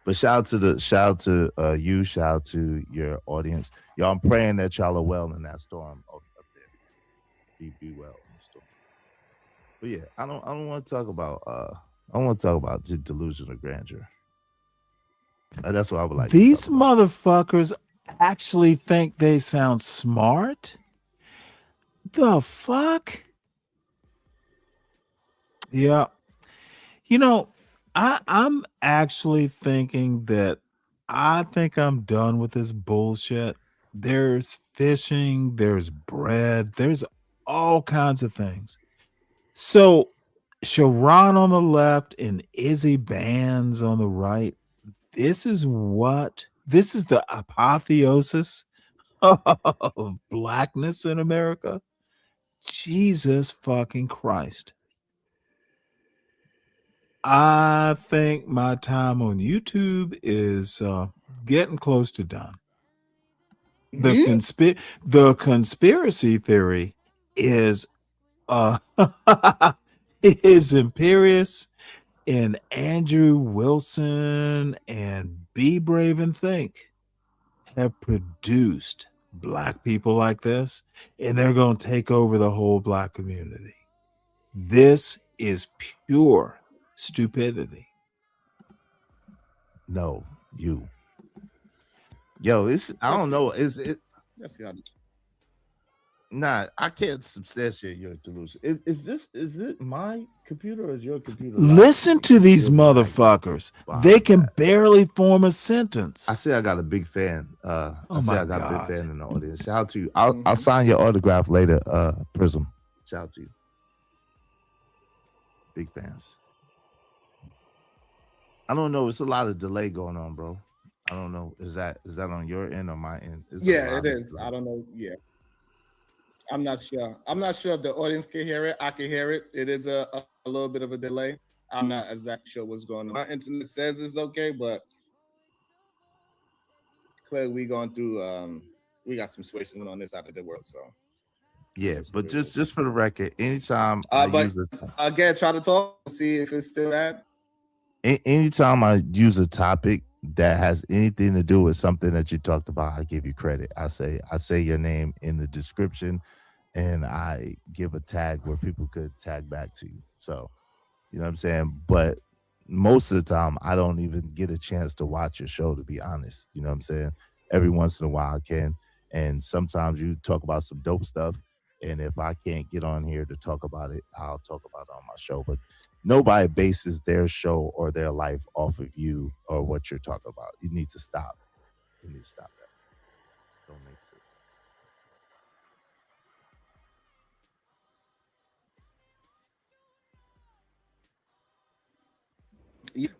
But shout out to you, shout out to your audience. Y'all, I'm praying that y'all are well in that storm up there. Be well in the storm. But yeah, I don't want to talk about your delusion of grandeur. That's what I would like. These motherfuckers actually think they sound smart. The fuck? Yeah. You know, I'm actually thinking that I think I'm done with this bullshit. There's fishing, there's bread, there's all kinds of things. So Sharon on the left and Izzy Bands on the right. This is the apotheosis of blackness in America. Jesus fucking Christ. I think my time on YouTube is getting close to done. The conspiracy theory is is Imperious and Andrew Wilson and Be Brave and Think have produced black people like this, and they're going to take over the whole black community. This is pure stupidity. No, you. Yo, I don't know. Is it? Let's see how this. Nah, I can't substantiate your delusion. Is it my computer or is your computer? Listen to these motherfuckers. They can barely form a sentence. I say I got a big fan. I got a big fan in the audience. Shout out to you. I'll sign your autograph later, Prism. Shout out to you. Big fans. I don't know. It's a lot of delay going on, bro. I don't know. Is that on your end or my end? Yeah, it is. I don't know. Yeah. I'm not sure. I'm not sure if the audience can hear it. I can hear it. It is a little bit of a delay. I'm not exactly sure what's going on. My internet says it's okay, but clearly we going through we got some situations on this side of the world. So Yeah, but just for the record, anytime but again, try to talk, see if it's still that. Anytime I use a topic that has anything to do with something that you talked about, I give you credit. I say your name in the description, and I give a tag where people could tag back to you. So, you know what I'm saying? But most of the time, I don't even get a chance to watch your show, to be honest. You know what I'm saying? Every once in a while I can. And sometimes you talk about some dope stuff. And if I can't get on here to talk about it, I'll talk about it on my show. But nobody bases their show or their life off of you or what you're talking about. You need to stop. You need to stop that. Don't make sense.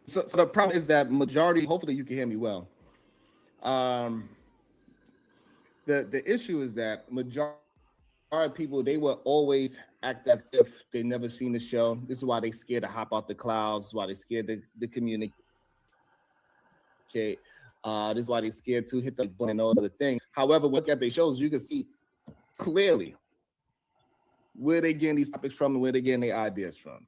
So the problem is that majority, hopefully you can hear me well. The issue is that majority of people, they will always act as if they never seen the show. This is why they scared to hop out the clouds. This is why they scared to communicate. This is why they scared to hit the button and those other things. However, when you look at their shows, you can see clearly where they getting these topics from and where they getting their ideas from.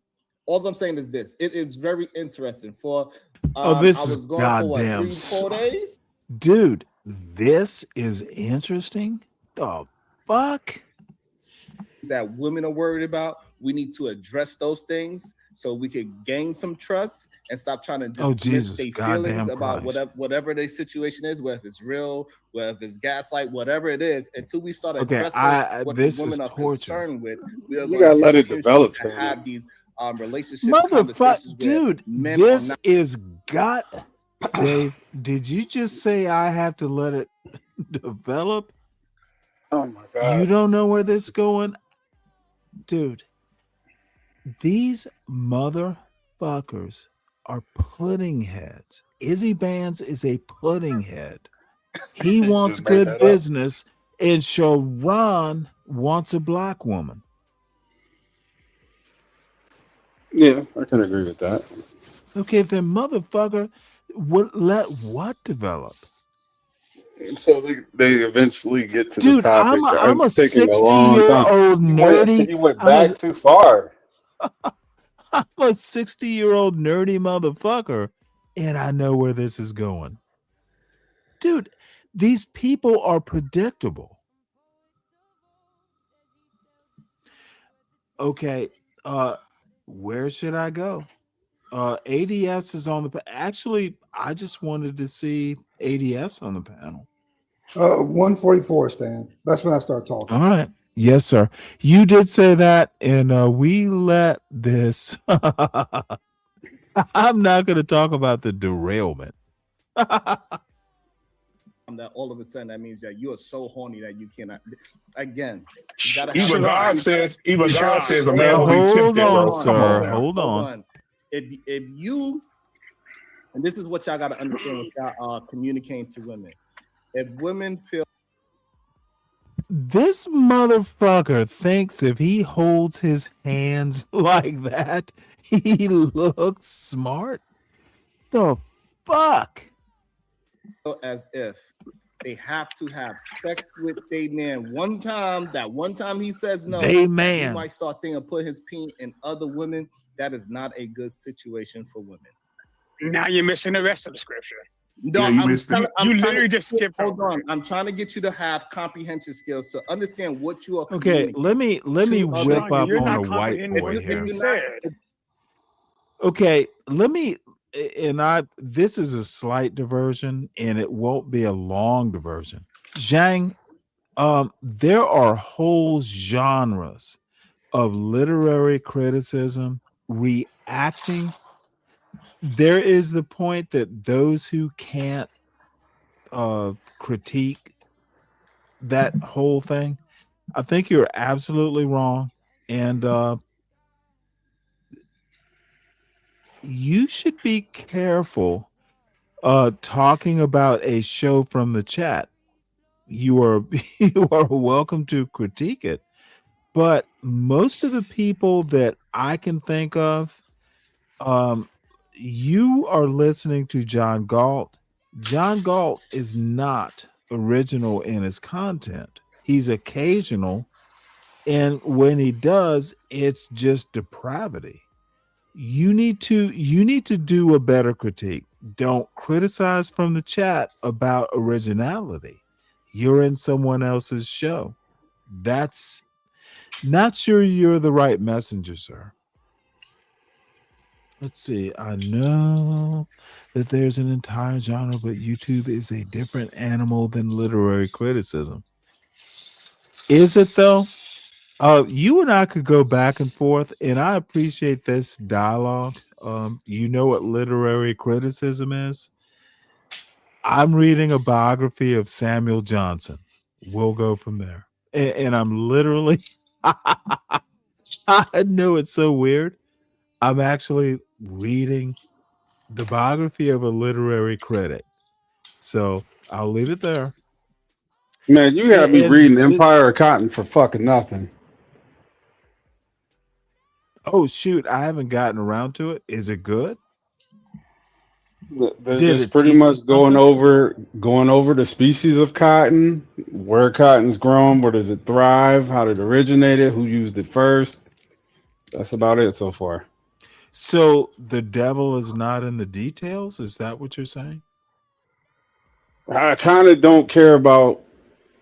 All I'm saying is this: it is very interesting. For this I was is going goddamn, for 4 days. Dude, this is interesting. The fuck? That women are worried about. We need to address those things so we could gain some trust and stop trying to dismiss their feelings about whatever their situation is, whether it's real, whether it's gaslight, whatever it is. Until we start addressing what the women are concerned with, we are gotta let it develop. To have these relationships, conversations. Dude, this is Dave, did you just say I have to let it develop? Oh my God. You don't know where this is going? Dude, these motherfuckers are pudding heads. Izzy Bands is a pudding head. He wants good business, and Sharon wants a black woman. Yeah, I can agree with that. Okay, then motherfucker would let what develop? So they eventually get to the topic. I'm a taking a long time. 60-year-old nerdy. You went back too far. I'm a 60-year-old nerdy motherfucker, and I know where this is going. Dude, these people are predictable. Okay, where should I go? ADS is on the actually, I just wanted to see ADS on the panel. 144, Stan. That's when I start talking. All right. Yes, sir. You did say that, and we let this. I'm not going to talk about the derailment. That all of a sudden that means that you are so horny that you cannot. Again, even God says a man will be tempted. Hold on, sir. Hold on. If you, and this is what y'all got to understand when y'all communicating to women. If women feel this motherfucker thinks if he holds his hands like that, he looks smart. The fuck? As if they have to have sex with their man one time. That one time he says no, they man. He might start thinking of put his peen in other women. That is not a good situation for women. Now you're missing the rest of the scripture. No, you literally just skipped. Hold on, I'm trying to get you to have comprehension skills to understand what you are. Okay, let me whip up on a white boy here. Okay, let me. And this is a slight diversion, and it won't be a long diversion. Zhang, there are whole genres of literary criticism reacting. There is the point that those who can't critique that whole thing, I think you're absolutely wrong. And you should be careful talking about a show from the chat. You are welcome to critique it, but most of the people that I can think of, you are listening to John Galt, John Galt is not original in his content. He's occasional, and when he does, it's just depravity. You need to do a better critique. Don't criticize from the chat about originality. You're in someone else's show. That's not sure you're the right messenger, sir. Let's see. I know that there's an entire genre, but YouTube is a different animal than literary criticism. Is it though? You and I could go back and forth, and I appreciate this dialogue. You know what literary criticism is? I'm reading a biography of Samuel Johnson. We'll go from there. And I'm literally, I know it's so weird. I'm actually reading the biography of a literary critic. So I'll leave it there. Man, you got me reading Empire of Cotton for fucking nothing. Oh shoot, I haven't gotten around to it. Is it good? It's pretty much going over the species of cotton, where cotton's grown, where does it thrive, how did it originate, who used it first. That's about it so far. So the devil is not in the details? Is that what you're saying? I kind of don't care about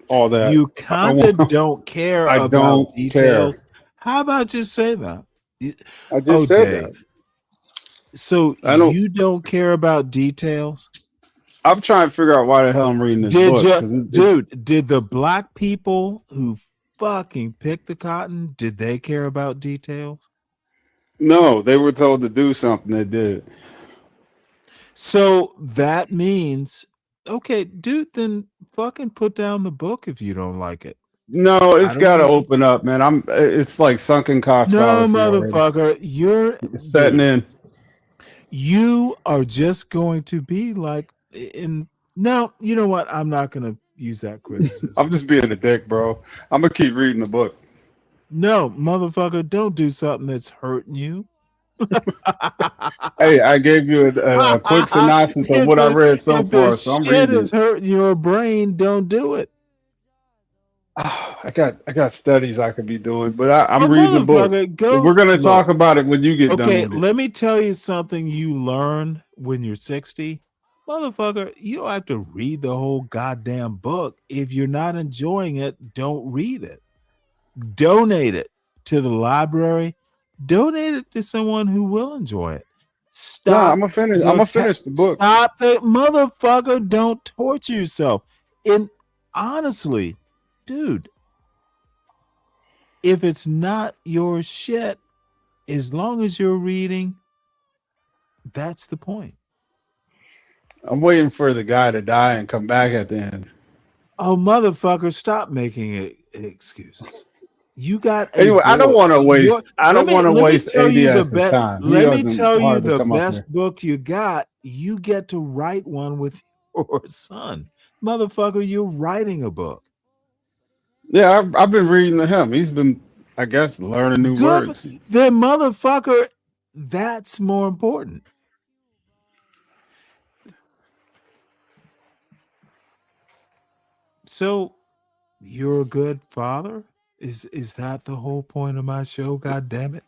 all that. You kind of don't care about details. How about just say that? I just said that. So you don't care about details? I'm trying to figure out why the hell I'm reading this book. Dude, did the black people who fucking picked the cotton, did they care about details? No, they were told to do something. They did. So that means, okay, dude, then fucking put down the book if you don't like it. No, it's got to open up, man. It's like sunken cost fallacy. No, motherfucker, you're setting in. You are just going to be like in. No, you know what? I'm not going to use that criticism. I'm just being a dick, bro. I'm gonna keep reading the book. No, motherfucker, don't do something that's hurting you. Hey, I gave you a quick synopsis of what I read so far, so I'm reading. If hurting your brain, don't do it. I got studies I could be doing, but I'm reading the book. We're gonna talk about it when you get done. Okay, with it. let me tell you something you learn when you're 60. Motherfucker, you don't have to read the whole goddamn book. If you're not enjoying it, don't read it. Donate it to the library. Donate it to someone who will enjoy it. Stop. I'm gonna finish the book. Stop the motherfucker. Don't torture yourself. And honestly, dude, if it's not your shit, as long as you're reading, that's the point. I'm waiting for the guy to die and come back at the end. Oh, motherfucker, stop making excuses. You got anyway. I don't want to waste. I don't want to waste ADS's time. Let me tell you the best book you got. You get to write one with your son, motherfucker. You're writing a book. Yeah, I've been reading to him. He's been, I guess, learning new words. Then, motherfucker, that's more important. So, you're a good father? Is that the whole point of my show? God damn it!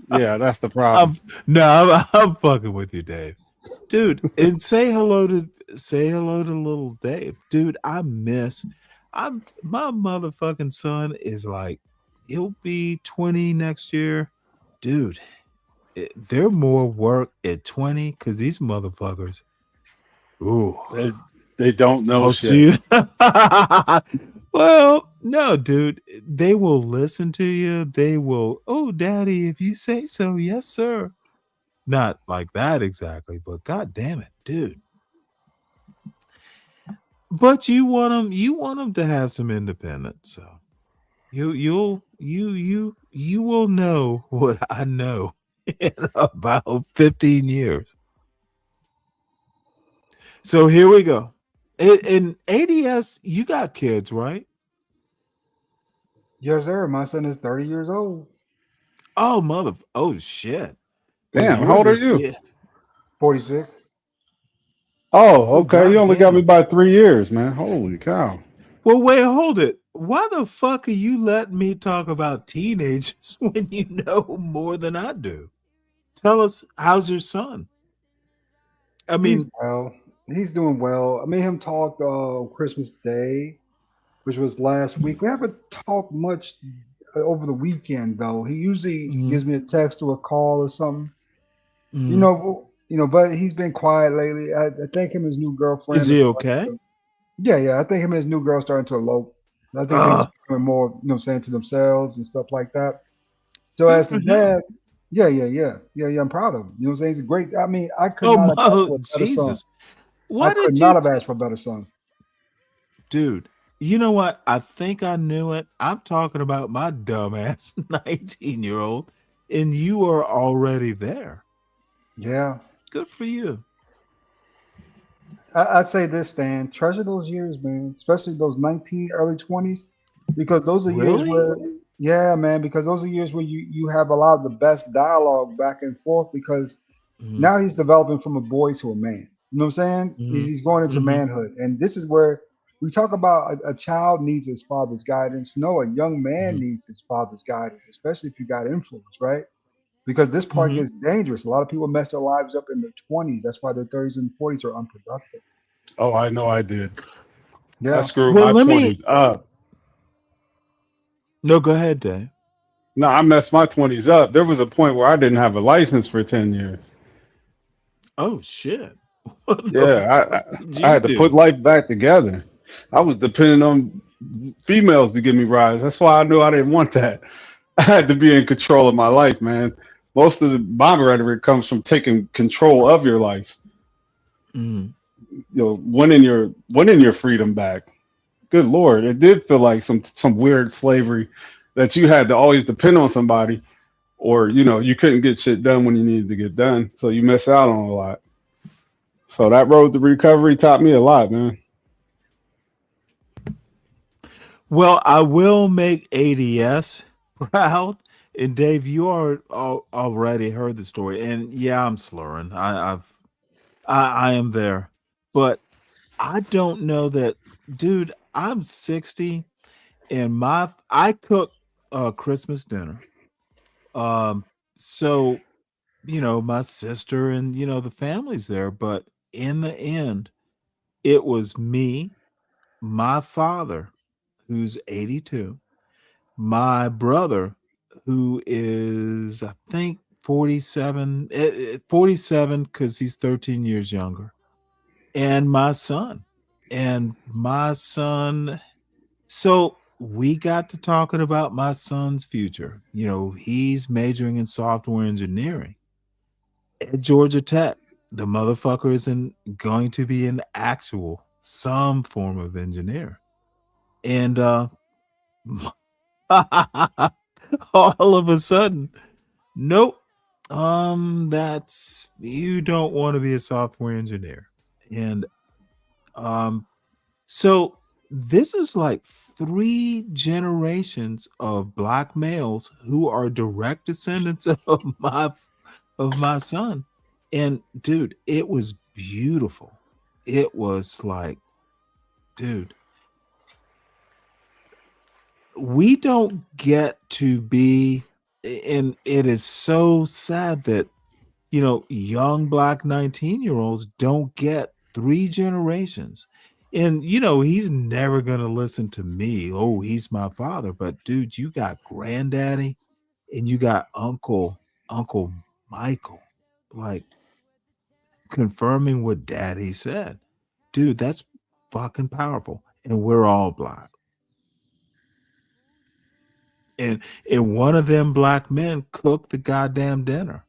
Yeah, that's the problem. I'm fucking with you, Dave, dude. And say hello to little Dave, dude. My motherfucking son is like, he'll be 20 next year, dude. They're more work at 20 because these motherfuckers, ooh, they don't know shit. Well, no, dude. They will listen to you. They will, oh, daddy, if you say so, yes, sir. Not like that exactly, but god damn it, dude. But you want them to have some independence. So you will know what I know in about 15 years. So here we go. In ADS, you got kids, right? Yes, sir. My son is 30 years old. Oh shit. Damn, how old are you? 46. Oh, Oh, okay. You only got me goddamn. by 3 years, man. Holy cow. Well, wait, hold it. Why the fuck are you letting me talk about teenagers when you know more than I do? Tell us, how's your son? I He's mean, well. He's doing well. I made him talk Christmas Day, which was last week. We haven't talked much over the weekend though. He usually mhm, gives me a text or a call or something. mhm. But he's been quiet lately. I think him and his new Is girlfriend are he starting okay? to, yeah. I think him and his new girl starting to elope. I think they Uh, just becoming more, saying to themselves and stuff like that. So good as the for him. dad, yeah. I'm proud of him. You know what I'm saying? He's a great. I mean, I could Oh not have asked my for a better son. Jesus. I Why could did not you have asked for a better son. dude? You know what? I think I knew it. I'm talking about my dumbass 19-year-old, and you are already there. Yeah, Good for you. I'd say this, Stan. Treasure those years, man. Especially those 19, early 20s, because those are years Really? where, yeah, man. Because those are years where you have a lot of the best dialogue back and forth. Because Mhm, now he's developing from a boy to a man. You know what I'm saying? He's, mhm, he's going into mhm, manhood, and this is where we talk about a child needs his father's guidance. No, a young man mhm, needs his father's guidance, especially if you got influence, right? Because this part mhm. gets dangerous. A lot of people mess their lives up in their 20s. That's why their 30s and 40s are unproductive. Oh, I know I did. I Yeah. screwed Well, my let me. 20s up. No, go ahead, Dave. No, I messed my 20s up. There was a point where I didn't have a license for 10 years. Oh shit! What the Yeah, fuck did I you had to put do? life back together. I was depending on females to give me rides. That's why I knew I didn't want that. I had to be in control of my life, man. Most of my rhetoric comes from taking control of your life. Mm, Winning your freedom back. Good Lord, it did feel like some weird slavery that you had to always depend on somebody, or you couldn't get shit done when you needed to get done, so you miss out on a lot. So that road to recovery taught me a lot, man. well, I will make ADS proud. And Dave, you already heard the story, and yeah, I'm slurring. I am there, but I don't know that, dude. I'm 60, and I cook Christmas dinner. Um, so my sister and the family's there, but in the end, it was me, my father, who's 82, my brother, who is I think 47, 47 because he's 13 years younger, and my son. And my son, so we got to talking about my son's future. He's majoring in software engineering at Georgia Tech. The motherfucker isn't going to be an actual some form of engineer. And all of a sudden, nope. That's you don't want to be a software engineer. And so this is like 3 generations of black males who are direct descendants of my son. And dude, it was beautiful. It was like, dude, we don't get to be, and it is so sad that young black 19-year-olds don't get 3 generations. And he's never gonna listen to me. Oh, he's my father. But dude, you got granddaddy and you got Uncle Michael, like confirming what daddy said. Dude, that's fucking powerful. And we're all black. And one of them black men cooked the goddamn dinner.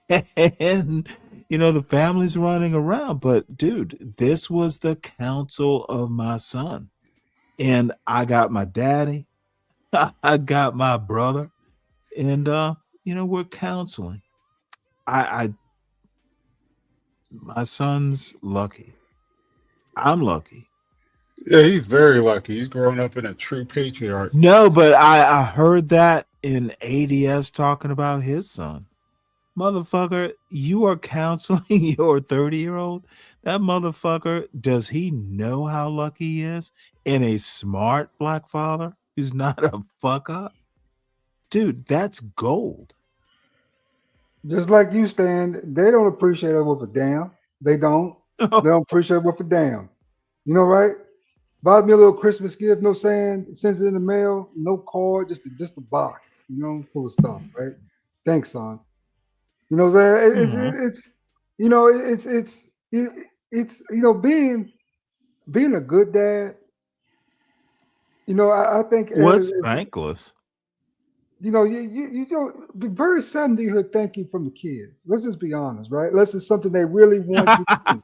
And the family's running around, but dude, this was the counsel of my son. And I got my daddy, I got my brother, and we're counseling. I my son's lucky. I'm lucky. Yeah, he's very lucky. He's grown up in a true patriarch. No, but I heard that in ADS talking about his son. Motherfucker, you are counseling your 30-year-old? That motherfucker, does he know how lucky he is? And a smart black father who's not a fuck up? Dude, that's gold. Just like you, Stan, they don't appreciate it with a damn. They don't. They don't appreciate it with a damn. You know, right? Buy me a little Christmas gift, no saying, sends it in the mail, no card, just a box, full of stuff, right? Thanks, son. You know what I'm saying? It's you know, it's being a good dad, I think What's as thankless? you don't very seldom do you hear thank you from the kids. Let's just be honest, right? Unless it's something they really want you to do.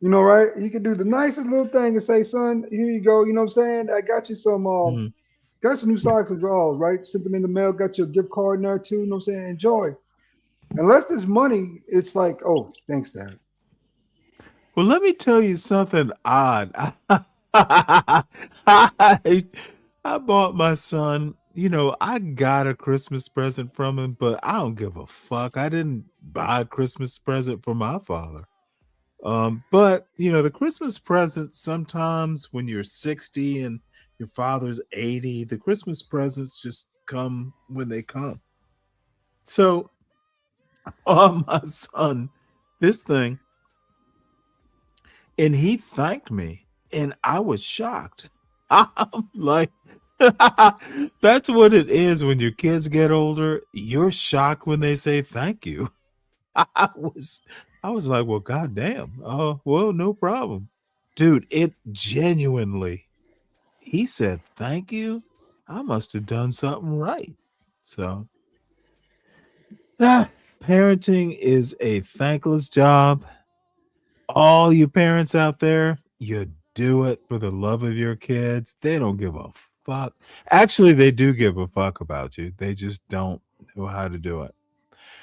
Right? You can do the nicest little thing and say, son, here you go. You know what I'm saying? I got you some got some new socks and drawers, right? Sent them in the mail, got you a gift card in there too, you know what I'm saying? Enjoy. Unless it's money, it's like, oh, thanks, Dad. Well, let me tell you something odd. I bought my son, I got a Christmas present from him, but I don't give a fuck. I didn't buy a Christmas present for my father. But the Christmas present, sometimes when you're 60 and your father's 80, the Christmas presents just come when they come. So my son this thing, and he thanked me, and I was shocked. I'm like, that's what it is when your kids get older. You're shocked when they say thank you. I was like, well, goddamn. Oh, well, no problem. Dude, it genuinely, he said, thank you. I must have done something right. So, parenting is a thankless job. All you parents out there, you do it for the love of your kids. They don't give a fuck. Actually, they do give a fuck about you. They just don't know how to do it.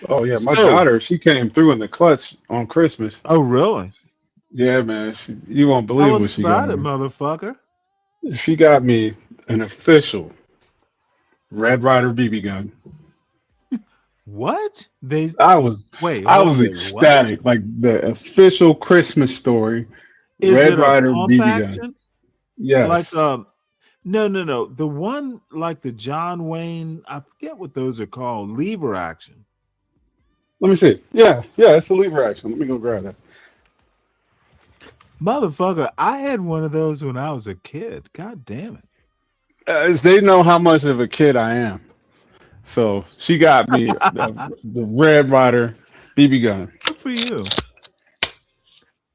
Oh yeah, my So, daughter, she came through in the clutch on Christmas. oh, really? Yeah, man, you won't Tell believe us what she got about it, me. motherfucker. She got me an official Red Ryder BB gun. What? I was Wait, I hold on, was wait, what? ecstatic, like the official Christmas story. Is Red it a Ryder pump BB gun. action? Like Yes. no. The one like the John Wayne, I forget what those are called, lever action. Let me see. Yeah, it's a lever action. Let me go grab that. Motherfucker, I had one of those when I was a kid. God damn it. They know how much of a kid I am. So she got me the Red Ryder BB gun. Good for you.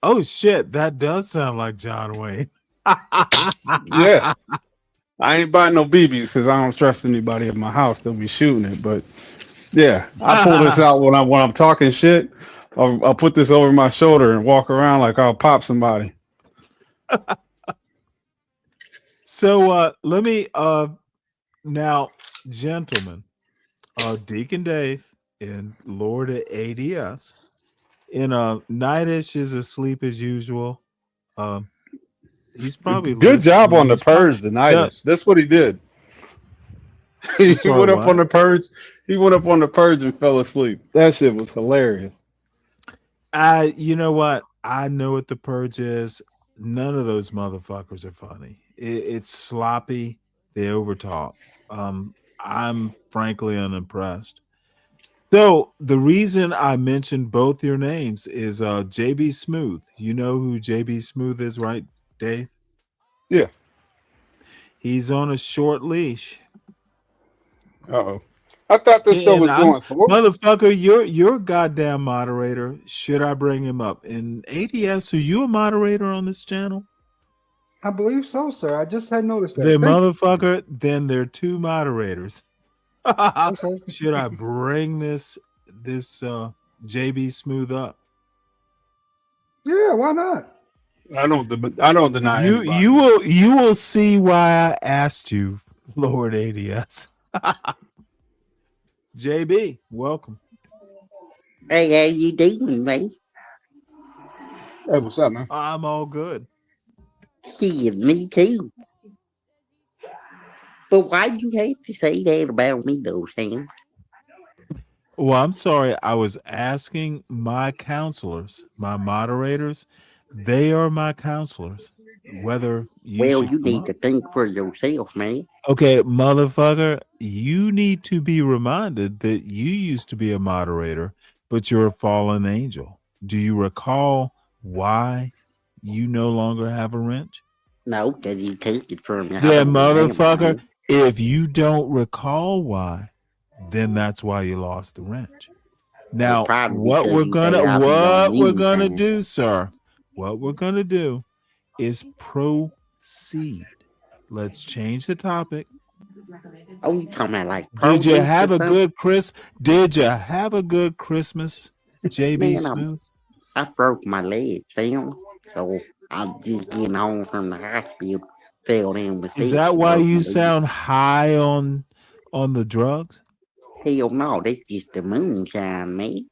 Oh shit, that does sound like John Wayne. Yeah. I ain't buying no BBs because I don't trust anybody at my house. They'll be shooting it. But yeah, I pull this out when I'm talking shit. I'll put this over my shoulder and walk around like I'll pop somebody. So let me now, gentlemen, Deacon Dave and Lord ADS in Nightish is asleep as usual. He's probably Good job listening. on the He's probably purge tonight. That's what he did. I'm He sorry, went up what? on the purge. He went up on the purge and fell asleep. That shit was hilarious. You know what? I know what the purge is. None of those motherfuckers are funny. It's sloppy. They overtalk. I'm frankly unimpressed. So the reason I mentioned both your names is JB Smooth. You know who JB Smooth is, right, Dave? Yeah. He's on a short leash. Uh-oh. I thought this show And was going for motherfucker, you're a goddamn moderator. Should I bring him up? And ADS, are you a moderator on this channel? I believe so, sir. I just had noticed that. The Thank you. motherfucker, then there are two moderators. Okay. Should I bring this JB Smooth up? Yeah, why not? I don't deny anybody. You will see why I asked you, Lord ADS. JB, welcome. Hey, how you doing, man? Hey, what's up, man? I'm all good. See, me too. But why'd you have to say that about me, though, Sam? Well, I'm sorry. I was asking my counselors, my moderators. They are my counselors. Whether you Well, should you come need up. to think for yourself, man. Okay, motherfucker, you need to be reminded that you used to be a moderator, but you're a fallen angel. Do you recall why you no longer have a wrench? No, because you took it from me. I Then, don't remember, motherfucker, man. if you don't recall why, then that's why you lost the wrench. Well, Now, probably what because we're you say gonna I'll be on what we're many gonna times. do, sir, what we're gonna do is proceed. Let's change the topic. Oh, you talking about like Did you police or have a something? good Did you have a good Christmas, JB Man, Smooth? I broke my leg, Stanley. So I'm just getting home from the hospital. Fell down with Is it. that why Broke my you leg. sound high on the drugs? Hell no, that's just the moonshine, man.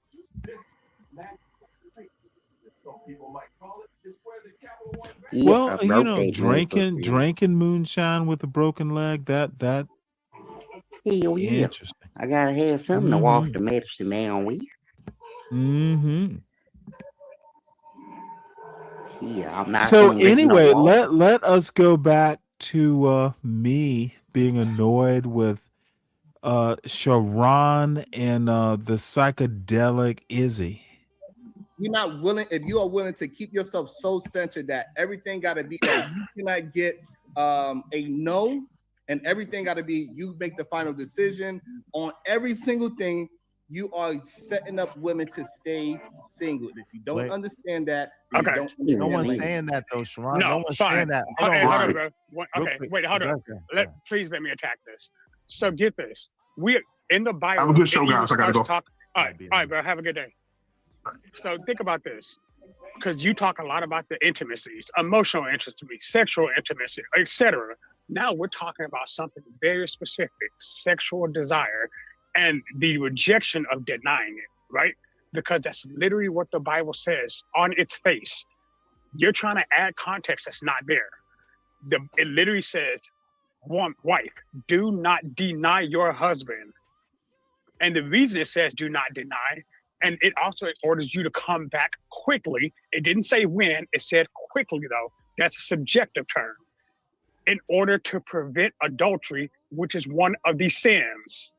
Yeah, Well, I broke that drinking moonshine with a broken leg. That Hell yeah. interesting. I gotta have something to wash the medicine down with. Mm-hmm. Yeah, I'm not So gonna let no anyway, water. let us go back to me being annoyed with Sharon and the psychedelic Izzy. You're not willing, if you are willing to keep yourself so centered that everything got to be that you cannot get a no, and everything got to be you make the final decision on every single thing. You are setting up women to stay single. If you don't understand that, then you don't understand No one's women. saying that though, Sharon. No, no one's fine. saying that. Hold on, bro. Real Okay, quick. wait, hold on. Please let me attack this. So get this. We in the Bible. Have a good show, it even guys. I gotta starts go. all right, bro. Have a good day. So think about this, because you talk a lot about the intimacies, emotional intimacy, sexual intimacy, etc. Now we're talking about something very specific: sexual desire, and the rejection of denying it. Right? Because that's literally what the Bible says on its face. You're trying to add context that's not there. It literally says, wife, do not deny your husband. And the reason it says do not deny, and it also orders you to come back quickly. It didn't say when, it said quickly though. That's a subjective term. In order to prevent adultery, which is one of the sins.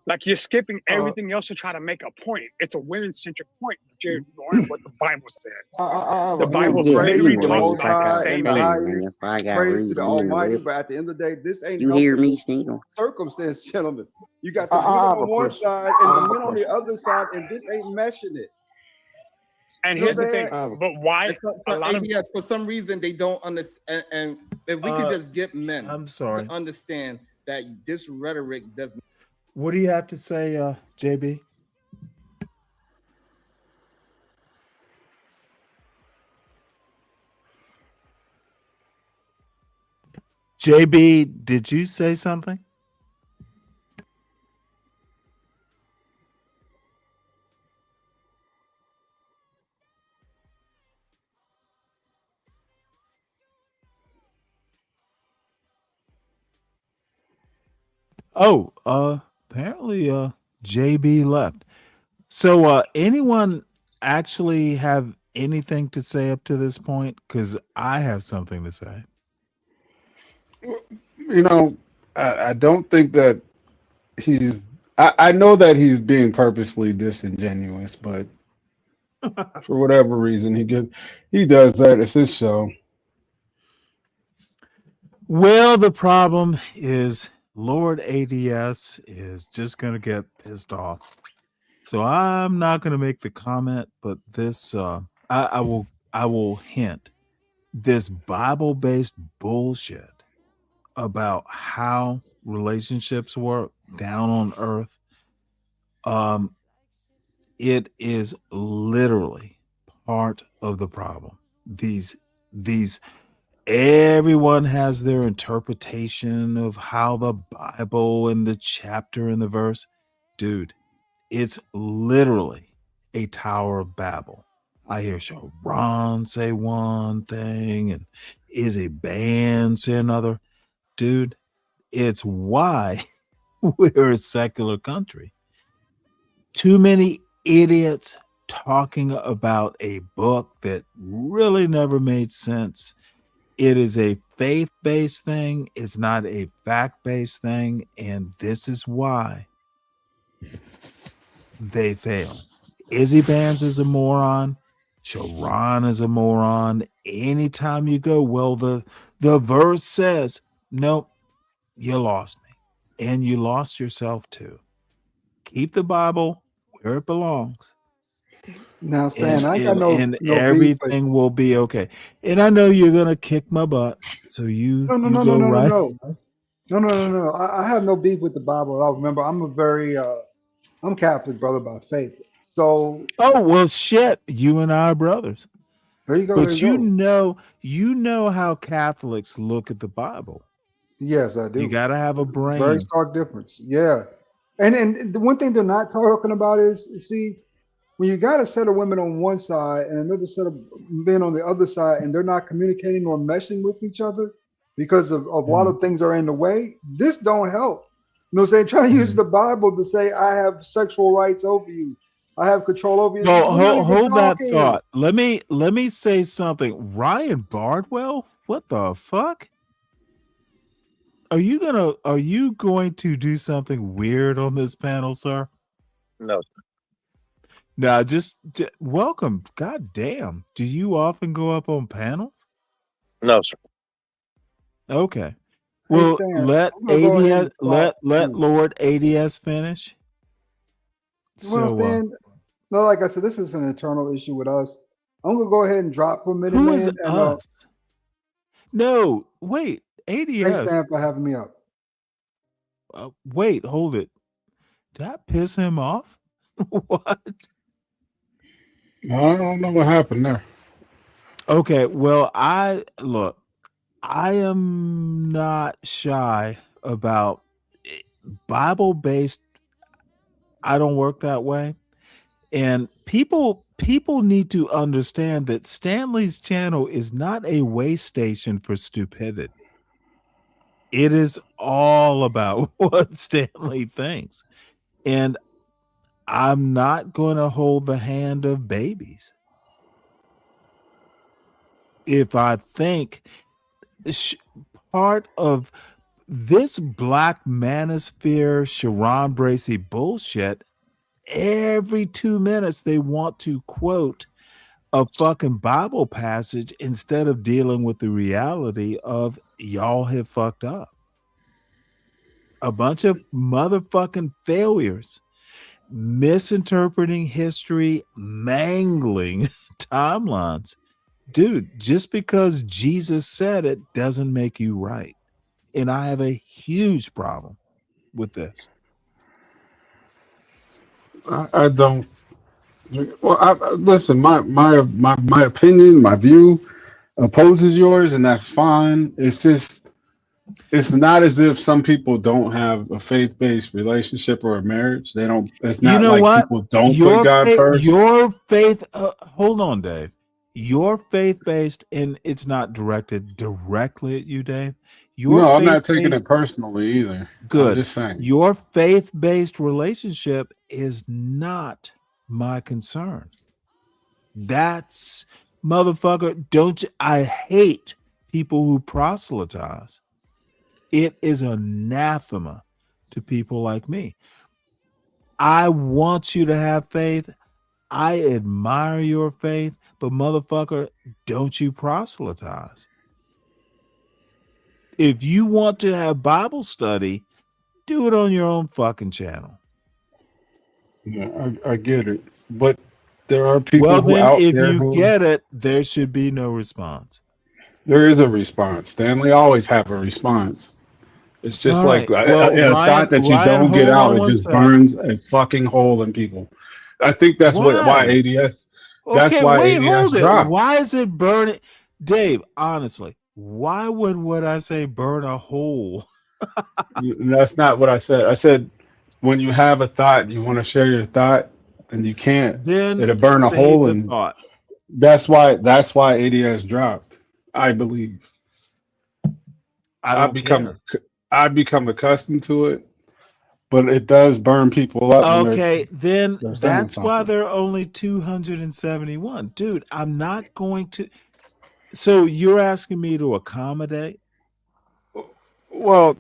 Like you're skipping everything else to try to make a point. It's a women-centric point, but you're ignoring what the Bible says. The Bible literally talks about the same thing. Praise to the Almighty, but at the end of the day, this ain't You no hear me, Stanley? circumstance, gentlemen. You got the men on one side and the men on the other side, and this ain't meshing it. And You know here's the what I'm thing, saying? but why a lot of ABS, for some reason they don't understand, and if we could just get men I'm sorry. to understand that this rhetoric doesn't. What do you have to say, JB? JB, did you say something? Oh, apparently JB left. So anyone actually have anything to say up to this point? Because I have something to say. You know, I don't think that he's. I know that he's being purposely disingenuous, but for whatever reason, he does that. It's his show. Well, the problem is Lord ADS is just going to get pissed off. So I'm not going to make the comment, but this I will hint this Bible-based bullshit about how relationships work down on earth. It is literally part of the problem. These everyone has their interpretation of how the Bible and the chapter and the verse. Dude, it's literally a Tower of Babel. I hear Sharon say one thing and Izzy Band say another. Dude, it's why we're a secular country. too many idiots talking about a book that really never made sense. It is a faith-based thing. It's not a fact-based thing. And this is why they fail. Izzy Bands is a moron. Sharon is a moron. Anytime you go, well, the verse says, nope, you lost me. And you lost yourself too. Keep the Bible where it belongs. Now, Stan, I ain't got And no beef, but everything will be okay. And I know you're gonna kick my butt, so you go right. No. I have no beef with the Bible at all. Remember, I'm Catholic, brother, by faith. So Oh well, shit. You and I are brothers. there you go. But you know how Catholics look at the Bible. Yes, I do. You gotta have a brain. Very stark difference. Yeah. And the one thing they're not talking about is, see, when you got a set of women on one side and another set of men on the other side, and they're not communicating or meshing with each other because of a lot of things are in the way, this don't help. You know what I'm saying? Trying to use the Bible to say, I have sexual rights over you. I have control over you. Well, We're not even hold that talking. thought. Let me say something. Ryan Bardwell, what the fuck? Are you going to do something weird on this panel, sir? No, sir. Now, just welcome. God damn. Do you often go up on panels? No, sir. Okay. Well, Stan, let I'm gonna go ahead ADS and stop. let Lord ADS finish. Well, Stan, no, like I said, this is an internal issue with us. I'm gonna go ahead and drop for a minute, who man. is And us? No, wait. thanks, ADS. Stan, for having me up. Wait, hold it. Did I piss him off? What? I don't know what happened there. Okay, well, I am not shy about Bible-based. I don't work that way. And people need to understand that Stanley's channel is not a way station for stupidity. It is all about what Stanley thinks. And I'm not going to hold the hand of babies. If I think part of this Black Manosphere, Sharon Bracey bullshit, every 2 minutes they want to quote a fucking Bible passage instead of dealing with the reality of y'all have fucked up. A bunch of motherfucking failures, misinterpreting history, mangling timelines. Dude, just because Jesus said it doesn't make you right. And I have a huge problem with this. I don't. Well, listen. My opinion, my view, opposes yours, and that's fine. It's not as if some people don't have a faith-based relationship or a marriage. They don't. It's You not know like what? people don't put God first. Your faith. Hold on, Dave. Your faith-based, and it's not directed directly at you, Dave. No, I'm not taking it personally either. Good. I'm just saying. Your faith-based relationship is not my concern. That's motherfucker. Don't you? I hate people who proselytize. It is anathema to people like me. I want you to have faith. I admire your faith, but motherfucker, don't you proselytize. If you want to have Bible study, do it on your own fucking channel. Yeah, I get it, but there are people Well, who then, out if there you who get it, there should be no response. there is a response. Stanley always have a response. It's just All like right. Well, a thought that you Ryan, don't get hold out. on It one just second. burns a fucking hole in people. I think that's why Why? ADS. That's Okay, why wait, ADS hold it. dropped. Why is it burning? Dave, honestly, why would what I say burn a hole? That's not what I said. I said when you have a thought, you want to share your thought, and you can't. Then It'll burn a say hole, the and thought. that's why ADS dropped. I believe. I don't care. I've become accustomed to it. but it does burn people up when Okay, then they're saying that's why something. there are only 271. Dude, I'm not going to. So you're asking me to accommodate? Well,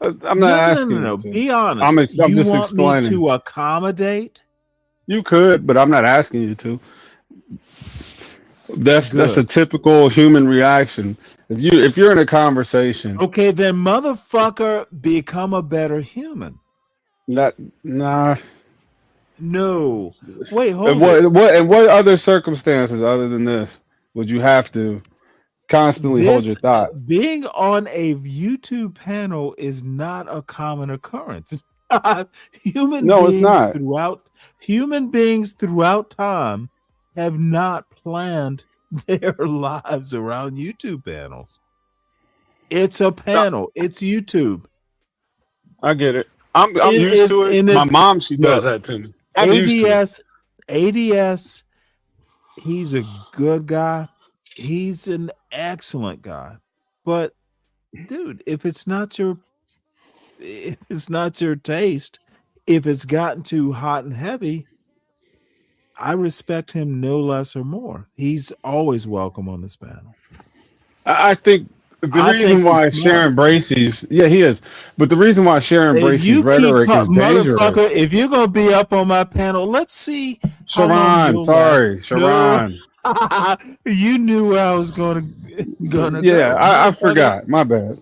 I'm not asking you No. to. Be honest. I'm You just want me explaining. to accommodate? You could, but I'm not asking you to. That's a Good. typical human reaction. If you're in a conversation, Okay, then motherfucker, become a better human. nah. No. Wait, And hold it. what other circumstances other than this would you have to constantly hold your This thought? being on a YouTube panel is not a common occurrence. human No, it's beings not. throughout time have not planned their lives around YouTube panels. It's a panel. It's YouTube. I get it. I'm used to it. My mom, she does Look, that to me. I'm used to it. ADS, he's a good guy. He's an excellent guy. But dude, if it's not your taste, if it's gotten too hot and heavy, I respect him no less or more. He's always welcome on this panel. I think the reason why he's smart. Sharon Bracey's, yeah, he is, but the reason why Sharon If Bracey's you keep rhetoric is dangerous. motherfucker, if you're gonna be up on my panel, let's see how long Sharon, you'll sorry, last. Sharon. No, you knew where I was gonna Yeah, go. I forgot. My bad.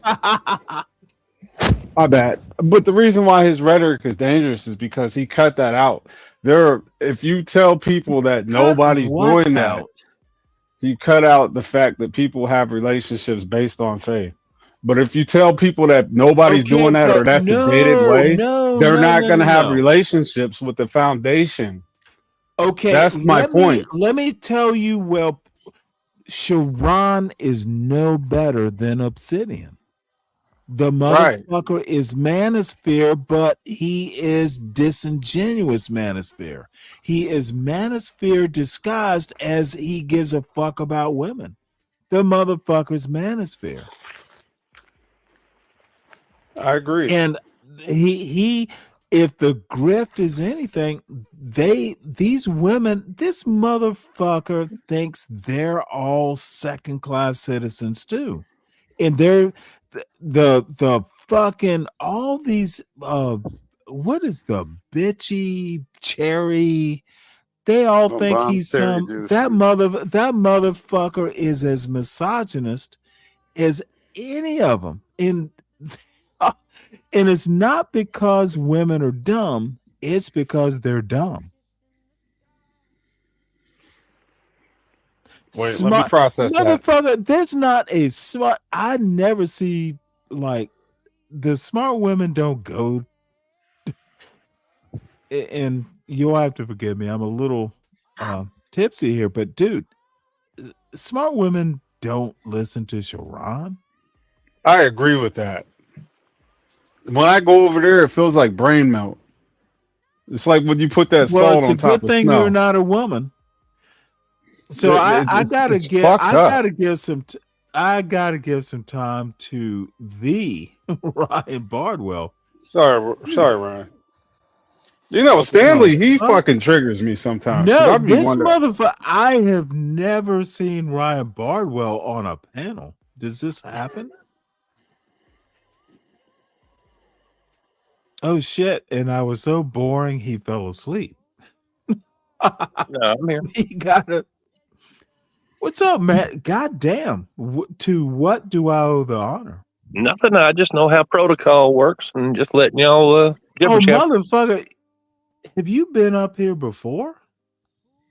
My bad. But the reason why his rhetoric is dangerous is because he cut that out. If you tell people that nobody's what doing that, out? you cut out the fact that people have relationships based on faith. But if you tell people that nobody's doing that or that's the dated way, they're not going to have relationships with the foundation. Okay, That's my point. Let me tell you, well, Sharon is no better than Obsidian. The motherfucker is manosphere, but he is disingenuous manosphere. He is manosphere disguised as he gives a fuck about women. The motherfucker's manosphere. I agree. And he if the grift is anything, these women, this motherfucker thinks they're all second-class citizens too. And they're the fucking all these what is the bitchy cherry? They all think he's that motherfucker is as misogynist as any of them. And it's not because women are dumb, it's because they're dumb. Wait, let me process that. Motherfucker, there's not a smart. I never see like the smart women don't go. And you'll have to forgive me. I'm a little tipsy here, but dude, smart women don't listen to Sharon. I agree with that. When I go over there, it feels like brain melt. It's like when you put that salt It's on a top good of thing snow. you're not a woman. So I gotta give some time to the Ryan Bardwell. Sorry, Ryan. You know, Stanley, he fucking triggers me sometimes. No, I'd be this wondering. motherfucker. I have never seen Ryan Bardwell on a panel. Does this happen? Oh shit! And I was so boring, he fell asleep. No, I'm here. He got it. What's up, Matt? God damn. To what do I owe the honor? Nothing. I just know how protocol works and just letting y'all give a chance. Motherfucker. Have you been up here before?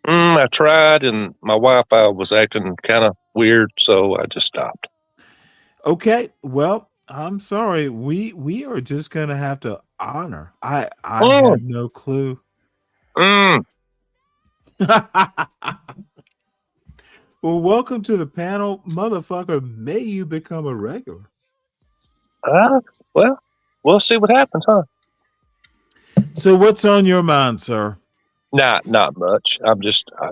I tried and my Wi-Fi was acting kind of weird, so I just stopped. Okay. Well, I'm sorry. We are just gonna have to honor. I have no clue. Well, welcome to the panel, motherfucker. May you become a regular. Well, we'll see what happens, huh? So, what's on your mind, sir? Not much. I'm just, I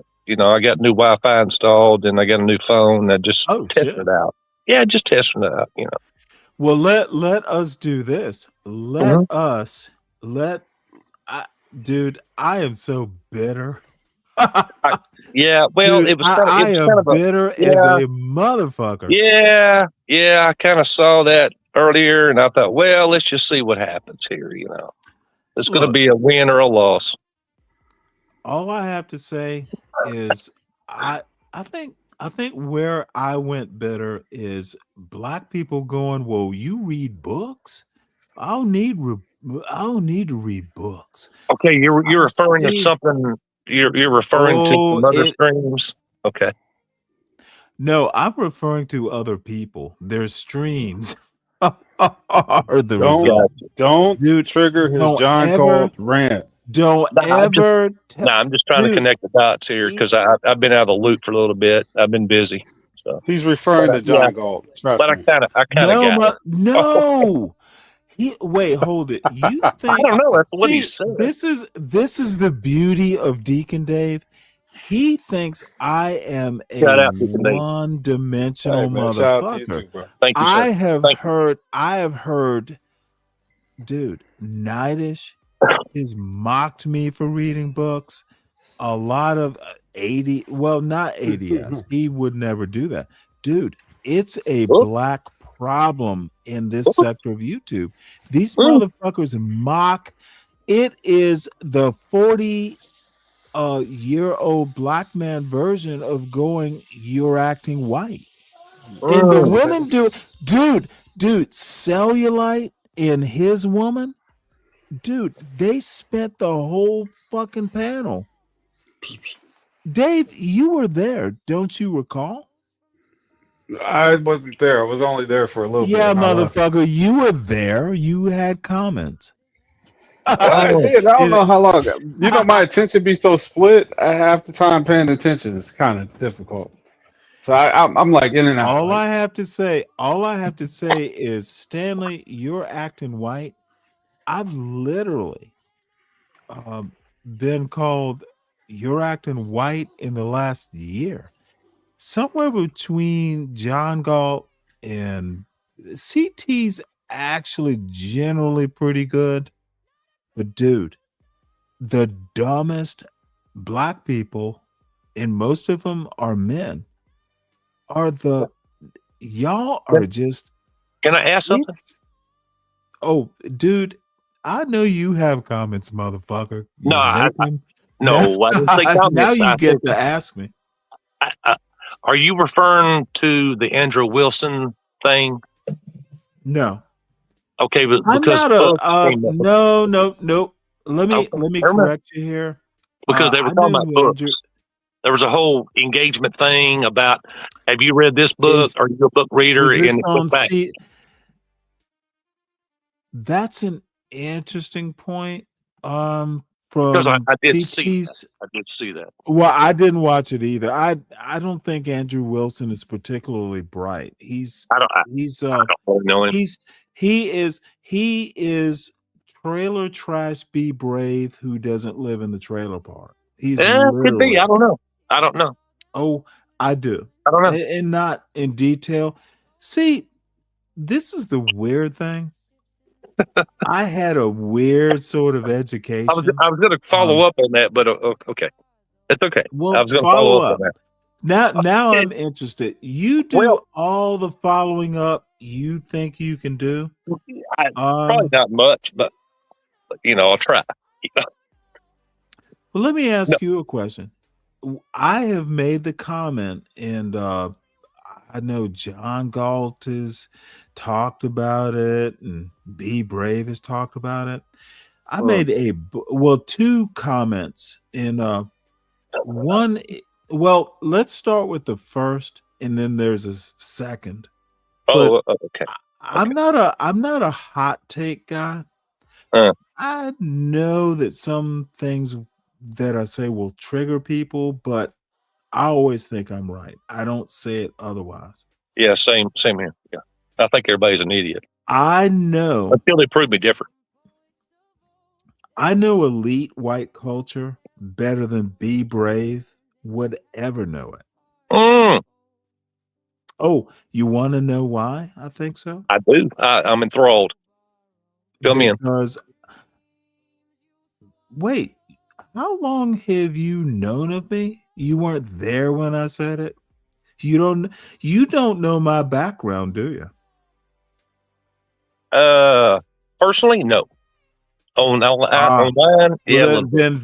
got new Wi-Fi installed and I got a new phone. I just testing it out. Yeah, just testing it out. Well, let us do this. Let Dude, I am so bitter. Yeah, well, Dude, it was I kind am of a bitter as a motherfucker. yeah. I kind of saw that earlier, and I thought, well, let's just see what happens here. It's going to Look, be a win or a loss. all I have to say is I think where I went bitter is black people going, well, you read books? I don't need to read books. Okay, you're referring to See, something. You're referring to some other streams. Okay. No, I'm referring to other people. Their streams are the result. Don't Dude, trigger his don't John ever, Cold rant. don't ever. I'm just trying to connect the dots here because I've been out of the loop for a little bit. I've been busy. So He's referring to John Galt. Trust but me. I kind of got it. No. Wait, hold it. You think? I don't know. That's what he See, said. this is the beauty of Deacon Dave. He thinks I am a Shout out, Deacon Dave. one-dimensional Hey, man, shout out to you motherfucker. too, bro. Thank you, sir. I have heard, dude, Nightish has mocked me for reading books. A lot of 80, well, not ADS. He would never do that. Dude, it's a black problem in this sector of YouTube. These motherfuckers mock. It is the 40-year-old black man version of going, you're acting white. And the women do, dude, Cellulite and his woman, dude, they spent the whole fucking panel. Dave, you were there, don't you recall? I wasn't there. I was only there for a little bit. Yeah, and I left. motherfucker, you were there. You had comments. I did. I don't know how long. You know, my attention be so split. I half the time paying attention is kind of difficult. So I'm like in and out. All I have to say is, Stanley, you're acting white. I've literally been called you're acting white in the last year. Somewhere between John Galt and CT's actually generally pretty good. But dude, the dumbest black people, and most of them are men, are y'all are just. Can I ask something? Oh, dude, I know you have comments, motherfucker. No, I didn't say comments. Now you get to ask me. Are you referring to the Andrew Wilson thing? No. Okay, but I'm because no. Let me correct you here. Because they were talking about books. There was a whole engagement thing about, have you read this book? Are you a book reader? That's an interesting point. Because From I did see that. I did see that. Well, I didn't watch it either. I don't think Andrew Wilson is particularly bright. He is trailer trash. Be brave. Who doesn't live in the trailer park? He's could be. I don't know. Oh, I do. I don't know. And not in detail. See, this is the weird thing. I had a weird sort of education. I was going to follow up on that, but okay, it's okay. Well, I was going to follow up on that. Now I'm interested. You do all the following up you think you can do? Probably not much, but I'll try. Well, let me ask you a question. I have made the comment, and I know John Galt has talked about it, and Be Brave has talked about it. I made two comments in one. Well, let's start with the first, and then there's a second. Okay. I'm not a hot take guy. I know that some things that I say will trigger people, but I always think I'm right. I don't say it otherwise. Yeah, same here. Yeah, I think everybody's an idiot. I know until they prove me different. I know elite white culture better than Be Brave would ever know it. Oh, you want to know why I think so? I do. I'm enthralled. Fill me in. Because Wait, how long have you known of me? You weren't there when I said it. You don't know my background, do you? Personally, no. Ah, Online, yeah, a well, little bit. then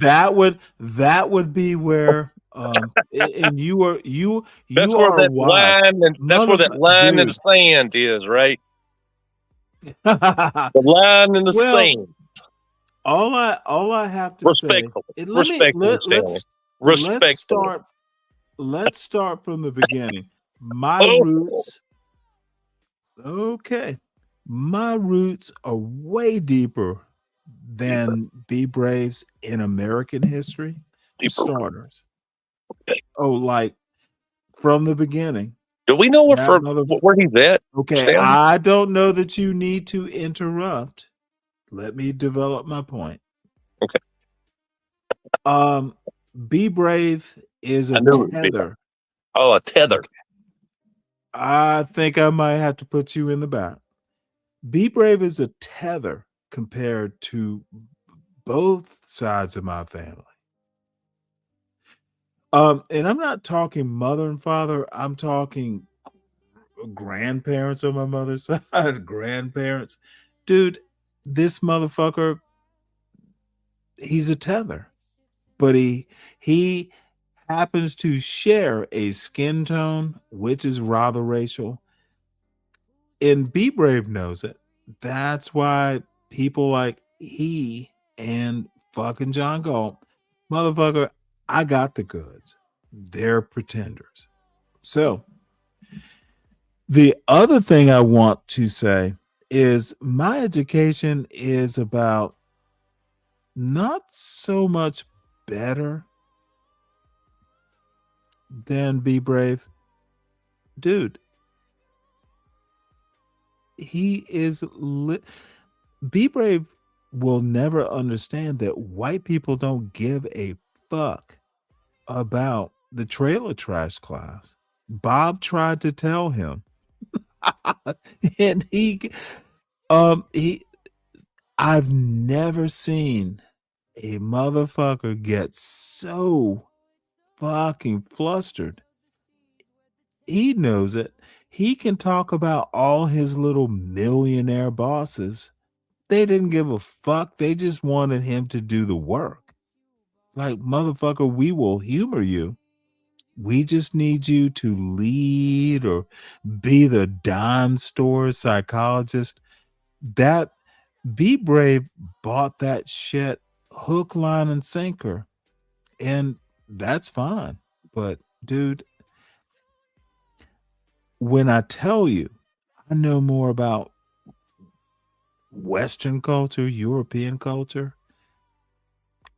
that would be where and you That's where are that wise, line and that's where that line in the dude. sand is, right? The line in the Well, sand. all I have to say, Respectfully. and Respectfully, Stanley. Respectfully. let's start from the beginning. My Oh, roots, okay, my roots are way deeper than Be Braves in American history. For starters, like from the beginning. do we know where he's at? Okay, Stanley? I don't know that you need to interrupt. Let me develop my point. Okay. Be Brave is a tether. Oh, a tether. Okay. I think I might have to put you in the back. Be Brave is a tether compared to both sides of my family. And I'm not talking mother and father. I'm talking grandparents on my mother's side, grandparents. Dude, this motherfucker, he's a tether. But he happens to share a skin tone, which is rather racial. And Be Brave knows it. That's why people like he and fucking John Galt, motherfucker, I got the goods. They're pretenders. So the other thing I want to say is my education is about not so much better than Be Brave. Dude, he is Be Brave will never understand that white people don't give a fuck about the trailer trash class. Bob tried to tell him. And I've never seen a motherfucker get so fucking flustered. He knows it. He can talk about all his little millionaire bosses. They didn't give a fuck. They just wanted him to do the work. Like, motherfucker, we will humor you. We just need you to lead or be the dime store psychologist. That Be Brave bought that shit hook, line, and sinker. And that's fine. But dude, when I tell you I know more about Western culture, European culture,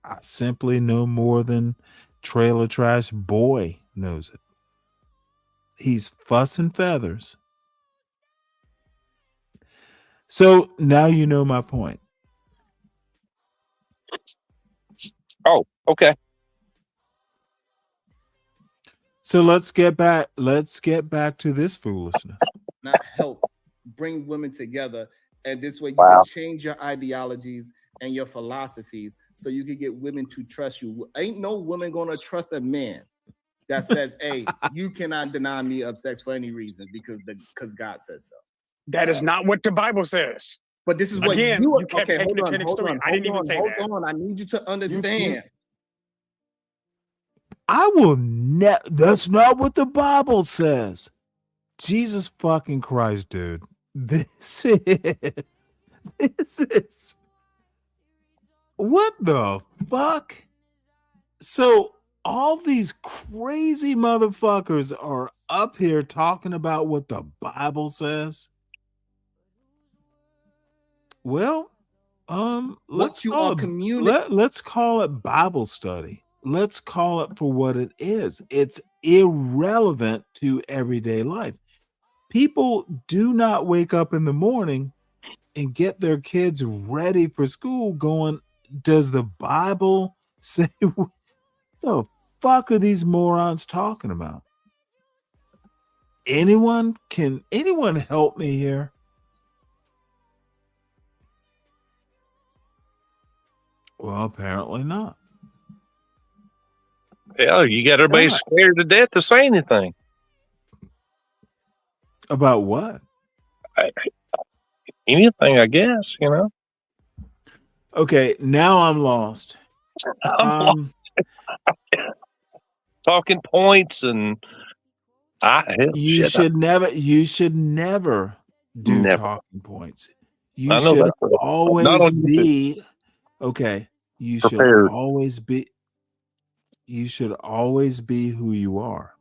I simply know more than Trailer Trash Boy knows it. He's fuss and feathers. So now you know my point. Oh, okay. So let's get back to this foolishness. Not help bring women together, and this way you can change your ideologies and your philosophies so you can get women to trust you. Ain't no woman gonna trust a man that says, hey, you cannot deny me of sex for any reason because God says so. That is not what the Bible says. But this is what you kept okay, taking the to the extreme. I didn't even say that. Hold on, I need you to understand. I will that's not what the Bible says. Jesus fucking Christ, dude. This is what the fuck? So all these crazy motherfuckers are up here talking about what the Bible says. Well, let's call it Bible study. Let's call it for what it is. It's irrelevant to everyday life. People do not wake up in the morning and get their kids ready for school going, does the Bible say what the fuck are these morons talking about? Anyone help me here? Well, apparently not. Hell, you got everybody God. scared to death to say anything. About what? Anything, I guess, you know. Okay, now I'm lost. Talking points and you should never do talking points. You I know should that. Not always on YouTube. be okay. You should Prepared. always be. You should always be who you are.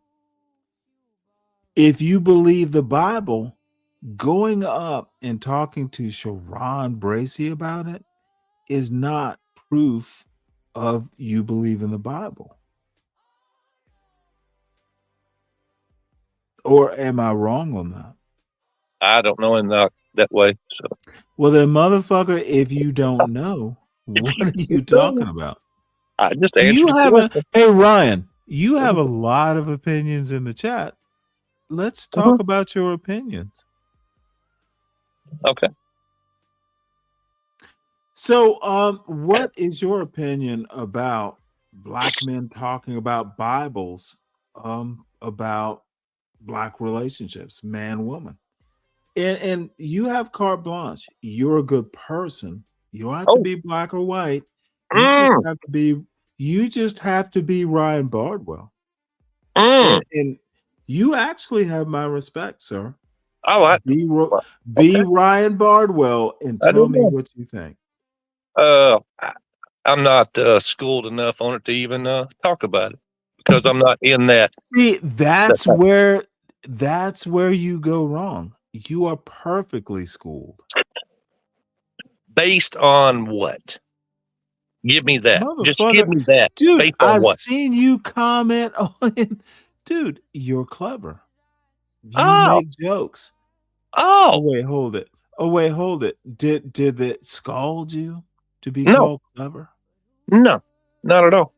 If you believe the Bible, going up and talking to Sharon Bracey about it is not proof of you believe in the Bible. Or am I wrong on that? I don't know in that way. So. Well, then, motherfucker, if you don't know, what are you talking about? I just answered the question. Hey, Ryan, you have a lot of opinions in the chat. Let's talk about your opinions. Okay. So, what is your opinion about black men talking about Bibles, about black relationships, man, woman? And you have carte blanche. You're a good person. You don't have to be black or white. You just have to be Ryan Bardwell. And you actually have my respect, sir. Oh, be Ryan Bardwell and tell me what you think. I'm not schooled enough on it to even talk about it because I'm not in that. See, that's where you go wrong. You are perfectly schooled. Based on what? Give me that. Just give me that. Dude, based on I've what? seen you comment on it. Dude, you're clever. You make jokes. Oh, wait, hold it. Did it scald you to be called clever? No, not at all.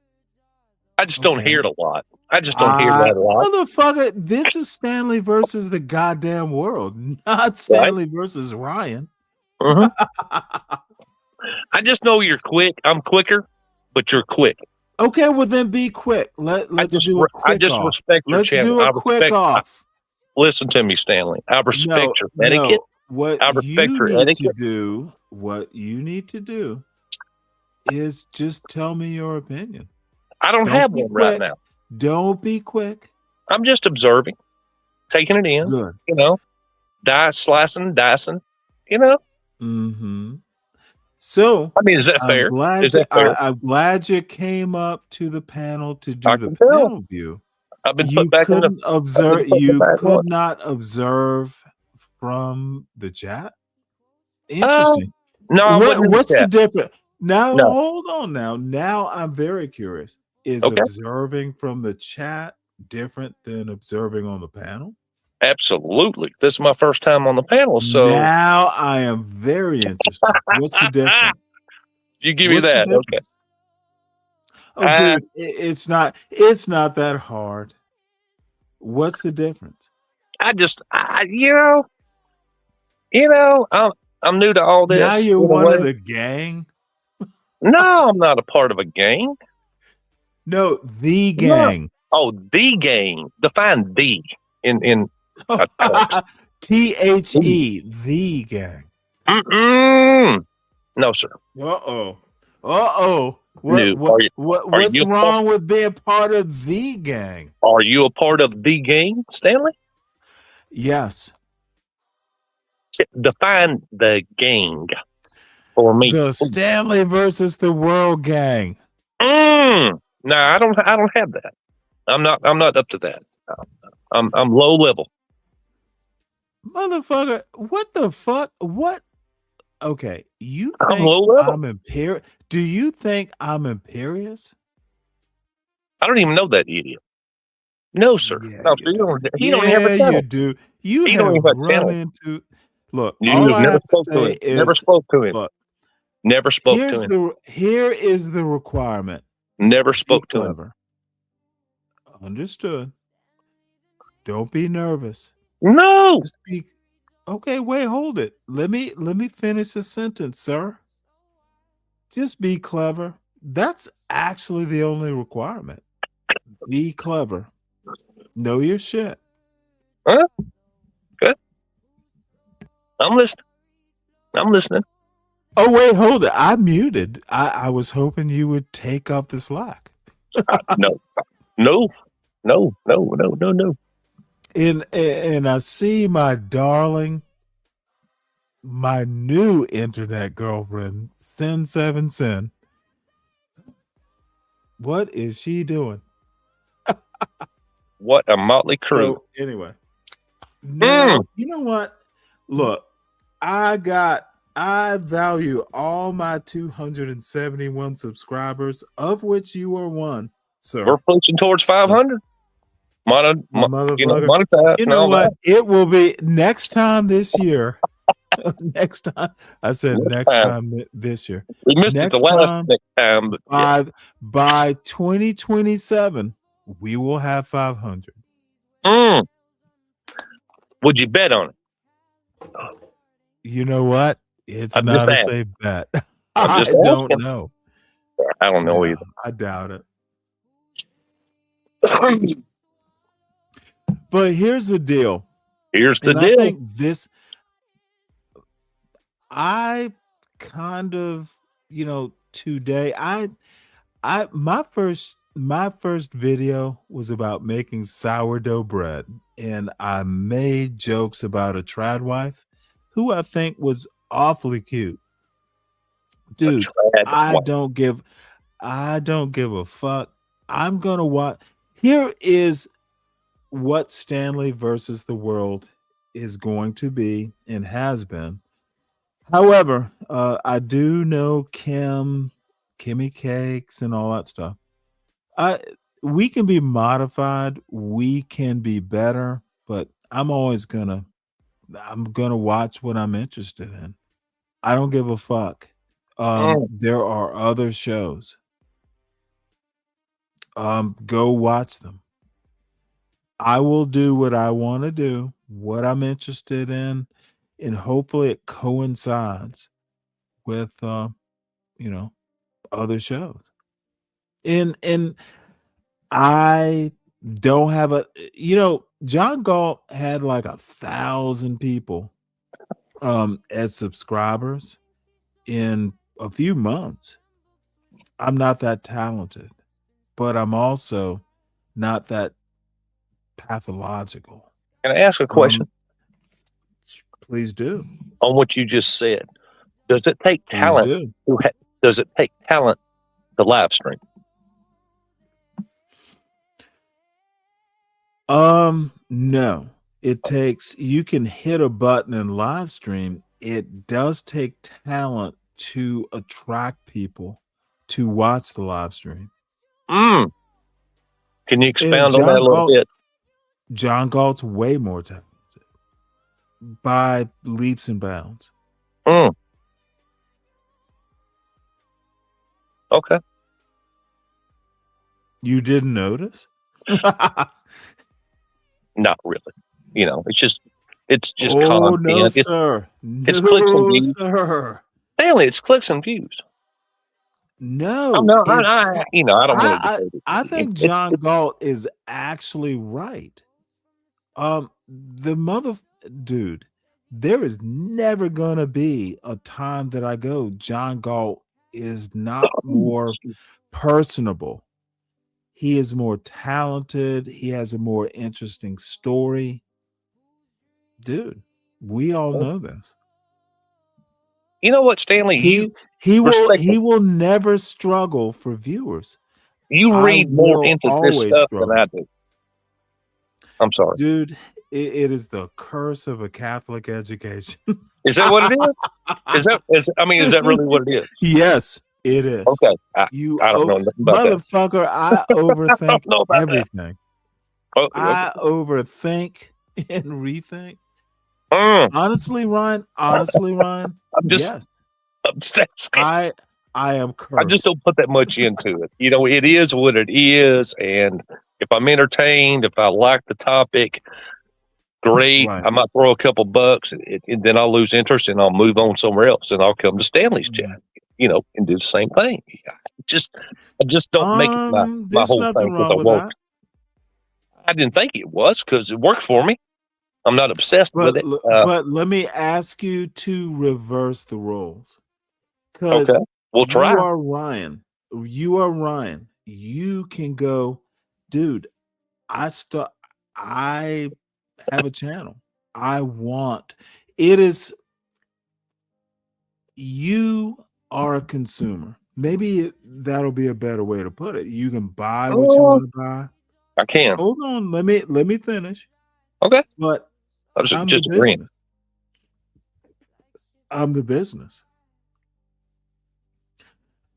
I just don't hear it a lot. I just don't hear that a lot. Motherfucker, this is Stanley versus the goddamn world, not Stanley versus Ryan. I just know you're quick. I'm quicker, but you're quick. Okay, well then be quick. Let's do a quick I just off. respect your Let's channel. do a quick off. Listen to me, Stanley. I respect your etiquette. No. What I respect you your need etiquette. to do, is just tell me your opinion. I don't have one right now. Don't be quick. I'm just observing, taking it in. Good. You know, slicing, dicing. You know. Mm-hmm. So, I mean, is that fair? I'm glad you came up to the panel to do the panel view. I've been put back couldn't observe. You could not observe from the chat. Interesting. No, what's the difference? Now, hold on. Now I'm very curious. Is observing from the chat different than observing on the panel? Absolutely. This is my first time on the panel, so now I am very interested. What's the difference? You give me that. Okay. Oh, dude, it's not that hard. What's the difference? I'm new to all this. Now you're one of the gang? No, I'm not a part of a gang. No, the gang. No. Oh, the gang. Define the in THE, the gang. No, sir. What's wrong with being part of the gang? Are you a part of the gang, Stanley? Yes. Define the gang for me. The Stanley versus the World gang. No, I don't have that. I'm not up to that. I'm low level. Motherfucker, what the fuck? What? Okay, you think I'm low level. I'm imperious? Do you think I'm imperious? I don't even know that idiot. No, sir. Yeah, no, he don't have a channel. You do. You he have don't have run into. Look, you all I never have to spoke to say him. is Never spoke to him. Look, never spoke to him. Here is the requirement. Never spoke to him. Understood. Don't be nervous. No. Just be, okay, wait, hold it. Let me finish the sentence, sir. Just be clever. That's actually the only requirement. Be clever. Know your shit. Huh? Good. I'm listening. Oh, wait, hold it. I muted. I was hoping you would take up the slack. No. And I see my darling, my new internet girlfriend, Sin7Sin. What is she doing? What a motley crew. So anyway, now you know what? Look, I value all my 271 subscribers, of which you are one. So we're pushing towards 500. Motherfucker. You know what? It will be next time this year. Next time. I said next time this year. We missed it the last next time, but by 2027, we will have 500. Would you bet on it? You know what? It's I'm not a just safe bet. I'm I just don't asking. know. I don't know either. I doubt it. But here's the deal. Here's the And deal. I think I kind of, today my first video was about making sourdough bread, and I made jokes about a trad wife who I think was awfully cute. Dude, I don't give a fuck. I'm gonna watch. Here is what Stanley versus the world is going to be and has been. However, I do know Kimmy Cakes and all that stuff. We can be modified, we can be better, but I'm gonna watch what I'm interested in. I don't give a fuck. There are other shows. Go watch them. I will do what I want to do, what I'm interested in, and hopefully it coincides with other shows. And I don't have John Galt had like 1,000 people as subscribers in a few months. I'm not that talented, but I'm also not that pathological. Can I ask a question? Please do. On what you just said, does it take Please talent? Does it take talent to live stream? No. You can hit a button and live stream. It does take talent to attract people to watch the live stream. Can you expound on that a little bit? John Galt's way more talented by leaps and bounds. Okay. You didn't notice? Not really. It's just Oh, content. no, sir. It's clicks and No, views. sir. Stanley, it's clicks and views. No. I don't really. I think John Galt is actually right. Dude, there is never gonna be a time that I go, John Galt is not more personable. He is more talented. He has a more interesting story. Dude, we all know this. You know what, Stanley? He will never struggle for viewers. You read more into this stuff than I do. I'm sorry, dude. It is the curse of a Catholic education. Is that what it is? Is that really what it is? Yes, it is. Okay, I don't know nothing about motherfucker. I overthink everything. I overthink and rethink. Honestly, Ryan. Yes. I am cursed. I just don't put that much into it. It is what it is, and if I'm entertained, if I like the topic, great. Right. I might throw a couple bucks, and then I'll lose interest, and I'll move on somewhere else, and I'll come to Stanley's chat. can do the same thing. I just don't make it my There's whole thing nothing because wrong I with won't. that. I didn't think it was because it worked for me. I'm not obsessed with it. But let me ask you to reverse the roles. Okay, Because we'll try. you are Ryan. You can go, dude, I have a channel. You are a consumer. Maybe that'll be a better way to put it. You can buy what you want to buy. I can. Hold on, let me finish. Okay. But I was I'm just the agreeing. business. I'm the business.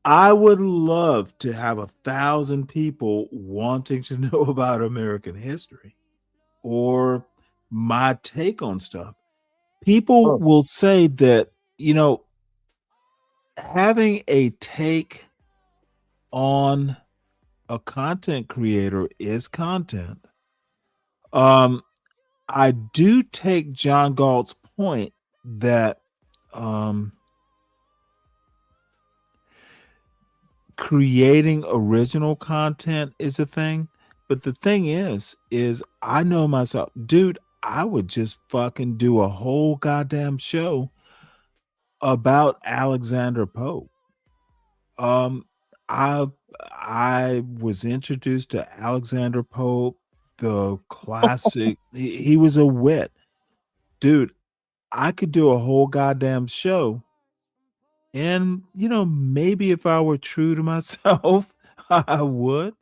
I would love to have 1,000 people wanting to know about American history or my take on stuff. People will say that, having a take on a content creator is content. I do take John Galt's point that creating original content is a thing, but the thing is I know myself, dude. I would just fucking do a whole goddamn show about Alexander Pope. I was introduced to Alexander Pope, the classic. He was a wit, dude. I could do a whole goddamn show. And, maybe if I were true to myself, I would.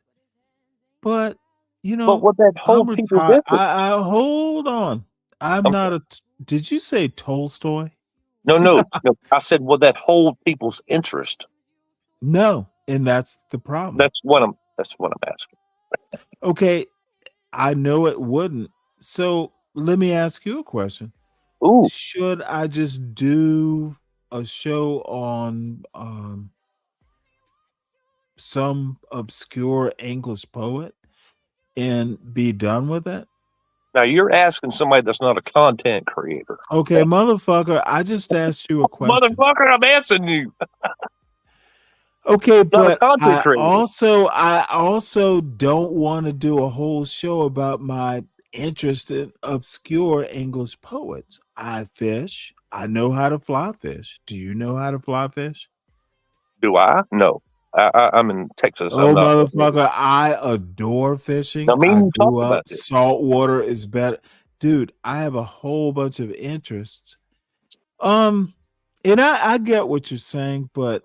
But, But what that whole I'm people retired. difference? I hold on. I'm not a. Did you say Tolstoy? No. I said, will that hold people's interest? No, and that's the problem. That's what I'm asking. Okay, I know it wouldn't. So let me ask you a question. Ooh. Should I just do a show on some obscure English poet and be done with it? Now you're asking somebody that's not a content creator. Okay, motherfucker, I just asked you a question. Motherfucker, I'm answering you. Okay, Not a but content I creator. also don't want to do a whole show about my interest in obscure English poets. I fish. I know how to fly fish. Do you know how to fly fish? Do I? No. I'm in Texas. Oh, I'm not. motherfucker, I adore fishing. I mean, I you grew talked up, about this. salt water is better. Dude, I have a whole bunch of interests. And I get what you're saying, but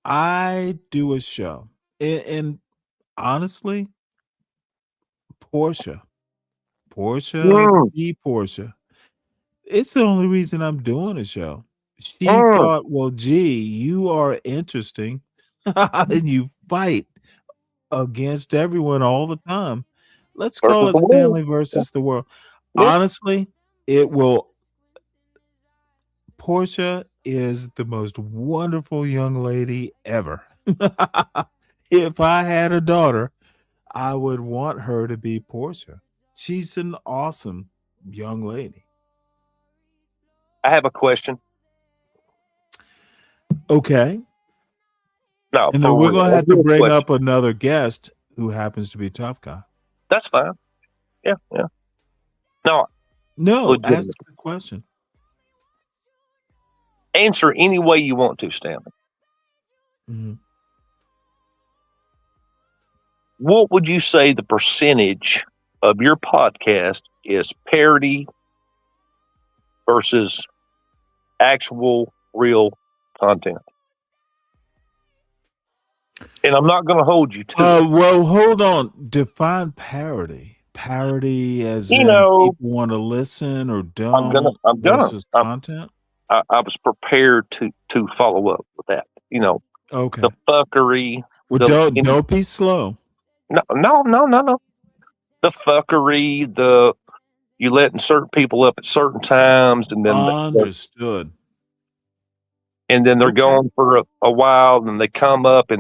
I do a show. And honestly, Portia, Portia. It's the only reason I'm doing a show. She thought, well, gee, you are interesting and you fight against everyone all the time. Let's call Versus it the world. Stanley versus the world. Honestly, it will. Portia is the most wonderful young lady ever. If I had a daughter, I would want her to be Portia. She's an awesome young lady. I have a question. Okay. No, And then for we're real. going to A have to real bring question. up another guest who happens to be Tough Guy. That's fine. Yeah. No, ask the question. Answer any way you want to, Stanley. Mm-hmm. What would you say the percentage of your podcast is parody versus actual real content? And I'm not going to hold you to it. Well, hold on. Define parody. Parody as in people want to listen or don't versus content? I was prepared to follow up with that. Okay. The fuckery. Well, don't be slow. No. The fuckery, you letting certain people up at certain times, and then Understood. And then they're gone for a while, and they come up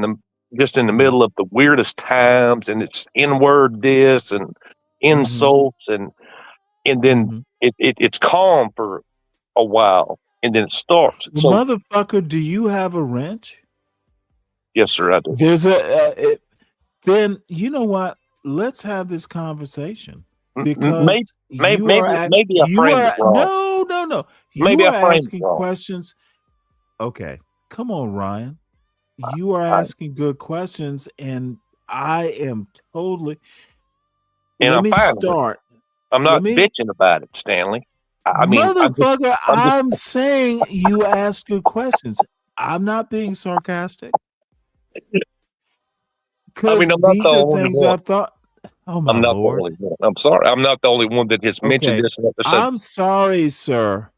just in the middle of the weirdest times, and it's N-word this and insults, and then it's calm for a while, and then it starts. So, Motherfucker, do you have a wrench? yes, sir, I do. There's then you know what? Let's have this conversation because Maybe you are I framed it wrong. no. Maybe You I are framed it asking wrong. questions. Okay, come on, Ryan. You are asking good questions, and I am totally. And Let I'm me fine with it. start. I'm not Let me, bitching about it, Stanley. I mean, motherfucker. I'm just I'm saying you ask good questions. I'm not being sarcastic I because mean, I'm not the these are only things one. I've thought. Oh my I'm not the lord. only one. I'm sorry. I'm not the only one that has mentioned Okay, this and said, I'm sorry, sir.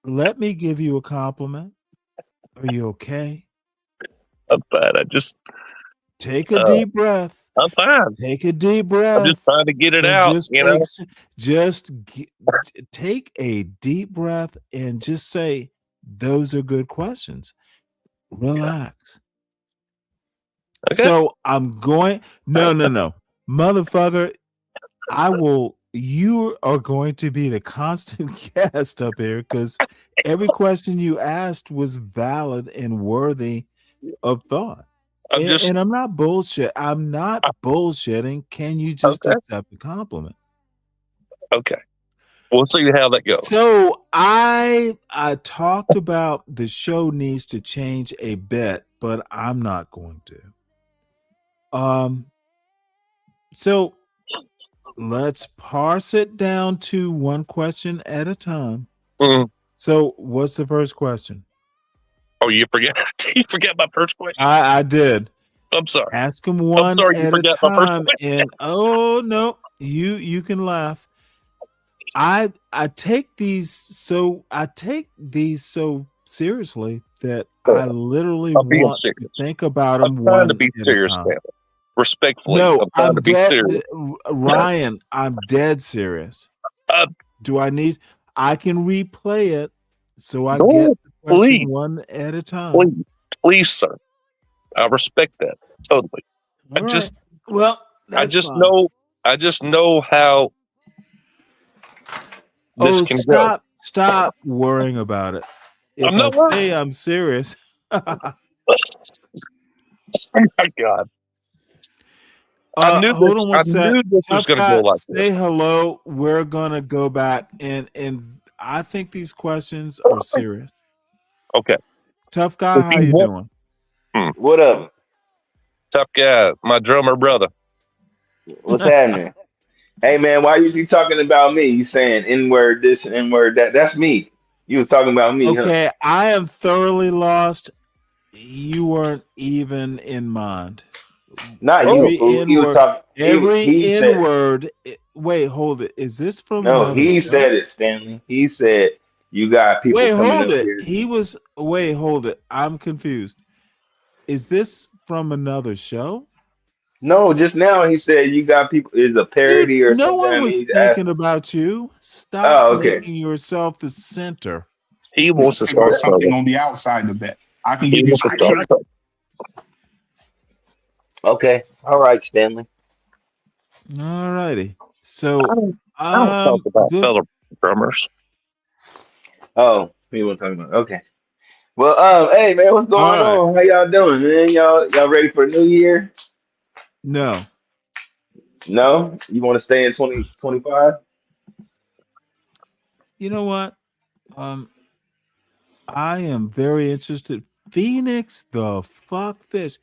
Let me give you a compliment. Are you okay? I'm fine. I just, Take a deep breath. I'm fine. Take a deep I'm breath. just trying to get it And out, just you know? take a deep breath and just say, those are good questions. Relax. Okay. So I'm going, no. Motherfucker, you are going to be the constant guest up here because every question you asked was valid and worthy of thought. And I'm not bullshit. I'm not bullshitting. Can you just accept the compliment? Okay. We'll see how that goes. So I talked about the show needs to change a bit, but I'm not going to. So let's parse it down to one question at a time. Mm. So what's the first question? Oh, you forget? You forget my first question? I did. I'm sorry. Ask them one I'm sorry you at a forgot my first time, question. and oh no, you can laugh. I take these so seriously that I literally I'm being want to serious. think about I'm them trying to one be at a serious, time. Stanley. Respectfully, No, I'm trying to be serious. Ryan, I'm dead serious. Do I need? I can replay it so I get No, the question please, one at a time. please, sir. I respect that totally. All right. Well, I that's just fine. know how this can go. Stop worrying about it. If I'm I not worried. say I'm serious, Oh my God. hold on I one sec. knew this was Tough going to go guy, like say this. hello. We're gonna go back and I think these questions are serious. Okay. Tough guy, how you doing? What up? Tough guy, my drummer brother. What's happening? Hey man, why you keep talking about me? You saying N-word this and N-word that? That's me. You was talking about me, huh? Okay, I am thoroughly lost. You weren't even in mind. Not you, Every fool. He was N-word, talking. He every said N-word. Wait, hold it. Is this from no. another He show? said it, Stanley. He said you got people Wait, coming hold up it. here. Wait, hold it. I'm confused. Is this from another show? No, just now he said you got people. Is a Dude, parody or no something? one I mean, was he's thinking asking. about you. Stop Oh, okay. making yourself the center. He wants to Talking about start something trouble. on the outside of that. I can He give you wants to start scripture. trouble. Okay. All right, Stanley. All righty. So, I don't talk about good. fellow drummers. Oh, he was talking about. Okay. Well, hey man, what's All going right. on? How y'all doing, man? Y'all ready for a new year? No. No? You want to stay in 2025? You know what? I am very interested. Phoenix the fuck fish.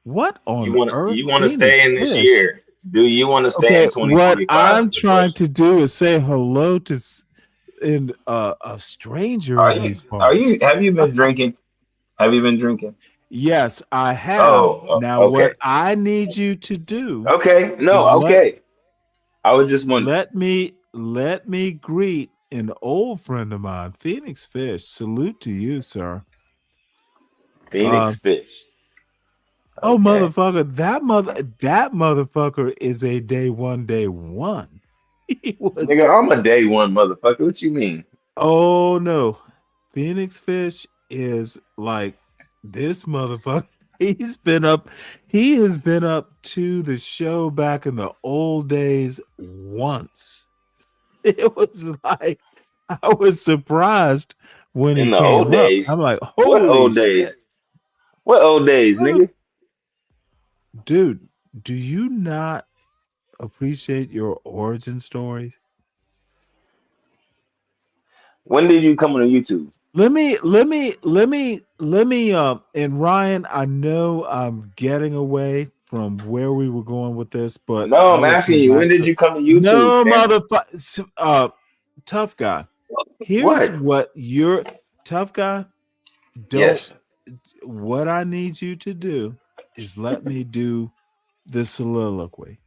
What on earth? You want to stay Phoenix in this fish. year? Do you want to stay in Okay, what 2025? I'm Is the trying question. to do is say hello to a stranger Are in you these parts. have you been drinking? Have you been drinking? Yes, I have. Oh, Now, okay. what I need you to do Okay. is No, okay. I was just wondering. let me greet an old friend of mine, Phoenix Fish. Salute to you, sir. Phoenix fish. Oh, Okay. motherfucker, that motherfucker is a day one. He was. Nigga, I'm a day one motherfucker. What you mean? Oh no, Phoenix Fish is like this motherfucker. He has been up to the show back in the old days once. It was like I was surprised when he In the came old up. days. I'm like, What holy old days? shit. What old days, nigga? Dude, do you not appreciate your origin stories? When did you come on YouTube? Let me and Ryan, I know I'm getting away from where we were going with this, but No, I I'm will asking come you, back when did to you come to YouTube, no Stanley? motherfucker. Tough guy. Here's What? what you're tough guy. Don't Yes. what I need you to do is let me do the soliloquy.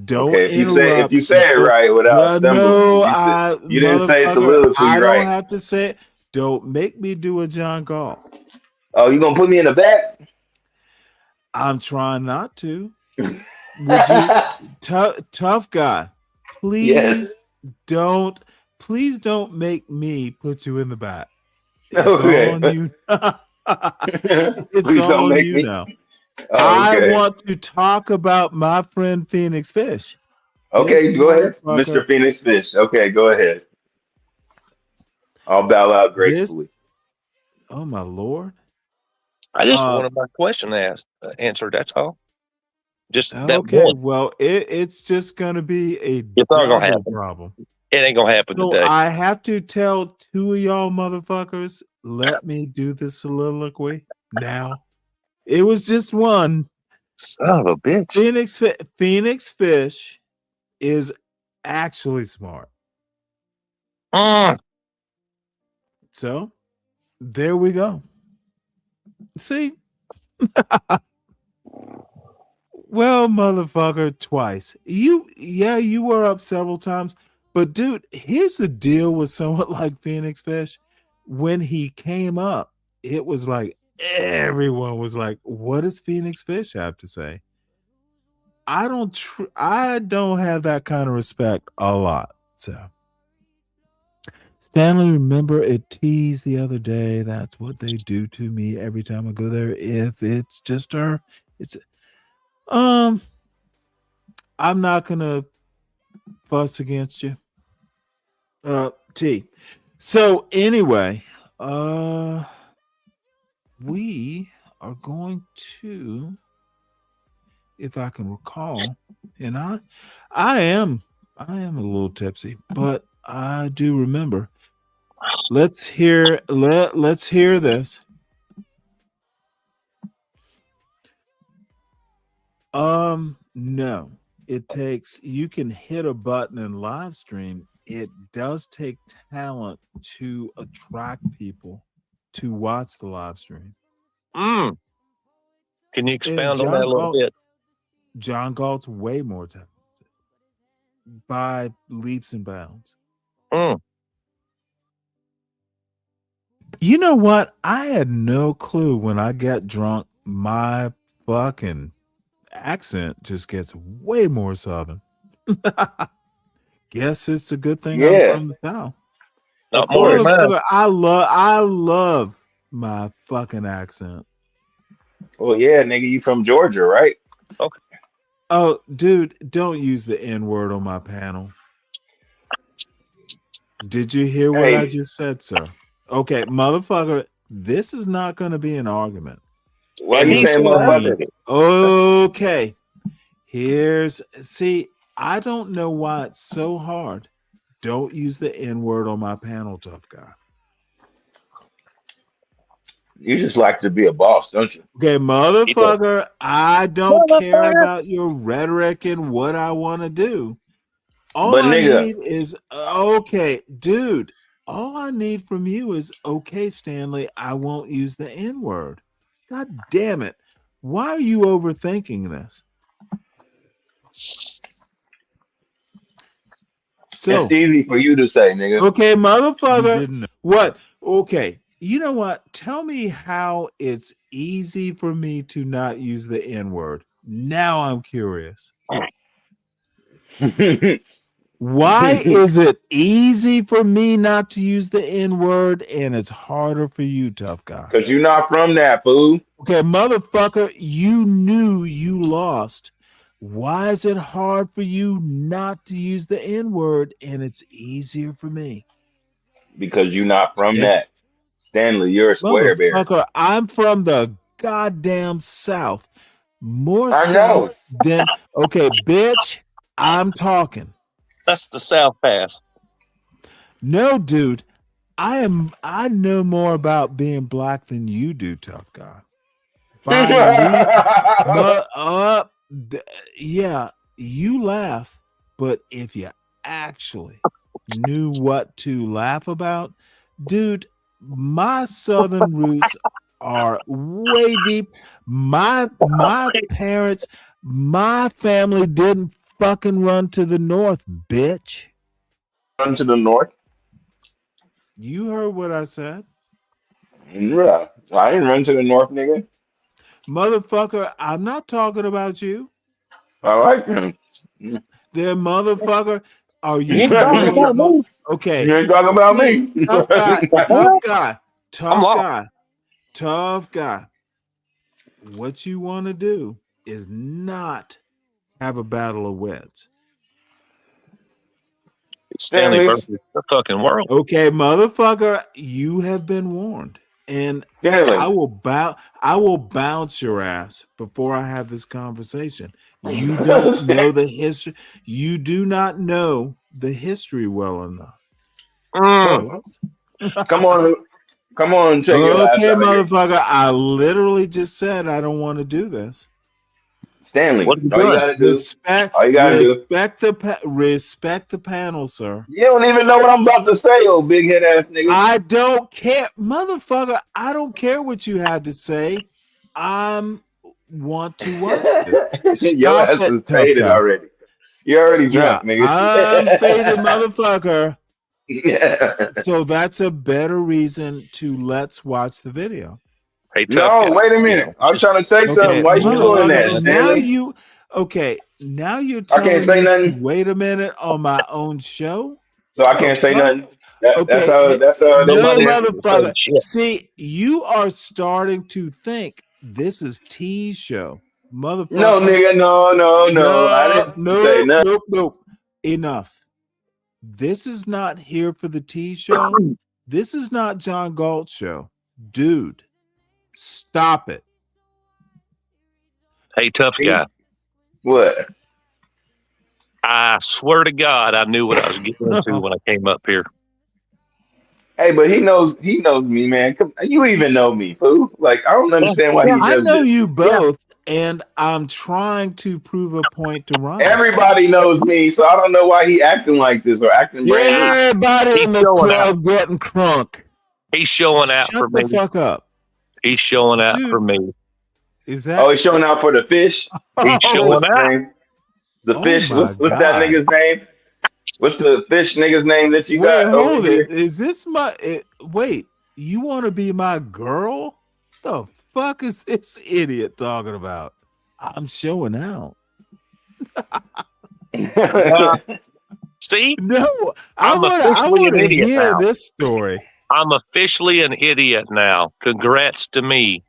Don't Okay, if you interrupt. say it right without stumbling, No, you didn't say motherfucker, soliloquy I don't right. have to say it. Don't make me do a John Gall. Oh, you gonna put me in the back? I'm trying not to. Would you, tough guy? Yes. Please don't make me put you in the back. It's all Okay. on you. It's Please all don't on make you me. now. Oh, I okay. want to talk about my friend Phoenix Fish. This Okay, go ahead, motherfucker. Mr. Phoenix Fish. Okay, go ahead. I'll bow out This. gracefully. Oh my lord. I just wanted my question answered. That's all. Just that Okay, one. well, it's just gonna be a It's not gonna double happen. problem. It ain't gonna happen So today. I have to tell two of y'all motherfuckers, let me do the soliloquy now. It was just one. Son of a bitch. Phoenix Fish is actually smart. So there we go. See? Well, motherfucker, twice. You were up several times. But dude, here's the deal with someone like Phoenix Fish. When he came up, it was like everyone was like, what does Phoenix Fish have to say? I don't have that kind of respect a lot. So Stanley, remember it teased the other day. That's what they do to me every time I go there. If it's just her, it's I'm not gonna fuss against you. T. So anyway, we are going to, if I can recall, and I am a little tipsy, but I do remember. Let's hear this. No. You can hit a button in live stream. It does take talent to attract people to watch the live stream. Can you expound on that a little bit? John Galt's way more talented by leaps and bounds. You know what? I had no clue when I get drunk. My fucking accent just gets way more southern. Guess it's a good thing I'm from the South. Not more than mine. I love my fucking accent. Well, yeah, nigga, you from Georgia, right? Okay. Oh, dude, don't use the N-word on my panel. Did you hear what I just said, sir? Okay, motherfucker, this is not going to be an argument. Why you saying motherfucker? Okay. I don't know why it's so hard. Don't use the N-word on my panel, tough guy. You just like to be a boss, don't you? Okay, motherfucker, I don't care about your rhetoric and what I want to do. All I need is, okay, dude, all I need from you is, okay, Stanley, I won't use the N-word. God damn it. Why are you overthinking this? So it's easy for you to say, nigga. Okay, motherfucker. What? Okay. You know what? Tell me how it's easy for me to not use the N-word. Now I'm curious. Why is it easy for me not to use the N-word and it's harder for you, tough guy? Because you're not from that, fool. Okay, motherfucker, you knew you lost. Why is it hard for you not to use the N-word and it's easier for me? because you're not from And that. Stanley, you're a square bear. motherfucker, I'm from the goddamn South. More I know. South than okay, bitch. I'm talking. That's the South Pass. No, dude. I know more about being black than you do, tough guy. Yeah, you laugh, but if you actually knew what to laugh about, dude, my Southern roots are way deep. My parents, my family didn't fucking run to the North, bitch. Run to the North? You heard what I said. Yeah, I didn't run to the North, nigga. Motherfucker, I'm not talking about you. I like him. There, motherfucker. Are You you ain't talking really about me. okay? You ain't talking about See, me. tough guy, tough guy. What you want to do is not have a battle of wits. Stanley versus the fucking world. Okay, motherfucker, you have been warned, and Stanley. I will bounce your ass before I have this conversation. You don't know the history. You do not know the history well enough. Come on, check your ass Okay, out here. motherfucker, I literally just said I don't want to do this. Stanley, what are you all you doing? gotta do. All you gotta do. Respect the panel, sir. You don't even know what I'm about to say, old big head ass nigga. I don't care, motherfucker. I don't care what you have to say. I want to watch this. Your Stop ass it, is tough faded guy. already. You're already drunk, nigga. I'm faded, motherfucker. Yeah. So that's a better reason to let's watch the video. Hey, no, wait a minute. I'm trying to say something. Why you doing that, Stanley? Now you're I telling can't say me nothing. to wait a minute on my own show. So I can't say nothing. That's how No, this motherfucker. See, you are starting to think this is T's show, motherfucker. No, nigga, no. I didn't say nothing. Nope. Enough. This is not here for the T show. This is not John Galt's show, dude. Stop it. Hey, tough guy. What? I swear to God, I knew what I was getting into when I came up here. Hey, but he knows me, man. You even know me, fool. Like, I don't understand why he does I know this. you both, and I'm trying to prove a point to Ryan. Everybody knows me, so I don't know why he acting like this or acting brand new. Everybody in the club getting crunk. He's showing out for me. Shut the fuck up. He's showing out for me. Is that? Oh, he's showing out for the fish. He's showing out. The fish. What's that nigga's name? What's the fish nigga's name that you got over here? Is this my? Wait, you want to be my girl? The fuck is this idiot talking about? I'm showing out. See? No, I want to hear this story. I'm officially an idiot now. Congrats to me.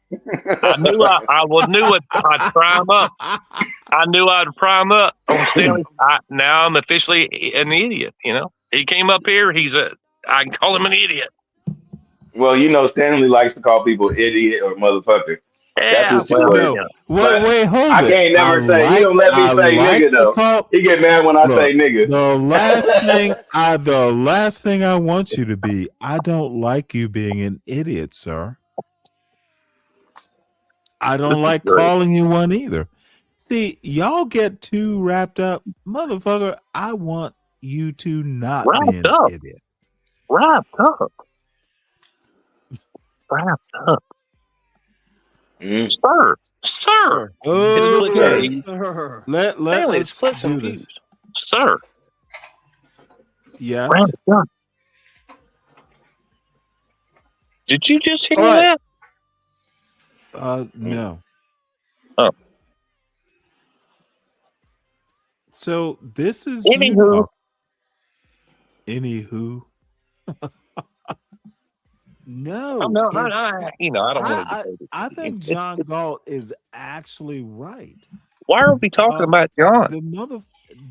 I knew I'd prime up. I knew I'd prime up on Stanley. Now I'm officially an idiot. You know, he came up here. I can call him an idiot. Well, you know, Stanley likes to call people idiot or motherfucker. Yeah, that's his two words. Wait, hold it. I can't never say. He don't let me say nigga though. He get mad when I say nigga. The last thing I want you to be. I don't like you being an idiot, sir. I don't like calling you one either. See, y'all get too wrapped up, motherfucker. I want you to not be an idiot. Wrapped up. Sir. Okay, sir. Let's do this. Sir. Yes. Did you just hear that? No. Oh. So this is Anywho. No. I don't want to. I think John Galt is actually right. Why are we talking about John?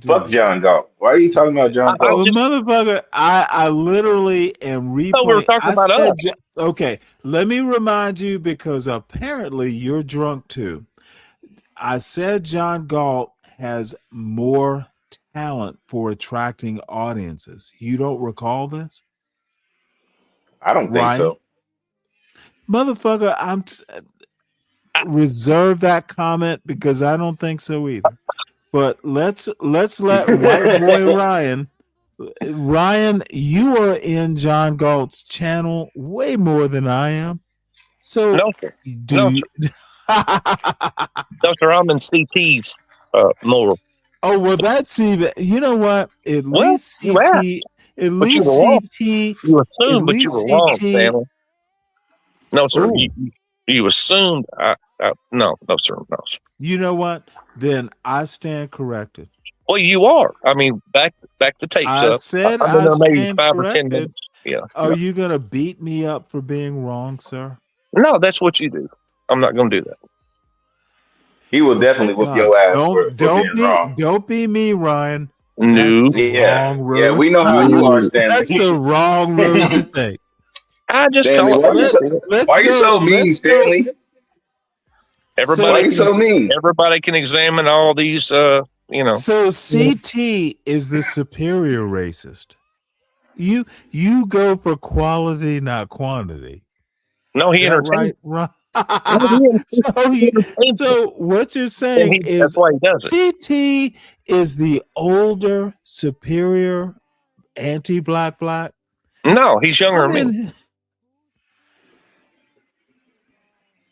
Fuck John Galt. Why are you talking about John Galt? Motherfucker, I literally am So we were replaying. talking I about said, us. okay, let me remind you because apparently you're drunk too. I said John Galt has more talent for attracting audiences. You don't recall this? I don't think Ryan? so. Motherfucker, reserve that comment because I don't think so either. But let's let white boy Ryan, you are in John Galt's channel way more than I am. So No, sir. do No, you, No, sir. I'm in CT's more. oh well, that's even. You know what? At Well, least you asked, CT. At but you least were wrong. CT. You At assumed, but you least were wrong, CT. Stanley. No, sir. Oh, You assumed. No, sir. No, sir. you know what? Then I stand corrected. Well, you are. I mean, back the tapes I up. said I've been I there maybe stand 5 or 10 corrected. minutes. Yeah. Are you gonna beat me up for being wrong, sir? No, that's what you do. I'm not going to do that. He will Well, definitely thank whoop God. your ass for being wrong. Don't be me, Ryan. That's No. the wrong Yeah, road. we know how you are, Stanley. That's the wrong road to take. I just Stanley, call it. why you so mean, Stanley? Why you so mean? Everybody can examine all these. So CT is the superior racist. You go for quality, not quantity. No, he Is that entertains. right? No, So what you're saying is that's why he does it. CT is the older, superior, anti-black. No, he's younger than me.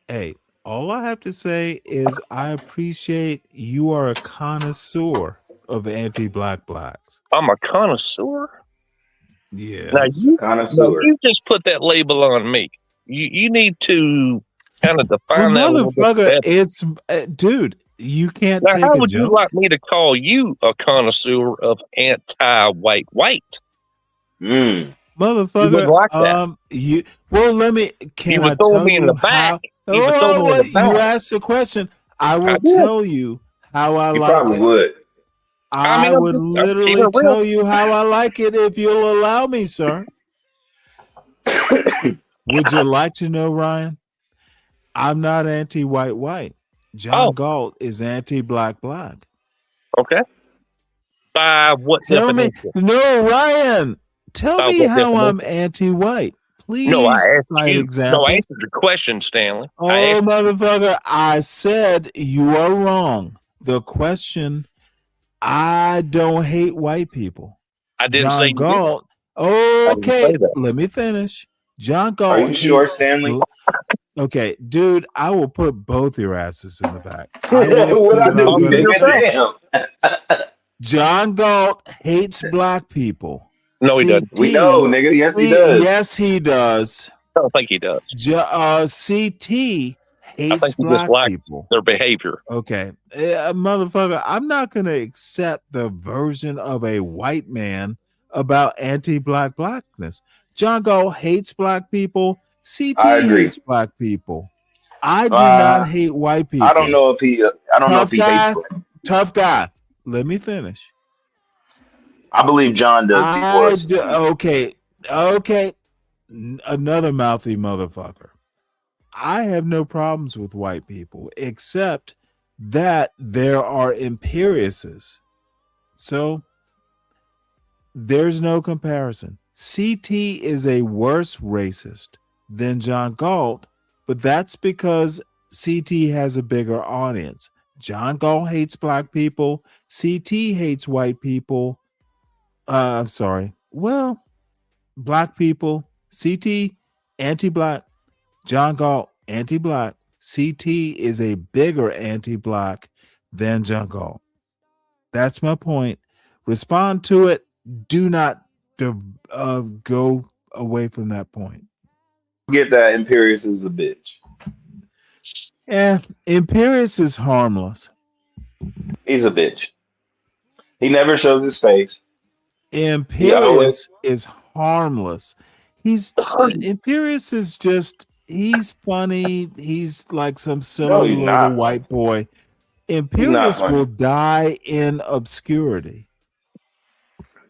Hey, all I have to say is I appreciate you are a connoisseur of anti-black blacks. I'm a connoisseur. Yes. Now Connoisseur. you just put that label on me. You need to kind of define that a little bit Motherfucker, better. it's dude. You can't Now, take how a would you joke. like me to call you a connoisseur of anti-white? Mm. Motherfucker, You wouldn't like that. let me. Can You would I throw tell me in you the back. how? You would throw me in the You back. asked the question. I will I did. tell you how I You like probably it. would. I I'm would keeping literally it real. tell you how I like it if you'll allow me, sir. Would you like to know, Ryan? I'm not anti-white. John Galt is anti-black. Okay. By what Tell me, definition? no, Ryan. Tell By me what how I'm definition? anti-white. Please No, I asked cite you. No, I examples. answered your question, Stanley. I Oh, asked motherfucker, I said you are wrong. The question, I don't hate white people. I didn't say John you did. Galt. I didn't Okay, say that. let me finish. John Are Galt you sure, hates. Stanley? Okay, dude, I will put both your asses in the back. I will say What I what I'm do, going to say. nigga? John Galt hates black people. No, he doesn't. We know, nigga. Yes, he does. Yes, he does. I don't think he does. CT I hates think he just black likes people. their behavior. Okay, motherfucker, I'm not going to accept the version of a white man about anti-black blackness. John Galt hates black people. CT I agree. hates black people. I do not hate white people. I don't know if he. I don't know if he hates black. Tough guy. Let me finish. I believe John does before us. Okay. Another mouthy motherfucker. I have no problems with white people, except that there are imperiuses. So there's no comparison. CT is a worse racist than John Galt, but that's because CT has a bigger audience. John Galt hates black people. CT hates white people. I'm sorry. Well, black people. CT, anti-black. John Galt, anti-black. CT is a bigger anti-black than John Galt. That's my point. Respond to it. Do not go away from that point. Get that Imperius is a bitch. Yeah, Imperius is harmless. He's a bitch. He never shows his face. Imperius is harmless. Imperius is just, he's funny. He's like some silly little white boy. He's not Imperius will funny. die in obscurity.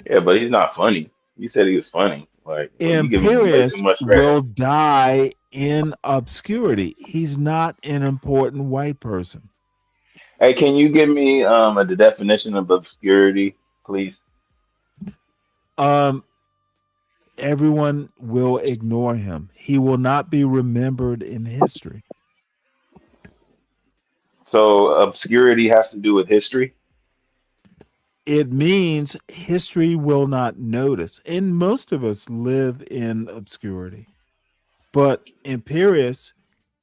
Yeah, but he's not funny. You said he was funny. Like, well, you giving him way too Imperius much will credit. die in obscurity. He's not an important white person. Hey, can you give me the definition of obscurity, please? Everyone will ignore him. He will not be remembered in history. So obscurity has to do with history. It means history will not notice. And most of us live in obscurity. But Imperius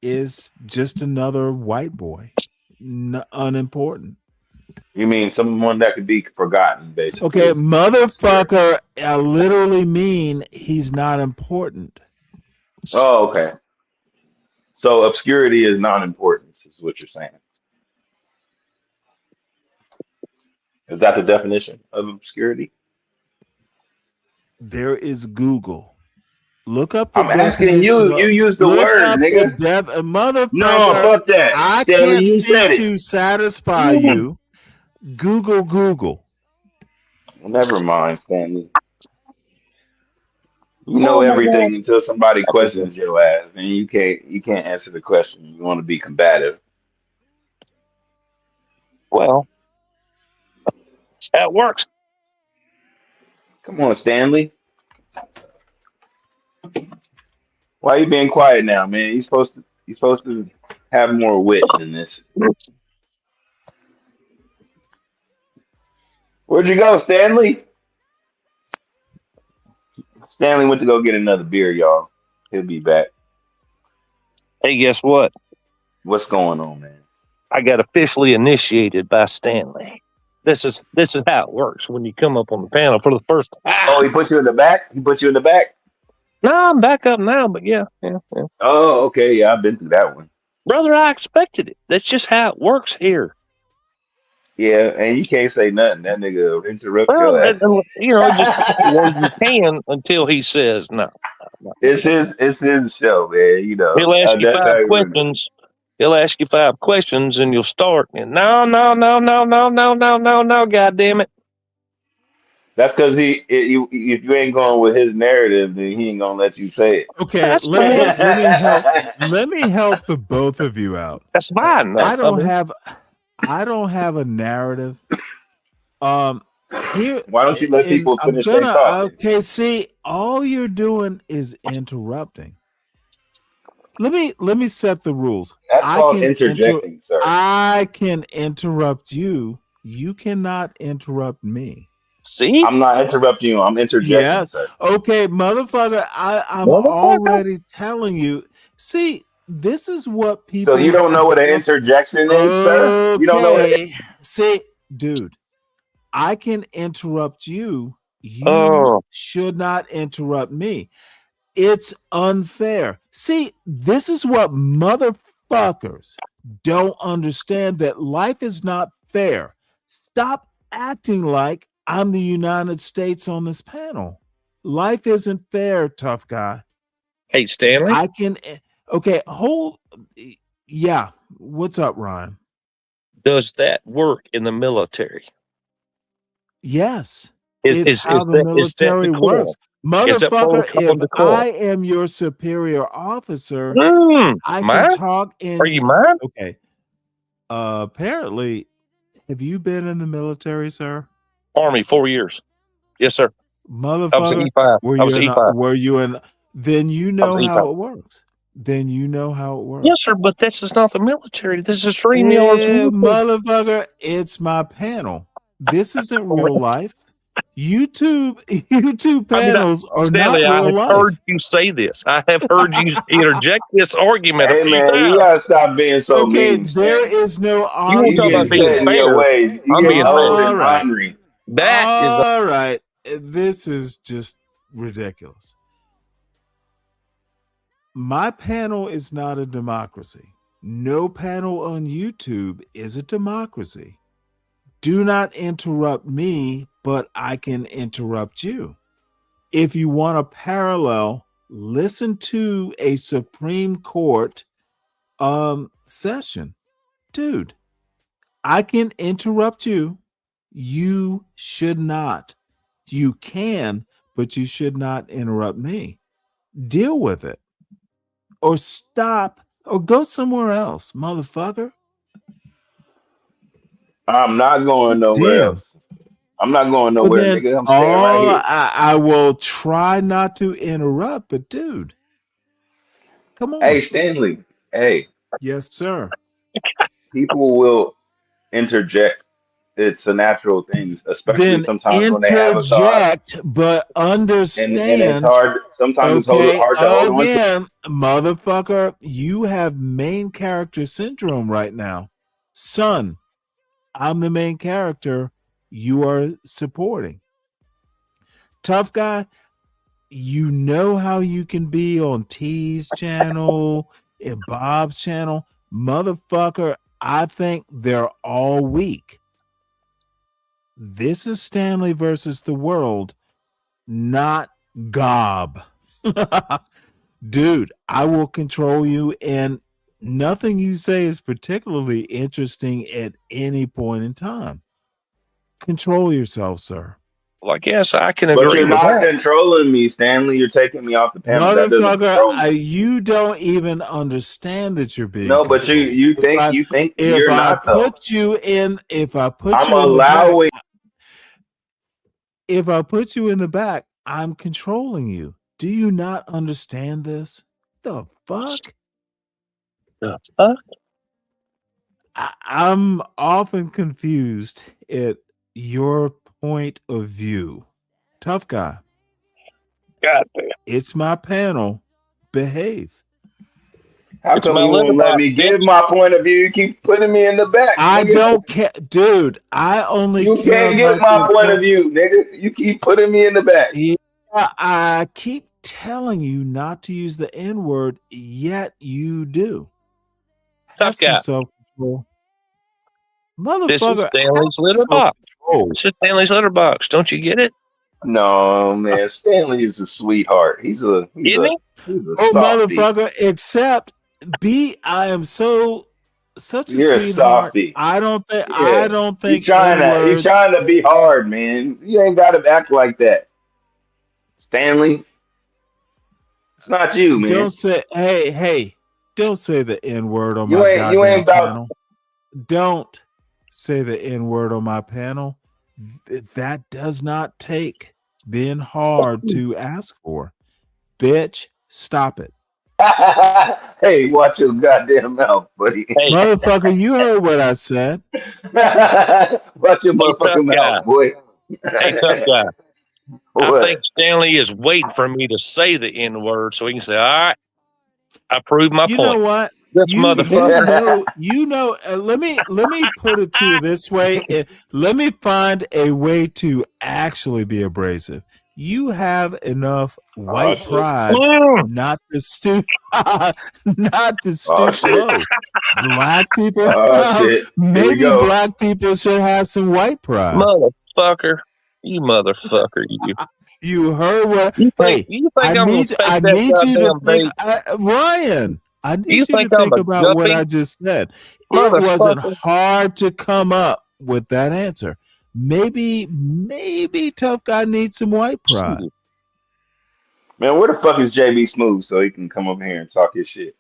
is just another white boy, unimportant. You mean someone that could be forgotten, basically? Okay, Is motherfucker, I literally mean he's not important. oh, okay. So obscurity is non-importance, is what you're saying. Is that the definition of obscurity? There is Google. Look up the I'm asking definition you. You of use the look word, up the nigga. No, motherfucker. fuck that. I Stanley, can't you think said it. to satisfy you. Google. Well, never mind, Stanley. You know Oh my God. everything until somebody questions your ass, and you can't answer the question. You want to be combative. Well, that's how it works. Come on, Stanley. Why you being quiet now, man? You supposed to have more wit than this. Where'd you go, Stanley? Stanley went to go get another beer, y'all. He'll be back. Hey, guess what? What's going on, man? I got officially initiated by Stanley. This is how it works when you come up on the panel for the first time. Oh, he put you in the back? He put you in the back? No, I'm back up now, but yeah. Oh, okay. Yeah, I've been through that one. Brother, I expected it. That's just how it works here. Yeah, and you can't say nothing. That nigga will interrupt Well, your ass. just well, you can until he says no. It's his show, man. You know. He'll ask you That's how five he runs it. questions. He'll ask you five questions, and you'll start. And no, God damn it. That's because if you ain't going with his narrative, then he ain't gonna let you say it. Okay, That's let fine. me help the both of you out. That's fine. I don't have a narrative. Here, Why don't you let and people I'm finish their gonna thought? okay. See, all you're doing is interrupting. Let me set the rules. That's called interjecting, sir. I can interrupt you. You cannot interrupt me. See, I'm not interrupting you. I'm interjecting, Yes. sir. Okay, motherfucker. I'm Motherfucker. already telling you. See, this is what people. So you don't know what an interjection is, sir? You don't know what? Okay. See, dude, I can interrupt you. You Oh, should not interrupt me. It's unfair. See, this is what motherfuckers don't understand, that life is not fair. Stop acting like I'm the United States on this panel. Life isn't fair, tough guy. hey, Stanley. I can okay, yeah. What's up, Ryan? Does that work in the military? Yes. Is It's how the that military decorum? works. Is that Motherfucker, protocol if decorum? I am your superior officer, I can Mine? talk in. Are you mine? Okay. Apparently, have you been in the military, sir? Army, 4 years. Yes, sir. I was an Motherfucker, E5. were I was an E5. you in? Then you I know was an how E5. it works. Then you know how it works. Yes, sir, but this is not the military. This is StreamYard's military. Motherfucker, it's my panel. This isn't real life. YouTube panels are Stanley, not I real have life. heard you say this. I have heard you interject this argument a Hey few man, you times. gotta stop being so Okay, mean, there Stanley. is no You want to You talk get about being set in your fair? ways. You I'm get being old fair. and ornery. That is All right. This is just ridiculous. My panel is not a democracy. No panel on YouTube is a democracy. Do not interrupt me, but I can interrupt you. If you want a parallel, listen to a Supreme Court session. Dude, I can interrupt you. You should not. You can, but you should not interrupt me. Deal with it. Or stop or go somewhere else, motherfucker. I'm not going nowhere Damn. else. I'm not going Well, nowhere, then nigga. I'm staying right here. I will try not to interrupt, but dude, come Hey, on. Stanley. Hey, Yes, sir. people will interject. It's a natural thing, especially Then sometimes when they have a thought, interject, but and it's understand. hard. Sometimes it's Okay, hard to hold on to. again, motherfucker, you have main character syndrome right now. Son, I'm the main character. You are supporting. Tough guy, you know how you can be on T's channel and Bob's channel. Motherfucker, I think they're all weak. This is Stanley versus the world, not Gob. Dude, I will control you, and nothing you say is particularly interesting at any point in time. Control yourself, sir. Well, I guess I can But agree you're with not that. controlling me, Stanley. You're taking me off the panel. That doesn't control me. Motherfucker, you don't even understand that you're being No, but controlled. you think If you're I not though. put you in, if I put I'm you in the back, allowing. if I put you in the back, I'm controlling you. Do you not understand this? The fuck? The fuck? I'm often confused at your point of view. Tough guy. God damn. It's my panel. Behave. How It's come my you won't let letterbox, me bitch. give my point of view? You keep putting me in the back, I nigga. don't care, dude. I only You care can't get about my your point of point. view, nigga. You keep putting me in the back. Yeah, I keep telling you not to use the N word, yet you do. Tough Have some guy. self-control. This is Motherfucker, have Stanley's some letterbox. self-control. This is Stanley's letterbox. Don't you get it? No, man. Stanley is a sweetheart. He's a Isn't he? Oh, softie. motherfucker, except I am such a You're a sweetheart. softie. I don't Yeah. think You N-word. trying to be hard, man. You ain't gotta act like that. Stanley, it's not you, man. Don't say, hey, don't say the N-word on You my ain't goddamn about panel. Don't say the N-word on my panel. That does not take being hard to ask for. Bitch, stop it. Hey, watch your goddamn mouth, buddy. Hey, Motherfucker, you heard what I said. Watch your hey, tough motherfucking guy. mouth, boy. Hey, tough guy. I What? think Stanley is waiting for me to say the N word so he can say, all right, I proved my You point. know what? This motherfucker. Let me put it to you this way. Let me find a way to actually be abrasive. You have enough white shit. pride not to stoop not to stoop shit. low. Black people, Shit. Here we maybe go. black people should have some white pride. Motherfucker. You motherfucker, you. You heard what? You Hey, think I'm gonna take I that need you to goddamn think, bait? Ryan. I need You you to think I'm think a about what guppy? I just said. It wasn't Motherfucker. hard to come up with that answer. Maybe tough guy needs some white pride. Man, where the fuck is JB Smooth so he can come over here and talk his shit?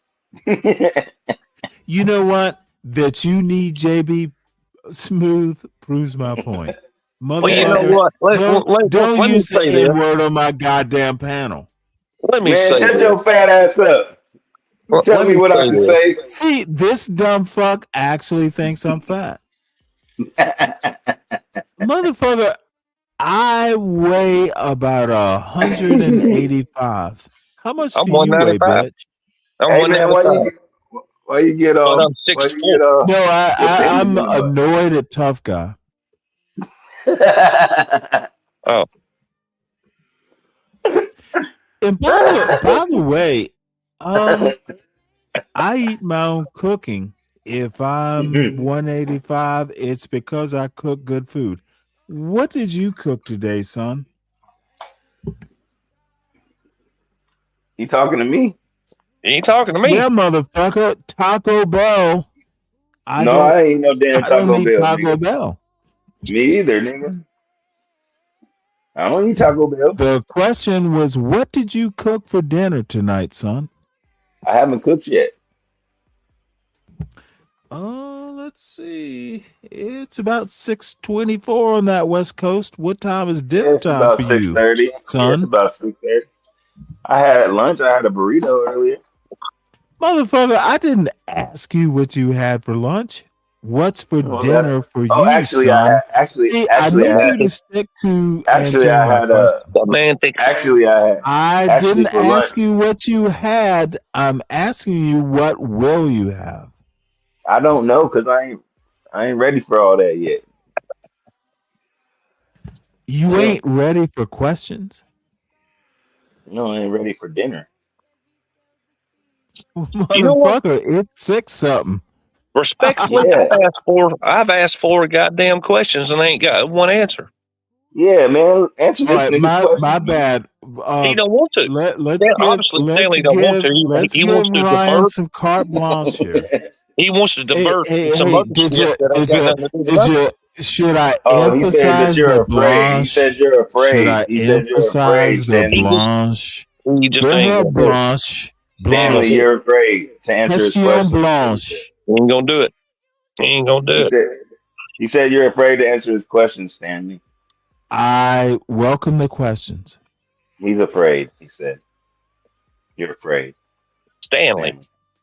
You know what? That you need JB Smooth proves my point. Well, you know Motherfucker, what? don't Let me use the say this. N-word on my goddamn panel. Let me Man, say shut your this. fat ass up. You tell Let me me what I say can this. say. See, this dumb fuck actually thinks I'm fat. Motherfucker, I weigh about 185. How much I'm do you weigh, 195. bitch? I'm Hey man, 195. why you get But I'm why 6'4". you get No, your opinion I'm in the annoyed at tough guy. mud? Oh. And by the way, I eat my own cooking. If I'm 185, it's because I cook good food. What did you cook today, son? You talking to me? You ain't talking to me. Yeah, motherfucker. Taco Bell. I No, don't. I ain't no damn I don't Taco eat Bell, Taco nigga. Bell. Me either, nigga. I don't eat Taco Bell. The question was, what did you cook for dinner tonight, son? I haven't cooked yet. Let's see. It's about 6:24 on that West Coast. What time is dinner It's time about for you, 6:30. Yeah, it's son? about 6:30. I had lunch. I had a burrito earlier. Motherfucker, I didn't ask you what you had for lunch. What's for Well, that's. dinner for Oh, you, actually, I had. son? Actually, See, I actually, I need you had. to stick to Actually, answering I my had question. a. Semantics. Actually, I had. I Actually, didn't for lunch, ask you what you had. I'm asking you what will you have? I don't know because I ain't ready for all that yet. You Yeah. ain't ready for questions? No, I ain't ready for dinner. You know what? Motherfucker, it's 6 something. Respectfully, Yeah. I've asked four goddamn questions and I ain't got one answer. Yeah, man. Answer All this right, nigga's my question, man. bad. He don't want to. Let's Obviously, Stanley don't want to. let's He give wants to Ryan divert. some carte blanche here. He wants to Hey, divert hey, some hey, other shit that ain't got nothing to do with did nothing. you should I Oh, he said that emphasize the you're afraid. He said blanche? you're Should afraid. I He said you're afraid, emphasize the Stanley. blanche? He just Go ain't ahead, gonna do it. blanche. Stanley, Blanche. you're afraid to answer his Question question. That's what he said. blanche. He ain't gonna do it. He ain't gonna do He it. said he said you're afraid to answer his question, Stanley. I welcome the questions. He's afraid, he said. You're afraid. Stanley,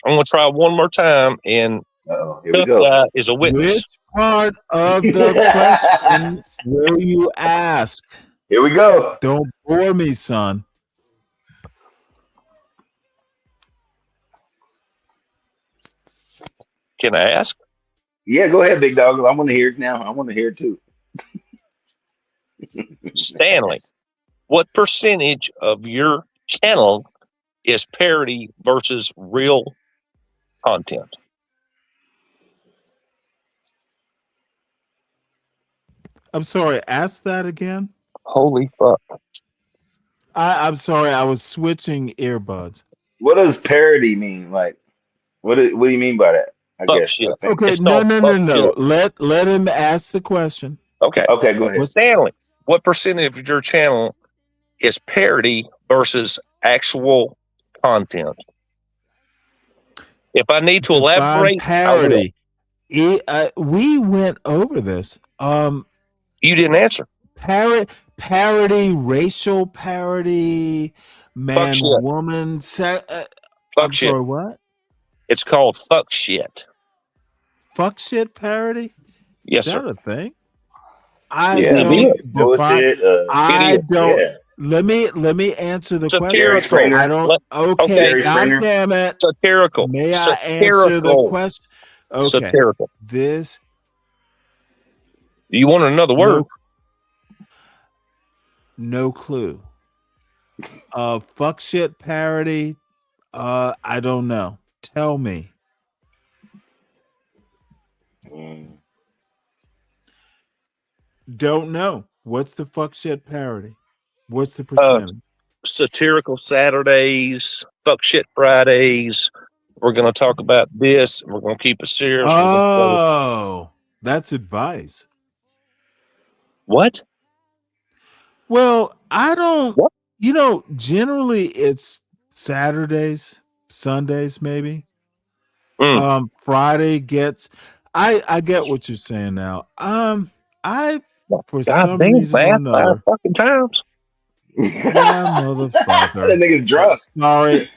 I'm gonna try one more time, and Uh-oh, here we Tough go. Guy is a witness. Which part of the question will you ask? Here we go. Don't bore me, son. Can I ask? Yeah, go ahead, big dog. I want to hear it now. I want to hear it too. Stanley, what percentage of your channel is parody versus real content? I'm sorry, ask that again. Holy fuck. I'm sorry, I was switching earbuds. What does parody mean? Like, what do you mean by that? I Fuck guess. shit. I think. Okay, It's no. called fuck shit. Let him ask the question. Okay. Okay, go ahead. Stanley, what percentage of your channel is parody versus actual content? If I need to Define elaborate, I will. parody. We went over this. You didn't answer. Parody, racial parody, man, shit. woman. Fuck I'm shit. sorry, what? It's called fuck shit. Fuck shit parody? Yes, Is sir. that a thing? I Yeah, don't define. bullshit. I Idiot. don't. Yeah. Let me answer the question. Satirical. I don't. Okay, Jerry God Springer. damn it. Satirical. May I answer the Satirical. question? Okay. Satirical. This. You want another word? No clue. Fuck shit parody. I don't know. Tell me. Don't know. What's the fuck shit parody? What's the percentage? Satirical Saturdays, fuck shit Fridays. We're going to talk about this. We're going to keep it serious. Oh, that's advice. What? Well, I don't. Generally it's Saturdays, Sundays, maybe. Friday gets. I get what you're saying now. I for some reason or another. Fucking times. Yeah, motherfucker. That nigga's drunk. Sorry,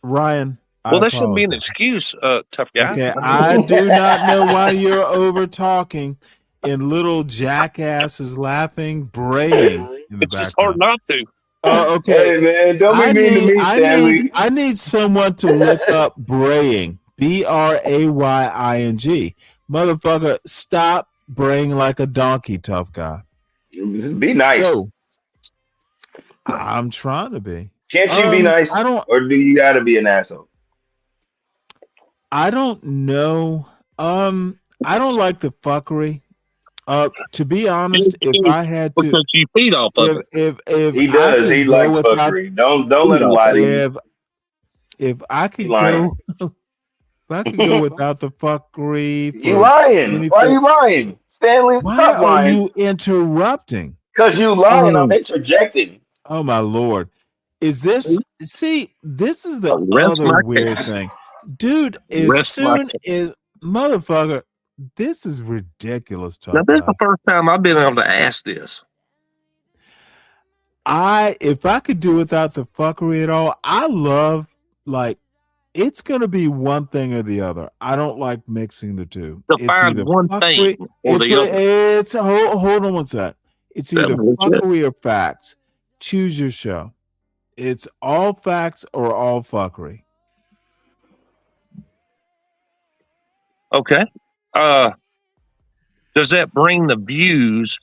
Ryan. Well, that shouldn't be an excuse, tough guy. Okay, I do not know why you're over talking, and little jackass is laughing, braying in the It's just hard not to. Okay. Hey man, don't be mean to me, Stanley. I need someone to look up braying. BRAYING. Motherfucker, stop braying like a donkey, tough guy. Be nice. So, I'm trying to be. Can't you be nice? Or do you gotta be an asshole? I don't know. I don't like the fuckery. To be honest, if I had to, because you feed off of if he does, he likes fuckery. Don't let him lie to you. If I could go, If I could go without the fuckery You for lying. Why are 24, you lying? Stanley, why stop are lying. you interrupting? Because you lying, I'm Oh, interjecting. oh my Lord. Is this, see, this is the Rest other my weird case. thing. Dude, as Rest my soon case. as, motherfucker, this is ridiculous, Now, Tough this is the Guy. first time I've been able to ask this. If I could do without the fuckery at all, I love, like, it's going to be one thing or the other. I don't like mixing the two. To It's find either one thing fuckery. or the other. Hold on one sec. It's That's either bullshit. fuckery or facts. Choose your show. It's all facts or all fuckery. Okay. Does that bring the views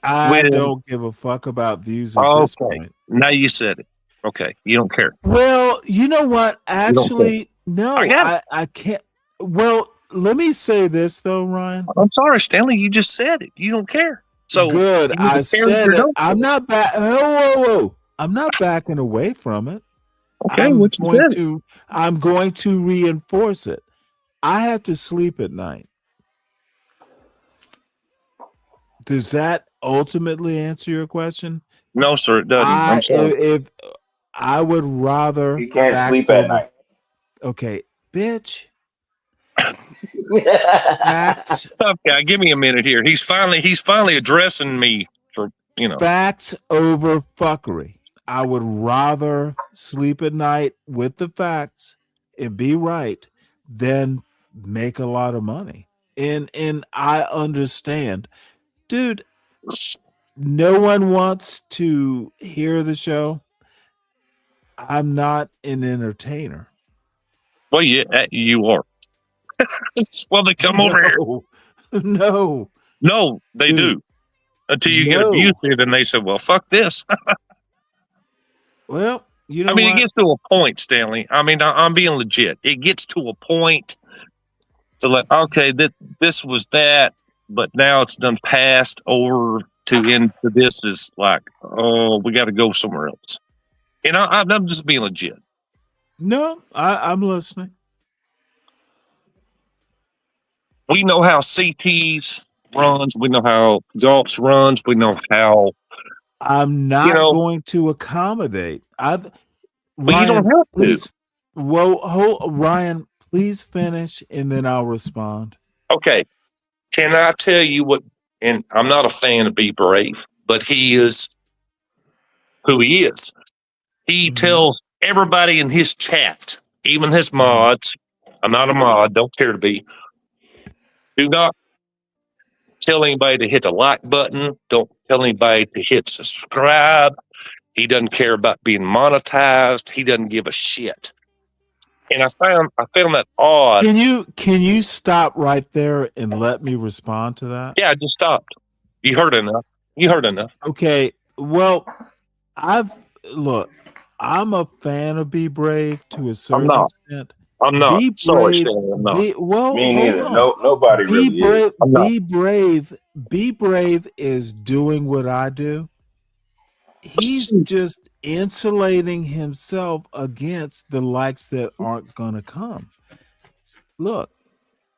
I with? don't give a fuck about views at this Okay. point. Now you said it. Okay. You don't care. Well, you know what? You don't care. Actually, no, I got it. I can't. Well, let me say this though, Ryan. I'm sorry, Stanley. You just said it. You don't care. So Good. you either I care or said you it. don't I'm care. not back. Whoa. I'm not backing away from it. Okay. What you said it. I'm going to reinforce it. I have to sleep at night. Does that ultimately answer your question? No, sir. It doesn't. I'm sorry. If I would rather He can't facts sleep at over. night. Okay, bitch. Facts. Tough guy. Give me a minute here. He's finally addressing me for Facts over fuckery. I would rather sleep at night with the facts and be right than make a lot of money. And I understand. Dude, no one wants to hear the show. I'm not an entertainer. Well, yeah, you are. Well, they come over here. No. No, they do. Until you get abusive, and they say, "Well, fuck this." Well, you know, I mean, what? it gets to a point, Stanley. I mean, I'm being legit. It gets to a point to like, okay, this was that, but now it's done passed over to into this is like, oh, we got to go somewhere else. And I'm just being legit. No, I'm listening. We know how CTs runs. We know how Gulps runs. We know how. I'm not going to accommodate. But Ryan, you don't have to. Please, Ryan, please finish, and then I'll respond. Okay. Can I tell you what? And I'm not a fan of Be Brave, but he is who he is. He tells everybody in his chat, even his mods. I'm not a mod. Don't care to be. Do not tell anybody to hit the like button. Don't tell anybody to hit subscribe. He doesn't care about being monetized. He doesn't give a shit. And I found that odd. Can you stop right there and let me respond to that? Yeah, I just stopped. You heard enough. Okay. Well, I'm a fan of Be Brave to a certain extent. I'm not. Be Sorry, brave. Stanley, I'm not. Me neither. Nobody really is. Be Brave is doing what I do. He's just insulating himself against the likes that aren't gonna come. Look,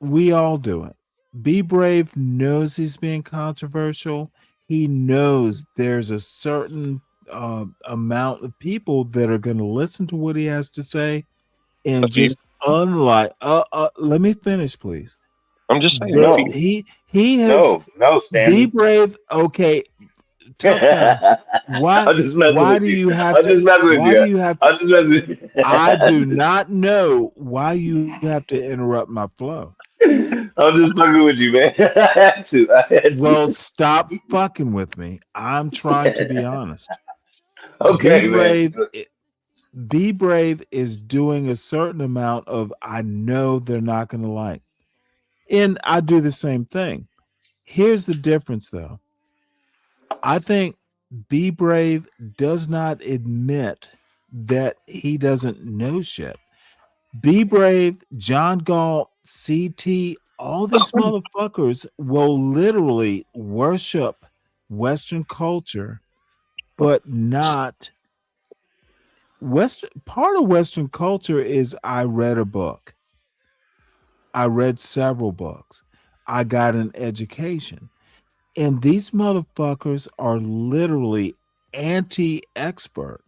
we all do it. Be Brave knows he's being controversial. He knows there's a certain amount of people that are going to listen to what he has to say, and just unlike let me finish, please. I'm just saying. He has no, Stanley. Be Brave. Okay, Tough Guy. Why do you have to? I do not know why you have to interrupt my flow. I'm just fucking with you, man. I had to. Well, stop fucking with me. I'm trying to be honest. Okay, Be Brave is doing a certain amount of I know they're not going to like. And I do the same thing. Here's the difference, though. I think Be Brave does not admit that he doesn't know shit. Be Brave, John Galt, CT, all these motherfuckers will literally worship Western culture, but not part of Western culture is I read a book. I read several books. I got an education. And these motherfuckers are literally anti-expert.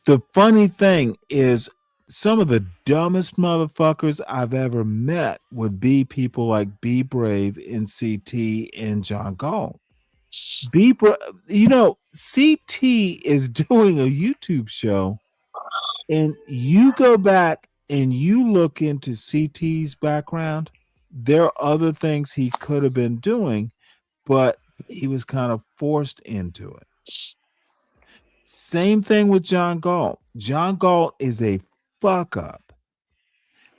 The funny thing is, some of the dumbest motherfuckers I've ever met would be people like Be Brave, NCT, and John Galt. CT is doing a YouTube show, and you go back and you look into CT's background. There are other things he could have been doing, but he was kind of forced into it. Same thing with John Galt. John Galt is a fuck up.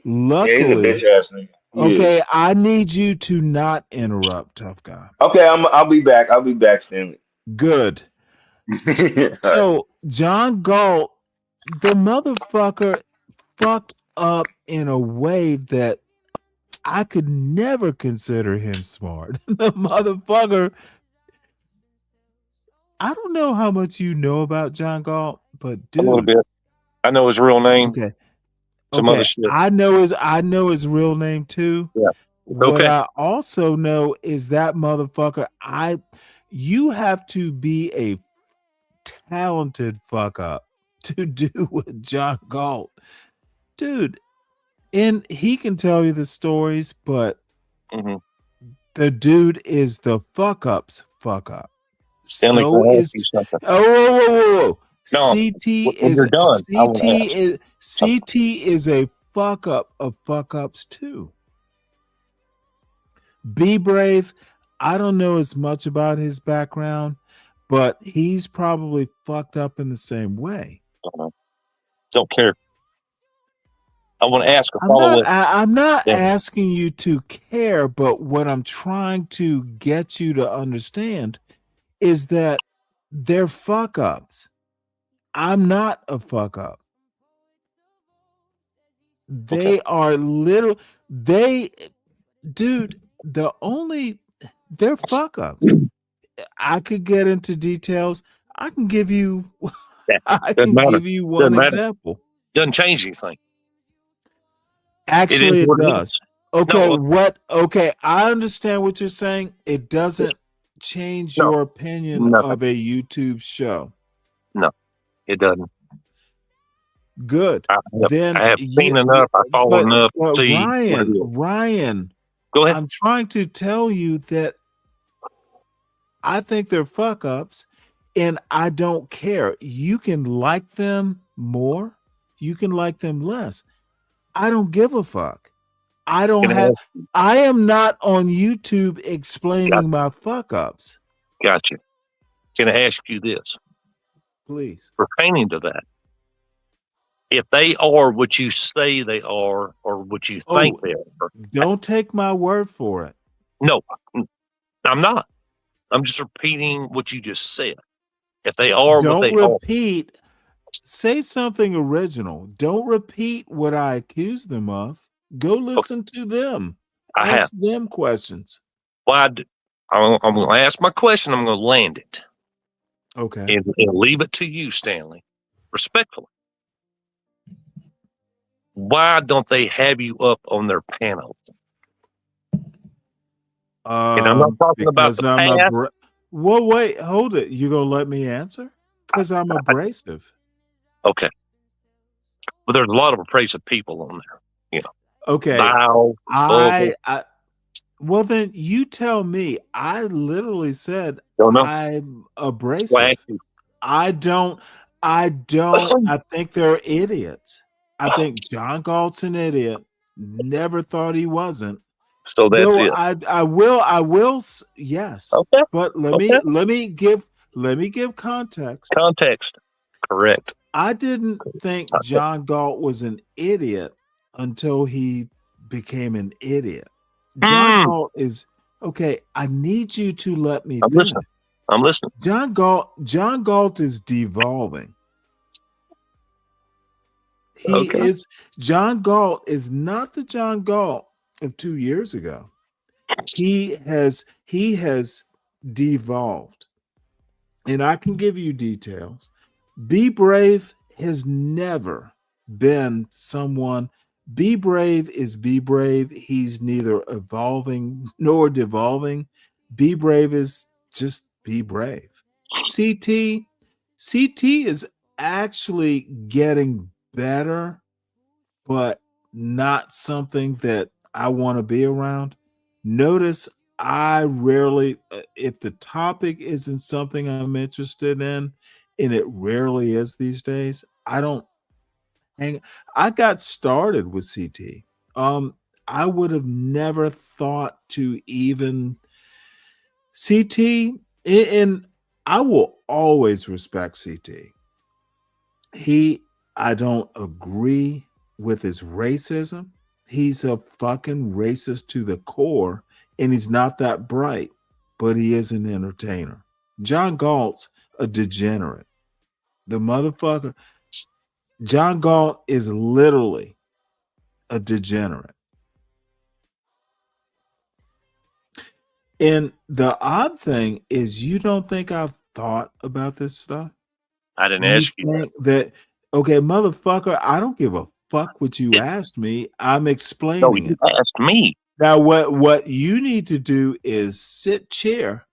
Yeah, he's a Luckily, bitch ass nigga. okay, I need you to not interrupt, tough guy. Okay, I'll be back. I'll be back, Stanley. Good. So John Galt, the motherfucker, fucked up in a way that I could never consider him smart. The motherfucker. I don't know how much you know about John Galt, but dude, a little bit. I know his real name. Okay. Some other shit. I know his real name too. Yeah. What I also know is that motherfucker. You have to be a talented fuck up to do what John Galt, dude. And he can tell you the stories, but the dude is the fuck up's fuck up. Stanley, So can I is ask you something? whoa. No, CT when is you're done, I wanna ask. CT is a fuck up of fuck ups too. Be Brave. I don't know as much about his background, but he's probably fucked up in the same way. Don't care. I want to ask a follow-up. I'm not asking you to care, but what I'm trying to get you to understand is that they're fuck ups. I'm not a fuck up. They are little. Dude, they're fuck ups. I could get into details. I can give you. I can give you one example. Doesn't change anything. Actually, it does. Okay, No, okay, I understand what you're saying. It doesn't change your opinion of a YouTube show. No, it doesn't. Good. I have seen enough. I follow enough. But See Ryan, go ahead. I'm trying to tell you that I think they're fuck ups, and I don't care. You can like them more, you can like them less. I don't give a fuck. I am not on YouTube explaining my fuck ups. Gotcha. Can I ask you this? Please. Pertaining to that, if they are what you say they are or what you think they are. Don't take my word for it. No, I'm not. I'm just repeating what you just said. If they are what they are. Say something original. Don't repeat what I accuse them of. Go listen to them. Ask them questions. Well, I'm going to ask my question. I'm going to land it. Okay. And leave it to you, Stanley. Respectfully. Why don't they have you up on their panel? And I'm not talking about the past. Well, wait, hold it. You gonna let me answer? Because I'm abrasive. Okay. But there's a lot of abrasive people on there. You know. Okay. Well, then you tell me. I literally said I'm abrasive. I don't. I think they're idiots. I think John Galt's an idiot. Never thought he wasn't. So that's it. I will. Yes. Okay. But let me give context. Context. Correct. I didn't think John Galt was an idiot until he became an idiot. John Galt is okay. I need you to let me finish. I'm listening. John Galt is devolving. John Galt is not the John Galt of 2 years ago. He has devolved. And I can give you details, Be Brave has never been someone. Be Brave is Be Brave. He's neither evolving nor devolving. Be Brave is just Be Brave. CT is actually getting better, but not something that I want to be around. Notice I rarely, if the topic isn't something I'm interested in, and it rarely is these days, I don't hang. I got started with CT. I would have never thought to even CT, and I will always respect CT. I don't agree with his racism. He's a fucking racist to the core, and he's not that bright, but he is an entertainer. John Galt's a degenerate. The motherfucker, John Galt is literally a degenerate. And the odd thing is, you don't think I've thought about this stuff? I didn't ask you think that, okay, motherfucker, I don't give a fuck what you asked me. I'm No, explaining you it. asked me. Now, what you need to do is sit chair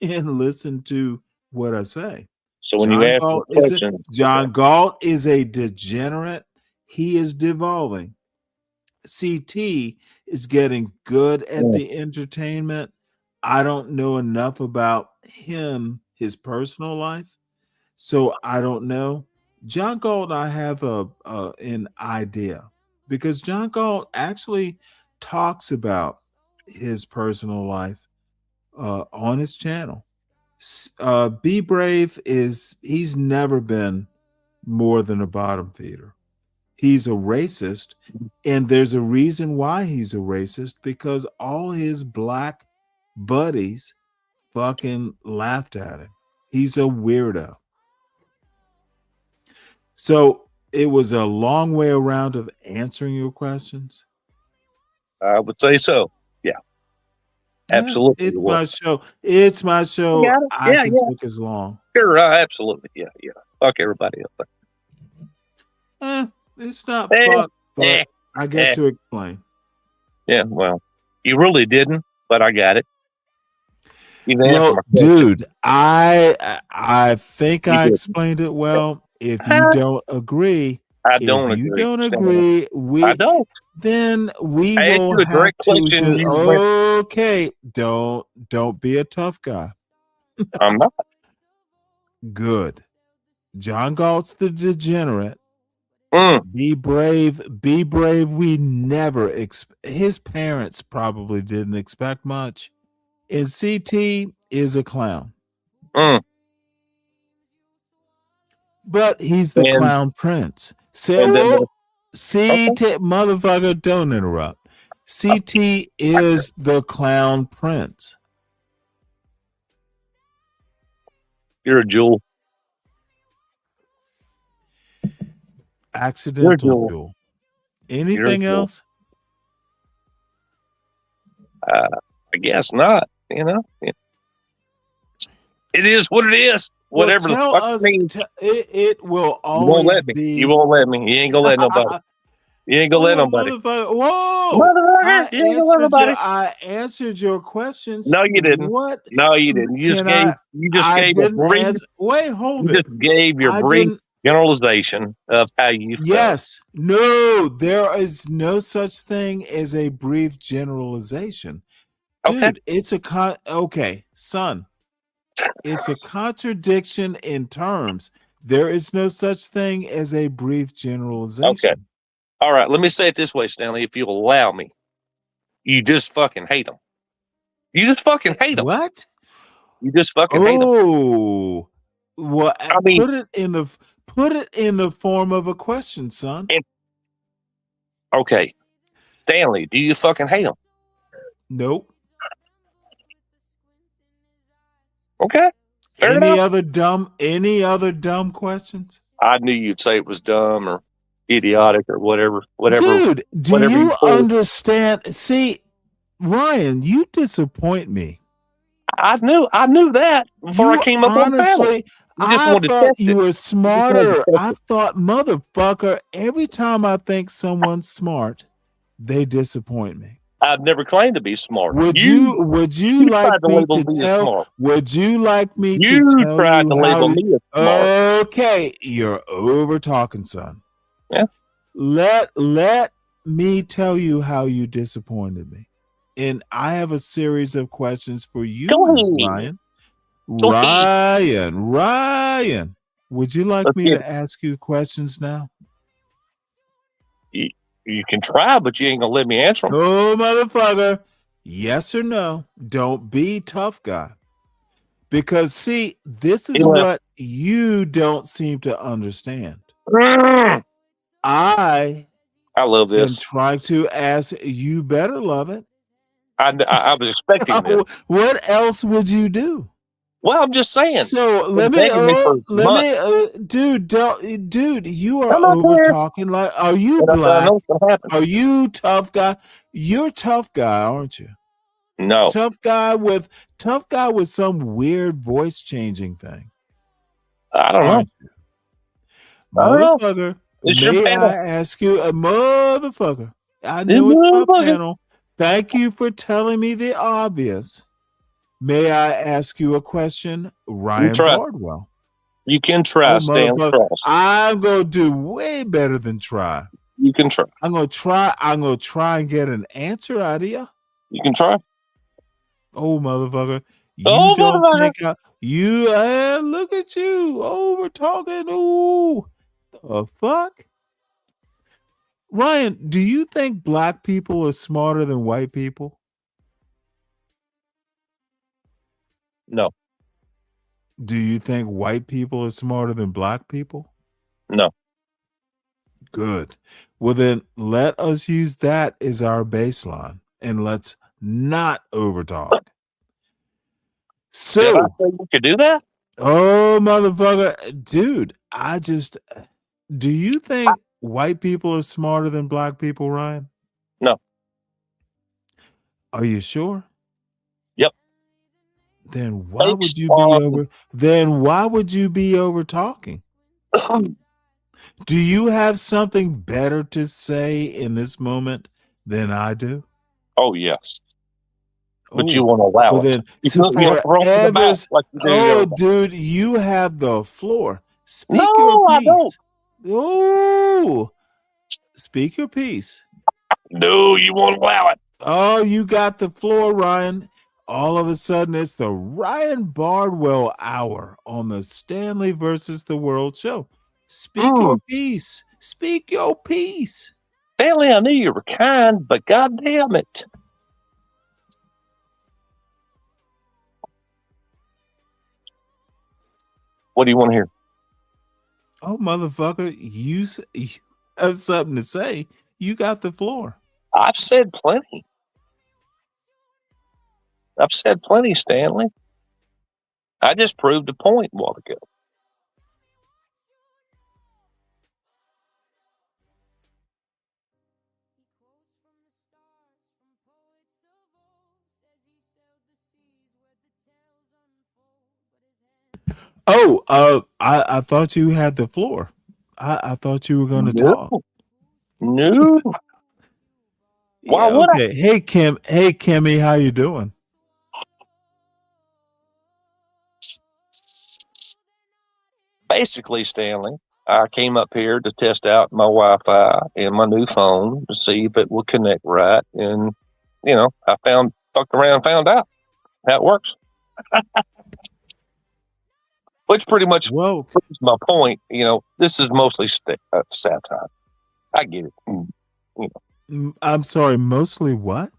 and listen to what I say. So when you ask me a question, John Galt is a degenerate. He is devolving. CT is getting good at the entertainment. I don't know enough about him, his personal life, so I don't know. John Galt, I have an idea, because John Galt actually talks about his personal life on his channel. Be Brave he's never been more than a bottom feeder. He's a racist, and there's a reason why he's a racist, because all his black buddies fucking laughed at him. He's a weirdo. So it was a long way around of answering your questions. I would say so. Yeah. Absolutely. It's my show. It's my show. Got it. I Yeah, can yeah. take as long. Sure, absolutely. Yeah, yeah. Fuck everybody else. It's not Eh, fuck, but eh, I get eh. to explain. Yeah, well, you really didn't, but I got it. You didn't answer Well, my question. dude, I think You I didn't. explained it well. If you don't agree, I don't if you agree. don't Stanley. agree, I don't. then we I asked will you a have direct to question. just You went, okay. Don't be a tough guy. I'm not. Good. John Galt's the degenerate. Mm. Be brave. Be brave. We never his parents probably didn't expect much. And CT is a clown. Mm. But he's the clown prince. And then CT, motherfucker, don't interrupt. CT is the clown prince. you're a jewel. Accidental jewel. jewel. Anything jewel. else? I guess not. You know, it is what it is. Whatever Well, the fuck it means. It will You won't always let me. be. You won't let me. You ain't gonna let nobody. You ain't gonna let nobody. Whoa! Motherfucker, you ain't gonna let nobody. I answered your questions. No, you didn't. What? No, you didn't. You just gave. You just I gave a didn't brief. answer. Wait, hold You it. just gave your I brief didn't. generalization of how you felt. Yes. No, there is no such thing as a brief generalization. Dude, Okay. it's a okay, son. It's a contradiction in terms. There is no such thing as a brief generalization. Okay. All right. Let me say it this way, Stanley, if you'll allow me. You just fucking hate them. You just fucking hate them. What? You just fucking hate them. Oh, well, I mean, put it in the form of a question, son. Okay. Stanley, do you fucking hate them? Nope. Okay. Fair Any enough. other dumb questions? I knew you'd say it was dumb or idiotic or whatever. Dude, do whatever you pulled. understand? See, Ryan, you disappoint me. I knew that before I came up on panel. Honestly, You just I want to thought test you it. were You just wanted to smarter. test I it. thought, motherfucker, every time I think someone's smart, they disappoint me. I've never claimed to be smart. Would You you like tried to me label to me as tell smart. would you like me to You tell tried you to how label me as smart. okay, you're over talking, son. Yeah. Let me tell you how you disappointed me. And I have a series of questions for Go you, ahead. Go ahead. Ryan. Would you like Let's me get it. to ask you questions now? You can try, but you ain't gonna let me answer them. Oh, motherfucker. Yes or no? Don't be tough guy. Because see, this is Well, what you don't seem to understand. mm, I I love am this. trying to ask you better love it. I was expecting this. What else would you do? Well, I'm just saying. So Been begging me for months. dude, you are I'm not over there. talking. Like, are you And I said, I black? know what's gonna happen. Are you tough guy? You're tough guy, aren't you? No. Tough guy with some weird voice changing thing, I don't know. aren't you? I don't know. Motherfucker, It's your may I panel. ask you a motherfucker? I This know it's my motherfucker. panel. Thank you for telling me the obvious. May I ask you a question, You Ryan try. Bardwell? You can try, Oh, Stanley motherfucker, Cross. I'm gonna do way better than try. You can try. I'm gonna try and get an answer out of you. You can try. Oh, motherfucker, you Oh, don't motherfucker. think look at you over talking. Ooh, the fuck, Ryan? Do you think black people are smarter than white people? No. Do you think white people are smarter than black people? No. Good. Well, then let us use that as our baseline and let's not overtalk. Did I So, say you could do that? oh, motherfucker, dude, do you think white people are smarter than black people, Ryan? No. Are you sure? Yep. Then why would Based you be on over talking? Do you have something better to say in this moment than I do? Oh, yes. But you Oh, won't allow well it. then, You so throw it to the back like you do oh, everybody. dude, you have the floor. Speak your No, I don't. piece. Oh, speak your piece. No, you won't allow it. Oh, you got the floor, Ryan. All of a sudden, it's the Ryan Bardwell hour on the Stanley versus the World show. Speak your piece. Speak your piece. Stanley, I knew you were kind, but goddamn it. What do you want to hear? Oh, motherfucker, you have something to say. You got the floor. I've said plenty. I've said plenty, Stanley. I just proved a point a while ago. Oh, I thought you had the floor. I thought you were going to talk. No. Why Yeah, would I? okay. Hey, Kimmy, how you doing? Basically, Stanley, I came up here to test out my Wi-Fi and my new phone to see if it will connect right. And, I fucked around and found out how it works. Which pretty much proves my point. This is mostly satire. I get it. I'm sorry, mostly what?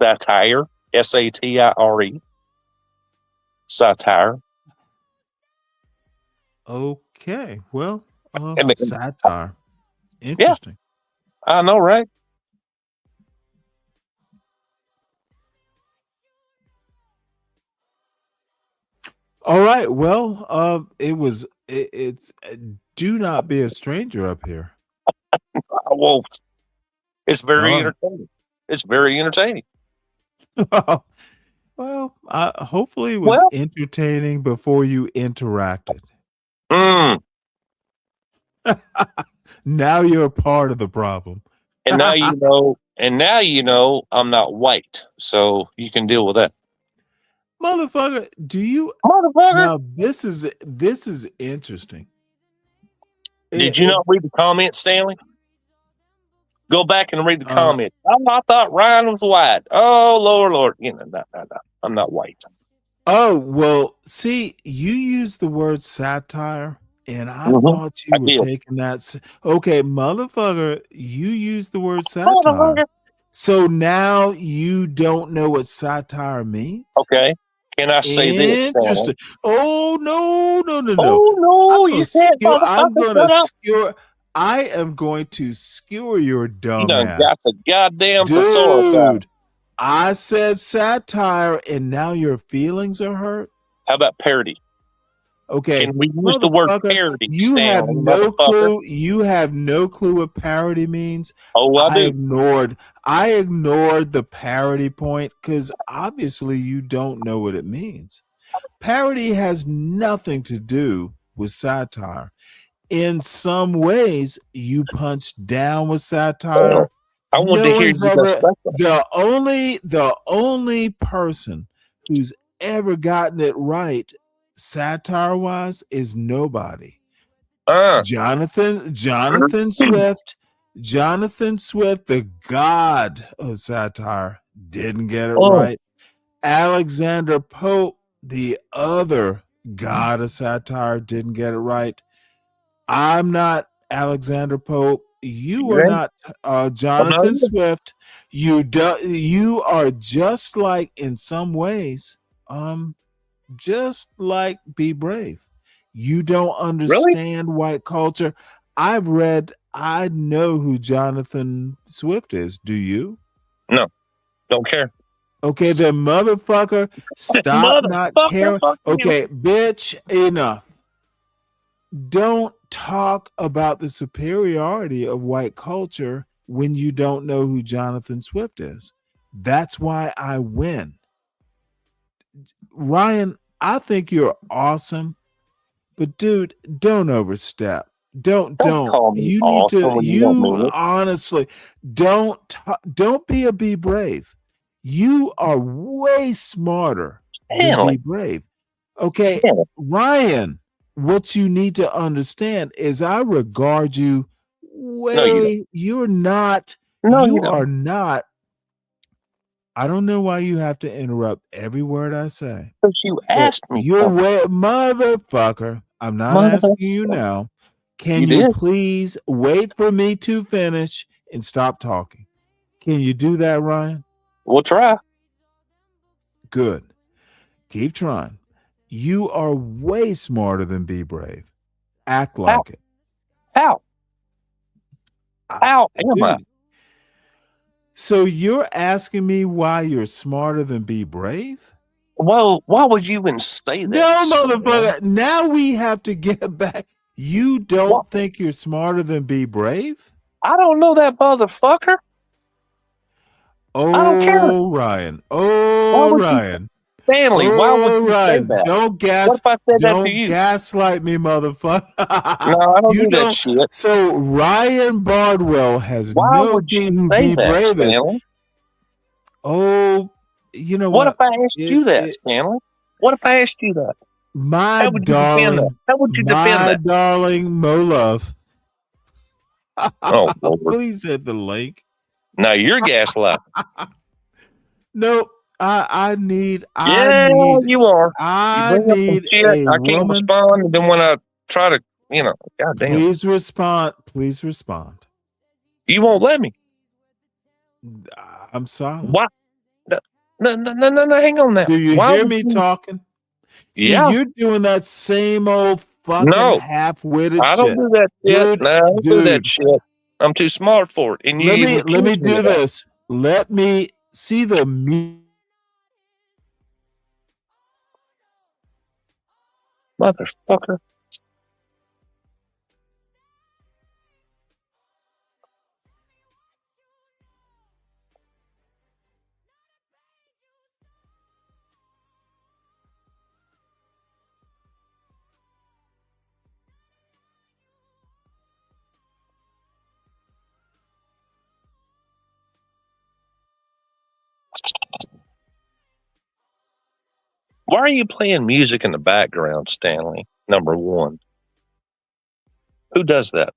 Satire. Satire. Satire. Okay. Well, And satire. Interesting. I know, right? All right. Well, it's do not be a stranger up here. I won't. It's very entertaining. It's very entertaining. Well, hopefully it was entertaining before you interacted. Mm. Now you're a part of the problem. And now you know. And now you know I'm not white, so you can deal with that. Motherfucker, do you Motherfucker. now this is interesting. Did you not read the comments, Stanley? Go back and read the comments. Oh, I thought Ryan was white. Oh, Lord. You know, no. I'm not white. Oh, well, see, you used the word satire, and I thought you were taking that. Okay, motherfucker, you used the word satire. So now you don't know what satire means? Okay. Can I say this? Interesting. Oh, no. Oh, no. You said, I'm motherfucker, going to shut up. skewer. I am going to skewer your dumb You done ass. got the goddamn thesaurus out. Dude, I said satire, and now your feelings are hurt? How about parody? Okay, Can we use the word parody, you have Stanley, no motherfucker? clue. You have no clue what parody means. Oh, I do. I ignored the parody point because obviously you don't know what it means. Parody has nothing to do with satire. In some ways, you punch down with satire. I want to hear you The only person who's ever gotten it right satire wise is nobody. Jonathan Swift, the god of satire, didn't get it right. Alexander Pope, the other god of satire, didn't get it right. I'm not Alexander Pope. You are not Jonathan Swift. You are just like, in some ways, just like Be Brave. You don't understand white culture. I know who Jonathan Swift is. Do you? No, don't care. Okay, then motherfucker, stop not caring. Okay, bitch, enough. Don't talk about the superiority of white culture when you don't know who Jonathan Swift is. That's why I win. Ryan, I think you're awesome, but dude, don't overstep. Don't. Call me You need awesome to. when you don't mean You it. honestly don't be a Be Brave. You are way smarter than Be Brave. Okay, Ryan, what you need to understand is I regard you you're not. You are not. I don't know why you have to interrupt every word I say. Because you asked me. You're way, motherfucker. I'm not asking you now. Can you please wait for me to finish and stop talking? Can you do that, Ryan? We'll try. Good. Keep trying. You are way smarter than Be Brave. Act like it. How am I? So you're asking me why you're smarter than Be Brave? Well, why would you even say that? No, motherfucker. Now we have to get back. You don't think you're smarter than Be Brave? I don't know that motherfucker. Oh, I don't care. Ryan. Oh, Ryan. Stanley, why would you say that? Don't What if I said that to you? gaslight me, motherfucker. No, I don't do that shit. So Ryan Bardwell has Why no would you clue who say Be that, Brave is. Stanley? Oh, you know What what? if I asked you that, Stanley? What if I asked you that? My How would you defend that? How would you defend that? darling Mo Love. Oh, Lord. Please hit the link. Now you're gaslighting. Nope. I need. You are. I You bring up some need shit. a I can't woman. respond, and then when I try to, goddamn, Please respond. Please respond. you won't let me. I'm silent. Why? No, hang on now. Do you Why hear would me you- talking? See, Yeah. you're doing that same old fucking No. half-witted I shit. don't do that shit. Dude, No, I don't do that dude. shit. I'm too smart for it. And you Let even me accused do of that. this. Let me see the Motherfucker. Why are you playing music in the background, Stanley? Number one. Who does that?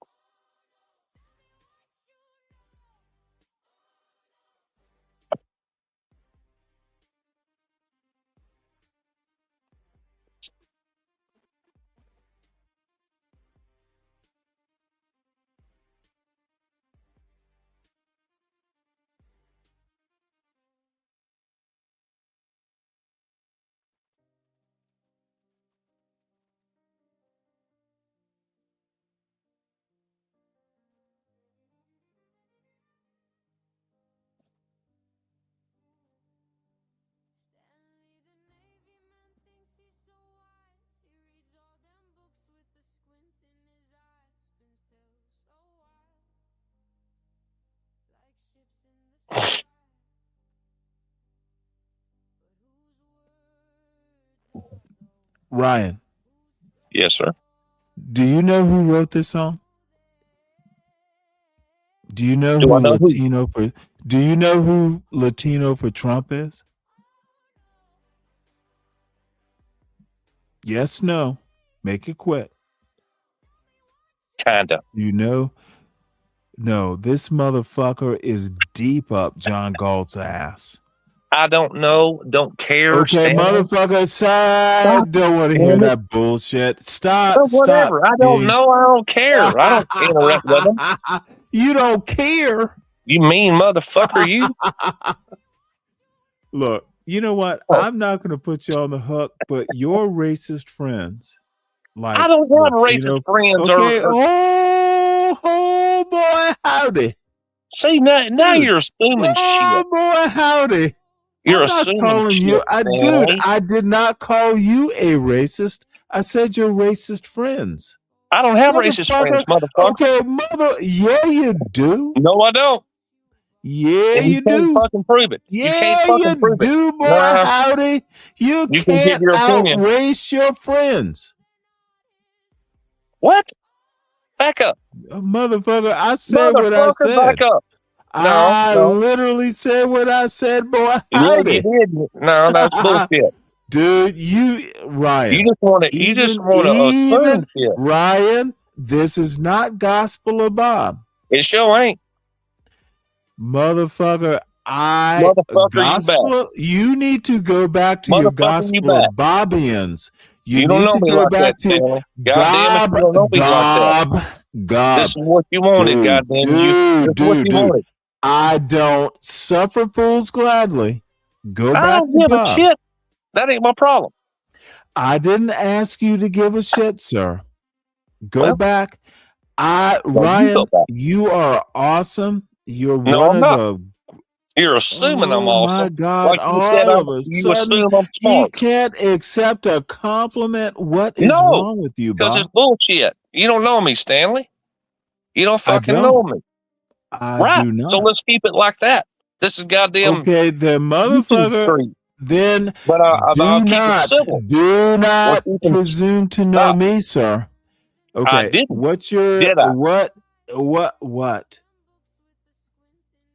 Ryan, Yes, sir. do you know who wrote this song? Do you know Do I who know who? Latino for? Do you know who Latino for Trump is? Yes, no. Make it quick. Kinda. You know? No, this motherfucker is deep up John Galt's ass. I don't know. Don't care, Okay, Stanley. motherfucker, I don't want to hear Damn it. that bullshit. Stop, Well, whatever. I don't King. know. I don't care. I don't interact with them. You don't care. You mean motherfucker, you? Look, you know what? Oh. I'm not going to put you on the hook, but your racist friends, like I don't have Latino, racist friends. okay. Or Oh boy, howdy. see, now you're assuming Oh shit. boy, howdy. You're I'm not assuming calling shit, you. Stanley. I did not call you a racist. I said your racist friends. I don't have racist friends, motherfucker. Okay, yeah, you do. No, I don't. Yeah, And you can't do. fucking prove it. Yeah, you can't fucking prove do, it. boy, Nah, howdy. You you can give can't your opinion. outrace your friends. What? Back up. Motherfucker, I said what I Motherfucker, said. back up. I No. literally said what I said, boy. Yeah, Howdy. you did. No, that's bullshit. Dude, Ryan. You just want to assume shit. Ryan, this is not Gospel of Bob. It sure ain't. Motherfucker, you need to go back to your Gospel of Bobians. You don't know me like that, Stanley. Goddamn it, you don't know me like that. This is what you wanted, goddamn you. This is what you wanted. I don't suffer fools gladly. Go I back don't to give Bob. a shit. That ain't my problem. I didn't ask you to give a shit, sir. Go back. Ryan, you are awesome. You're one of the. You're assuming I'm Oh awesome. my God! Like you said, you assume I'm you smart. can't accept a compliment. What is wrong with you, because Bob? it's bullshit. You don't know me, Stanley. You don't fucking don't. know me. I do not. So let's keep it like that. This is goddamn. Okay, then, motherfucker. Then but I'll keep it civil. do not presume to know me, sir. Okay, I didn't. What's your Did I? what?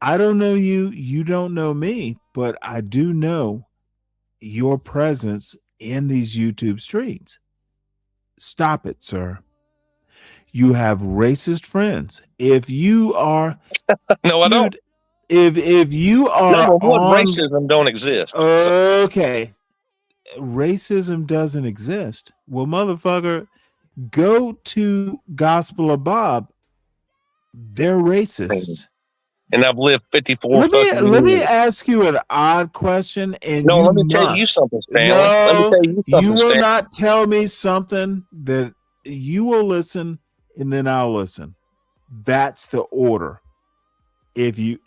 I don't know you. You don't know me, but I do know your presence in these YouTube streets. Stop it, sir. You have racist friends. If you are, no, I don't. If you are, number one, racism don't exist. Okay, racism doesn't exist. Well, motherfucker, go to Gospel of Bob. They're racists. And I've lived 54 Let fucking me years. ask you an odd question, and No, you let me must. tell you something, Stanley. No, Let me tell you something, you will Stanley. not tell me something that you will listen, and then I'll listen. That's the order. If you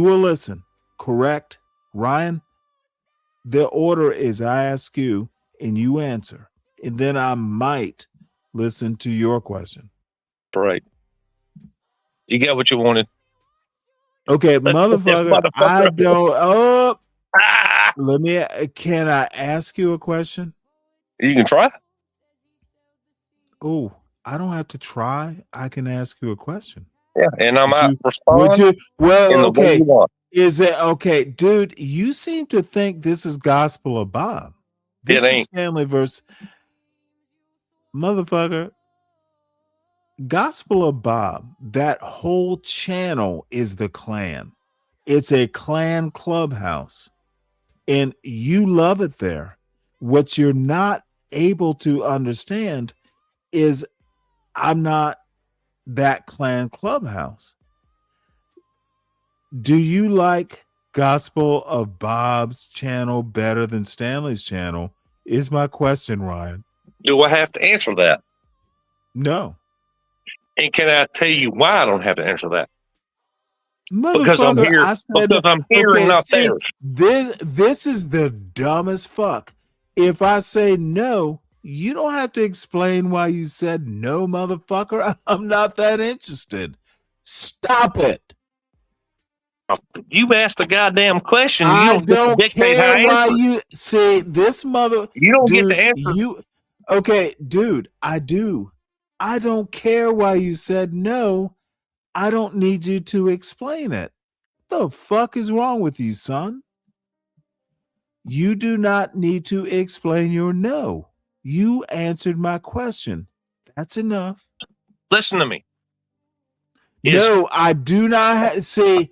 will listen, correct, Ryan? The order is I ask you, and you answer, and then I might listen to your question. Right. You got what you wanted. Okay, motherfucker, I don't. Oh, let me. Can I ask you a question? You can try. Oh, I don't have to try. I can ask you a question. Yeah, and I might respond. Well, in the way okay. you want. Is it okay, dude? You seem to think this is Gospel of Bob. This It is ain't. Stanley versus motherfucker. Gospel of Bob. That whole channel is the clan. It's a clan clubhouse, and you love it there. What you're not able to understand is I'm not that clan clubhouse. Do you like Gospel of Bob's channel better than Stanley's channel? Is my question, Ryan. Do I have to answer that? No. And can I tell you why I don't have to answer that? Motherfucker, Because I'm here. I said, Because I'm here and not see, there. this is the dumbest fuck. If I say no, you don't have to explain why you said no, motherfucker. I'm not that interested. Stop it. You asked a goddamn question. You I don't get to don't dictate how care I why answer. you say this mother. You don't dude, get to answer. You okay, dude? I do. I don't care why you said no. I don't need you to explain it. The fuck is wrong with you, son? You do not need to explain your no. You answered my question. That's enough. Listen to me. No, I do not see,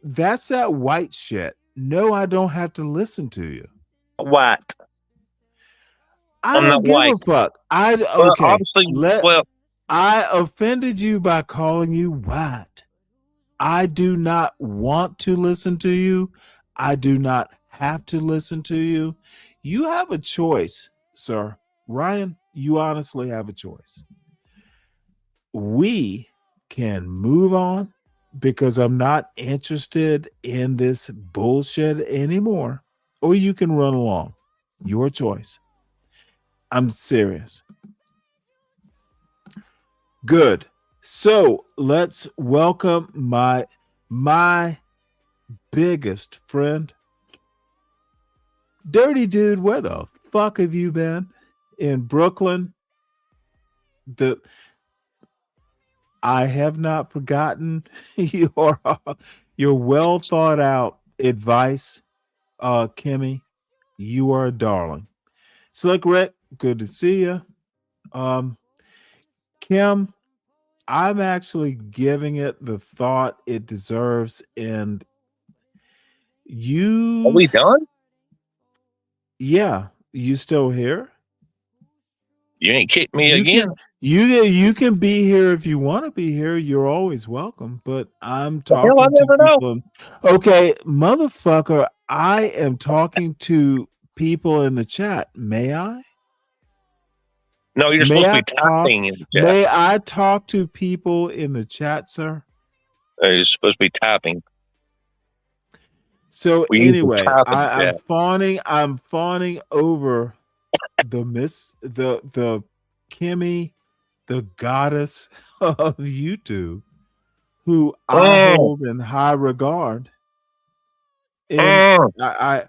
that's that white shit. No, I don't have to listen to you. White. I I'm don't not give white. a fuck. Well, Okay. obviously, I offended you by calling you white. I do not want to listen to you. I do not have to listen to you. You have a choice, sir. Ryan, you honestly have a choice. We can move on because I'm not interested in this bullshit anymore, or you can run along. Your choice. I'm serious. Good. So let's welcome my biggest friend. Dirty dude, where the fuck have you been? In Brooklyn? I have not forgotten your well thought out advice, Kimmy. You are a darling. Slick Rick, good to see you. Kim, I'm actually giving it the thought it deserves, and you. Are we done? Yeah, you still here? You ain't kicked me again. You can be here if you want to be here. You're always welcome. But I'm talking hell, I to never know. people. Okay, motherfucker, I am talking to people in the chat. May I? No, you're supposed to be typing in the chat. May I talk to people in the chat, sir? You're supposed to be typing. So We usually anyway, type in the I'm chat. I'm fawning over the Kimmy, the goddess of YouTube, who I hold in high regard. And I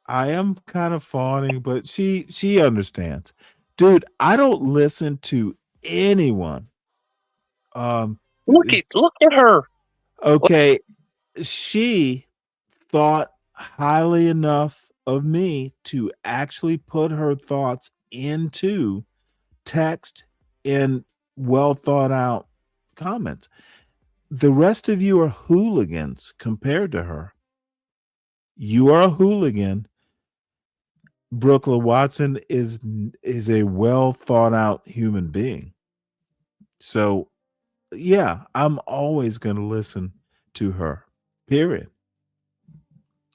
am kind of fawning, but she understands. Dude, I don't listen to anyone. Look at her. Okay, she thought highly enough of me to actually put her thoughts into text in well thought out comments. The rest of you are hooligans compared to her. You are a hooligan. Brooklyn Watson is a well thought out human being. So yeah, I'm always going to listen to her. Period.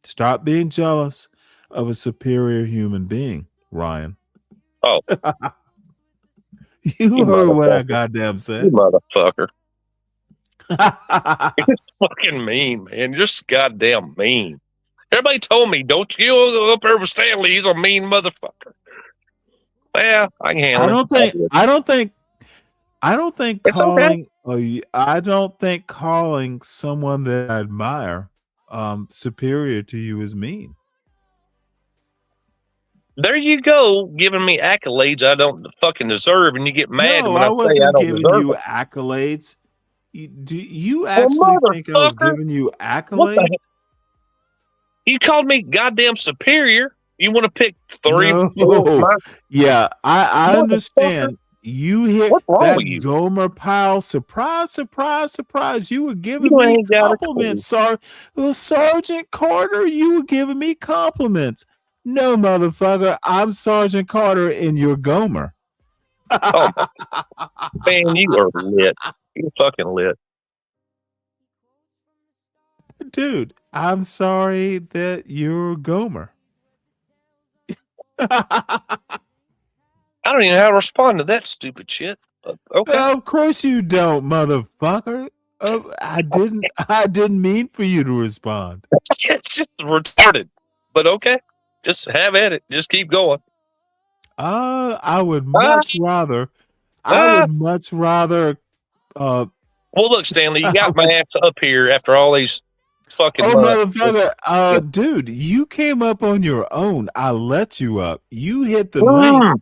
Stop being jealous of a superior human being, Ryan. Oh. You heard what I goddamn said. You motherfucker. It's fucking mean, man. Just goddamn mean. Everybody told me, don't you go up there with Stanley. He's a mean motherfucker. Well, I can handle it. I don't think It's calling I don't think calling someone that I admire superior to you is mean. There you go, giving me accolades I don't fucking deserve, and you get mad No, when I say I wasn't don't giving deserve you it. accolades. Do you actually think I was motherfucker. giving you What the accolades? heck? You called me goddamn superior. You want to pick three? No. Yeah, I understand. You hit What's wrong that with you? Gomer Pyle. Surprise, surprise, surprise. You were giving You me ain't got a compliments, Sergeant Carter. You were giving me compliments. No, motherfucker. I'm Sergeant Carter and you're Gomer. Oh, man, you are lit. You're fucking lit. Dude, I'm sorry that you're Gomer. I don't even know how to respond to that stupid shit. But okay. Of course you don't, motherfucker. I didn't mean for you to respond. It's just retarded. But okay. Just have at it. Just keep going. I would much rather. Well, look, Stanley, you got my ass up here after all these fucking Oh, months. motherfucker. Dude, you came up on your own. I let you up. You hit the link.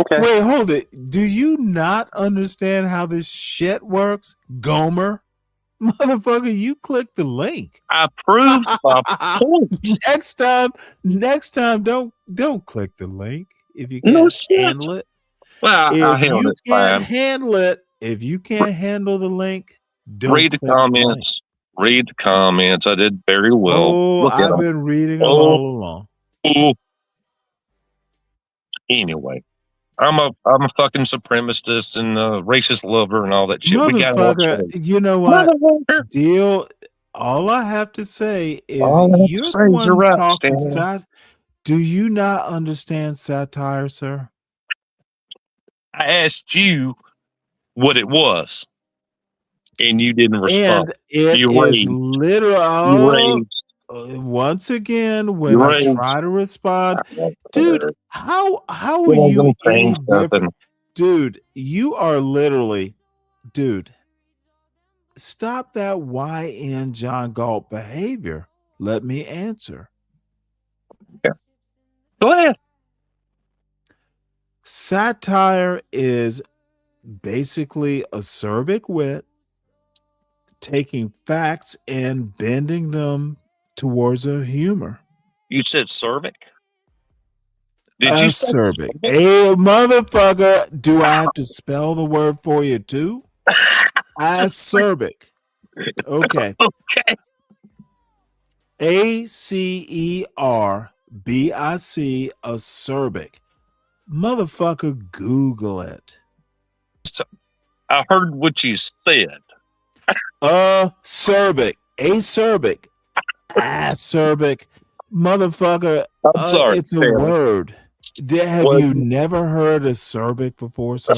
Okay. Wait, hold it. Do you not understand how this shit works, Gomer? Motherfucker, you click the link. I proved my point. Next time, don't click the link if you No can't shit. handle it. Well, I If handled you it can't fine. handle it, if you can't handle the link, don't Read the click the link. comments. Read the comments. I did very well. Oh, Look at I've them. been reading them Oh, all along. oh. Anyway, I'm a fucking supremacist and a racist lover and all that shit. We got all Motherfucker, that. you know what? Deal. All I have to say is All I have to you're say the is one you're right, talking Stanley. sat. Do you not understand satire, sir? I asked you what it was, and you didn't respond. And it You is raged. literal. You raged. Once again, when You I raged. try to respond, dude, how are It ain't you gonna any change different? nothing. Dude, you are literally, dude, stop that YN John Galt behavior. Let me answer. Go ahead. Satire is basically acerbic wit, taking facts and bending them towards a humor. You said cervic? Did you say Acerbic. Hey, motherfucker, do I have to spell the word for you too? Acerbic. Okay. Okay. ACERBIC, acerbic. Motherfucker, Google it. I heard what you said. Acerbic. Acerbic. Acerbic. Motherfucker, I'm sorry, it's a Stanley. word. Have Well, you never heard acerbic before, sir?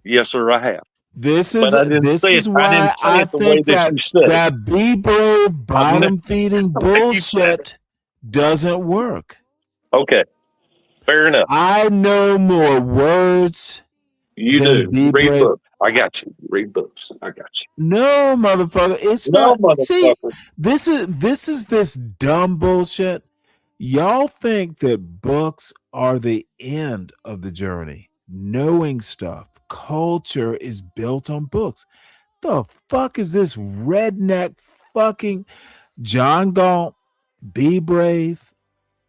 yes, sir, I have. This is But I didn't say it. I why didn't say I it the way think that you said it. that be brave, bottom feeding the way you said bullshit doesn't work. Okay, fair enough. I know more words You than do. be You read brave. books. I got you. You read books. I got you. No, motherfucker. It's No, not. See, motherfucker. this is this dumb bullshit. Y'all think that books are the end of the journey. Knowing stuff, culture is built on books. The fuck is this redneck fucking John Galt? Be brave.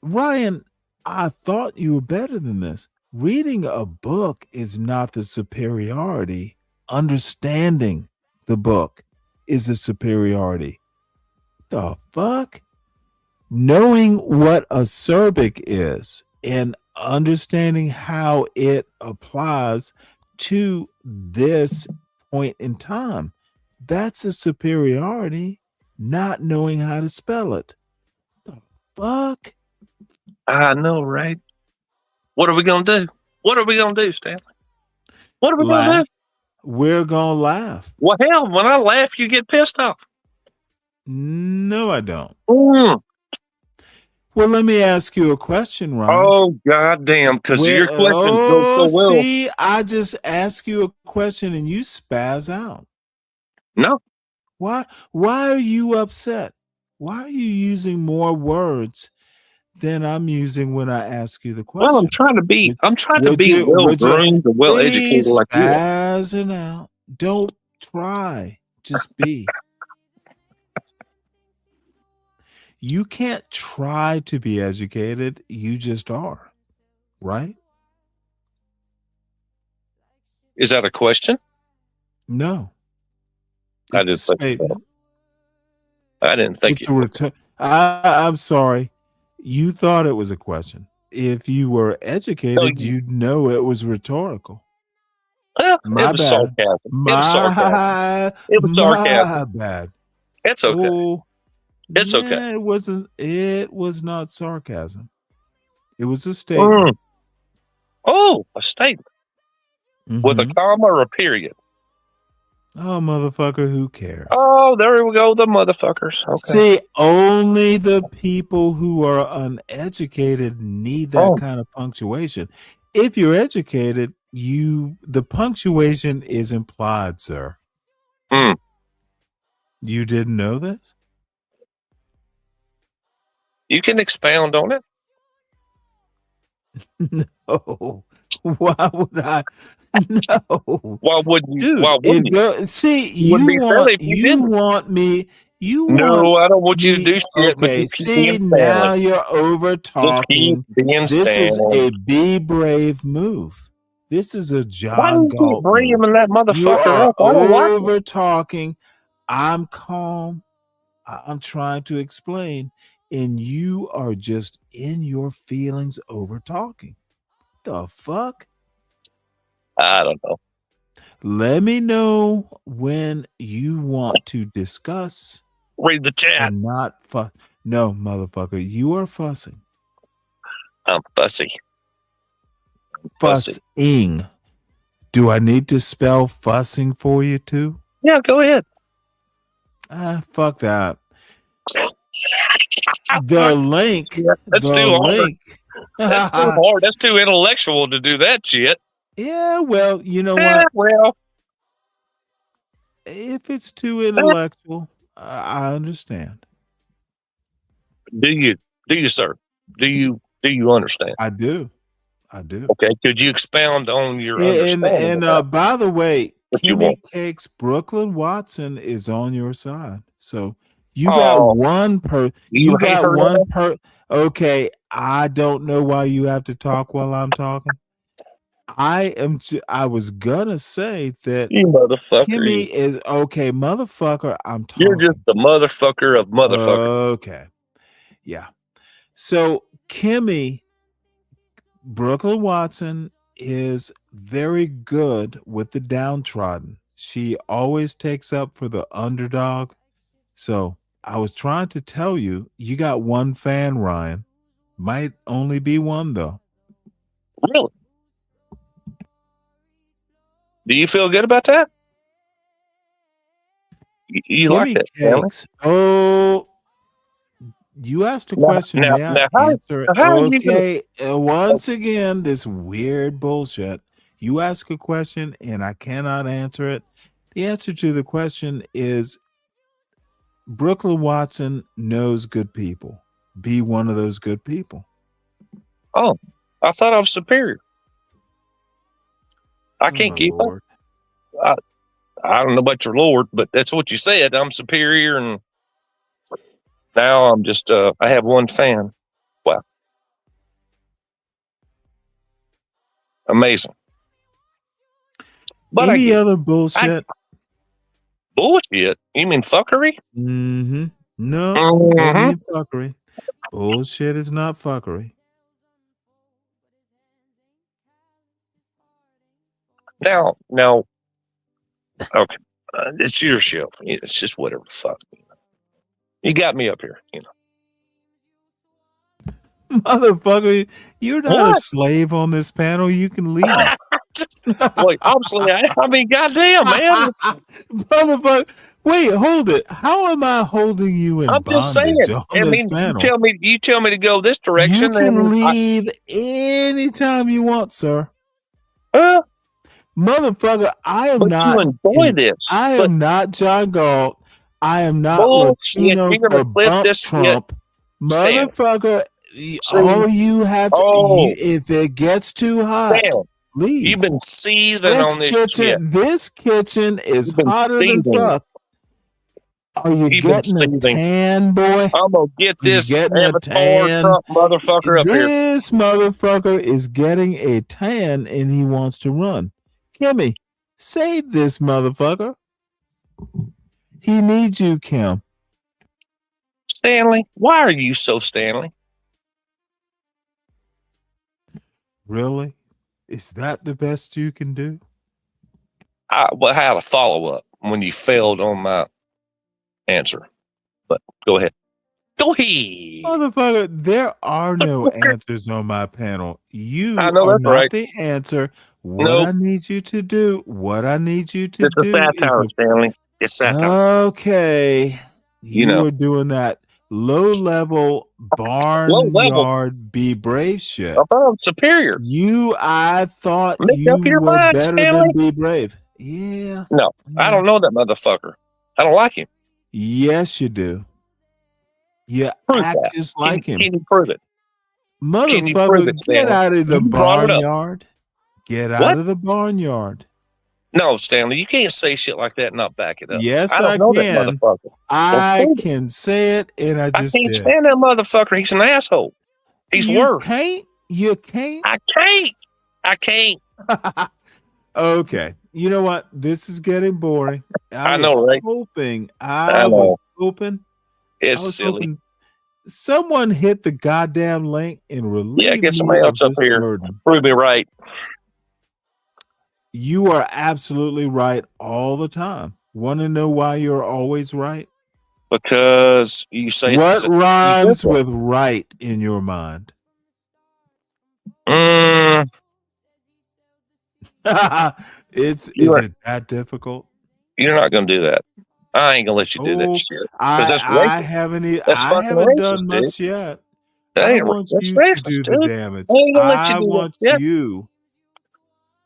Ryan, I thought you were better than this. Reading a book is not the superiority. Understanding the book is the superiority. The fuck? Knowing what acerbic is and understanding how it applies to this point in time, that's a superiority. Not knowing how to spell it. The fuck? I know, right? What are we gonna do? What are we gonna do, Stanley? What are we gonna Laugh. do? We're gonna laugh. Well, hell, when I laugh, you get pissed off. No, I don't. Mm. Well, let me ask you a question, Ryan. Oh, goddamn, because your questions go so well. See, I just ask you a question and you spaz out. No. Why are you upset? Why are you using more words than I'm using when I ask you the question? Well, I'm trying to be you- well groomed and well educated please like you are. spazzing out. Don't try. Just be. You can't try to be educated. You just are, right? Is that a question? No. I It's a didn't think so. statement. I didn't think It's it was. I'm sorry. You thought it was a question. If you were No, educated, you'd know it was rhetorical. Well, My it was bad. sarcasm. It was sarcasm. It was sarcasm. My bad. It's okay. Oh, It's okay. yeah, it wasn't. It was not sarcasm. It was a statement. Oh, a statement with a comma or a period. Oh, motherfucker, who cares? Oh, there we go, the motherfuckers. Okay. See, only the people who are uneducated need that kind of punctuation. If you're educated, the punctuation is implied, sir. You didn't know this? You can expound on it. No. Why would I? No. Why wouldn't you? Dude, Why wouldn't you? See, It wouldn't be silly if you didn't. want me. No, I don't want you to do shit. But Okay, you keep see, being now Stanley. you're over talking. being This is Stanley. a be brave move. This is a Why John do you keep Galt bringing move. that You motherfucker are up? I don't like it. over talking. I'm calm. I'm trying to explain, and you are just in your feelings over talking. The fuck? I don't know. Let me know when you want to discuss. Read the chat. And not fuss. No, motherfucker, you are fussing. I'm fussy. Fussing. Do I need to spell fussing for you too? Yeah, go ahead. Fuck that. The link. That's the too hard. link. That's too hard. That's too intellectual to do that shit. Yeah, well, you know what? Well, if it's too intellectual, I understand. Do you, sir? Do you understand? I do. Okay, could you expound on your understanding? And by the way, you Kimmy want? Cakes Brooklyn Watson is on your side. So you got one You hate got her one now? Okay, I don't know why you have to talk while I'm talking. I was gonna say that You motherfucker. Kimmy is okay, motherfucker. I'm talking. You're just the motherfucker of motherfuckers. Okay. Yeah. So Kimmy Brooklyn Watson is very good with the downtrodden. She always takes up for the underdog. So I was trying to tell you, you got one fan, Ryan. Might only be one though. Really? Do you feel good about that? You like Kimmy that, Stanley? Cakes. Oh, you asked a question. Now, May I how answer it? are you gonna? Okay. Once again, this weird bullshit. You ask a question and I cannot answer it. The answer to the question is Brooklyn Watson knows good people. Be one of those good people. Oh, I thought I was superior. I can't keep Lord. up. I don't know about your Lord, but that's what you said. I'm superior, and now I'm just I have one fan. Wow. Amazing. But Any other bullshit? Bullshit? You mean fuckery? Mm-hmm. No, Mhm. don't mean fuckery. Bullshit is not fuckery. Now, okay. It's your show. It's just whatever the fuck. You got me up here, Motherfucker, you're not a What? slave on this panel. You can leave. Wait, obviously, I mean, goddamn, man. Motherfucker, wait, hold it. How am I holding you in I'm just bondage saying. on I this mean, panel? you tell me to go this You direction, can and leave anytime you want, sir. Well, Motherfucker, I am but not. you enjoy this. I But am not John Galt. I am not bullshit. Latino You're gonna for flip bump this shit. Trump. Stan. Motherfucker, See, all you have to, oh, if it gets too hot, Stan, leave. you've been seething on this shit. This kitchen is You've been hotter than seething. fuck. Are you You've been getting a seething. tan, boy? I'm gonna get Are you this getting a Avatar tan? Trump motherfucker up here. This motherfucker is getting a tan and he wants to run. Kimmy, save this motherfucker. He needs you, Kim. Stanley, why are you so Stanley? Really? Is that the best you can do? I had a follow up when you failed on my answer, but go ahead. Go ahead. Motherfucker, there are no answers on my panel. You I know are that's not right. the answer. What Nope. I need you to do, what I need you to It's a do is satire, Stanley. It's satire. okay. You You know. are doing that low level Low level. barnyard be brave shit. Above superior. I thought Make you up your were mind, better Stanley. than be brave. Yeah. No, I don't know that motherfucker. I don't like him. Yes, you do. You Prove act that. just like him. Can you prove it? Can you prove Motherfucker, it, get Stanley? out of the You brought it up. barnyard. Get out What? of the barnyard. No, Stanley, you can't say shit like that and not back it up. Yes, I don't I know that can. motherfucker. I prove it. can say it, and I I just can't did. stand that motherfucker. He's an asshole. He's You worse. can't. You can't. I can't. I can't. Okay. You know what? This is getting boring. I know, right? I was hoping. It's I was silly. hoping someone hit the goddamn link and relieve Yeah, get me somebody of else up this here. burden. Prove me right. You are absolutely right all the time. Want to know why you're always right? Because you say What rhymes you with right in your mind? Is it that difficult? You're not going to do that. I ain't going to let you do that shit. That's I racist. haven't That's I fucking haven't racist, done much dude. yet. That I ain't want that's you to racist, do dude. the damage. I ain't gonna let you I do want that shit. you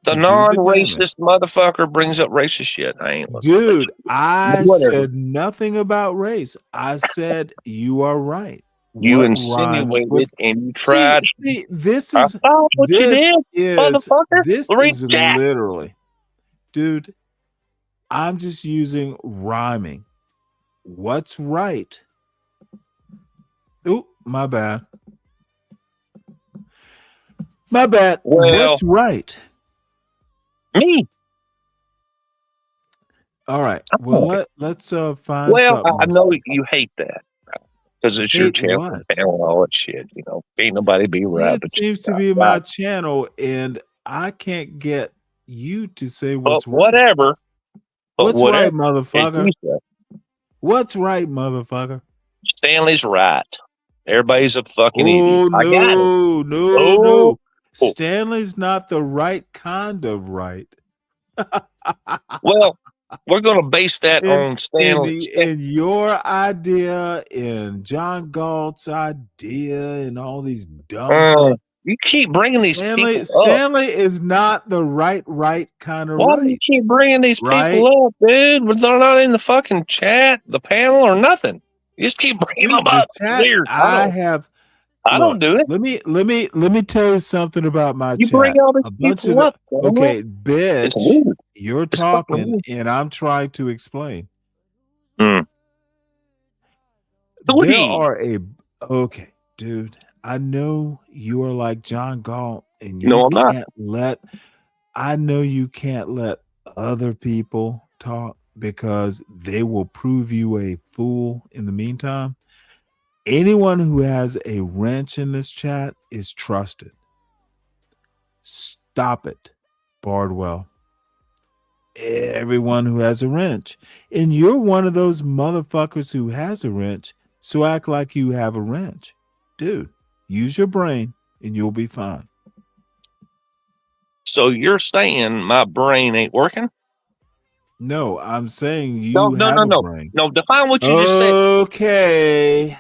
The to do the damage. non-racist motherfucker brings up racist shit. I ain't listening to that Dude, shit. I Whatever. said nothing about race. I said you are right. You What rhymes insinuated with and you tried. this I is saw what you this did, is motherfucker. this Read is that. literally, dude, I'm just using rhyming. What's right? Oh, my bad. My bad. Well, What's right? Me. All right. Well, let's find Well, something. I know you hate that because it's your Hate channel what? and all that shit. You know, ain't nobody be right. It But seems to be my channel, and I can't get you to say what's right. whatever. But What's whatever. right, motherfucker? What's right, motherfucker? Stanley's right. Everybody's a fucking Oh idiot. I got it. no. Stanley's not the right kind of right. Well, we're going to base that on Stanley. In your idea, in John Galt's idea, and all these dumb things. You keep bringing these people up. Stanley is not the right kind of Why right. do you keep bringing these people up, dude? But they're not in the fucking chat, the panel, or nothing. You just keep bringing them up. Chat, Weird. I don't do it. Let me tell you something about my You chat. bring all these A bunch people of up. okay, It's bitch, weird. you're It's fucking talking weird. and I'm trying to explain. Mm. There are okay, dude. I know you are like John Galt, and you No, I'm not. can't let. I know you can't let other people talk because they will prove you a fool in the meantime. Anyone who has a wrench in this chat is trusted. Stop it, Bardwell. Everyone who has a wrench. And you're one of those motherfuckers who has a wrench, so act like you have a wrench. Dude, use your brain and you'll be fine. So you're saying my brain ain't working? No, I'm saying you have a brain. No, define what you just said. Okay.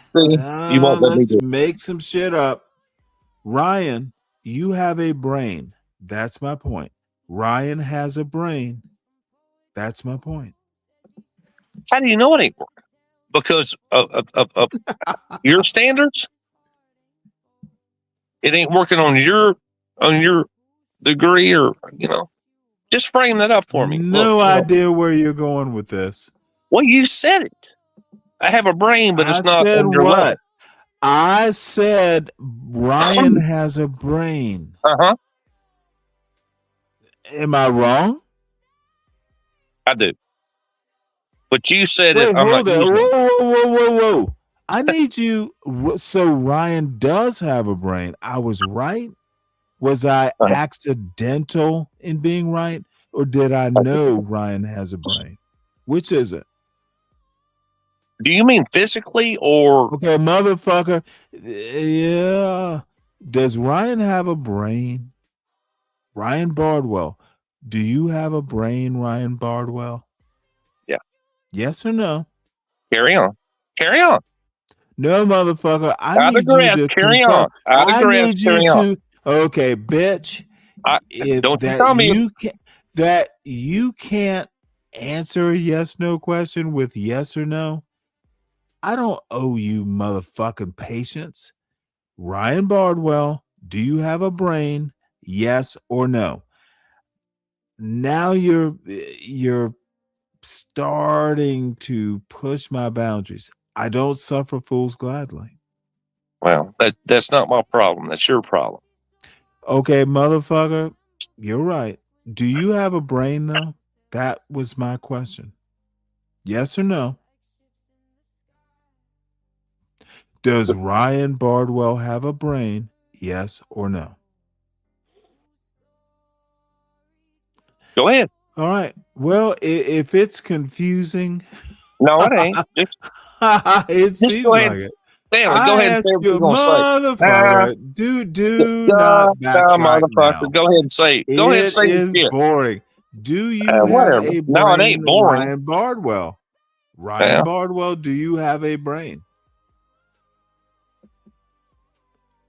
You won't let me Let's do it. make some shit up. Ryan, you have a brain. That's my point. Ryan has a brain. That's my point. How do you know it ain't working? Because of your standards? It ain't working on your degree, or just frame that up for me. No idea where you're going with this. Well, you said it. I have a brain, but I it's not said underlying. what? I said Ryan has a brain. Uh-huh. Am I wrong? I do. But you said Wait, it. I'm not hold on. using it. Whoa. I need you. So Ryan does have a brain. I was right. Was I accidental in being right? Or did I know Ryan has a brain? Which is it? Do you mean physically or? Okay, motherfucker. Yeah. Does Ryan have a brain? Ryan Bardwell. Do you have a brain, Ryan Bardwell? Yeah. Yes or no? Carry on. Carry on. No, motherfucker. I I need you digress. to Carry confirm. on. I I digress. need you Carry on. to. Okay, bitch. Don't you tell me. That you can't answer a yes/no question with yes or no. I don't owe you motherfucking patience. Ryan Bardwell, do you have a brain? Yes or no? Now you're starting to push my boundaries. I don't suffer fools gladly. Well, that's not my problem. That's your problem. Okay, motherfucker, you're right. Do you have a brain though? That was my question. Yes or no? Does Ryan Bardwell have a brain? Yes or no? Go ahead. All right. Well, if it's confusing, no, it ain't. It seems go ahead. like it. Stanley, go I ahead and say ask what you, you're going to say. motherfucker, do not backtrack motherfucker. now. Go ahead and say it. Go ahead and say It your is shit. boring. Do you have Whatever. a No, it brain, ain't boring. Ryan Bardwell? Ryan Bardwell, do you have a brain?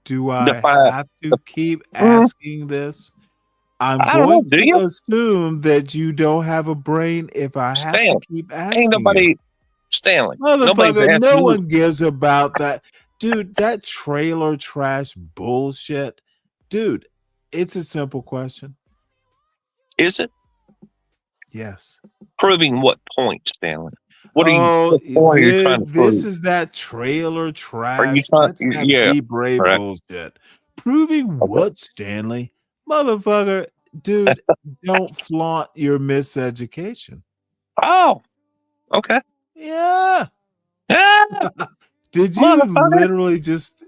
Do I have to keep asking this? I'm going to assume that you don't have a brain if I have to keep asking. Ain't nobody, Stanley. Motherfucker, no one gives about that. Dude, that trailer trash bullshit. Dude, it's a simple question. Is it? Yes. Proving what point, Stanley? What are you trying to prove? This is that trailer trash. That's that Be Brave bullshit. Proving what, Stanley? Motherfucker, dude, don't flaunt your miseducation. Oh, okay. Yeah. Yeah. Did you literally just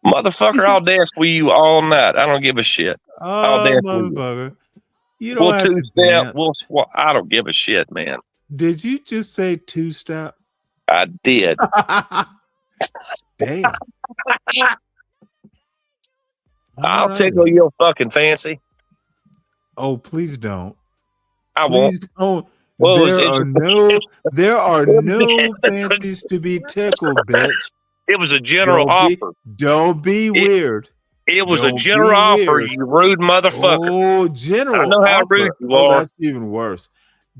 motherfucker, I'll dance with you all night. I don't give a shit. I'll dance motherfucker. with you don't have to dance. I don't give a shit, man. Did you just say two-step? I did. Damn. I'll tickle your fucking fancy. Oh, please don't. I won't. Please don't. There are no fancies to be tickled, bitch. It was a general offer. Don't be weird. It was a general offer, you rude motherfucker. Oh, general I know how offer. rude you Oh, are. that's even worse.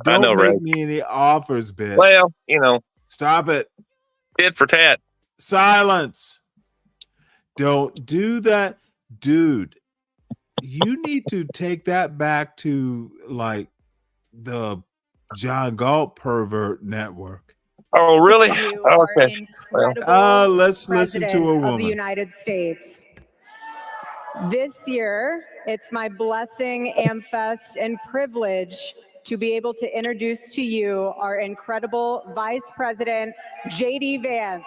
Don't make me any offers, bitch. Well, stop it. Tit for tat. Silence. Don't do that, dude. You need to take that back to like the John Galt pervert network. Oh, really? Okay. Let's listen to a woman. Of the United States. This year, it's my blessing, AmFest, and privilege to be able to introduce to you our incredible Vice President, J.D. Vance.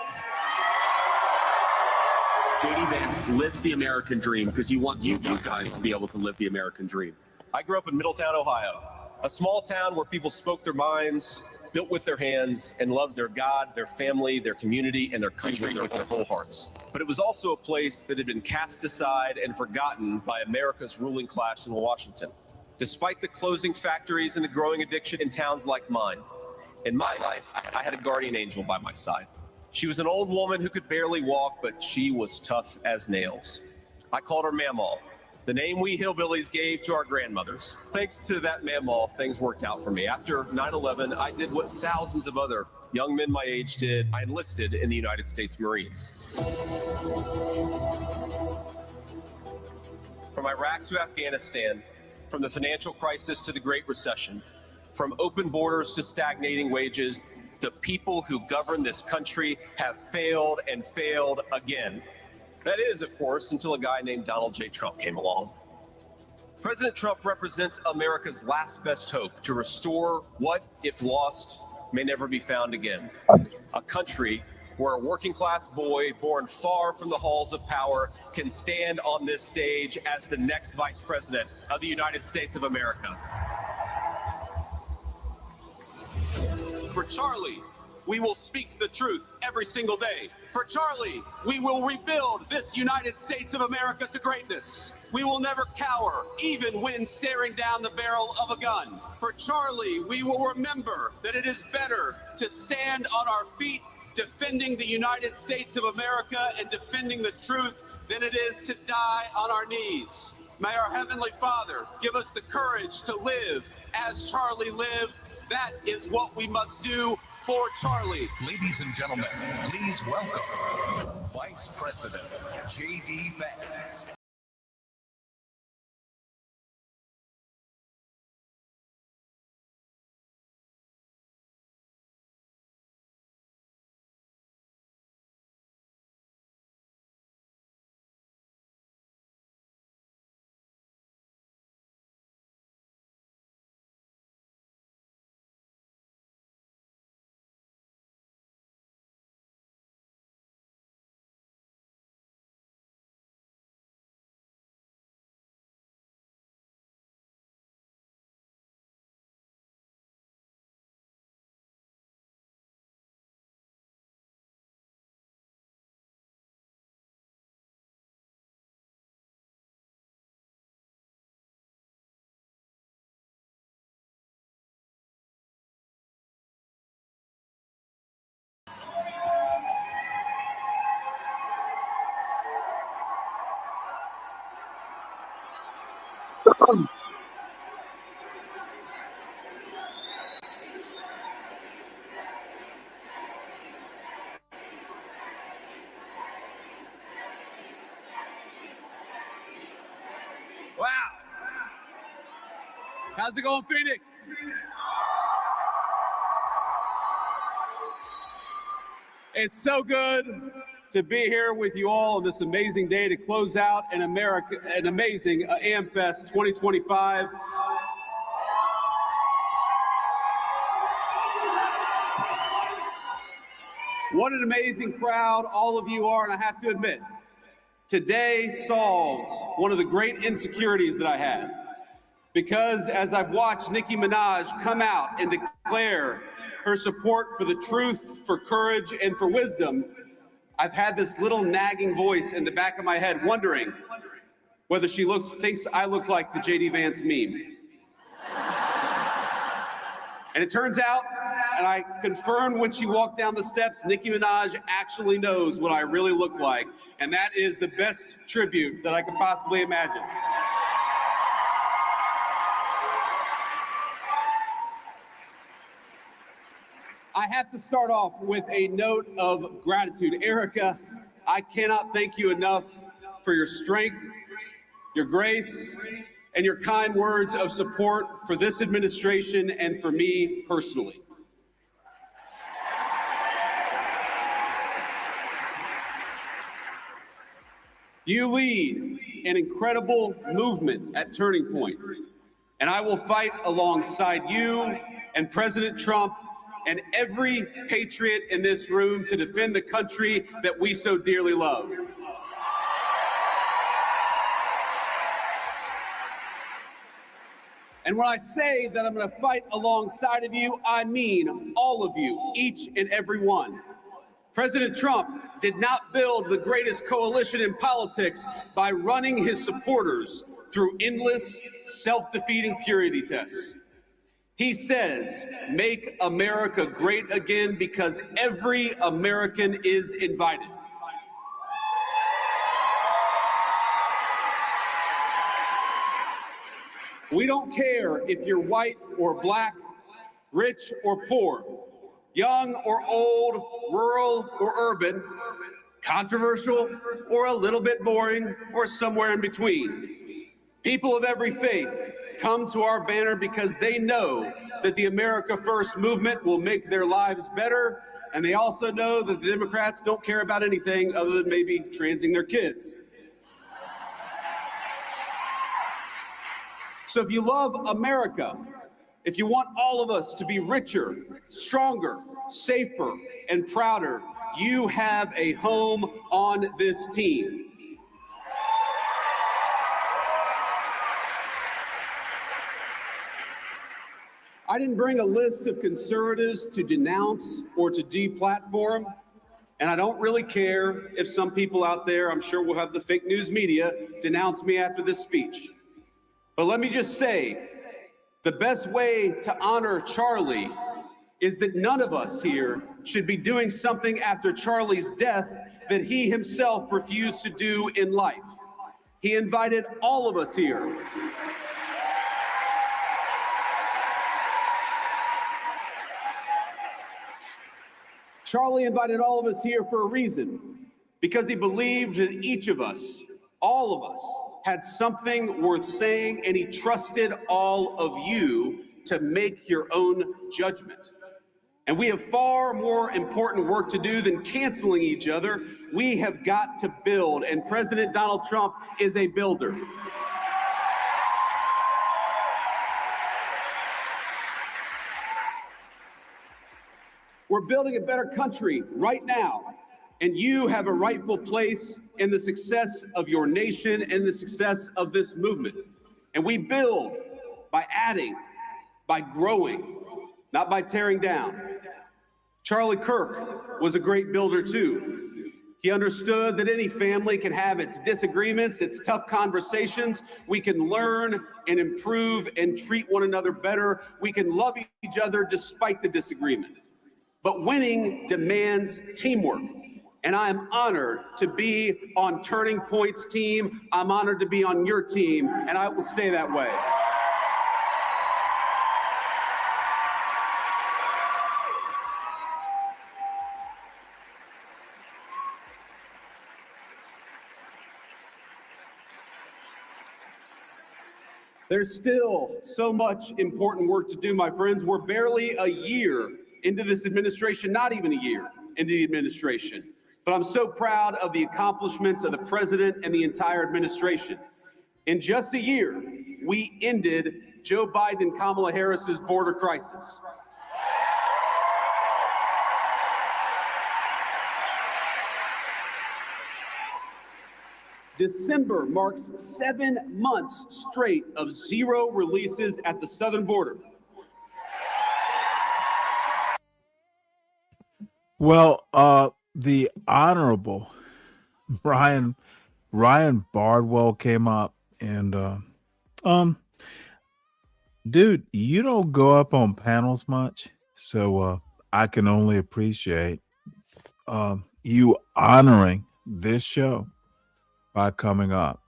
J.D. Vance lives the American dream because he wants you guys to be able to live the American dream. I grew up in Middletown, Ohio, a small town where people spoke their minds, built with their hands, and loved their God, their family, their community, and their country with their whole hearts. But it was also a place that had been cast aside and forgotten by America's ruling class in Washington. Despite the closing factories and the growing addiction in towns like mine, in my life, I had a guardian angel by my side. She was an old woman who could barely walk, but she was tough as nails. I called her Mamaw, the name we hillbillies gave to our grandmothers. Thanks to that Mamaw, things worked out for me. After 9/11, I did what thousands of other young men my age did. I enlisted in the United States Marines. From Iraq to Afghanistan, from the financial crisis to the Great Recession, From open borders to stagnating wages, the people who govern this country have failed and failed again. That is, of course, until a guy named Donald J. Trump came along. President Trump represents America's last best hope to restore what, if lost, may never be found again. A country where a working class boy born far from the halls of power can stand on this stage as the next vice president of the United States of America. For Charlie, we will speak the truth every single day. For Charlie, we will rebuild this United States of America to greatness. We will never cower, even when staring down the barrel of a gun. For Charlie, we will remember that it is better to stand on our feet defending the United States of America and defending the truth than it is to die on our knees. May our Heavenly Father give us the courage to live as Charlie lived. That is what we must do for Charlie. Ladies and gentlemen, please welcome Vice President J.D. Vance. Wow. How's it going, Phoenix? It's so good to be here with you all on this amazing day to close out an amazing AmFest 2025. What an amazing crowd all of you are, and I have to admit, today solved one of the great insecurities that I had. Because as I've watched Nicki Minaj come out and declare her support for the truth, for courage, and for wisdom, I've had this little nagging voice in the back of my head wondering whether she thinks I look like the J.D. Vance meme. And it turns out, and I confirmed when she walked down the steps, Nicki Minaj actually knows what I really look like. And that is the best tribute that I could possibly imagine. I have to start off with a note of gratitude. Erica, I cannot thank you enough for your strength, your grace, and your kind words of support for this administration and for me personally. You lead an incredible movement at Turning Point, and I will fight alongside you and President Trump and every patriot in this room to defend the country that we so dearly love. And when I say that I'm going to fight alongside of you, I mean all of you, each and every one. President Trump did not build the greatest coalition in politics by running his supporters through endless, self-defeating purity tests. He says, make America great again because every American is invited. We don't care if you're white or black, rich or poor, young or old, rural or urban, controversial or a little bit boring, or somewhere in between. People of every faith come to our banner because they know that the America First movement will make their lives better, and they also know that the Democrats don't care about anything other than maybe transing their kids. So if you love America, if you want all of us to be richer, stronger, safer, and prouder, you have a home on this team. I didn't bring a list of conservatives to denounce or to deplatform, and I don't really care if some people out there, I'm sure we'll have the fake news media, denounce me after this speech. But let me just say, the best way to honor Charlie is that none of us here should be doing something after Charlie's death that he himself refused to do in life. He invited all of us here. Charlie invited all of us here for a reason, because he believed that each of us, all of us, had something worth saying, and he trusted all of you to make your own judgment. And we have far more important work to do than canceling each other. We have got to build, and President Donald Trump is a builder. We're building a better country right now, and you have a rightful place in the success of your nation and the success of this movement. And we build by adding, by growing, not by tearing down. Charlie Kirk was a great builder too. He understood that any family can have its disagreements, its tough conversations. We can learn and improve and treat one another better. We can love each other despite the disagreement. But winning demands teamwork. And I am honored to be on Turning Point's team. I'm honored to be on your team, and I will stay that way. There's still so much important work to do, my friends. We're barely a year into this administration, not even a year into the administration. But I'm so proud of the accomplishments of the president and the entire administration. In just a year, we ended Joe Biden and Kamala Harris's border crisis. December marks 7 months straight of zero releases at the southern border. Well, the Honorable Ryan Bardwell came up and dude, you don't go up on panels much, so I can only appreciate you honoring this show by coming up.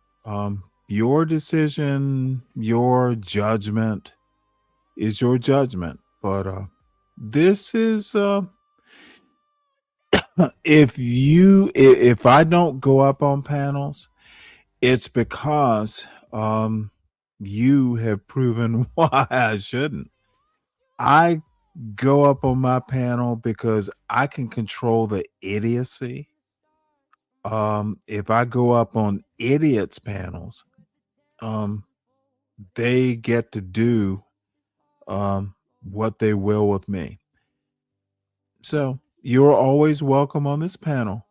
Your decision, your judgment is your judgment, but this is if I don't go up on panels, it's because you have proven why I shouldn't. I go up on my panel because I can control the idiocy. If I go up on idiots panels, they get to do what they will with me. So you're always welcome on this panel.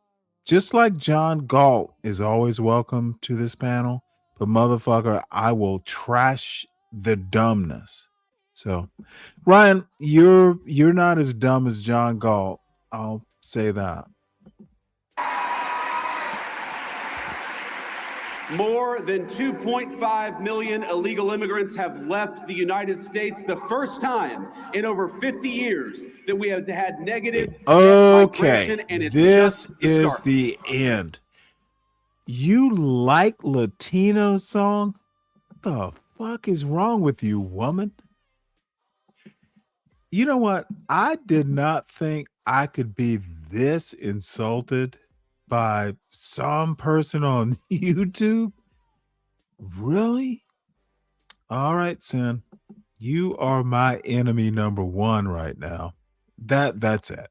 Just like John Galt is always welcome to this panel. But motherfucker, I will trash the dumbness. So Ryan, you're not as dumb as John Galt. I'll say that. More than 2.5 million illegal immigrants have left the United States, the first time in over 50 years that we have had negative migration, and it's this just the is start. the end. You like Latino song? What the fuck is wrong with you, woman? You know what? I did not think I could be this insulted by some person on YouTube. Really? All right, Sin. You are my enemy number one right now. That's it.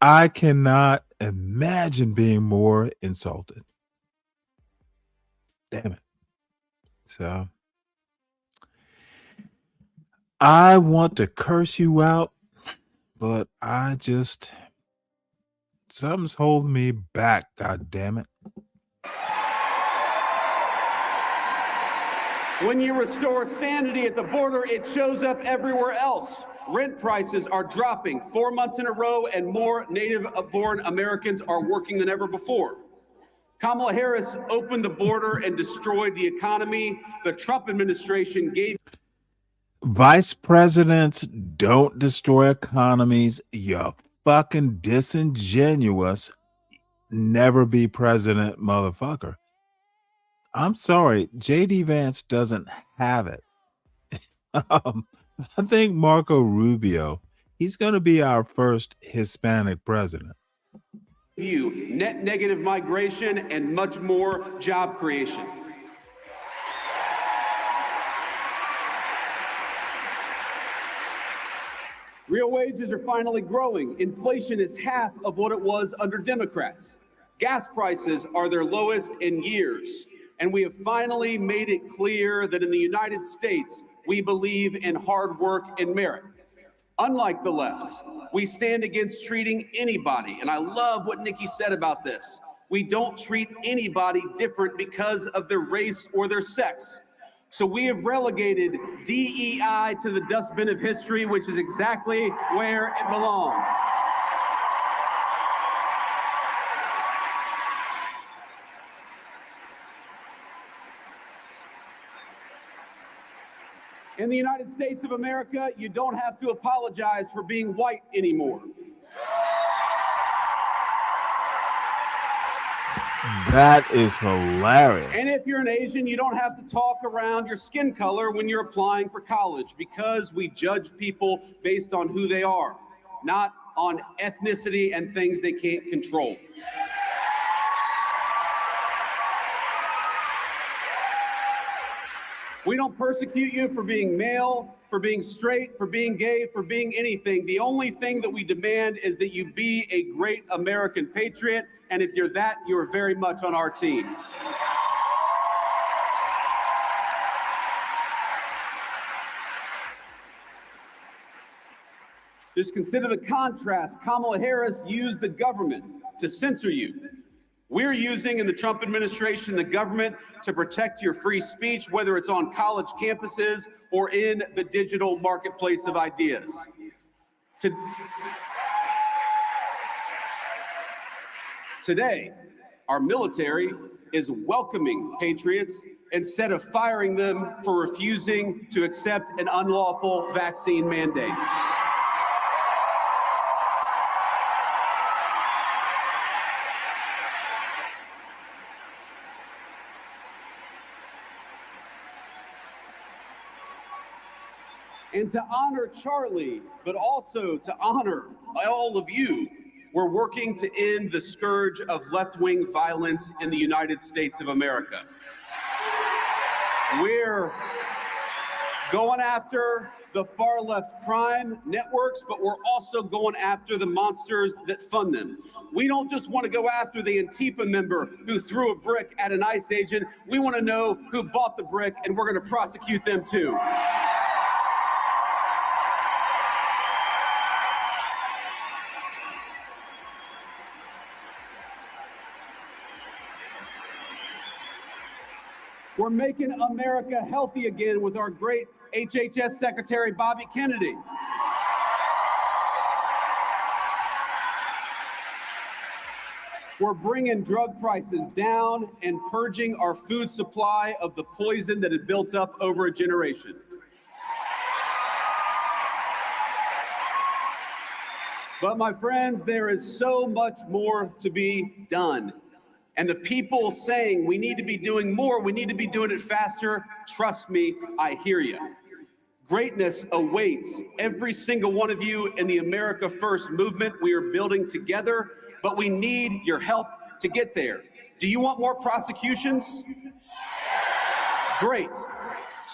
I cannot imagine being more insulted. Damn it. So I want to curse you out, but something's holding me back, god damn it. When you restore sanity at the border, it shows up everywhere else. Rent prices are dropping 4 months in a row, and more native-born Americans are working than ever before. Kamala Harris opened the border and destroyed the economy. The Trump administration gave. Vice presidents don't destroy economies. You fucking disingenuous, never be president motherfucker. I'm sorry, JD Vance doesn't have it. I think Marco Rubio, he's going to be our first Hispanic president. Net negative migration and much more job creation. Real wages are finally growing. Inflation is half of what it was under Democrats. Gas prices are their lowest in years. And we have finally made it clear that in the United States, we believe in hard work and merit. Unlike the left, we stand against treating anybody, and I love what Nikki said about this. We don't treat anybody different because of their race or their sex. So we have relegated DEI to the dustbin of history, which is exactly where it belongs. In the United States of America, you don't have to apologize for being white anymore. That is hilarious. And if you're an Asian, you don't have to talk around your skin color when you're applying for college, because we judge people based on who they are, not on ethnicity and things they can't control. We don't persecute you for being male, for being straight, for being gay, for being anything. The only thing that we demand is that you be a great American patriot. And if you're that, you're very much on our team. Just consider the contrast. Kamala Harris used the government to censor you. We're using, in the Trump administration, the government to protect your free speech, whether it's on college campuses or in the digital marketplace of ideas. Today, our military is welcoming patriots instead of firing them for refusing to accept an unlawful vaccine mandate. And to honor Charlie, but also to honor all of you, we're working to end the scourge of left-wing violence in the United States of America. We're going after the far-left crime networks, but we're also going after the monsters that fund them. We don't just want to go after the Antifa member who threw a brick at an ICE agent. We want to know who bought the brick, and we're going to prosecute them too. We're making America healthy again with our great HHS Secretary, Bobby Kennedy. We're bringing drug prices down and purging our food supply of the poison that had built up over a generation. But my friends, there is so much more to be done. And the people saying we need to be doing more, we need to be doing it faster, trust me, I hear you. Greatness awaits every single one of you in the America First movement we are building together, but we need your help to get there. Do you want more prosecutions? Great.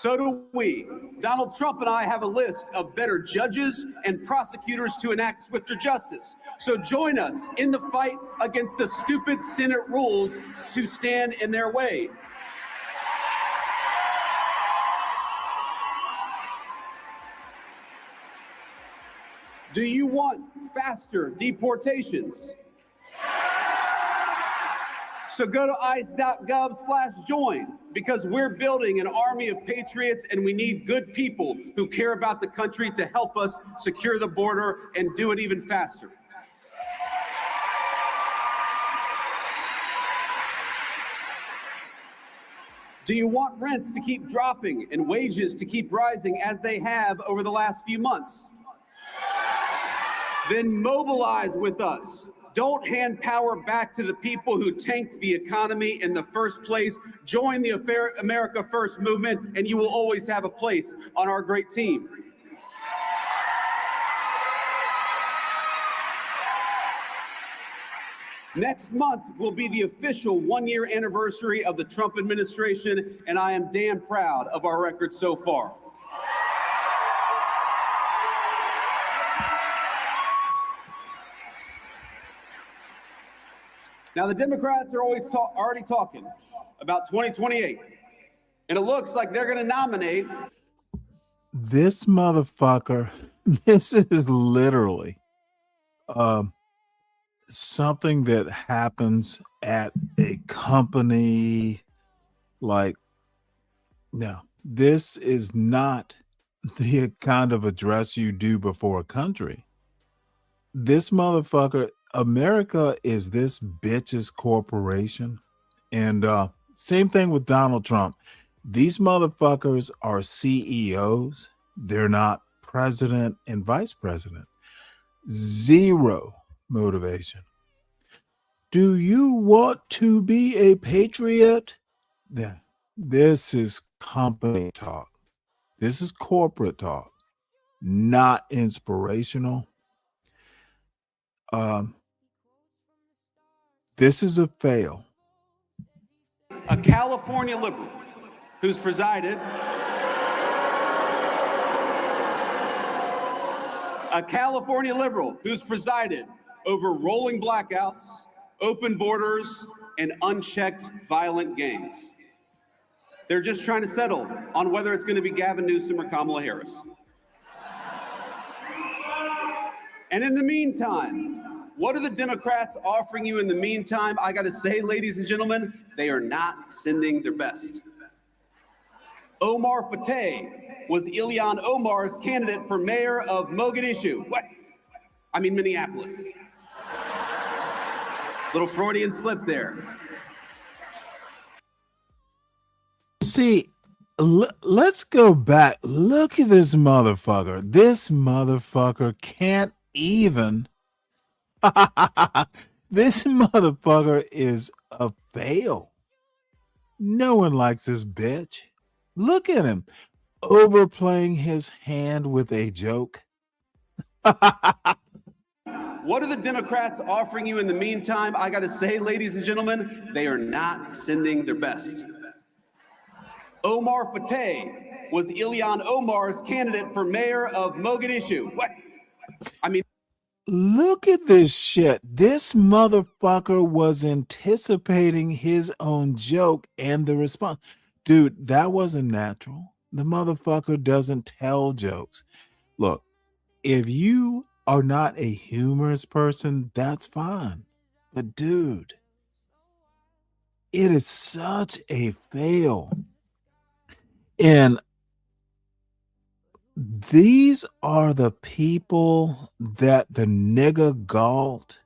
So do we. Donald Trump and I have a list of better judges and prosecutors to enact swifter justice. So join us in the fight against the stupid Senate rules to stand in their way. Do you want faster deportations? So go to ice.gov/join, because we're building an army of patriots and we need good people who care about the country to help us secure the border and do it even faster. Do you want rents to keep dropping and wages to keep rising as they have over the last few months? Then mobilize with us. Don't hand power back to the people who tanked the economy in the first place. Join the America First movement, and you will always have a place on our great team. Next month will be the official one-year anniversary of the Trump administration, and I am damn proud of our record so far. Now, the Democrats are already talking about 2028, and it looks like they're going to nominate This motherfucker, this is literally something that happens at a company. Like, no, this is not the kind of address you do before a country. This motherfucker, America is this bitch's corporation. And same thing with Donald Trump. These motherfuckers are CEOs. They're not president and vice president. Zero motivation. Do you want to be a patriot? Yeah. This is company talk. This is corporate talk, not inspirational. This is a fail. a California liberal who's presided over rolling blackouts, open borders, and unchecked violent gangs. They're just trying to settle on whether it's going to be Gavin Newsom or Kamala Harris. And in the meantime, what are the Democrats offering you in the meantime? I got to say, ladies and gentlemen, they are not sending their best. Omar Fateh was Ilhan Omar's candidate for mayor of Mogadishu. Minneapolis. Little Freudian slip there. See, let's go back. Look at this motherfucker. This motherfucker can't even. This motherfucker is a fail. No one likes this bitch. Look at him overplaying his hand with a joke. What are the Democrats offering you in the meantime? I got to say, ladies and gentlemen, they are not sending their best. Omar Fateh was Ilhan Omar's candidate for mayor of Mogadishu. Look at this shit. This motherfucker was anticipating his own joke and the response. Dude, that wasn't natural. The motherfucker doesn't tell jokes. Look, if you are not a humorous person, that's fine. But dude, it is such a fail. And these are the people that the nigga galt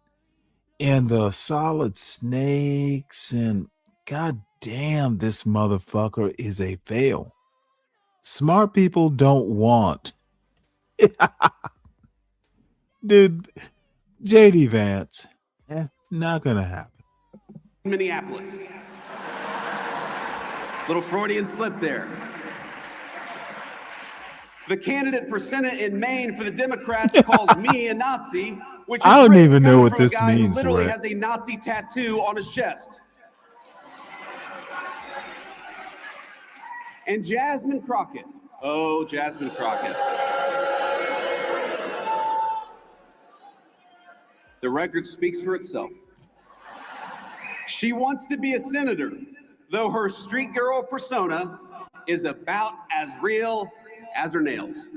and the solid snakes, and god damn, this motherfucker is a fail. Smart people don't want. Dude, JD Vance, not gonna happen. Minneapolis. Little Freudian slip there. The candidate for Senate in Maine for the Democrats calls me a Nazi, which is I don't great, even know coming what from a this guy who means, literally Rick. has a Nazi tattoo on his chest. And Jasmine Crockett. Oh, Jasmine Crockett. The record speaks for itself. She wants to be a senator, though her street girl persona is about as real as her nails.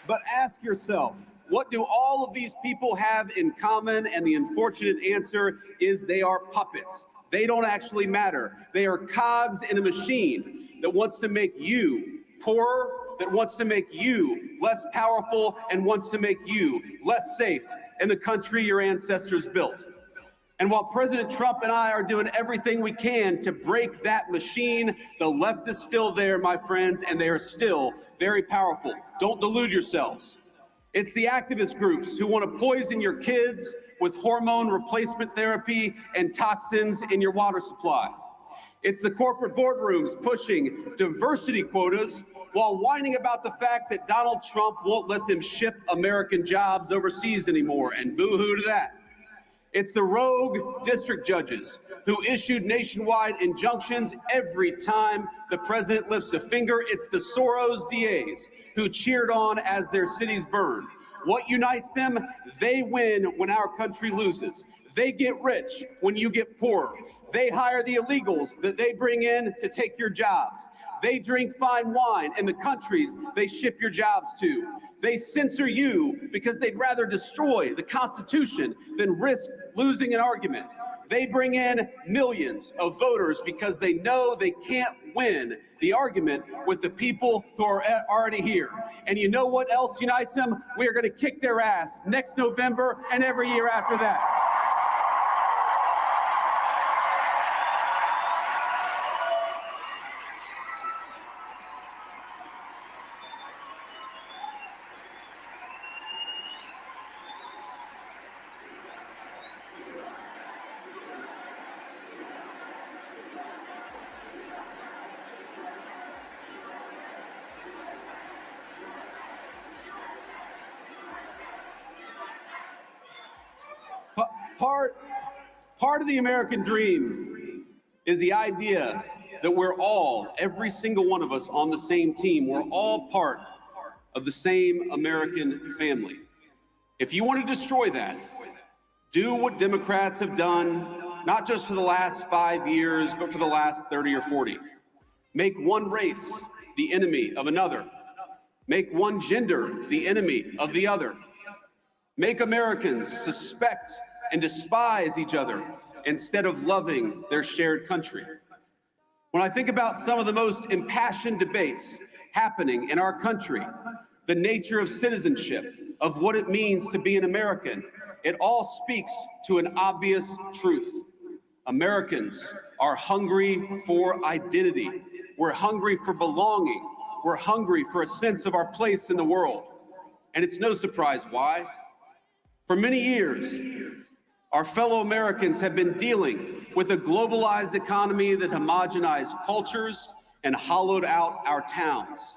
But ask yourself, what do all of these people have in common? And the unfortunate answer is they are puppets. They don't actually matter. They are cogs in a machine that wants to make you poorer, that wants to make you less powerful, and wants to make you less safe in the country your ancestors built. And while President Trump and I are doing everything we can to break that machine, the left is still there, my friends, and they are still very powerful. Don't delude yourselves. It's the activist groups who want to poison your kids with hormone replacement therapy and toxins in your water supply. It's the corporate boardrooms pushing diversity quotas while whining about the fact that Donald Trump won't let them ship American jobs overseas anymore, and boo-hoo to that. It's the rogue district judges who issued nationwide injunctions every time the president lifts a finger. It's the Soros DAs who cheered on as their cities burned. What unites them? They win when our country loses. They get rich when you get poorer. They hire the illegals that they bring in to take your jobs. They drink fine wine in the countries they ship your jobs to. They censor you because they'd rather destroy the Constitution than risk losing an argument. They bring in millions of voters because they know they can't win the argument with the people who are already here. And you know what else unites them? We are going to kick their ass next November and every year after that. Part of the American dream is the idea that we're all, every single one of us, on the same team. We're all part of the same American family. If you want to destroy that, do what Democrats have done, not just for the last 5 years, but for the last 30 or 40. Make one race the enemy of another. Make one gender the enemy of the other. Make Americans suspect and despise each other instead of loving their shared country. When I think about some of the most impassioned debates happening in our country, the nature of citizenship, of what it means to be an American, it all speaks to an obvious truth. Americans are hungry for identity. We're hungry for belonging. We're hungry for a sense of our place in the world. And it's no surprise why. For many years, our fellow Americans have been dealing with a globalized economy that homogenized cultures and hollowed out our towns.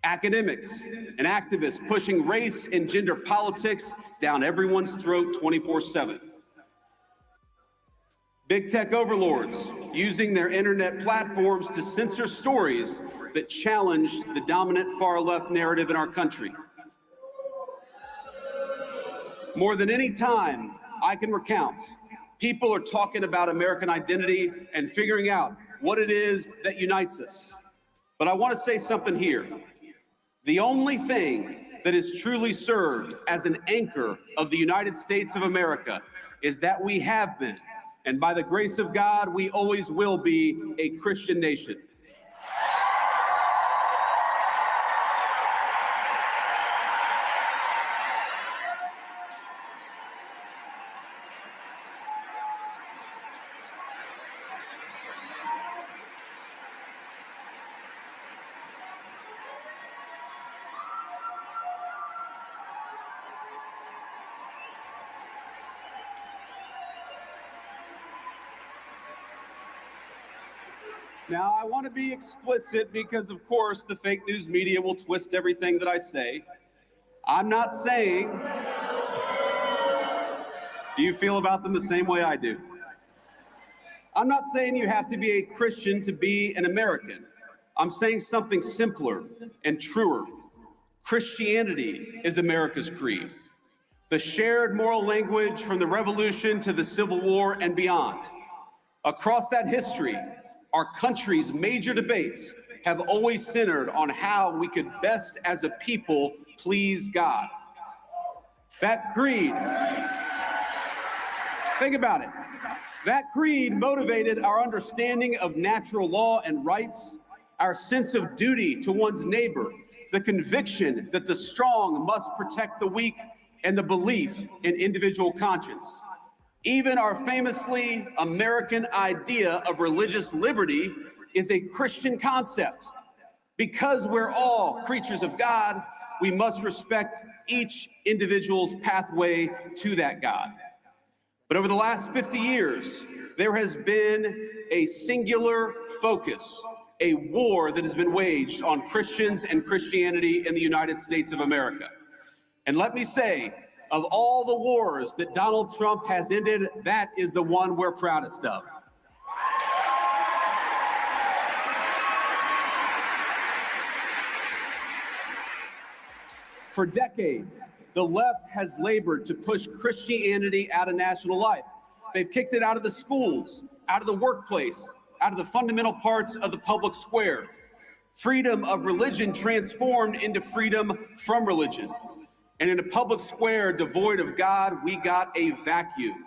Academics and activists pushing race and gender politics down everyone's throat 24/7. Big tech overlords using their internet platforms to censor stories that challenge the dominant far-left narrative in our country. More than any time I can recount, people are talking about American identity and figuring out what it is that unites us. But I want to say something here. The only thing that is truly served as an anchor of the United States of America is that we have been, and by the grace of God, we always will be, a Christian nation. Now, I want to be explicit because, of course, the fake news media will twist everything that I say. I'm not saying Do you feel about them the same way I do? I'm not saying you have to be a Christian to be an American. I'm saying something simpler and truer. Christianity is America's creed. The shared moral language from the Revolution to the Civil War and beyond. Across that history, our country's major debates have always centered on how we could best as a people please God. That creed, think about it. That creed motivated our understanding of natural law and rights, our sense of duty to one's neighbor, the conviction that the strong must protect the weak, and the belief in individual conscience. Even our famously American idea of religious liberty is a Christian concept. Because we're all creatures of God, we must respect each individual's pathway to that God. But over the last 50 years, there has been a singular focus, a war that has been waged on Christians and Christianity in the United States of America. And let me say, of all the wars that Donald Trump has ended, that is the one we're proudest of. For decades, the left has labored to push Christianity out of national life. They've kicked it out of the schools, out of the workplace, out of the fundamental parts of the public square. Freedom of religion transformed into freedom from religion. And in a public square devoid of God, we got a vacuum.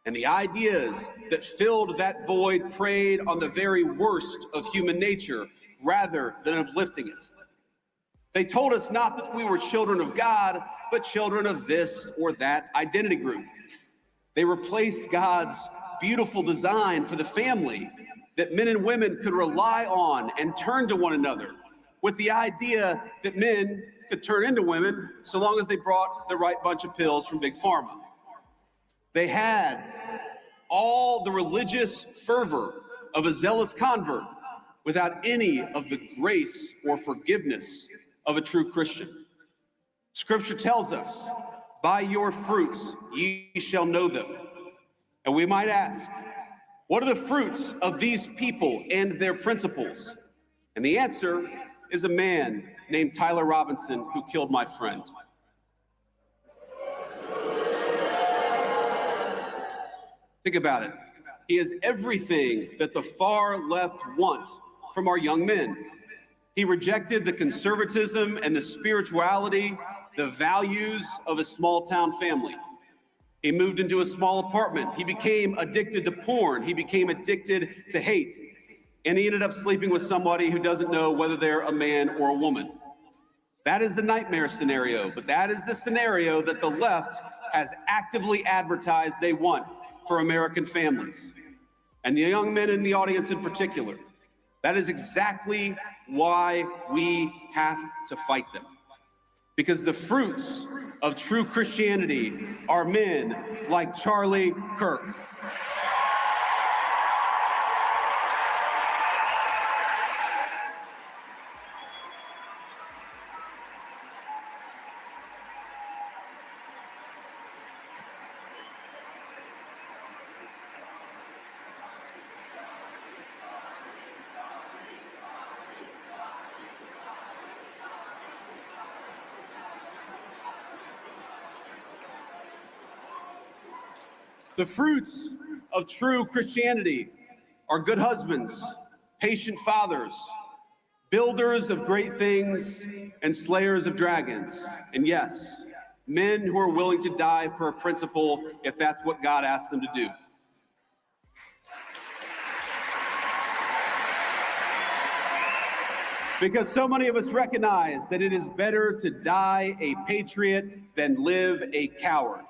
And the ideas that filled that void preyed on the very worst of human nature rather than uplifting it. They told us not that we were children of God, but children of this or that identity group. They replaced God's beautiful design for the family that men and women could rely on and turn to one another with the idea that men could turn into women so long as they brought the right bunch of pills from Big Pharma. They had all the religious fervor of a zealous convert without any of the grace or forgiveness of a true Christian. Scripture tells us, by your fruits ye shall know them. And we might ask, what are the fruits of these people and their principles? And the answer is a man named Tyler Robinson who killed my friend. Think about it. He is everything that the far left want from our young men. He rejected the conservatism and the spirituality, the values of a small town family. He moved into a small apartment. He became addicted to porn. He became addicted to hate. And he ended up sleeping with somebody who doesn't know whether they're a man or a woman. That is the nightmare scenario, but that is the scenario that the left has actively advertised they want for American families. And the young men in the audience in particular, that is exactly why we have to fight them. Because the fruits of true Christianity are men like Charlie Kirk. The fruits of true Christianity are good husbands, patient fathers, builders of great things, and slayers of dragons. And yes, men who are willing to die for a principle if that's what God asks them to do. Because so many of us recognize that it is better to die a patriot than live a coward.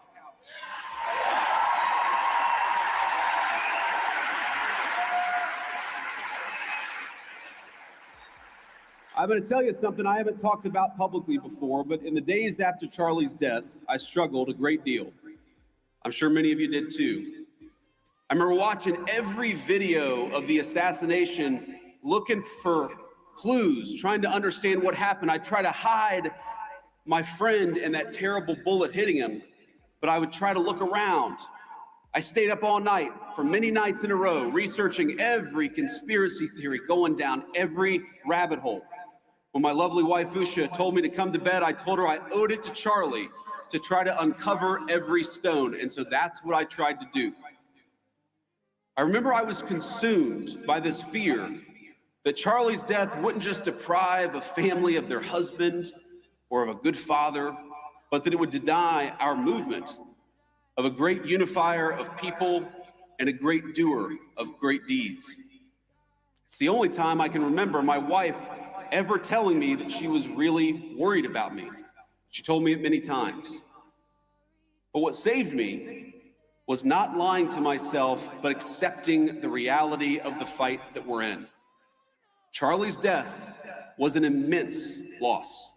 I'm going to tell you something I haven't talked about publicly before, but in the days after Charlie's death, I struggled a great deal. I'm sure many of you did too. I remember watching every video of the assassination, looking for clues, trying to understand what happened. I try to hide my friend and that terrible bullet hitting him. but I would try to look around. I stayed up all night for many nights in a row, researching every conspiracy theory, going down every rabbit hole. When my lovely wife, Usha, told me to come to bed, I told her I owed it to Charlie to try to uncover every stone. And so that's what I tried to do. I remember I was consumed by this fear that Charlie's death wouldn't just deprive a family of their husband or of a good father, but that it would deny our movement of a great unifier of people and a great doer of great deeds. It's the only time I can remember my wife ever telling me that she was really worried about me. She told me it many times. But what saved me was not lying to myself, but accepting the reality of the fight that we're in. Charlie's death was an immense loss,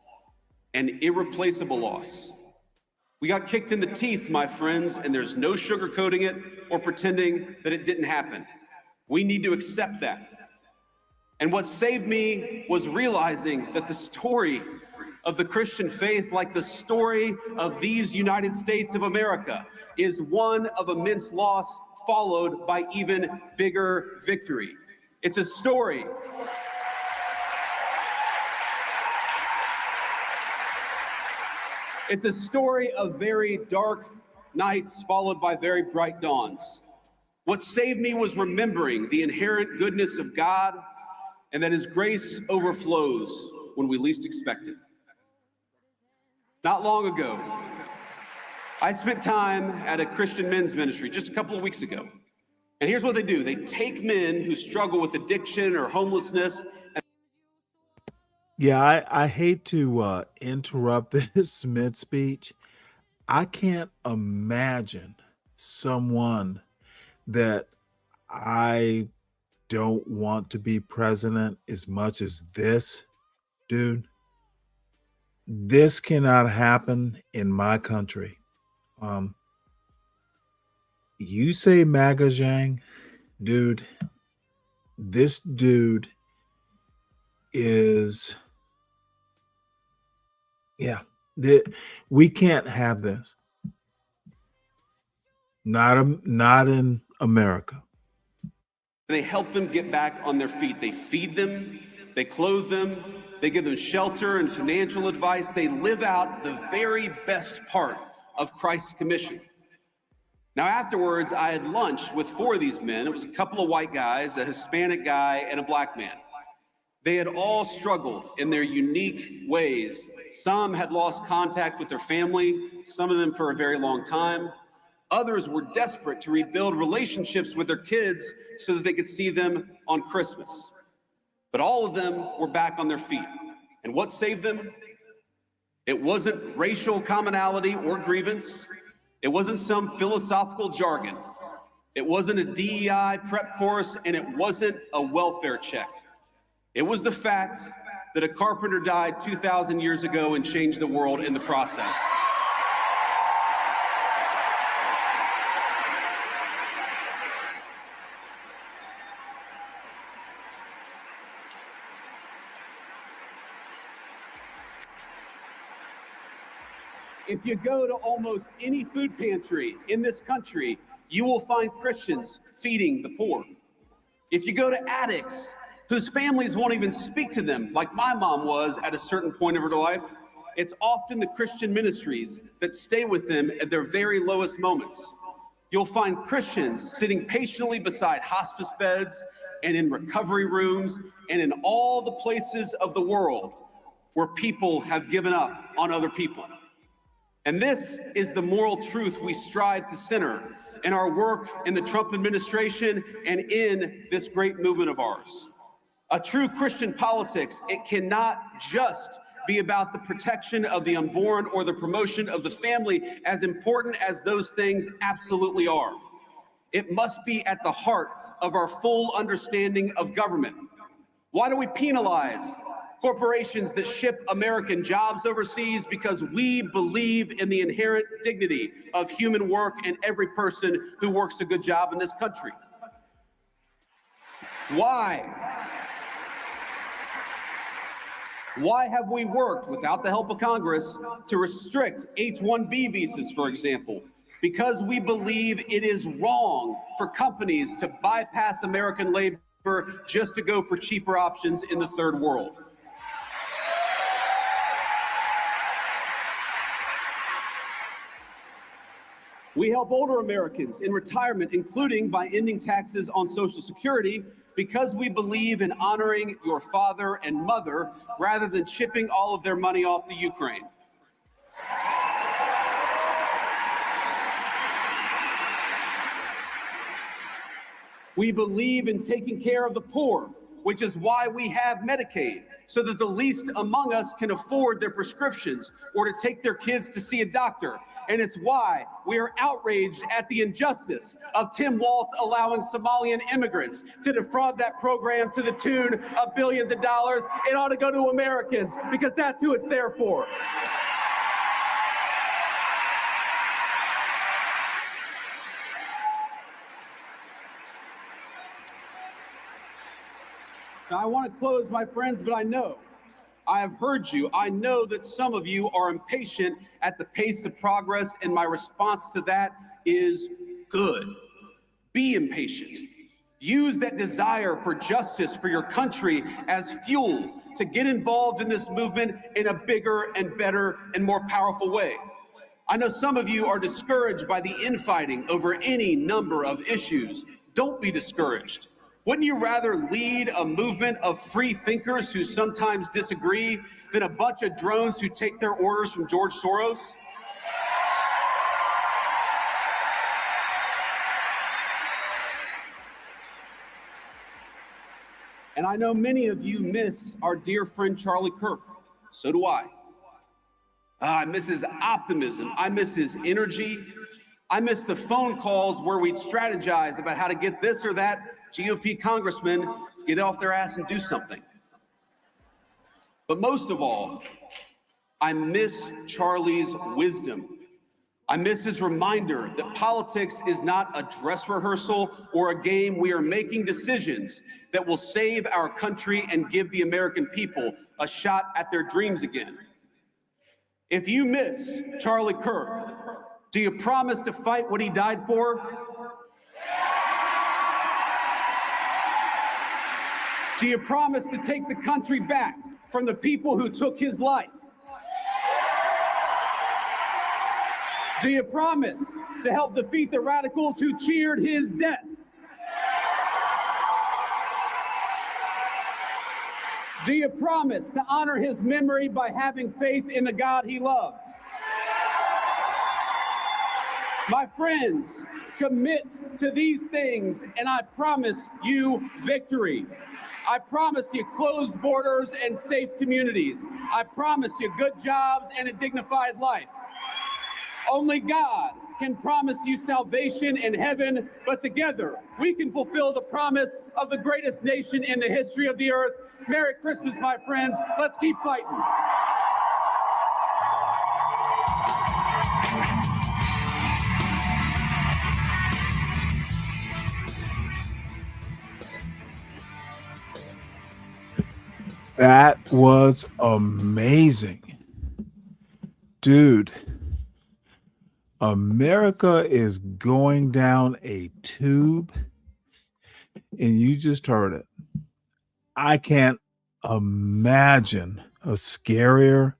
an irreplaceable loss. We got kicked in the teeth, my friends, and there's no sugarcoating it or pretending that it didn't happen. We need to accept that. And what saved me was realizing that the story of the Christian faith, like the story of these United States of America, is one of immense loss followed by even bigger victory. It's a story. It's a story of very dark nights followed by very bright dawns. What saved me was remembering the inherent goodness of God and that His grace overflows when we least expect it. Not long ago, I spent time at a Christian men's ministry just a couple of weeks ago. And here's what they do. They take men who struggle with addiction or homelessness. Yeah, I hate to interrupt this mid speech. I can't imagine someone that I don't want to be president as much as this dude. This cannot happen in my country. You say MAGA, Zhang, dude, this dude is, yeah, we can't have this. Not in America. They help them get back on their feet. They feed them, they clothe them, they give them shelter and financial advice. They live out the very best part of Christ's commission. Now, afterwards, I had lunch with 4 of these men. It was a couple of white guys, a Hispanic guy, and a black man. They had all struggled in their unique ways. Some had lost contact with their family, some of them for a very long time. Others were desperate to rebuild relationships with their kids so that they could see them on Christmas. But all of them were back on their feet. And what saved them? It wasn't racial commonality or grievance. It wasn't some philosophical jargon. It wasn't a DEI prep course, and it wasn't a welfare check. It was the fact that a carpenter died 2,000 years ago and changed the world in the process. If you go to almost any food pantry in this country, you will find Christians feeding the poor. If you go to addicts whose families won't even speak to them, like my mom was at a certain point of her life, it's often the Christian ministries that stay with them at their very lowest moments. You'll find Christians sitting patiently beside hospice beds and in recovery rooms and in all the places of the world where people have given up on other people. And this is the moral truth we strive to center in our work in the Trump administration and in this great movement of ours. A true Christian politics, it cannot just be about the protection of the unborn or the promotion of the family, as important as those things absolutely are. It must be at the heart of our full understanding of government. Why do we penalize corporations that ship American jobs overseas? Because we believe in the inherent dignity of human work and every person who works a good job in this country. Why have we worked without the help of Congress to restrict H-1B visas, for example, because we believe it is wrong for companies to bypass American labor just to go for cheaper options in the third world. We help older Americans in retirement, including by ending taxes on Social Security, because we believe in honoring your father and mother rather than shipping all of their money off to Ukraine. We believe in taking care of the poor, which is why we have Medicaid, so that the least among us can afford their prescriptions or to take their kids to see a doctor. And it's why we are outraged at the injustice of Tim Walz allowing Somalian immigrants to defraud that program to the tune of billions of dollars. It ought to go to Americans, because that's who it's there for. Now, I want to close, my friends, but I have heard you. I know that some of you are impatient at the pace of progress, and my response to that is good. Be impatient. Use that desire for justice for your country as fuel to get involved in this movement in a bigger and better and more powerful way. I know some of you are discouraged by the infighting over any number of issues. Don't be discouraged. Wouldn't you rather lead a movement of free thinkers who sometimes disagree than a bunch of drones who take their orders from George Soros? And I know many of you miss our dear friend Charlie Kirk. So do I. I miss his optimism. I miss his energy. I miss the phone calls where we'd strategize about how to get this or that GOP congressman to get off their ass and do something. But most of all, I miss Charlie's wisdom. I miss his reminder that politics is not a dress rehearsal or a game. We are making decisions that will save our country and give the American people a shot at their dreams again. If you miss Charlie Kirk, do you promise to fight what he died for? Do you promise to take the country back from the people who took his life? Do you promise to help defeat the radicals who cheered his death? Do you promise to honor his memory by having faith in the God he loved? My friends, commit to these things, and I promise you victory. I promise you closed borders and safe communities. I promise you good jobs and a dignified life. Only God can promise you salvation in heaven, but together we can fulfill the promise of the greatest nation in the history of the earth. Merry Christmas, my friends. Let's keep fighting. That was amazing. Dude, America is going down a tube, and you just heard it. I can't imagine a scarier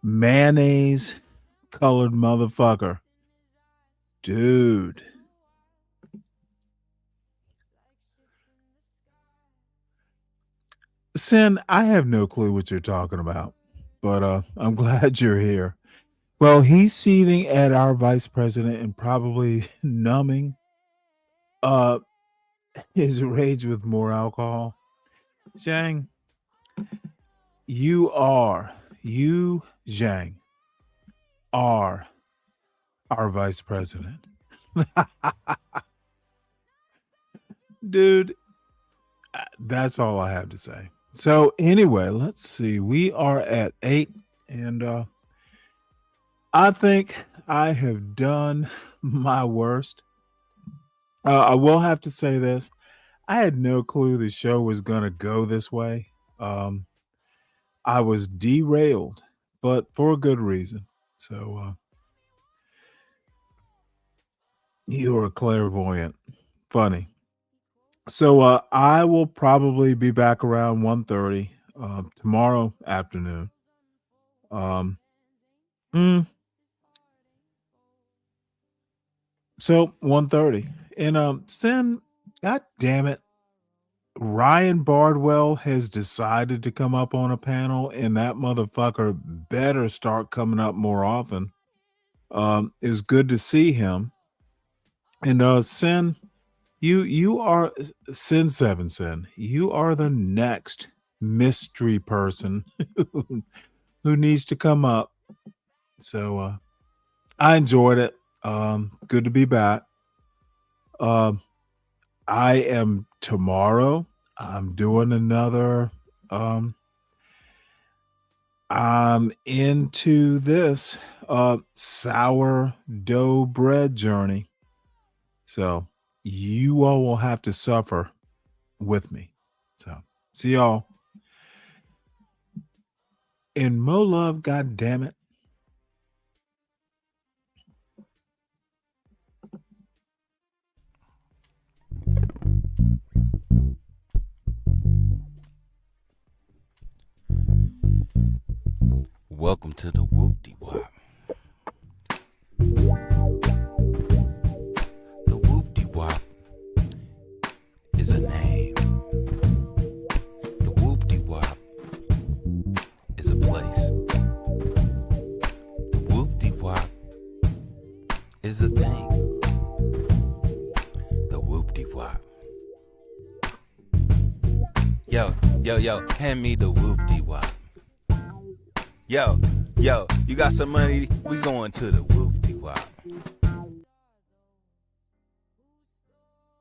mayonnaise colored motherfucker. Dude. Sin, I have no clue what you're talking about, but I'm glad you're here. Well, he's seething at our vice president and probably numbing uh his rage with more alcohol. Zhang, Zhang, are our vice president. Dude, that's all I have to say. So anyway, let's see. We are at 8, and I think I have done my worst. I will have to say this. I had no clue the show was going to go this way. I was derailed, but for a good reason. So You're a clairvoyant. Funny. So I will probably be back around 1:30 tomorrow afternoon. Um, so 1:30. And Sin, god damn it, Ryan Bardwell has decided to come up on a panel, and that motherfucker better start coming up more often. It was good to see him. And Sin, you are Sin 7 Sin. You are the next mystery person who needs to come up. So I enjoyed it. Good to be back. I am tomorrow. I'm doing another. I'm into this sourdough bread journey. So you all will have to suffer with me. So see y'all. And Mo Love, god damn it. Welcome to the Whoop-De-Wop. The Whoop-De-Wop is a name. The Whoop-De-Wop is a place. The Whoop-De-Wop is a thing. The Whoop-De-Wop. Yo, hand me the Whoop-De-Wop. Yo, you got some money? We going to the Whoop-De-Wop.